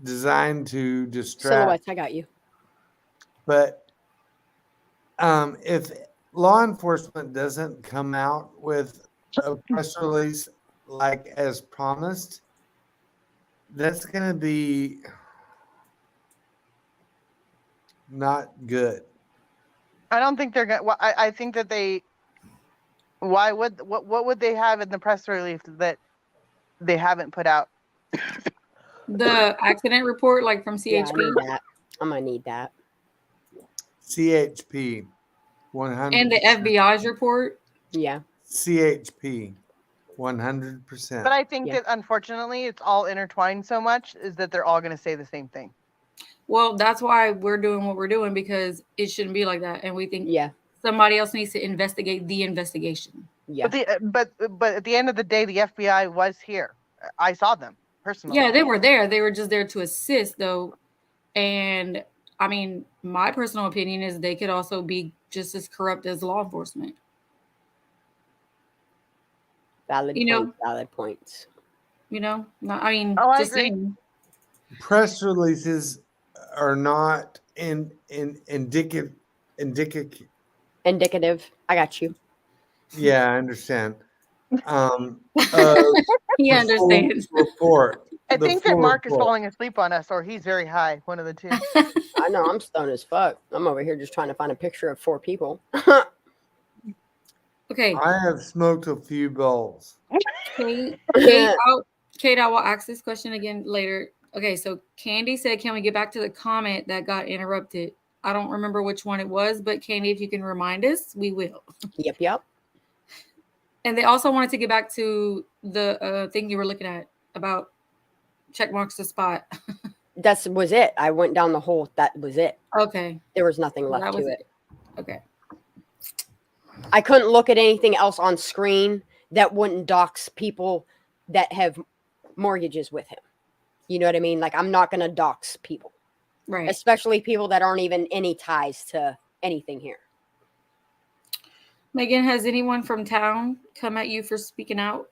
designed to distract. Silhouettes, I got you. But if law enforcement doesn't come out with a press release like as promised, that's going to be not good. I don't think they're going to. I think that they. Why would what would they have in the press release that they haven't put out? The accident report, like from CHP. Yeah, I need that. I'm gonna need that. CHP, 100%. And the FBI's report. Yeah. CHP, 100%. But I think that unfortunately, it's all intertwined so much is that they're all going to say the same thing. Well, that's why we're doing what we're doing, because it shouldn't be like that, and we think somebody else needs to investigate the investigation. Yeah. But at the end of the day, the FBI was here. I saw them personally. Yeah, they were there. They were just there to assist, though. And I mean, my personal opinion is they could also be just as corrupt as law enforcement. Valid points. I mean, I just agree. saying. Press releases are not indicative. I got you. Yeah, I understand. He understands. Report. I think that Mark is falling asleep on us, or he's very high. One of the two. I know, I'm stoned as fuck. I'm over here just trying to find a picture of 4 people. Okay. I have smoked a few bowls. Kate, I will ask this question again later. Okay, so Candy said, can we get back to the comment that got interrupted? I don't remember which one it was, but Candy, if you can remind us, we will. Yep. And they also wanted to get back to the thing you were looking at about check marks the spot. That was it. I went down the whole. That was it. Okay. There was nothing left to it. Okay. I couldn't look at anything else on screen that wouldn't dox people that have mortgages with him. You know what I mean? Like, I'm not going to dox people. Right. Especially people that aren't even any ties to anything here. Megan, has anyone from town come at you for speaking out?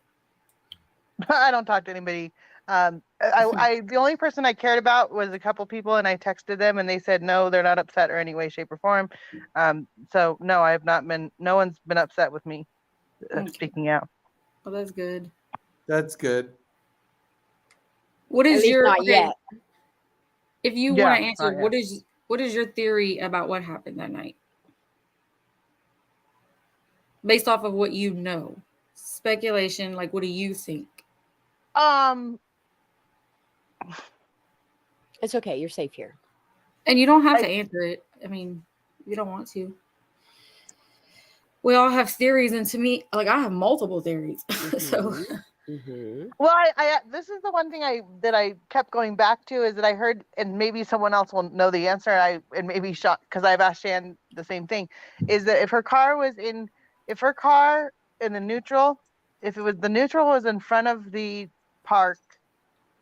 I don't talk to anybody. The only person I cared about was a couple people, and I texted them, and they said no, they're not upset or any way, shape, or form. So no, I have not been. No one's been upset with me speaking out. Well, that's good. That's good. What is your not yet? If you want to answer, what is your theory about what happened that night? Based off of what you know, speculation. Like, what do you think? It's okay. You're safe here. And you don't have to answer it. I mean, you don't want to. We all have theories, and to me, like, I have multiple theories. So, well, I this is the one thing that I kept going back to is that I heard, and maybe someone else will know the answer. And maybe shot because I've asked Shan the same thing, is that if her car in the neutral, if it was the neutral was in front of the park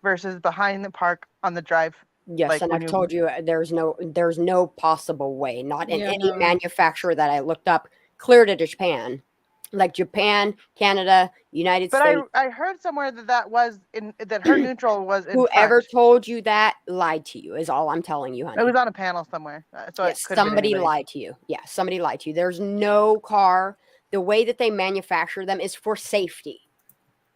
versus behind the park on the drive. Yes, like and when I've told you there's no possible way, not in Yeah, any no. manufacturer that I looked up, clear to Japan. Like Japan, Canada, United But States. I heard somewhere that was in that her neutral was in Whoever front. told you that lied to you is all I'm telling you, honey. It was on a panel somewhere. So Yes, it could have been somebody anybody. lied to you. Yeah, somebody lied to you. There's no car. The way that they manufacture them is for safety.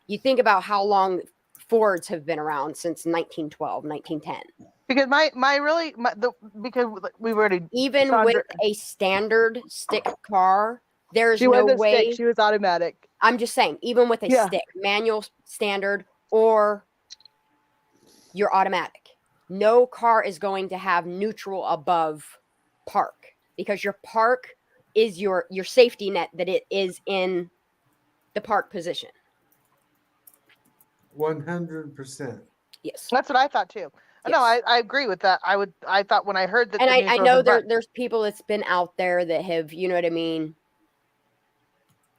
You think about how long Fords have been around since 1912, 1910. Because because we were already Even with a standard stick car, there's she no wasn't way. stick, she was automatic. I'm just saying, even with a stick, manual, standard, or your automatic, no car is going to have neutral above park, because your park is your safety net, that it is in the park position. 100%. Yes, that's what I thought too. Yes. No, I agree with that. I thought when I heard that, and the I neutral know was in front. there's people that's been out there that have, you know what I mean,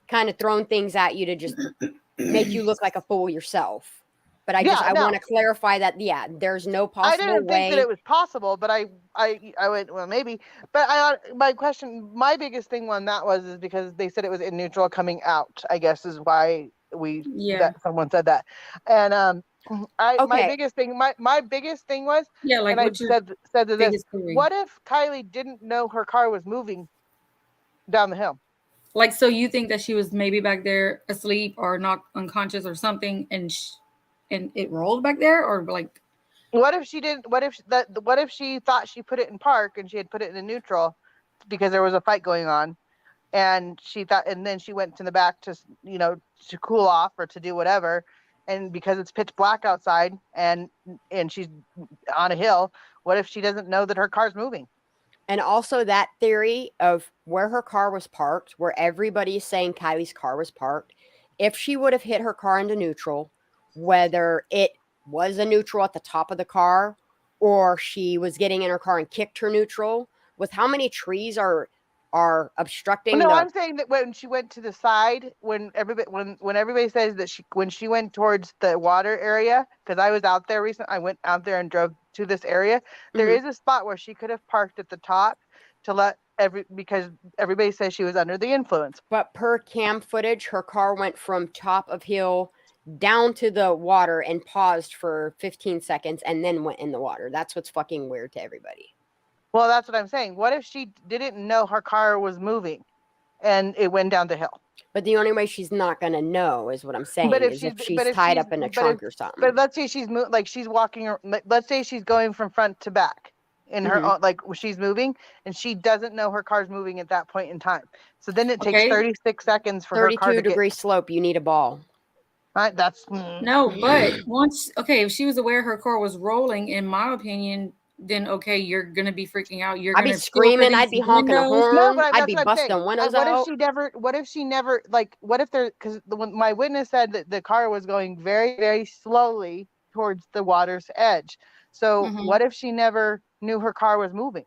kind of thrown things at you to just make you look like a fool yourself. But I want to clarify that there's no possible I didn't way. think that it was possible, but I went, well, maybe. But my biggest thing on that is because they said it was in neutral coming out, I guess is why that someone said that. And my biggest thing was, like, and I what's your said to this, biggest theory? what if Kiely didn't know her car was moving down the hill? Like, so you think that she was maybe back there asleep or not unconscious or something, and it rolled back there, or like, what if she didn't? What if she thought she put it in park and she had put it in neutral because there was a fight going on, and she thought, and then she went to the back to to cool off or to do whatever, and because it's pitch black outside and she's on a hill, what if she doesn't know that her car's moving? And also that theory of where her car was parked, where everybody's saying Kiely's car was parked, if she would have hit her car into neutral, whether it was a neutral at the top of the car or she was getting in her car and kicked her neutral, with how many trees are obstructing. No, I'm saying that when she went to the side, when everybody says that when she went towards the water area, because I was out there recently, I went out there and drove to this area. There is a spot where she could have parked at the top to let because everybody says she was under the influence. But per cam footage, her car went from top of hill down to the water and paused for 15 seconds and then went in the water. That's what's fucking weird to everybody. Well, that's what I'm saying. What if she didn't know her car was moving and it went down the hill? But the only way she's not going to know is what I'm saying, if she's tied up in a trunk or something. But let's say she's walking, let's say she's going from front to back in her own, like she's moving and she doesn't know her car's moving at that point in time. So then it takes 36 seconds for her car to 32-degree slope, you need a ball. Right, that's no, but if she was aware her car was rolling, in my opinion, then you're gonna be freaking out. I'd be screaming. I'd be honking a horn. No, but I'd be busting windows out. What if she never because my witness said that the car was going very, very slowly towards the water's edge. So what if she never knew her car was moving?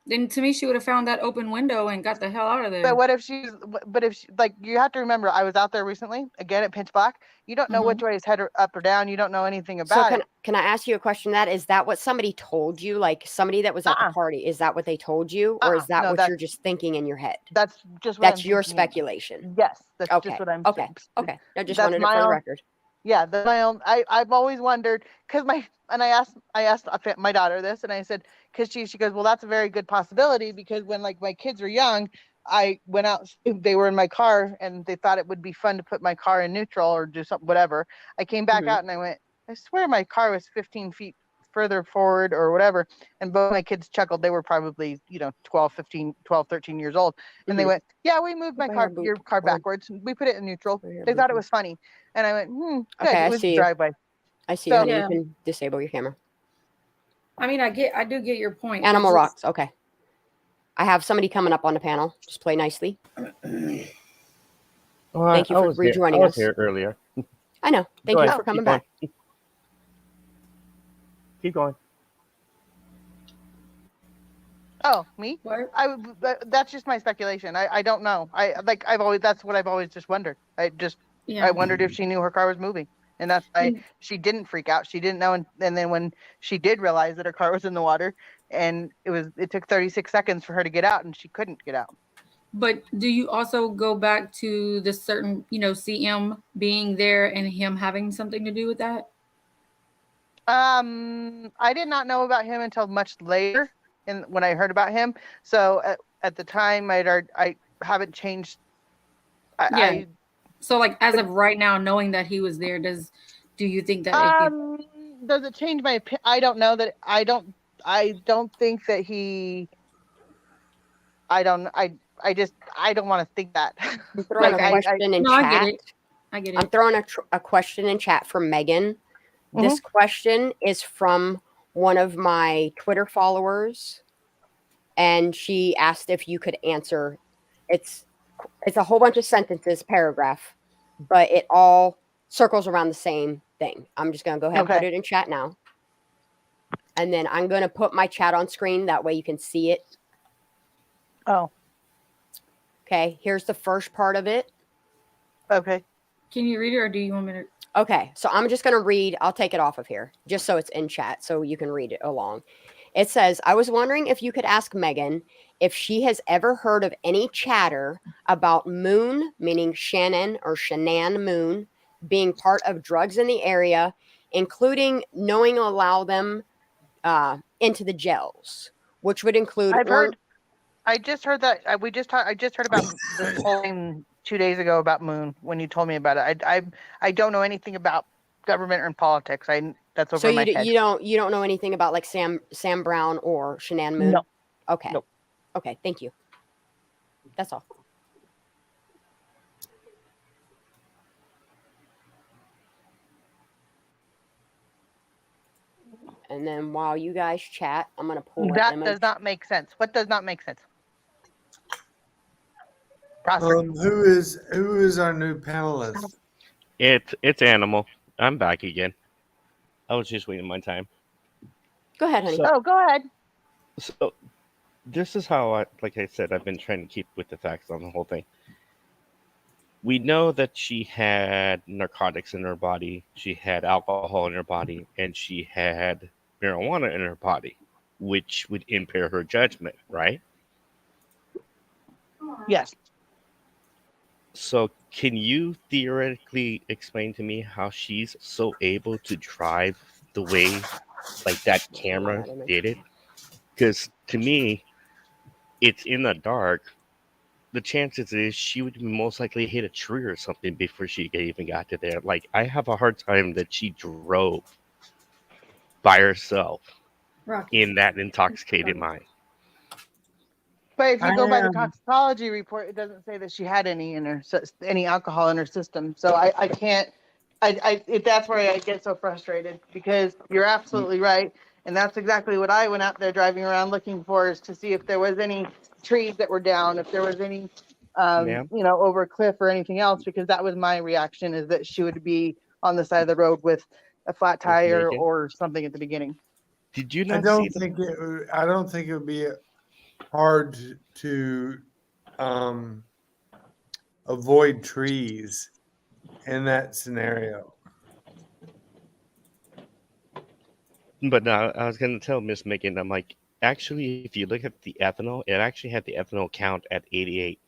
Then to me, she would have found that open window and got the hell out of there. But what if you have to remember, I was out there recently, again at pitch black. You don't know which way is head up or down. You don't know anything about it. Can I ask you a question? Is that what somebody told you? Like somebody that was at the party, is that what they told you? Or is that what you're just thinking in your head? That's just that's your speculation. Yes. That's just what I'm saying. Okay. I just wanted it for the record. Yeah, that's my own. I've always wondered because I asked my daughter this, and I said, because she goes, well, that's a very good possibility, because when like my kids were young, I went out, they were in my car and they thought it would be fun to put my car in neutral or do something, whatever. I came back out and I went, I swear my car was 15 feet further forward or whatever. And both my kids chuckled. They were probably, 12, 13 years old. And they went, yeah, we moved your car backwards. We put it in neutral. They thought it was funny. And I went, good. Okay, it was a driveway. I see. So, you can disable your camera. I mean, I do get your point. Animal rocks. Okay. I have somebody coming up on the panel. Just play nicely. Well, Thank you for rejoining us. I was here earlier. I know. Thank you for coming back. Keep going. Oh, me? What? That's just my speculation. I don't know. That's what I've always just wondered. Yeah. I wondered if she knew her car was moving. And that's why she didn't freak out. She didn't know. And then when she did realize that her car was in the water, and it took 36 seconds for her to get out, and she couldn't get out. But do you also go back to the certain, CM being there and him having something to do with that? I did not know about him until much later, and when I heard about him. So at the time, I haven't changed. So like as of right now, knowing that he was there, do you think that does it change my opinion? I don't know that. I don't think that he. I don't want to think that. I'm throwing a question in chat. I get it. I'm throwing a question in chat from Megan. This question is from one of my Twitter followers, and she asked if you could answer. It's a whole bunch of sentences, paragraph, but it all circles around the same thing. I'm just going to go ahead and put it in chat now. And then I'm going to put my chat on screen. That way you can see it. Oh. Okay. Here's the first part of it. Okay. Can you read it, or do you want me to? Okay. So I'm just going to read. I'll take it off of here just so it's in chat so you can read it along. It says, I was wondering if you could ask Megan if she has ever heard of any chatter about Moon, meaning Shannon or Shanann Moon, being part of drugs in the area, including knowing to allow them into the jails, which would include. I just heard that I just heard about this whole thing 2 days ago about Moon when you told me about it. I don't know anything about government or politics. That's over my head. You don't know anything about like Sam Brown or Shanann Moon? No. Okay. Nope. Okay, thank you. That's all. And then while you guys chat, I'm going to pull that does not make sense. What does not make sense? Who is our new panelist? It's Animal. I'm back again. I was just waiting my time. Go ahead, honey. Go ahead. So this is how like I said, I've been trying to keep with the facts on the whole thing. We know that she had narcotics in her body, she had alcohol in her body, and she had marijuana in her body, which would impair her judgment, right? Yes. So can you theoretically explain to me how she's so able to drive the way like that camera did it? Because to me, it's in the dark. The chances is she would most likely hit a tree or something before she even got to there. Like, I have a hard time that she drove by herself in that intoxicated mind. But if you go by the toxicology report, it doesn't say that she had any alcohol in her system. So I can't. That's where I get so frustrated, because you're absolutely right, and that's exactly what I went out there driving around looking for, is to see if there was any trees that were down, if there was any, over a cliff or anything else, because that was my reaction, is that she would be on the side of the road with a flat tire or something at the beginning. Did you not? I don't think it would be hard to avoid trees in that scenario. But now I was going to tell Miss Megan, I'm like, actually, if you look at the ethanol, it actually had the ethanol count at 88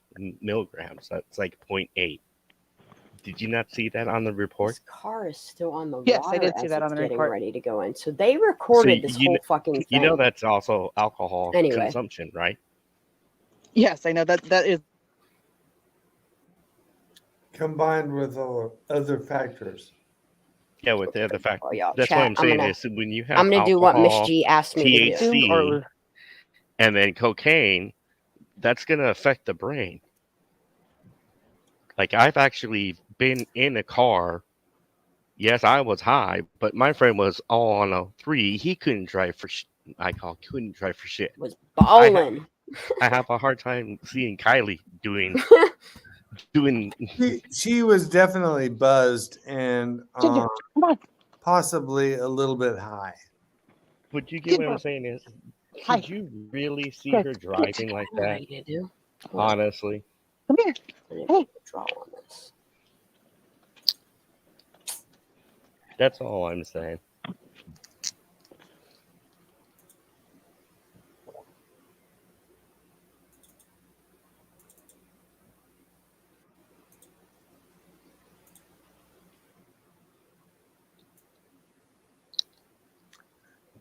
milligrams. That's like 0.8. Did you not see that on the report? This car is still on the water. Yes, I did see that on the getting report. ready to go in. So they recorded this whole fucking thing. You know that's also alcohol consumption, right? Yes, I know that is. Combined with other factors. Yeah, with the other factors. Oh, that's what I'm saying is when you have I'm going to do what Miss G asked me THC, to do. And then cocaine, that's going to affect the brain. Like, I've actually been in a car. Yes, I was high, but my friend was all on a 3. He couldn't drive for couldn't drive for shit. Was balling. I have a hard time seeing Kiely doing. She was definitely buzzed and possibly a little bit high. But you get what I'm saying is, could you really see her driving like that? Honestly. Come here. Hey. Draw on this. That's all I'm saying.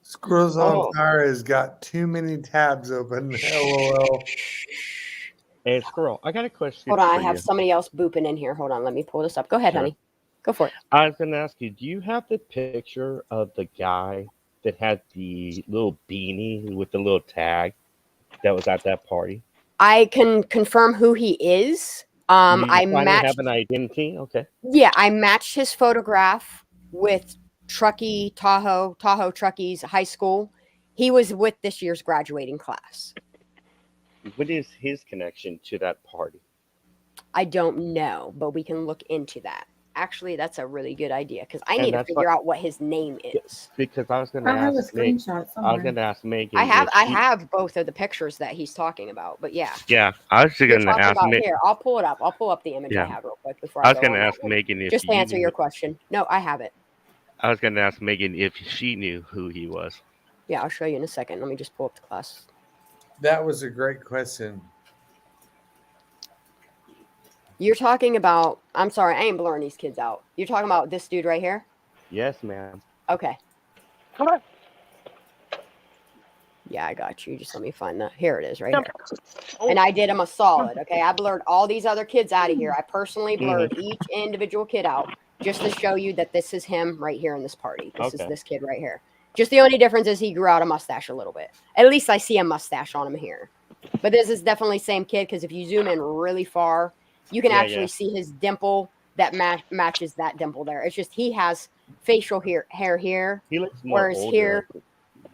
Squirrels on Fire has got too many tabs open. LOL. Hey, Squirrel, I got a question. Hold on, for I have you. somebody else booping in here. Hold on, let me pull this up. Go ahead, Sure. honey. Go for it. I was going to ask you, do you have the picture of the guy that had the little beanie with the little tag that was at that party? I can confirm who he is. You I finally matched. have an identity? Okay. Yeah, I matched his photograph with Tahoe Truckee's high school. He was with this year's graduating class. What is his connection to that party? I don't know, but we can look into that. Actually, that's a really good idea because I And need to that's figure what- out what his name is. Because I was going to I have a ask Megan. screenshot I was somewhere. going to ask Megan. I if she- have both of the pictures that he's talking about, but yeah. Yeah, I was just You're going to talking ask about Megan. here. I'll pull it up. I'll pull up the image I Yeah. have real quick before I I was go going on to that ask one. Megan if Just to you answer knew- your question. No, I have it. I was going to ask Megan if she knew who he was. Yeah, I'll show you in a second. Let me just pull up the class. That was a great question. You're talking about, I'm sorry, I ain't blurring these kids out. You're talking about this dude right here? Yes, ma'am. Okay. Come on. Yeah, I got you. Just let me find that. Here it is right here. And I did him a solid, okay? I blurred all these other kids out of here. I personally blurred each individual kid out just to show you that this is him right here in this party. This is Okay. this kid right here. Just the only difference is he grew out a mustache a little bit. At least I see a mustache on him here. But this is definitely same kid because if you zoom in really far, you can Yeah, actually yeah. see his dimple that matches that dimple there. It's just he has facial hair here, He looks more whereas older here,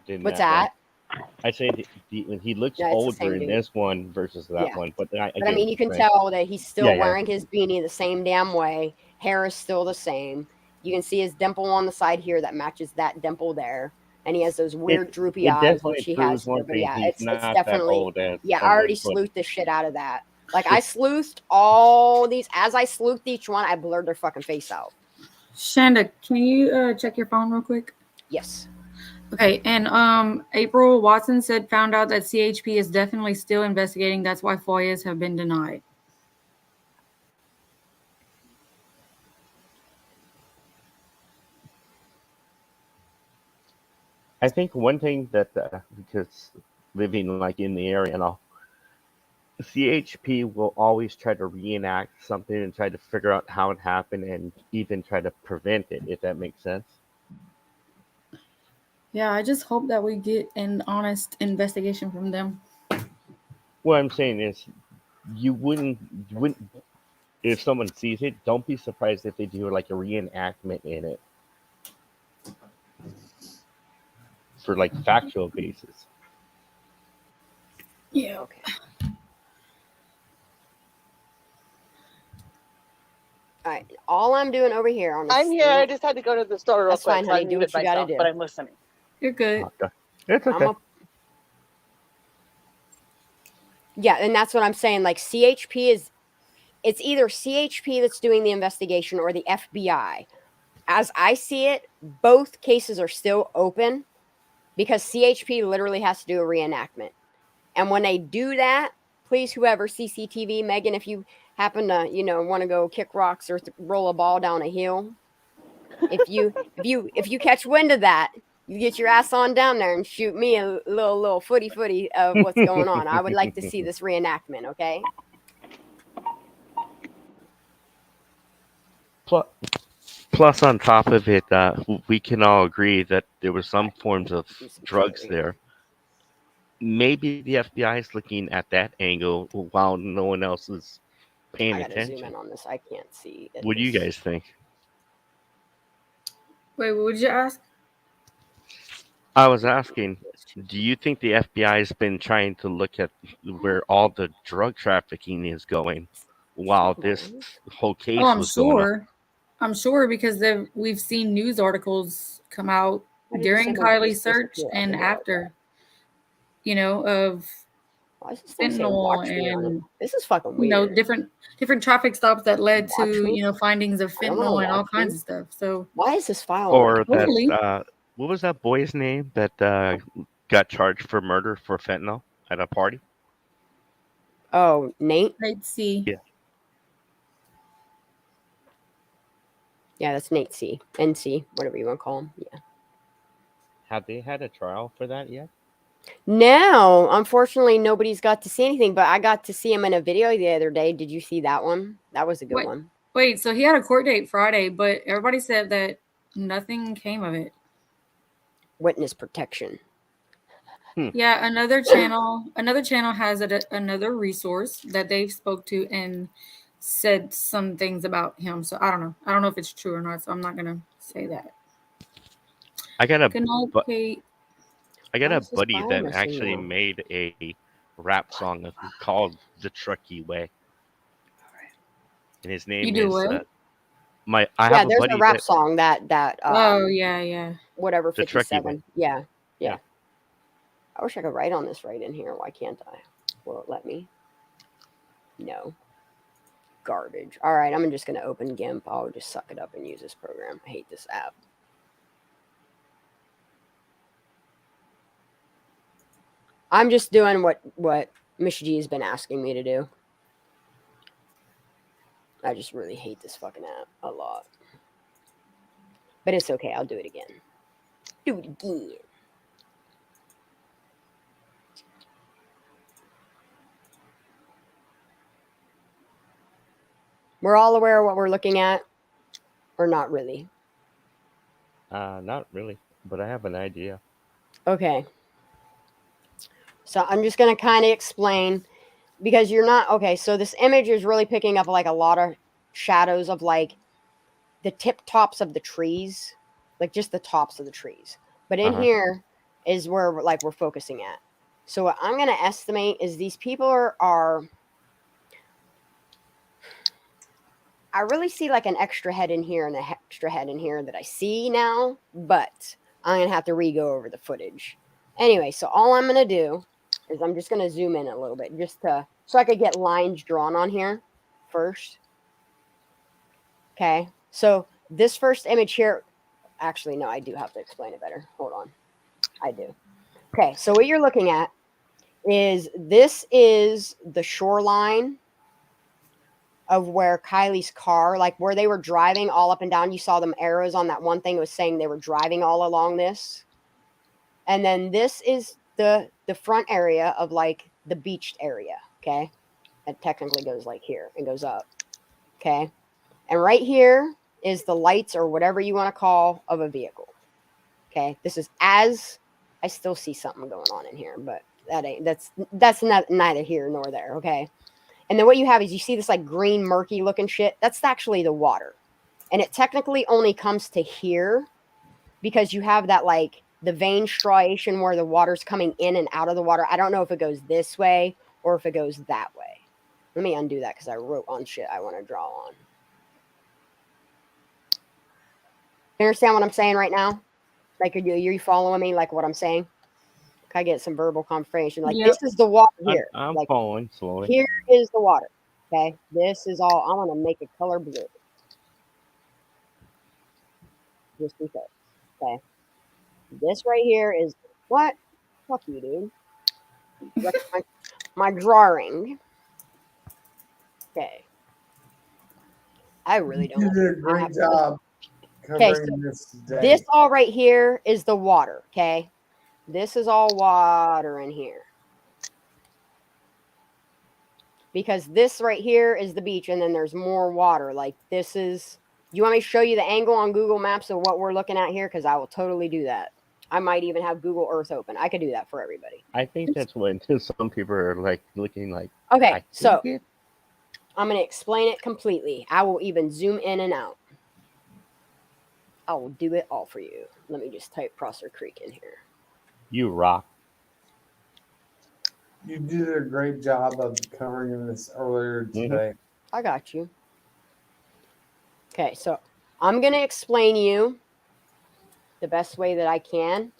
than what's that that? one. I say he looks Yeah, it's the older same in dude. this one versus that Yeah. one. But I But I mean, you can tell that he's still wearing his beanie the same damn way. Hair is still the same. You can see his dimple on the side here that matches that dimple there. And he has those weird droopy eyes, which he has here. But yeah, it's definitely, yeah, I already sleuthed the shit out of that. Like, I sleuthed all these, as I sleuthed each one, I blurred their fucking face out. Shanda, can you check your phone real quick? Yes. Okay, and April Watson found out that CHP is definitely still investigating. That's why FOIAs have been denied. I think one thing that because living like in the area and all, CHP will always try to reenact something and try to figure out how it happened and even try to prevent it, if that makes sense. Yeah, I just hope that we get an honest investigation from them. What I'm saying is, you wouldn't if someone sees it, don't be surprised if they do like a reenactment in it for like factual basis. Yeah. Okay. All right. All I'm doing over here on this. I'm here. I just had to go to the store real That's quick. fine, so I honey. Do muted what you gotta myself, do. But I'm listening. You're good. It's okay. Yeah, and that's what I'm saying. Like, CHP is, it's either CHP that's doing the investigation or the FBI. As I see it, both cases are still open because CHP literally has to do a reenactment. And when they do that, please, whoever, CCTV, Megan, if you happen to, want to go kick rocks or roll a ball down a hill, if you catch wind of that, you get your ass on down there and shoot me a little footy of what's going on. I would like to see this reenactment, okay? Plus, on top of it, we can all agree that there were some forms of drugs there. Maybe the FBI is looking at that angle while no one else is paying I gotta attention. zoom in on this. I can't see it. What do you guys think? Wait, what did you ask? I was asking, do you think the FBI has been trying to look at where all the drug trafficking is going while this whole case was going on? I'm sure because we've seen news articles come out Why did during someone Kiely's just search disappear? and Okay, here we after, of Why does this thing say fentanyl watch me on it? and This is fucking you know weird. different traffic stops that led Watch to me? findings of I don't wanna fentanyl and all watch kinds you. of stuff. So Why is this file Or on my that hopefully what was that boy's name that got charged for murder for fentanyl at a party? Oh, Nate? Nate C. Yeah. Yeah, that's Nate C. NC, whatever you want to call him. Yeah. Have they had a trial for that yet? No, unfortunately, nobody's got to see anything, but I got to see him in a video the other day. Did you see that one? That was a good one. Wait, so he had a court date Friday, but everybody said that nothing came of it. Witness protection. Yeah, another channel has another resource that they've spoke to and said some things about him. So I don't know if it's true or not. So I'm not gonna say that. I got a Kate. I got Why a is this buddy file that missing actually now? made a rap song called "The Truckee Way," and his name You do is what? I Yeah, have a there's buddy a rap that song that Oh yeah. whatever The Truckee Way. 57. Yeah. Yeah. I wish I could write on this right in here. Why can't I? Will it let me? No. Garbage. All right, I'm just going to open GIMP. I'll just suck it up and use this program. I hate this app. I'm just doing what Miss G has been asking me to do. I just really hate this fucking app a lot. But it's okay. I'll do it again. Do it again. We're all aware of what we're looking at, or not really? Not really, but I have an idea. Okay. So I'm just going to kind of explain, because you're not, okay, so this image is really picking up like a lot of shadows of like the tip tops of the trees, like just the tops of the trees. But in here is where we're focusing at. So what I'm going to estimate is these people are I really see like an extra head in here and an extra head in here that I see now, but I'm going to have to re-go over the footage. Anyway, so all I'm going to do is I'm just going to zoom in a little bit so I could get lines drawn on here first. Okay, so this first image here, actually, no, I do have to explain it better. Hold on. I do. Okay, so what you're looking at is this is the shoreline of where Kiely's car, like where they were driving all up and down. You saw them arrows on that one thing. It was saying they were driving all along this. And then this is the front area of like the beached area. Okay. It technically goes like here and goes up. Okay. And right here is the lights or whatever you want to call of a vehicle. Okay. This is as I still see something going on in here, but that's not neither here nor there. Okay. And then what you have is you see this like green murky looking shit. That's actually the water. And it technically only comes to here because you have that like the vein striation where the water's coming in and out of the water. I don't know if it goes this way or if it goes that way. Let me undo that because I wrote on shit I want to draw on. You understand what I'm saying right now? Like, are you following me? Like what I'm saying? Can I get some verbal confirmation? Like, this is the water here. I'm like, following slowly. Here is the water. Okay. This is all. I want to make it color blue. Just because. Okay. This right here is what? Fuck you, dude. my drawing. Okay. I really don't. You did a great job covering this today. This all right here is the water. Okay. This is all water in here. Because this right here is the beach and then there's more water. Like this is, you want me to show you the angle on Google Maps of what we're looking at here? Because I will totally do that. I might even have Google Earth open. I could do that for everybody. I think that's what some people are like looking like. Okay, so I'm going to explain it completely. I will even zoom in and out. I will do it all for you. Let me just type Prosser Creek in here. You rock. You did a great job of covering this earlier today. I got you. Okay, so I'm going to explain you the best way that I can.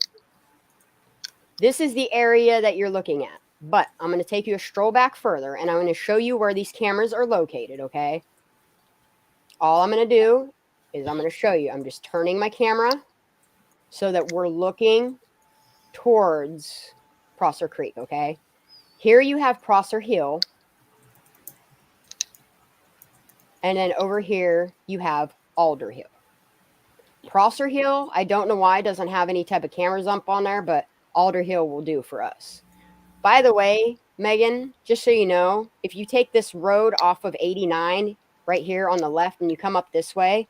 This is the area that you're looking at. But I'm going to take you a stroll back further, and I'm going to show you where these cameras are located, okay? All I'm going to do is I'm going to show you. I'm just turning my camera so that we're looking towards Prosser Creek, okay? Here you have Prosser Hill. And then over here, you have Alder Hill. Prosser Hill, I don't know why it doesn't have any type of cameras up on there, but Alder Hill will do for us. By the way, Megan, just so you know, if you take this road off of 89 right here on the left and you come up this way,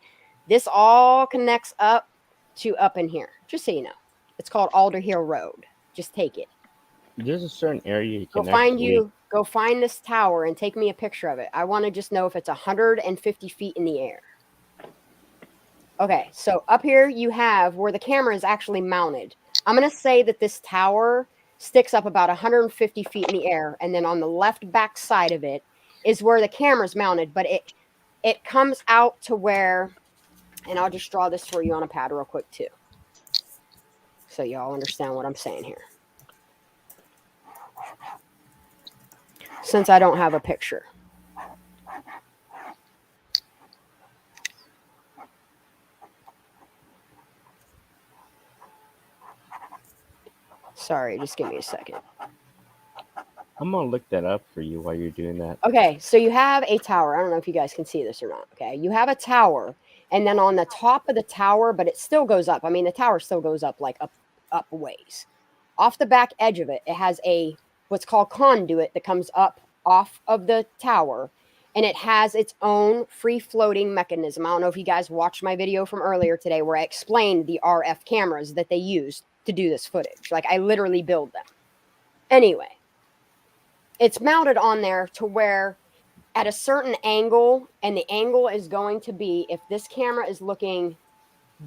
this all connects up to up in here. Just so you know. It's called Alder Hill Road. Just take it. There's a certain area you Go can find actually... Go find this tower and take me a picture of it. I want to just know if it's 150 feet in the air. Okay, so up here you have where the camera is actually mounted. I'm going to say that this tower sticks up about 150 feet in the air, and then on the left back side of it is where the camera's mounted, but it comes out to where, and I'll just draw this for you on a pad real quick too, so y'all understand what I'm saying here. Since I don't have a picture. Sorry, just give me a second. I'm going to look that up for you while you're doing that. Okay, so you have a tower. I don't know if you guys can see this or not. Okay, you have a tower, and then on the top of the tower, but it still goes up. I mean, the tower still goes up like up a ways. Off the back edge of it, it has a what's called conduit that comes up off of the tower, and it has its own free-floating mechanism. I don't know if you guys watched my video from earlier today where I explained the RF cameras that they used to do this footage. Like, I literally build them. Anyway, it's mounted on there to where at a certain angle, and the angle is going to be, if this camera is looking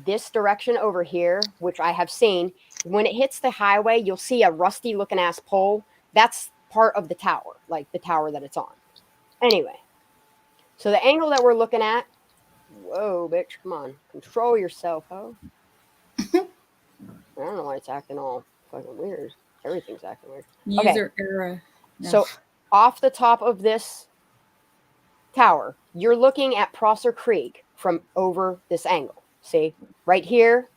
this direction over here, which I have seen, when it hits the highway, you'll see a rusty looking ass pole. That's part of the tower, like the tower that it's on. Anyway, so the angle that we're looking at, whoa, bitch, come on, control yourself, ho. I don't know why it's acting all fucking weird. Everything's acting weird. User error. No. So off the top of this tower, you're looking at Prosser Creek from over this angle. See, right here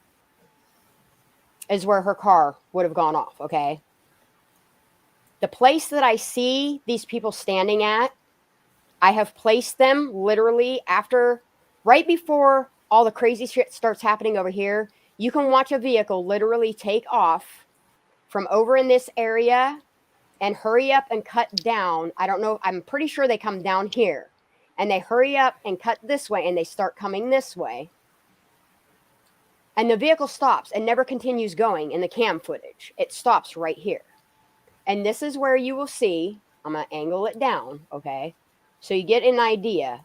is where her car would have gone off, okay? The place that I see these people standing at, I have placed them literally right before all the crazy shit starts happening over here. You can watch a vehicle literally take off from over in this area and hurry up and cut down. I don't know. I'm pretty sure they come down here. And they hurry up and cut this way, and they start coming this way. And the vehicle stops and never continues going in the cam footage. It stops right here. And this is where you will see, I'm going to angle it down, okay? So you get an idea.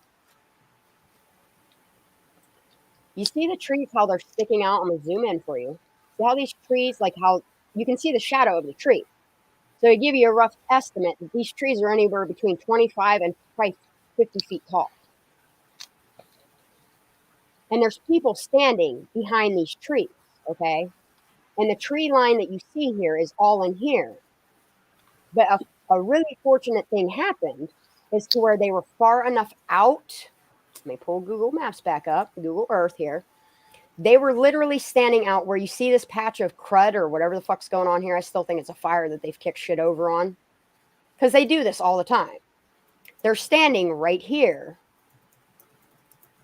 You see the trees, how they're sticking out? I'm going to zoom in for you. See how these trees, like how you can see the shadow of the tree. So to give you a rough estimate, these trees are anywhere between 25 and probably 50 feet tall. And there's people standing behind these trees, okay? And the tree line that you see here is all in here. But a really fortunate thing happened is to where they were far enough out. Let me pull Google Maps back up, Google Earth here. They were literally standing out where you see this patch of crud or whatever the fuck's going on here. I still think it's a fire that they've kicked shit over on. Because they do this all the time. They're standing right here.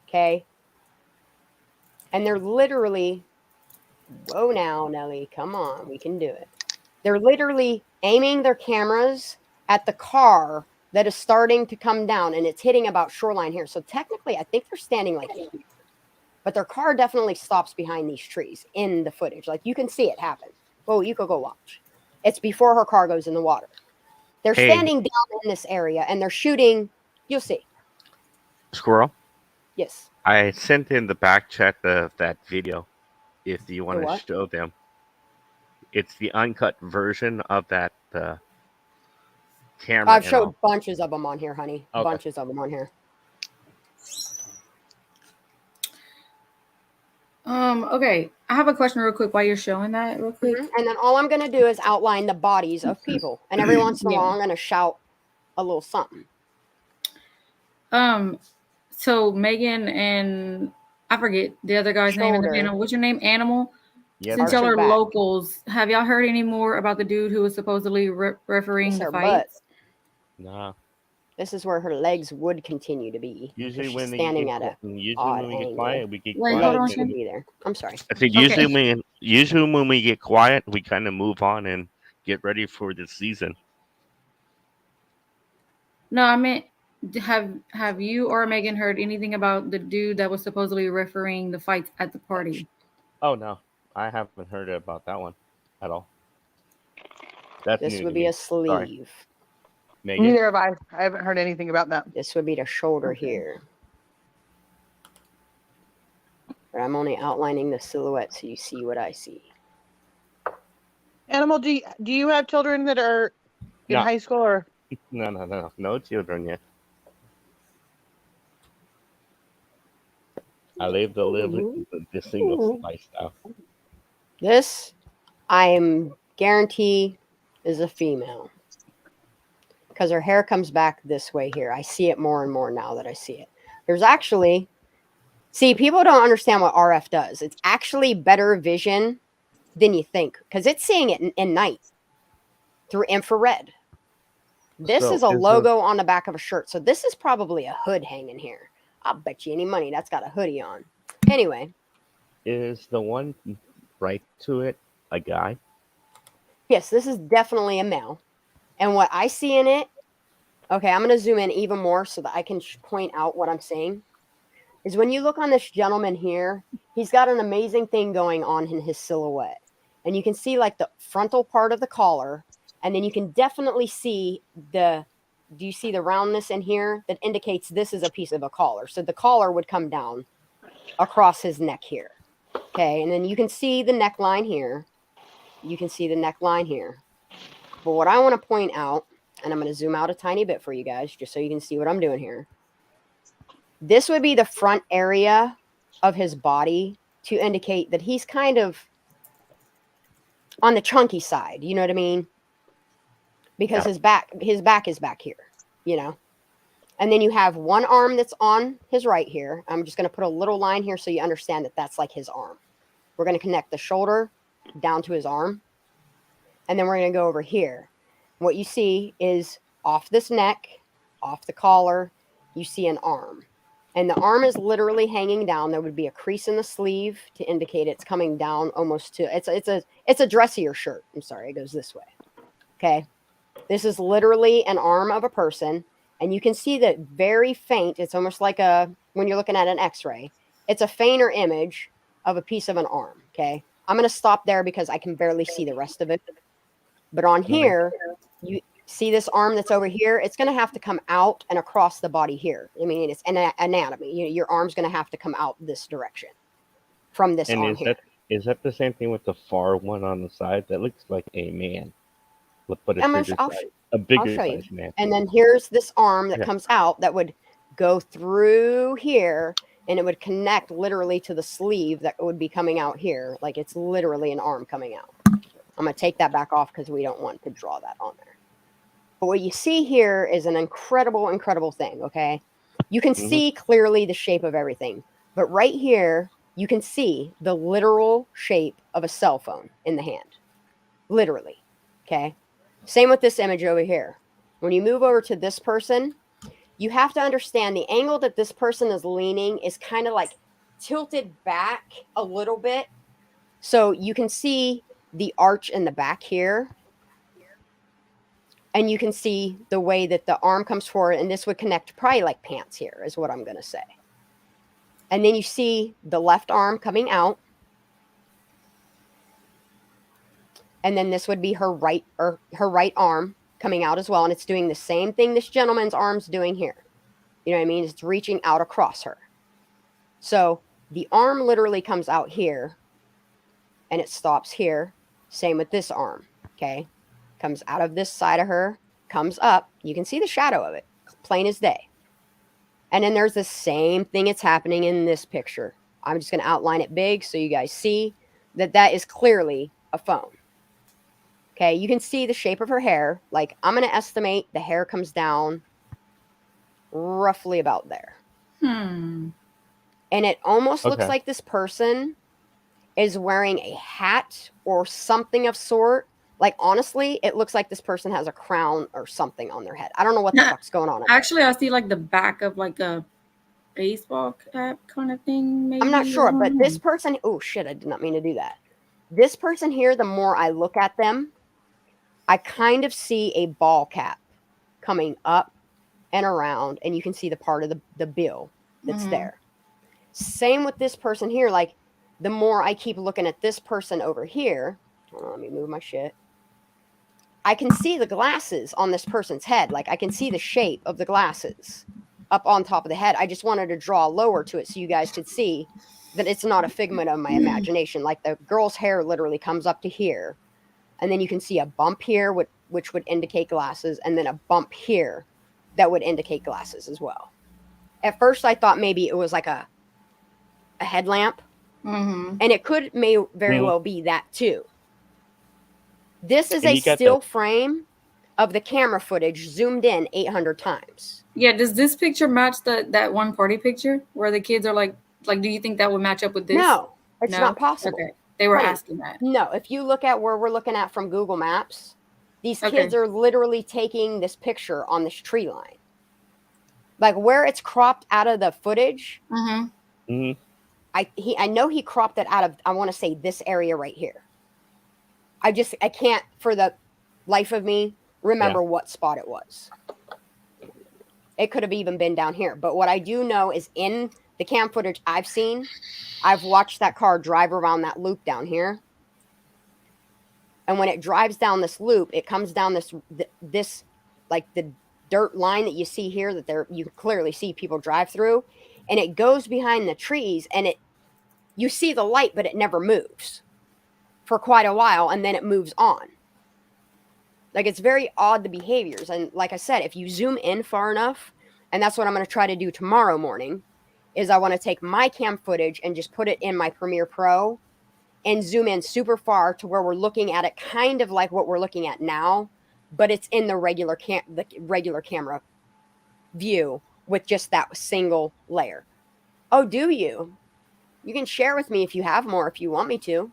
Okay? And they're literally, whoa now, Nelly, come on, we can do it. They're literally aiming their cameras at the car that is starting to come down, and it's hitting about shoreline here. So technically, I think they're standing like here. But their car definitely stops behind these trees in the footage. Like, you can see it happen. Well, you could go watch. It's before her car goes in the water. They're standing down in this area, and they're shooting. You'll see. Squirrel? Yes. I sent in the back chat of that video if you want to what? show them. It's the uncut version of that camera. I've showed bunches of them on here, honey. Okay. Bunches of them on here. Okay, I have a question real quick while you're showing that real quick. And then all I'm going to do is outline the bodies of people. And every once in a while, I'm going to shout a little something. So Megan and I forget the other guy's name in the panel. What's your name? Animal? Yes, Since y'all are locals, have y'all heard any more about the dude who was supposedly refereeing the fights? Nah. This is where her legs would continue to be. Usually she's when standing at get, a usually odd when we get angle. quiet, we get Wait, quiet. hold on, Be there. I'm sorry. I think usually when we get quiet, we kind of move on and get ready for the season. No, I meant have you or Megan heard anything about the dude that was supposedly refereeing the fights at the party? Oh no, I haven't heard about that one at all. That's this would be a sleeve. Sorry. Megan? Neither have I. I haven't heard anything about that. This would be the shoulder here. But I'm only outlining the silhouette so you see what I see. Animal, do you have children that are in high school or? No children yet. I live the single lifestyle. This, I'm guarantee, is a female. Because her hair comes back this way here. I see it more and more now that I see it. There's actually, see, people don't understand what RF does. It's actually better vision than you think. Because it's seeing it in night through infrared. This is a logo on the back of a shirt. So this is probably a hood hanging here. I'll bet you any money that's got a hoodie on. Anyway. Is the one right to it a guy? Yes, this is definitely a male. And what I see in it, okay, I'm going to zoom in even more so that I can point out what I'm saying, is when you look on this gentleman here, he's got an amazing thing going on in his silhouette. And you can see like the frontal part of the collar, and then you can definitely see do you see the roundness in here that indicates this is a piece of a collar? So the collar would come down across his neck here. Okay, and then you can see the neckline here. You can see the neckline here. But what I want to point out, and I'm going to zoom out a tiny bit for you guys, just so you can see what I'm doing here. This would be the front area of his body to indicate that he's kind of on the chunky side. You know what I mean? Because his back is back here, you know? And then you have one arm that's on his right here. I'm just going to put a little line here so you understand that that's like his arm. We're going to connect the shoulder down to his arm. And then we're going to go over here. What you see is off this neck, off the collar, you see an arm. And the arm is literally hanging down. There would be a crease in the sleeve to indicate it's coming down almost to, it's a dressier shirt. I'm sorry, it goes this way. Okay. This is literally an arm of a person. And you can see that very faint. It's almost like when you're looking at an x-ray, it's a fainter image of a piece of an arm. Okay. I'm going to stop there because I can barely see the rest of it. But on here, you see this arm that's over here. It's going to have to come out and across the body here. I mean, it's an anatomy. Your arm's going to have to come out this direction from this arm here. Is that the same thing with the far one on the side? That looks like a man. But a bigger size man. And then here's this arm that comes out that would go through here, and it would connect literally to the sleeve that would be coming out here. Like it's literally an arm coming out. I'm going to take that back off because we don't want to draw that on there. But what you see here is an incredible, incredible thing, okay? You can see clearly the shape of everything. But right here, you can see the literal shape of a cell phone in the hand. Literally, okay? Same with this image over here. When you move over to this person, you have to understand the angle that this person is leaning is kind of like tilted back a little bit. So you can see the arch in the back here. And you can see the way that the arm comes forward, and this would connect probably like pants here is what I'm going to say. And then you see the left arm coming out. And then this would be her right arm coming out as well. And it's doing the same thing this gentleman's arm's doing here. You know what I mean? It's reaching out across her. So the arm literally comes out here and it stops here. Same with this arm. Okay. Comes out of this side of her, comes up. You can see the shadow of it, plain as day. And then there's the same thing that's happening in this picture. I'm just going to outline it big so you guys see that is clearly a phone. Okay, you can see the shape of her hair. Like, I'm going to estimate the hair comes down roughly about there. And it almost looks like this person is wearing a hat or something of sort. Like, honestly, it looks like this person has a crown or something on their head. I don't know what the fuck's going on. Actually, I see like the back of like a baseball cap kind of thing. Maybe. I'm not sure, but this person, oh shit, I did not mean to do that. This person here, the more I look at them, I kind of see a ball cap coming up and around, and you can see the part of the bill that's there. Same with this person here. Like, the more I keep looking at this person over here, hold on, let me move my shit. I can see the glasses on this person's head. Like, I can see the shape of the glasses up on top of the head. I just wanted to draw lower to it so you guys could see that it's not a figment of my imagination. Like, the girl's hair literally comes up to here, and then you can see a bump here, which would indicate glasses, and then a bump here that would indicate glasses as well. At first, I thought maybe it was like a headlamp, and it may very well be that too. This is a still frame of the camera footage zoomed in 800 times. Yeah, does this picture match that one party picture where the kids are like, do you think that would match up with this? No, it's not possible. Okay, they were asking that. No, if you look at where we're looking at from Google Maps, these kids are literally taking this picture on this tree line. Like, where it's cropped out of the footage, I know he cropped it out of, I want to say, this area right here. I can't, for the life of me, remember what spot it was. It could have even been down here. But what I do know is in the cam footage I've seen, I've watched that car drive around that loop down here. And when it drives down this loop, it comes down this like the dirt line that you see here that you clearly see people drive through, and it goes behind the trees, and you see the light, but it never moves for quite a while, and then it moves on. Like, it's very odd, the behaviors. And like I said, if you zoom in far enough, and that's what I'm going to try to do tomorrow morning, is I want to take my cam footage and just put it in my Premiere Pro and zoom in super far to where we're looking at it kind of like what we're looking at now, but it's in the regular camera view with just that single layer. Oh, do you? You can share with me if you have more, if you want me to,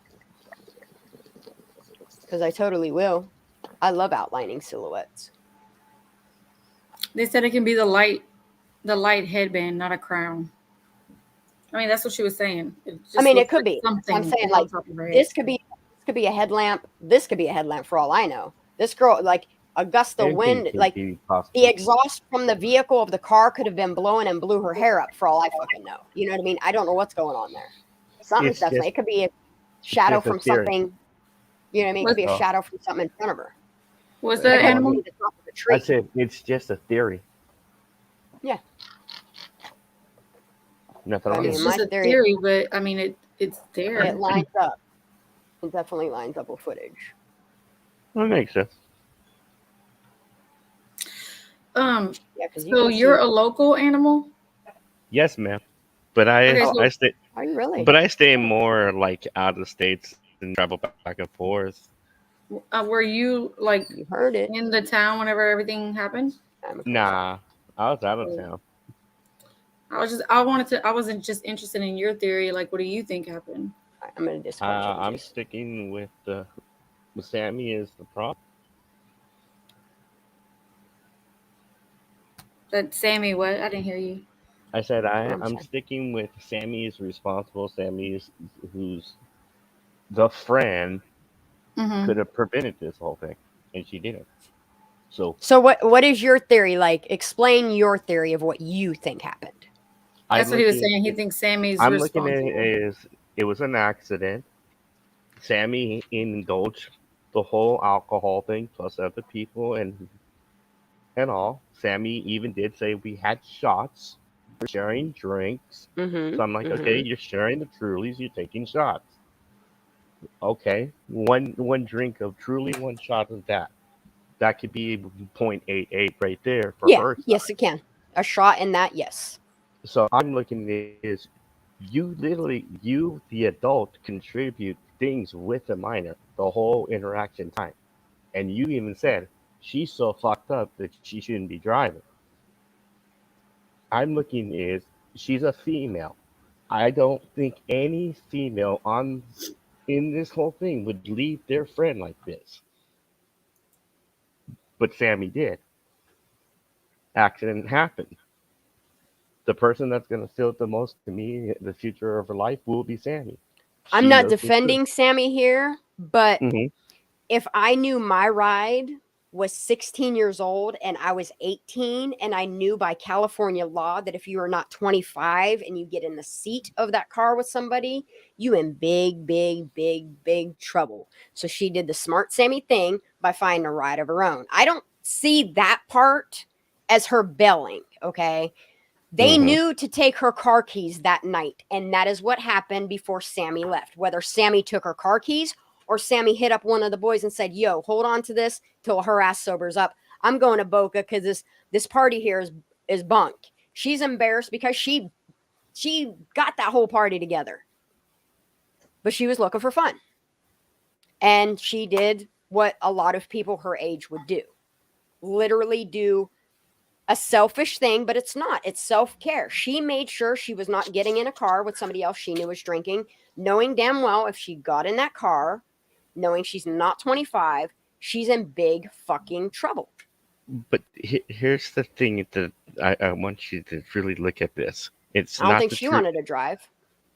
because I totally will. I love outlining silhouettes. They said it can be the light headband, not a crown. I mean, that's what she was saying. It could be. I'm saying, like, this could be a headlamp. This could be a headlamp for all I know. This girl, like, a gust of wind, like the exhaust from the vehicle of the car could have been blowing and blew her hair up for all I fucking know. You know what I mean? I don't know what's going on there. Something's definitely. It could be a shadow from something. You know what I mean? It could be a shadow from something in front of her. Was that animal? I said it's just a theory. Yeah. Nothing wrong. It's just a theory, but I mean, it's there. It lines up. It definitely lines up with footage. That makes sense. So you're a local animal? Yes, ma'am. But I stay. Are you really? But I stay more like out of the states and travel back and forth. Were you like heard it in the town whenever everything happened? Nah, I was out of town. I wasn't just interested in your theory. Like, what do you think happened? I'm gonna discount I'm sticking with Sammy is the problem. That Sammy, what? I didn't hear you. I said I'm sticking with Sammy is responsible. Sammy is who's the friend could have prevented this whole thing, and she didn't. So what is your theory? Like, explain your theory of what you think happened. That's what he was saying. He thinks Sammy's responsible. I'm looking at it as it was an accident. Sammy indulged the whole alcohol thing, plus other people and all. Sammy even did say we had shots, we're sharing drinks. So I'm like, okay, you're sharing the Trulies, you're taking shots. Okay, one drink of Truly, one shot of that. That could be 0.88 right there for her. Yes, it can. A shot in that, yes. So I'm looking at it is You literally, the adult, contribute things with the minor the whole interaction time. And you even said she's so fucked up that she shouldn't be driving. I'm looking is she's a female. I don't think any female in this whole thing would leave their friend like this. But Sammy did. Accident happened. The person that's going to feel it the most to me, the future of her life, will be Sammy. I'm not defending Sammy here, but if I knew my ride was 16 years old and I was 18, and I knew by California law that if you are not 25 and you get in the seat of that car with somebody, you in big, big, big, big trouble. So she did the smart Sammy thing by finding a ride of her own. I don't see that part as her bailing, okay? They knew to take her car keys that night, and that is what happened before Sammy left. Whether Sammy took her car keys or Sammy hit up one of the boys and said, yo, hold on to this till her ass sobers up. I'm going to Boca because this party here is bunk. She's embarrassed because she got that whole party together. But she was looking for fun. And she did what a lot of people her age would do. Literally do a selfish thing, but it's not. It's self-care. She made sure she was not getting in a car with somebody else she knew was drinking, knowing damn well if she got in that car, knowing she's not 25, she's in big fucking trouble. But here's the thing that I want you to really look at this. It's I don't not think the she wanted to drive.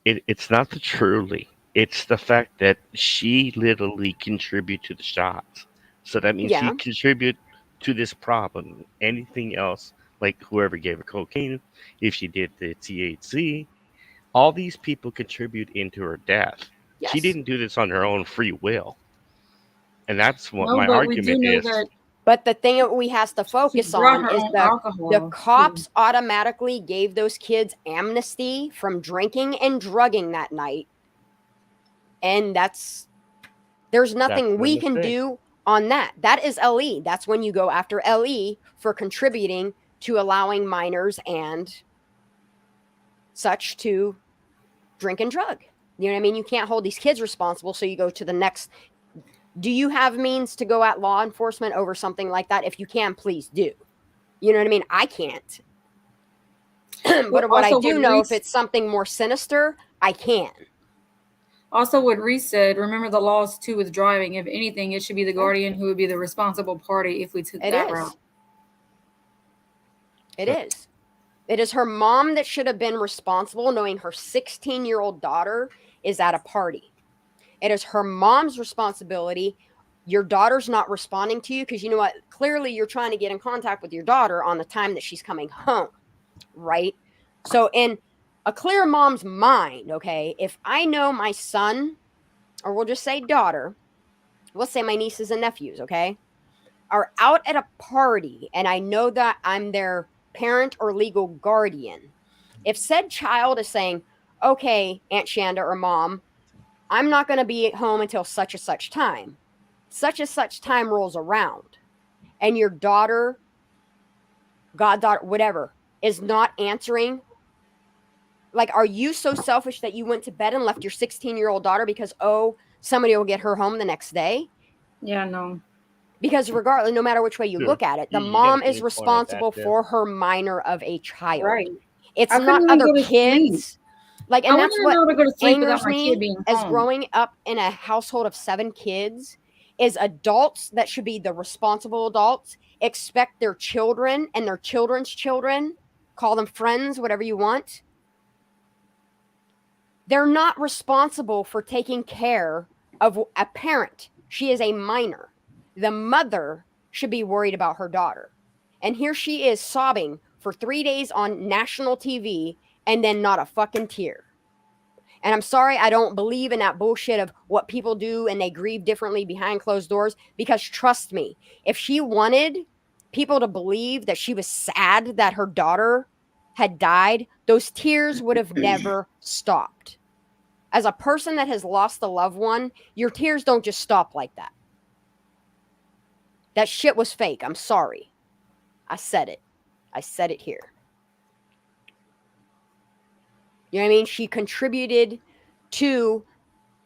It's not the truly. It's the fact that she literally contributed to the shots. So that means she contributed to this problem. Anything else, like whoever gave her cocaine, if she did the THC, all these people contribute into her death. Yes. She didn't do this on her own free will. And that's what No, my but we do argument know is. that But the thing that we has to focus brought on her is own the alcohol, cops automatically gave those kids amnesty from drinking and drugging that night. And there's nothing we can do on that. That is LE. That's when you go after LE for contributing to allowing minors and such to drink and drug. You know what I mean? You can't hold these kids responsible, so you go to the next. Do you have means to go at law enforcement over something like that? If you can, please do. You know what I mean? I can't. But what I do know, if it's something more sinister, I can. Also, what Reese said, remember the laws too with driving. If anything, it should be the guardian who would be the responsible party if we took that route. It is. It is her mom that should have been responsible, knowing her 16-year-old daughter is at a party. It is her mom's responsibility. Your daughter's not responding to you because you know what? Clearly, you're trying to get in contact with your daughter on the time that she's coming home, right? So in a clear mom's mind, okay, if I know my son, or we'll just say daughter, we'll say my nieces and nephews, okay, are out at a party and I know that I'm their parent or legal guardian, if said child is saying, okay, Aunt Shanda or mom, I'm not going to be at home until such and such time rolls around, and your daughter, goddaughter, whatever, is not answering. Like, are you so selfish that you went to bed and left your 16-year-old daughter because, oh, somebody will get her home the next day? Yeah, no. Because regardless, no matter which way you look at it, the mom is responsible for her minor of a child. Right. It's I not couldn't even other go to kids. sleep. Like, and I that's wouldn't what know to go to sleep without angers my kid me being as home. growing up in a household of 7 kids is adults that should be the responsible adults expect their children and their children's children, call them friends, whatever you want. They're not responsible for taking care of a parent. She is a minor. The mother should be worried about her daughter. And here she is sobbing for 3 days on national TV and then not a fucking tear. And I'm sorry, I don't believe in that bullshit of what people do and they grieve differently behind closed doors, because trust me, if she wanted people to believe that she was sad that her daughter had died, those tears would have never stopped. As a person that has lost a loved one, your tears don't just stop like that. That shit was fake. I'm sorry. I said it. I said it here. You know what I mean? She contributed to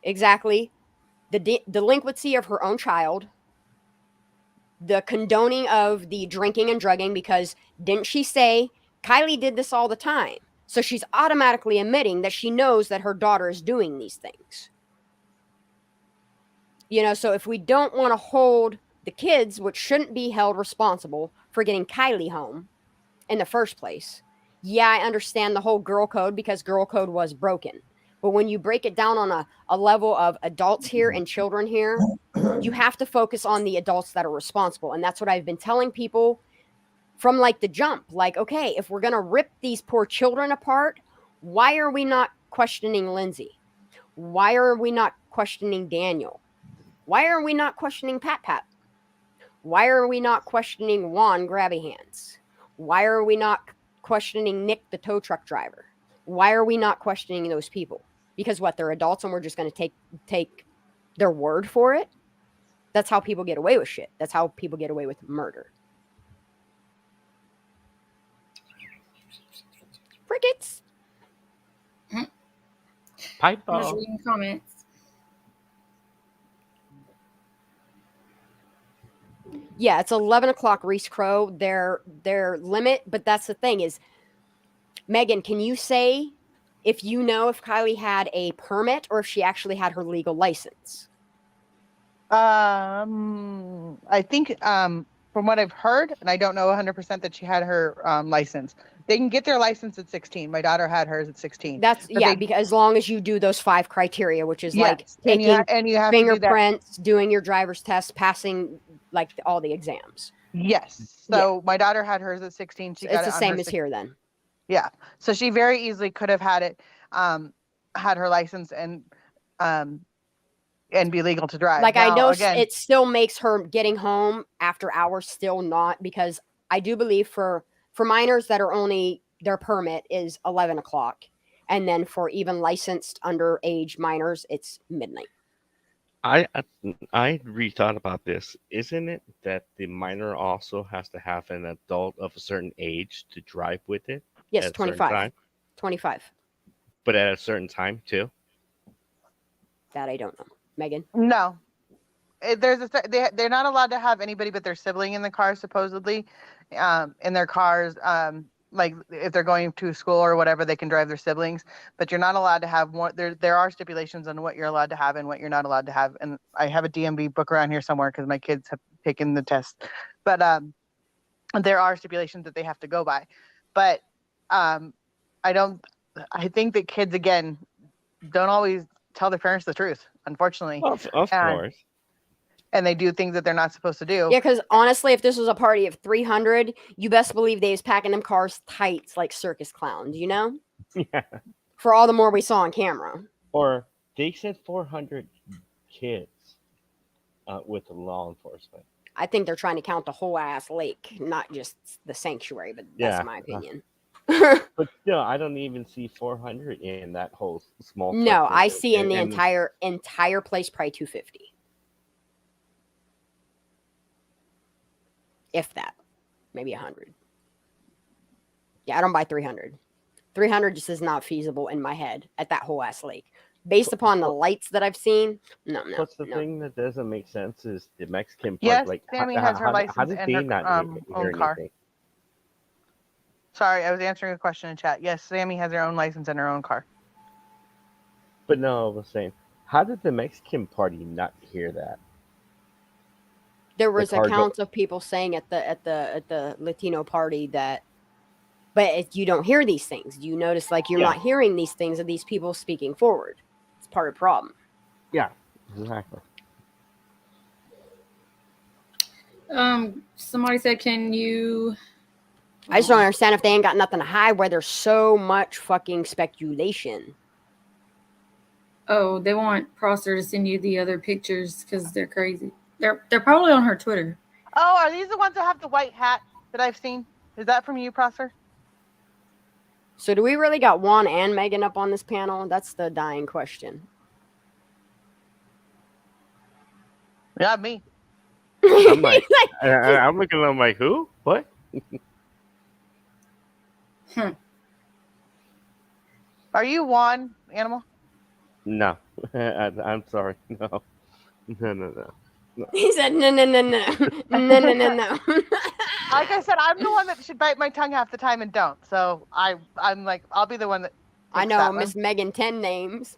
exactly the delinquency of her own child, the condoning of the drinking and drugging, because didn't she say Kiely did this all the time? So she's automatically admitting that she knows that her daughter is doing these things. You know, so if we don't want to hold the kids, which shouldn't be held responsible for getting Kiely home in the first place, yeah, I understand the whole girl code because girl code was broken. But when you break it down on a level of adults here and children here, you have to focus on the adults that are responsible. And that's what I've been telling people from like the jump. Like, okay, if we're going to rip these poor children apart, why are we not questioning Lindsay? Why are we not questioning Daniel? Why are we not questioning Pat Pat? Why are we not questioning Juan Grabby Hands? Why are we not questioning Nick, the tow truck driver? Why are we not questioning those people? Because what, they're adults and we're just going to take their word for it? That's how people get away with shit. That's how people get away with murder. Crickets. Pipe I'm just bomb. reading comments. Yeah, it's 11 o'clock, Reese Crow, their limit. But that's the thing is, Megan, can you say if you know if Kiely had a permit or if she actually had her legal license? I think from what I've heard, and I don't know 100% that she had her license. They can get their license at 16. My daughter had hers at 16. That's But yeah, because as long as you do those 5 criteria, which is like Yes, and taking you have to do that. fingerprints, doing your driver's test, passing like all the exams. Yes. So my daughter had hers at 16. She got It's it the on same her as here then. Yeah. So she very easily could have had it, had her license and be legal to drive. Like, now, I know again, it still makes her getting home after hours still not, because I do believe for minors that are only, their permit is 11 o'clock. And then for even licensed underage minors, it's midnight. I rethought about this. Isn't it that the minor also has to have an adult of a certain age to drive with it? Yes, at a certain 25. time? 25. But at a certain time too. That I don't know. Megan? No. They're not allowed to have anybody but their sibling in the car, supposedly, in their cars. Like if they're going to school or whatever, they can drive their siblings, but you're not allowed to have one. There are stipulations on what you're allowed to have and what you're not allowed to have. And I have a DMV book around here somewhere because my kids have taken the test, but there are stipulations that they have to go by. But I think that kids, again, don't always tell their parents the truth, unfortunately. Of course. And they do things that they're not supposed to do. Yeah, because honestly, if this was a party of 300, you best believe they was packing them cars tight like circus clowns, you know? Yeah. For all the more we saw on camera. Or they said 400 kids with law enforcement. I think they're trying to count the whole ass lake, not just the sanctuary, but that's my opinion. But still, I don't even see 400 in that whole small. No, section. I see in the And- entire place probably 250. If that. Maybe 100. Yeah, I don't buy 300. 300 just is not feasible in my head at that whole ass lake. Based upon the lights that I've seen, no. What's the thing that doesn't make sense is the Mexican part. Yes, like, Sammy has her license how did and they her not own hear car. anything? Sorry, I was answering a question in chat. Yes, Sammy has her own license and her own car. But no, I was saying, how did the Mexican party not hear that? There was accounts of people saying at the Latino party that, but you don't hear these things. You notice like you're not hearing these things of these people speaking forward. It's part of the problem. Yeah, exactly. Somebody said, can you... I just don't understand if they ain't got nothing to hide where there's so much fucking speculation. Oh, they want Prosser to send you the other pictures because they're crazy. They're probably on her Twitter. Oh, are these the ones that have the white hat that I've seen? Is that from you, Prosser? So do we really got Juan and Megan up on this panel? That's the dying question. Yeah, me. I'm like, I'm looking at them like, who? What? Are you Juan, Animal? No, I'm sorry. No, no. He said no. Like I said, I'm the one that should bite my tongue half the time and don't. So I'm like, I'll be the one that. I takes know, that Miss one. Megan 10 names.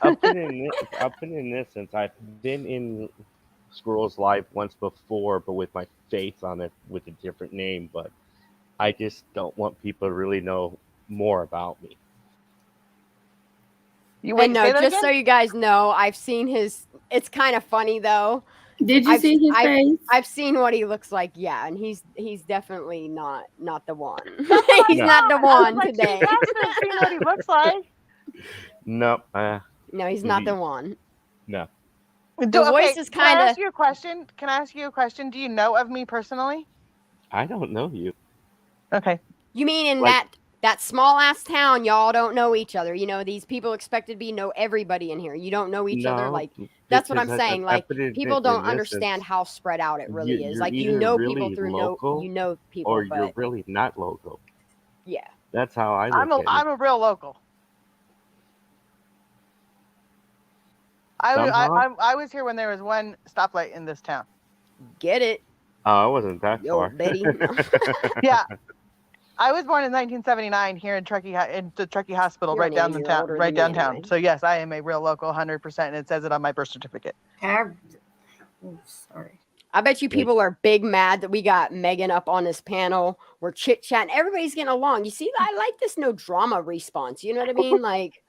I'll put in this since I've been in Squirrel's Live once before, but with my face on it with a different name. But I just don't want people to really know more about me. And no, just so you guys know, I've seen his. It's kind of funny though. Did you see his face? I've seen what he looks like. Yeah, and he's definitely not the one. He's He's not the one today. You guys have seen what he looks like. No. No, he's not the one. No. The voice is kind Can I of. ask you a question? Can I ask you a question? Do you know of me personally? I don't know you. Okay. You mean in Like- that small ass town, y'all don't know each other. You know, these people expected to know everybody in here. You don't know each other. No, Like that's what I'm because saying. I Like put it people in don't this understand sense, how spread out it really is. you're Like you either know really people through local you know people, or but you're really not local. yeah. That's how I look at it. I'm a real local. Somehow? I was here when there was one stoplight in this town. Get it? Oh, I wasn't that Yo, far. Betty. Yeah. I was born in 1979 here in the Truckee Hospital, You're right an down the year town, older right than me downtown. anyway. So yes, I am a real local, 100%, and it says it on my birth certificate. Sorry. I bet you people are big mad that we got Megan up on this panel. We're chit chatting. Everybody's getting along. You see, I like this no drama response. You know what I mean? Like,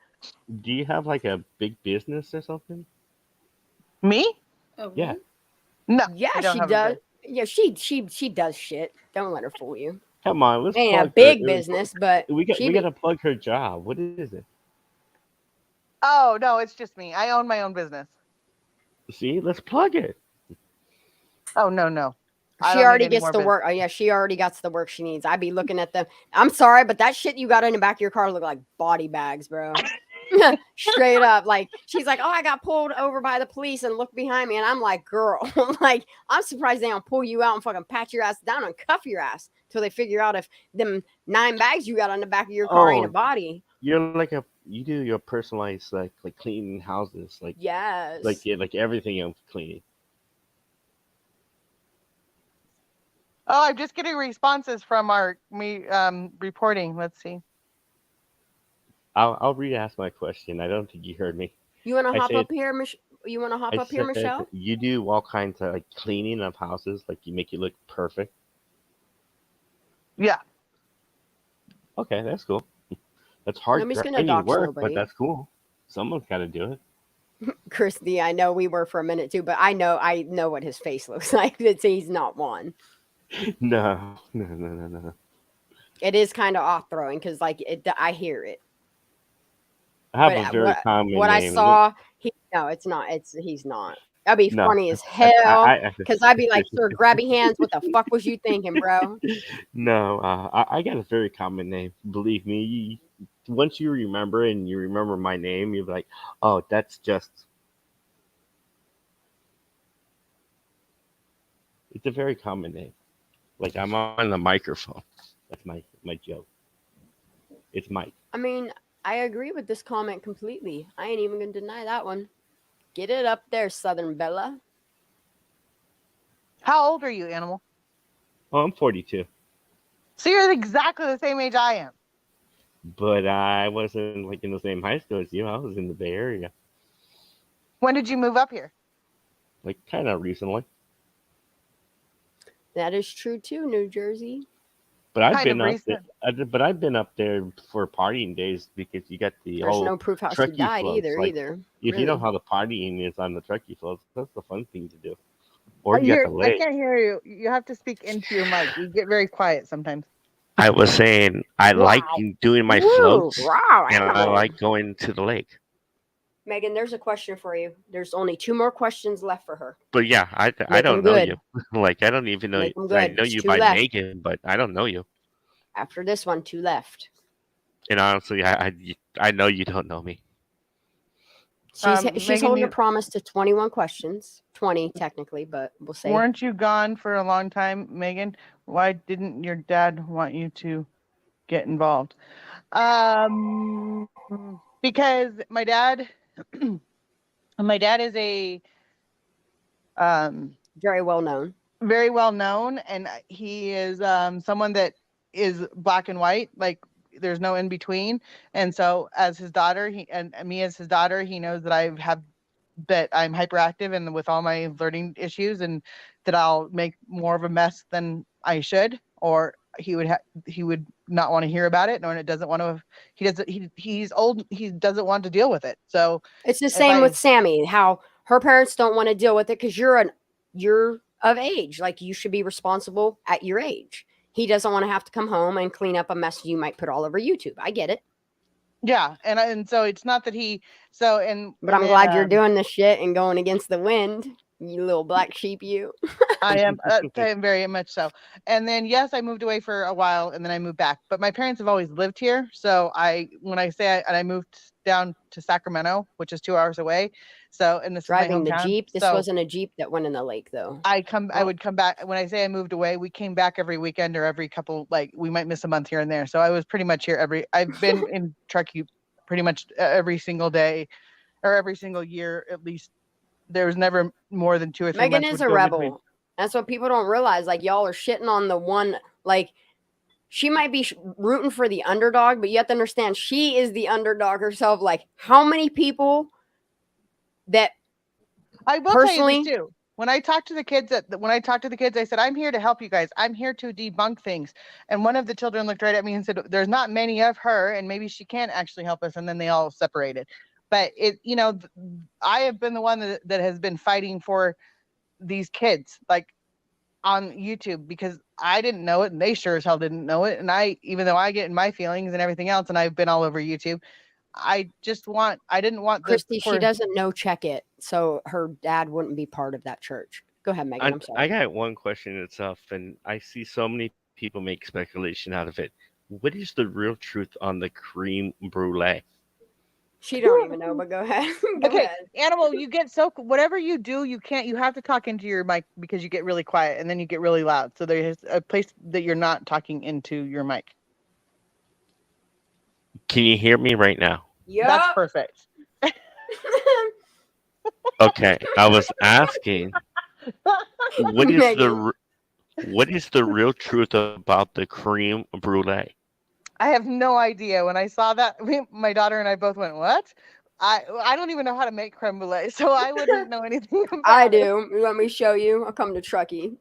Do you have like a big business or something? Me? Yeah. No. yeah, I don't she have a does. Yeah, she does shit. Don't let her fool you. Come on, let's Ain't a plug big her. business, but We she gotta plug her job. What is it? Oh no, it's just me. I own my own business. See, let's plug it. Oh no. She already gets the work. Oh yeah, she already got the work she needs. I'd be looking at them. I'm sorry, but that shit you got in the back of your car look like body bags, bro. Straight up. Like she's like, oh, I got pulled over by the police and look behind me, and I'm like, girl, like I'm surprised they don't pull you out and fucking pat your ass down and cuff your ass till they figure out if them 9 bags you got on the back of your car ain't a body. You're like you do your personalized like cleaning houses, like Yes, like everything I'm cleaning. Oh, I'm just getting responses from me reporting. Let's see. I'll re-ask my question. I don't think you heard me. You want to hop said- up here, You want to hop I up here, said that Michelle? You do all kinds of like cleaning of houses, like you make it look perfect. Yeah. Okay, that's cool. That's hard Nobody's gonna grinding dox work, nobody. but that's cool. Someone's got to do it. Christy, I know we were for a minute too, but I know what his face looks like. He's not one. No. It is kind of off throwing because I hear it. I have But a very common what I name. saw, it's not. He's not. That'd be No. funny as hell. I- Because I'd be like, sir, grabby hands. What the fuck was you thinking, bro? No, I got a very common name. Believe me, once you remember and you remember my name, you'll be like, oh, that's just. It's a very common name. Like I'm on the microphone. That's my joke. It's Mike. I mean, I agree with this comment completely. I ain't even gonna deny that one. Get it up there, Southern Bella. How old are you, Animal? Oh, I'm 42. So you're exactly the same age I am. But I wasn't like in the same high school as you. I was in the Bay Area. When did you move up here? Like kind of recently. That is true too, New Jersey. But I've Kind been of up there. But I've been up there for partying days because you got the There's old no proof how she Truckee died floats. either. Like, if you know Really. how the partying is on the Truckee floats, that's the fun thing to do. Or you got the I lake. can't hear you. You have to speak into your mic. You get very quiet sometimes. I was saying I like doing my Woo, floats, wow, and I animal. like going to the lake. Megan, there's a question for you. There's only 2 more questions left for her. But yeah, I Make 'em don't know good. you. Like I don't even know. Make 'em I good. know It's you 2 by left. Megan, but I don't know you. After this one, 2 left. And honestly, I know you don't know me. She's Megan, holding a promise to 21 questions. 20 technically, but we'll say. Weren't you gone for a long time, Megan? Why didn't your dad want you to get involved? Because my dad is a very well known, and he is someone that is black and white, like there's no in between. And so as his daughter, he knows that that I'm hyperactive and with all my learning issues, and that I'll make more of a mess than I should, or he would not want to hear about it, nor it doesn't want to. He's old. He doesn't want to deal with it. So it's the same with Sammy. How her parents don't want to deal with it because you're of age. Like you should be responsible at your age. He doesn't want to have to come home and clean up a mess you might put all over YouTube. I get it. Yeah, and so it's not that he. But I'm glad you're doing this shit and going against the wind. You little black sheep, you. I am very much so. And then, yes, I moved away for a while and then I moved back. But my parents have always lived here. So I moved down to Sacramento, which is 2 hours away. So, and this driving is my the hometown. Jeep. This wasn't a Jeep that went in the lake, though. I would come back. When I say I moved away, we came back every weekend or every couple, like we might miss a month here and there. So I was pretty much here I've been in Truckee pretty much every single day or every single year, at least. There was never more than 2 or 3 Megan months is a rebel. That's what people don't realize. Like, y'all are shitting on the one, like, she might be rooting for the underdog, but you have to understand she is the underdog herself. Like, how many people that I will personally tell you this too. When I talk to the kids, I said, I'm here to help you guys. I'm here to debunk things. And one of the children looked right at me and said, there's not many of her, and maybe she can't actually help us. And then they all separated. But I have been the one that has been fighting for these kids, like on YouTube, because I didn't know it and they sure as hell didn't know it. And even though I get in my feelings and everything else, and I've been all over YouTube, I didn't want Christy, she doesn't know check it. So her dad wouldn't be part of that church. Go ahead, Megan. I'm sorry. I got one question itself, and I see so many people make speculation out of it. What is the real truth on the creme brulee? She don't even know, but go ahead. Go ahead. Animal, you get whatever you do, you have to talk into your mic because you get really quiet and then you get really loud. So there's a place that you're not talking into your mic. Can you hear me right now? Yeah. That's perfect. Okay, I was asking, what is the real truth about the creme brulee? I have no idea. When I saw that, my daughter and I both went, "What?" I don't even know how to make creme brulee, so I wouldn't know anything about I do. You want me to show you? I'll come to Truckee.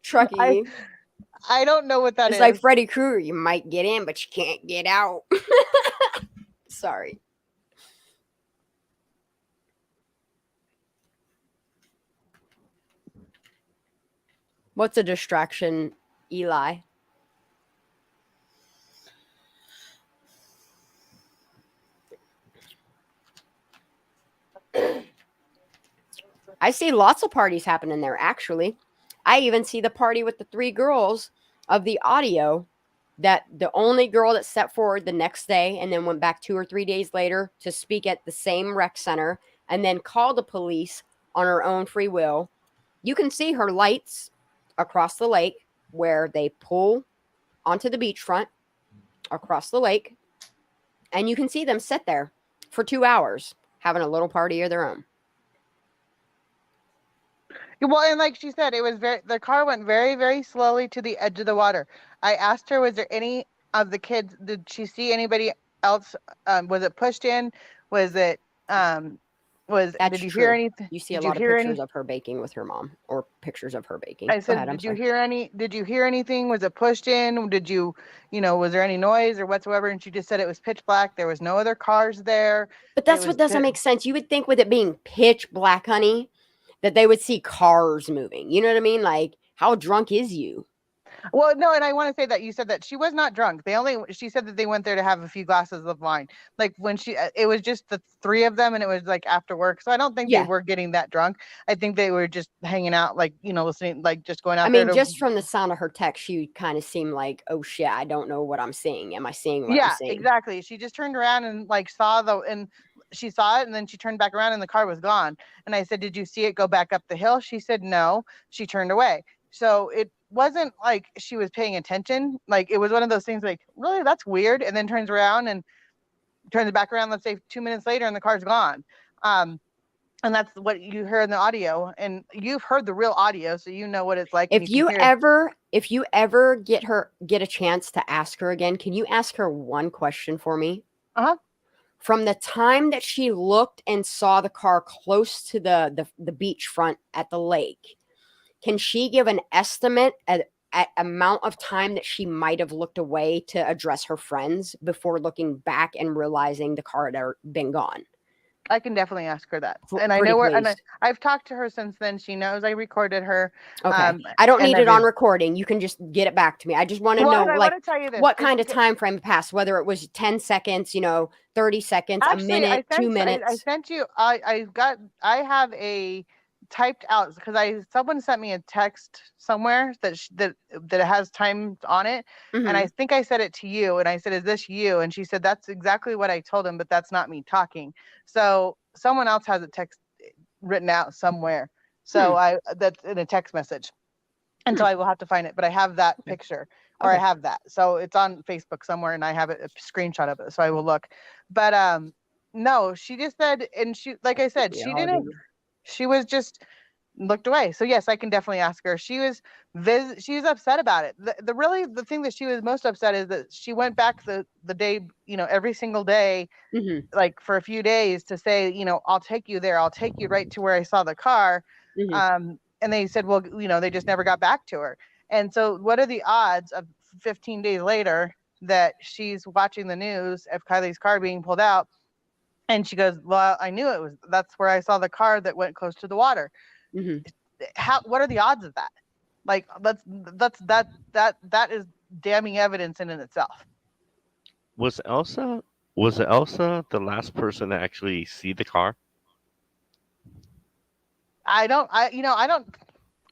Truckee. I don't know what that is. It's like Freddy Krueger. You might get in, but you can't get out. Sorry. What's a distraction, Eli? I see lots of parties happening there, actually. I even see the party with the 3 girls of the audio, that the only girl that stepped forward the next day and then went back 2 or 3 days later to speak at the same rec center and then called the police on her own free will. You can see her lights across the lake where they pull onto the beachfront across the lake. And you can see them sit there for 2 hours having a little party of their own. Well, and like she said, the car went very, very slowly to the edge of the water. I asked her, was there any of the kids, did she see anybody else? Was it pushed in? Did you hear anything? You see a lot of pictures of her baking with her mom, or pictures of her baking. I said, did you hear anything? Was it pushed in? Was there any noise or whatsoever? And she just said it was pitch black. There was no other cars there. But that's what doesn't make sense. You would think with it being pitch black, honey, that they would see cars moving. You know what I mean? Like, how drunk is you? Well, no, and I want to say that you said that she was not drunk. She said that they went there to have a few glasses of wine. Like when it was just the 3 of them, and it was like after work. So I don't think they were getting that drunk. I think they were just hanging out, like, listening, like just going out. I mean, just from the sound of her text, she kind of seemed like, oh shit, I don't know what I'm seeing. Am I seeing what I'm seeing? Yeah, exactly. She just turned around and like she saw it, and then she turned back around and the car was gone. And I said, did you see it go back up the hill? She said, no. She turned away. So it wasn't like she was paying attention. Like it was one of those things like, really, that's weird. And then turns around and turns back around, let's say 2 minutes later, and the car's gone. And that's what you heard in the audio, and you've heard the real audio, so you know what it's like. If you ever get a chance to ask her again, can you ask her one question for me? From the time that she looked and saw the car close to the beachfront at the lake, can she give an estimate at amount of time that she might have looked away to address her friends before looking back and realizing the car had been gone? I can definitely ask her that. And I know and I've talked to her since then. She knows I recorded her. Okay. I don't need it on recording. You can just get it back to me. I just want to know what kind of time frame passed, whether it was 10 seconds, 30 seconds, a minute, 2 minutes. I sent you, I have a typed out because someone sent me a text somewhere that has time on it, and I think I said it to you, and I said, "Is this you?" And she said, "That's exactly what I told him, but that's not me talking." So someone else has a text written out somewhere. So that's in a text message, and so I will have to find it. But I have that picture, or I have that, so it's on Facebook somewhere, and I have a screenshot of it, so I will look. But no, she just said, and she, like I said, she didn't. She was just looked away. So yes, I can definitely ask her. She was upset about it. The thing that she was most upset is that she went back the day, every single day, like for a few days to say, I'll take you there. I'll take you right to where I saw the car. And they said, well, they just never got back to her. And so what are the odds of 15 days later that she's watching the news of Kiely's car being pulled out? And she goes, well, I knew that's where I saw the car that went close to the water. What are the odds of that? Like, that is damning evidence in itself. Was Elsa the last person to actually see the car? I don't know.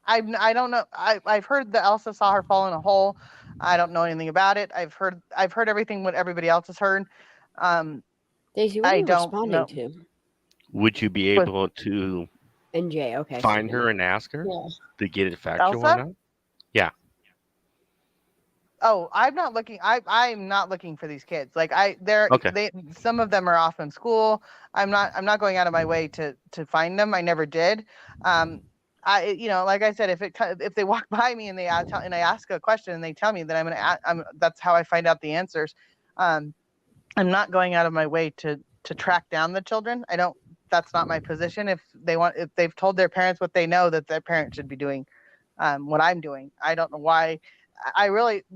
I've heard that Elsa saw her fall in a hole. I don't know anything about it. I've heard everything what everybody else has heard. Daisy, what are you responding to? Would you be able to NJ, okay, find her and ask her to get it factual or not? Yeah. Oh, I'm not looking. I'm not looking for these kids. Like some of them are off in school. I'm not going out of my way to find them. I never did. Like I said, if they walk by me and I ask a question and they tell me that that's how I find out the answers. I'm not going out of my way to track down the children. That's not my position. If they've told their parents what they know, that their parents should be doing what I'm doing. I don't know why.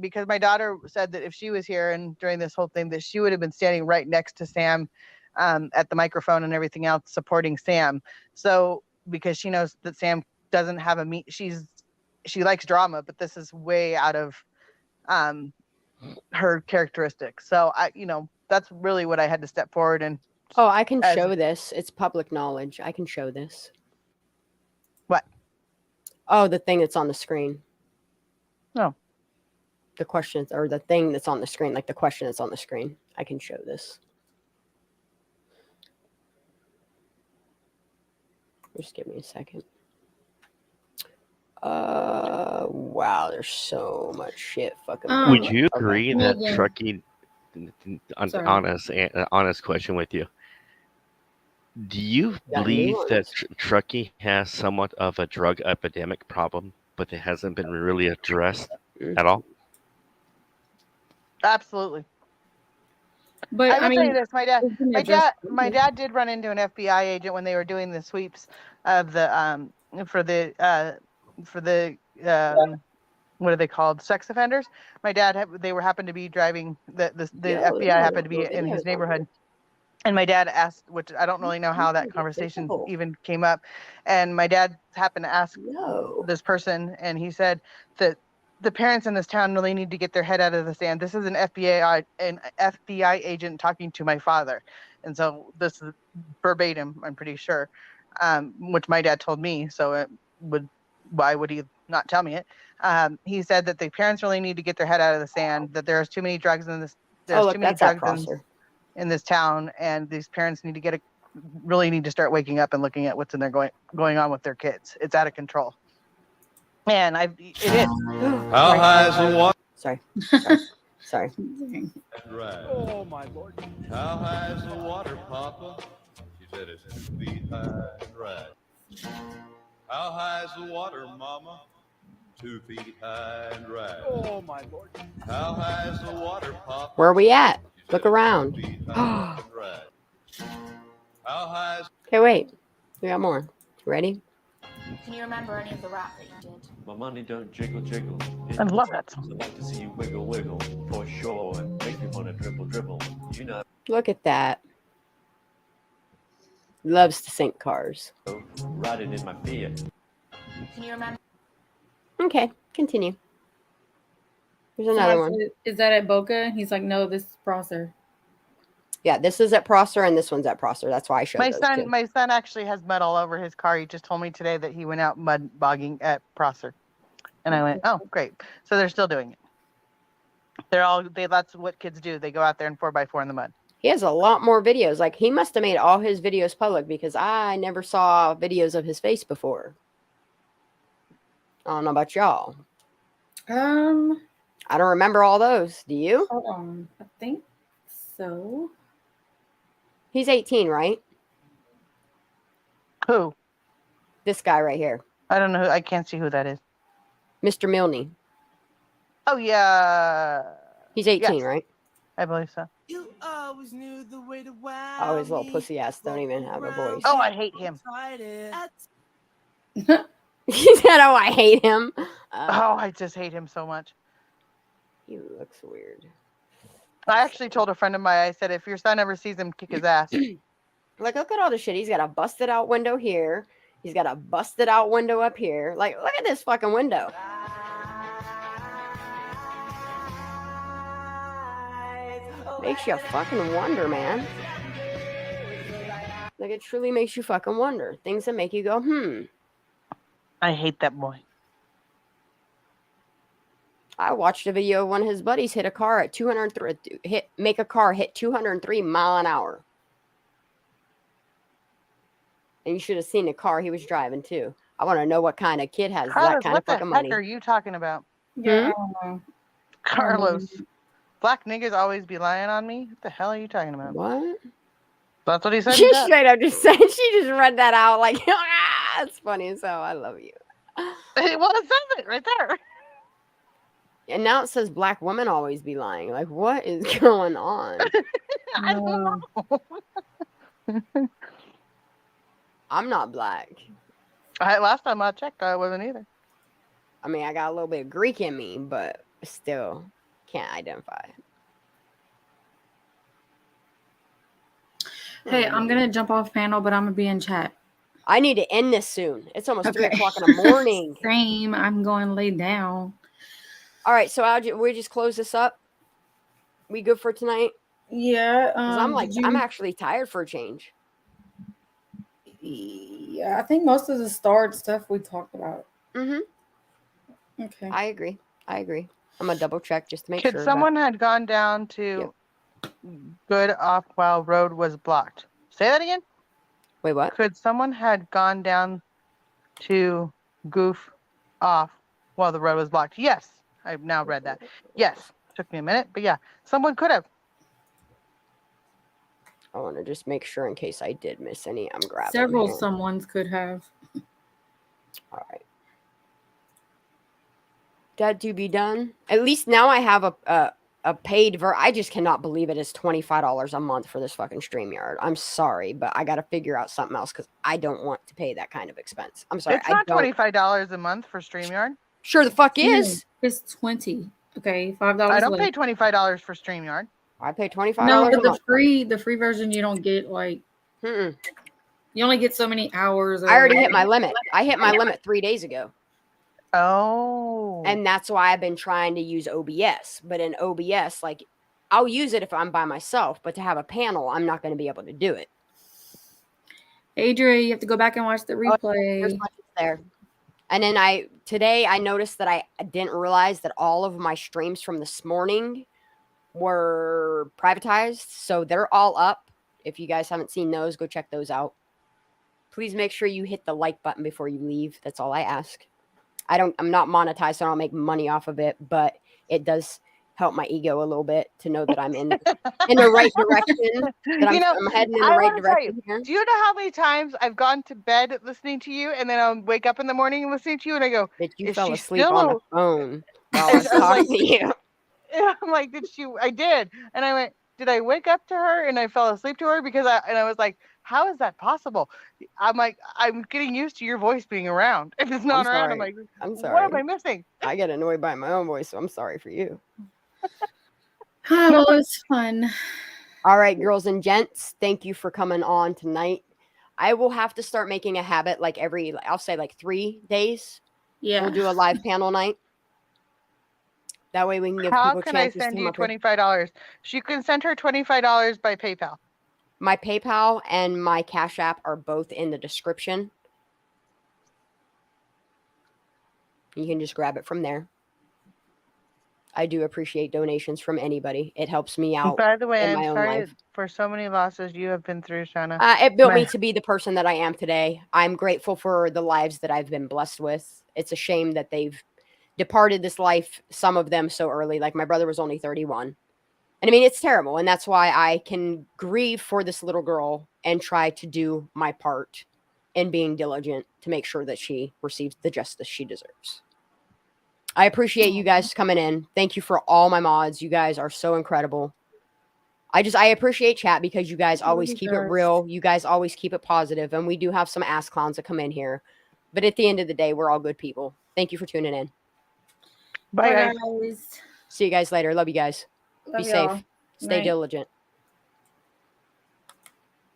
Because my daughter said that if she was here and during this whole thing, that she would have been standing right next to Sam at the microphone and everything else, supporting Sam. So because she knows that Sam doesn't have she likes drama, but this is way out of her characteristics. So that's really what I had to step forward and. Oh, I can show this. It's public knowledge. I can show this. What? Oh, the thing that's on the screen. No. The questions or the thing that's on the screen, like the question that's on the screen. I can show this. Just give me a second. Wow, there's so much shit fucking. Would you agree that Truckee? Honest question with you. Do you believe that Truckee has somewhat of a drug epidemic problem, but it hasn't been really addressed at all? Absolutely. But I will tell you this: my dad did run into an FBI agent when they were doing the sweeps of the for the what are they called? Sex offenders. My dad happened to be driving the FBI happened to be in his neighborhood. And my dad asked, which I don't really know how that conversation even came up. And my dad happened to ask this person, and he said that the parents in this town really need to get their head out of the sand. This is an FBI agent talking to my father. And so this is verbatim, I'm pretty sure, which my dad told me. So why would he not tell me it? He said that the parents really need to get their head out of the sand, that there's too many drugs in this. There's too many drugs in this town, and these parents need to really need to start waking up and looking at what's in there going on with their kids. It's out of control. Man, it is. How high is the water? Sorry. Sorry. Right. Oh my lord. How high is the water, Papa? She said it's 2 feet high and right. How high is the water, Mama? 2 feet high and right. Oh my lord. How high is the water, Papa? Where are we at? Look around. High and right. How high is... Okay, wait. We got more. Ready? Can you remember any of the rap that you did? My money don't jiggle jiggle. I love that song. I'd like to see you wiggle wiggle for sure and make me wanna dribble dribble. You know. Look at that. Loves to sink cars. Riding in my Fiat. Can you remember? Okay, continue. There's another one. Is that at Boca? He's like, no, this is Prosser. Yeah, this is at Prosser and this one's at Prosser. That's why I showed My those son, two. my son actually has mud all over his car. He just told me today that he went out mud bogging at Prosser, and I went, "Oh, great!" So they're still doing it. That's what kids do. They go out there in 4x4 in the mud. He has a lot more videos. Like, he must have made all his videos public because I never saw videos of his face before. I don't know about y'all. I don't remember all those. Do you? Hold on. I think so. He's 18, right? Who? This guy right here. I don't know. I can't see who that is. Mr. Milne. Oh, yeah. He's 18, Yes. right? I believe so. You always knew the way to wow. Oh, his little pussy ass don't even have a voice. Oh, I hate him. He said, oh, I hate him. Oh, I just hate him so much. He looks weird. I actually told a friend of mine, I said, if your son ever sees him, kick his ass. Like, look at all the shit. He's got a busted out window here. He's got a busted out window up here. Like, look at this fucking window. Makes you fucking wonder, man. Like, it truly makes you fucking wonder. Things that make you go, I hate that boy. I watched a video of one of his buddies hit a car at 203, make a car hit 203 mile an hour. And you should have seen the car he was driving too. I want to know what kind of kid has that kind of fucking money. What the heck are you talking about? Yeah, I don't know. Carlos. Black niggas always be lying on me. What the hell are you talking about? What? That's what he said. She straight up just said, she just read that out like, ah, it's funny as hell. I love you. Well, it says it right there. And now it says black women always be lying. Like, what is going on? I don't know. I'm not black. Last time I checked, I wasn't either. I mean, I got a little bit of Greek in me, but still can't identify. Hey, I'm going to jump off panel, but I'm going to be in chat. I need to end this soon. It's almost 3 o'clock in the morning. Same. I'm going to lay down. All right, so we just close this up. We good for tonight? Yeah. I'm actually tired for a change. Yeah, I think most of the starred stuff we talked about. Mm-hmm. Okay. I agree. I'm gonna double check just to make sure. Could someone had gone down to Good Off while road was blocked? Say that again. Wait, what? Could someone had gone down to Goof Off while the road was blocked? Yes. I've now read that. Yes. Took me a minute, but yeah, someone could have. I want to just make sure in case I did miss any. I'm grabbing Several here. someones could have. All right. That to be done. At least now I have a paid I just cannot believe it is $25 a month for this fucking StreamYard. I'm sorry, but I got to figure out something else because I don't want to pay that kind of expense. I'm sorry. It's not $25 a month for StreamYard. Sure the fuck is. It's $20. Okay, $5. I don't pay $25 for StreamYard. I pay $25. No, but a month. the free version you don't get like. Mm-mm. You only get so many hours. I already hit my limit. I hit my limit 3 days ago. Oh. And that's why I've been trying to use OBS. But in OBS, like, I'll use it if I'm by myself, but to have a panel, I'm not going to be able to do it. Adria, you have to go back and watch the replay. There's much there. And then today I noticed that I didn't realize that all of my streams from this morning were privatized. So they're all up. If you guys haven't seen those, go check those out. Please make sure you hit the like button before you leave. That's all I ask. I'm not monetized, so I don't make money off of it, but it does help my ego a little bit to know that I'm in the right direction. That I'm heading in the right direction here. Do you know how many times I've gone to bed listening to you, and then I'll wake up in the morning listening to you, and I go, "Bitch, you is fell she asleep still on the phone while I was talking to you." I'm like, I did. And I went, did I wake up to her and I fell asleep to her? Because I was like, how is that possible? I'm like, I'm getting used to your voice being around. If it's not around, I'm like, I'm what sorry. am I missing? I get annoyed by my own voice, so I'm sorry for you. Well, it was fun. All right, girls and gents, thank you for coming on tonight. I will have to start making a habit like I'll say like 3 days. Yeah. We'll do a live panel night. That way we can give How people can I chances to send come you up here. $25? She can send her $25 by PayPal. My PayPal and my Cash App are both in the description. You can just grab it from there. I do appreciate donations from anybody. It helps me out. By the way, in I'm my own sorry life. for so many losses you have been through, Shauna. It built me to be the person that I am today. I'm grateful for the lives that I've been blessed with. It's a shame that they've departed this life, some of them so early. Like my brother was only 31. And I mean, it's terrible. And that's why I can grieve for this little girl and try to do my part in being diligent to make sure that she receives the justice she deserves. I appreciate you guys coming in. Thank you for all my mods. You guys are so incredible. I appreciate chat because you guys always keep it real. You guys always keep it positive. And we do have some ass clowns that come in here. But at the end of the day, we're all good people. Thank you for tuning in. Bye, guys. See you guys later. Love you guys. Love Be y'all. safe. Stay Night. diligent.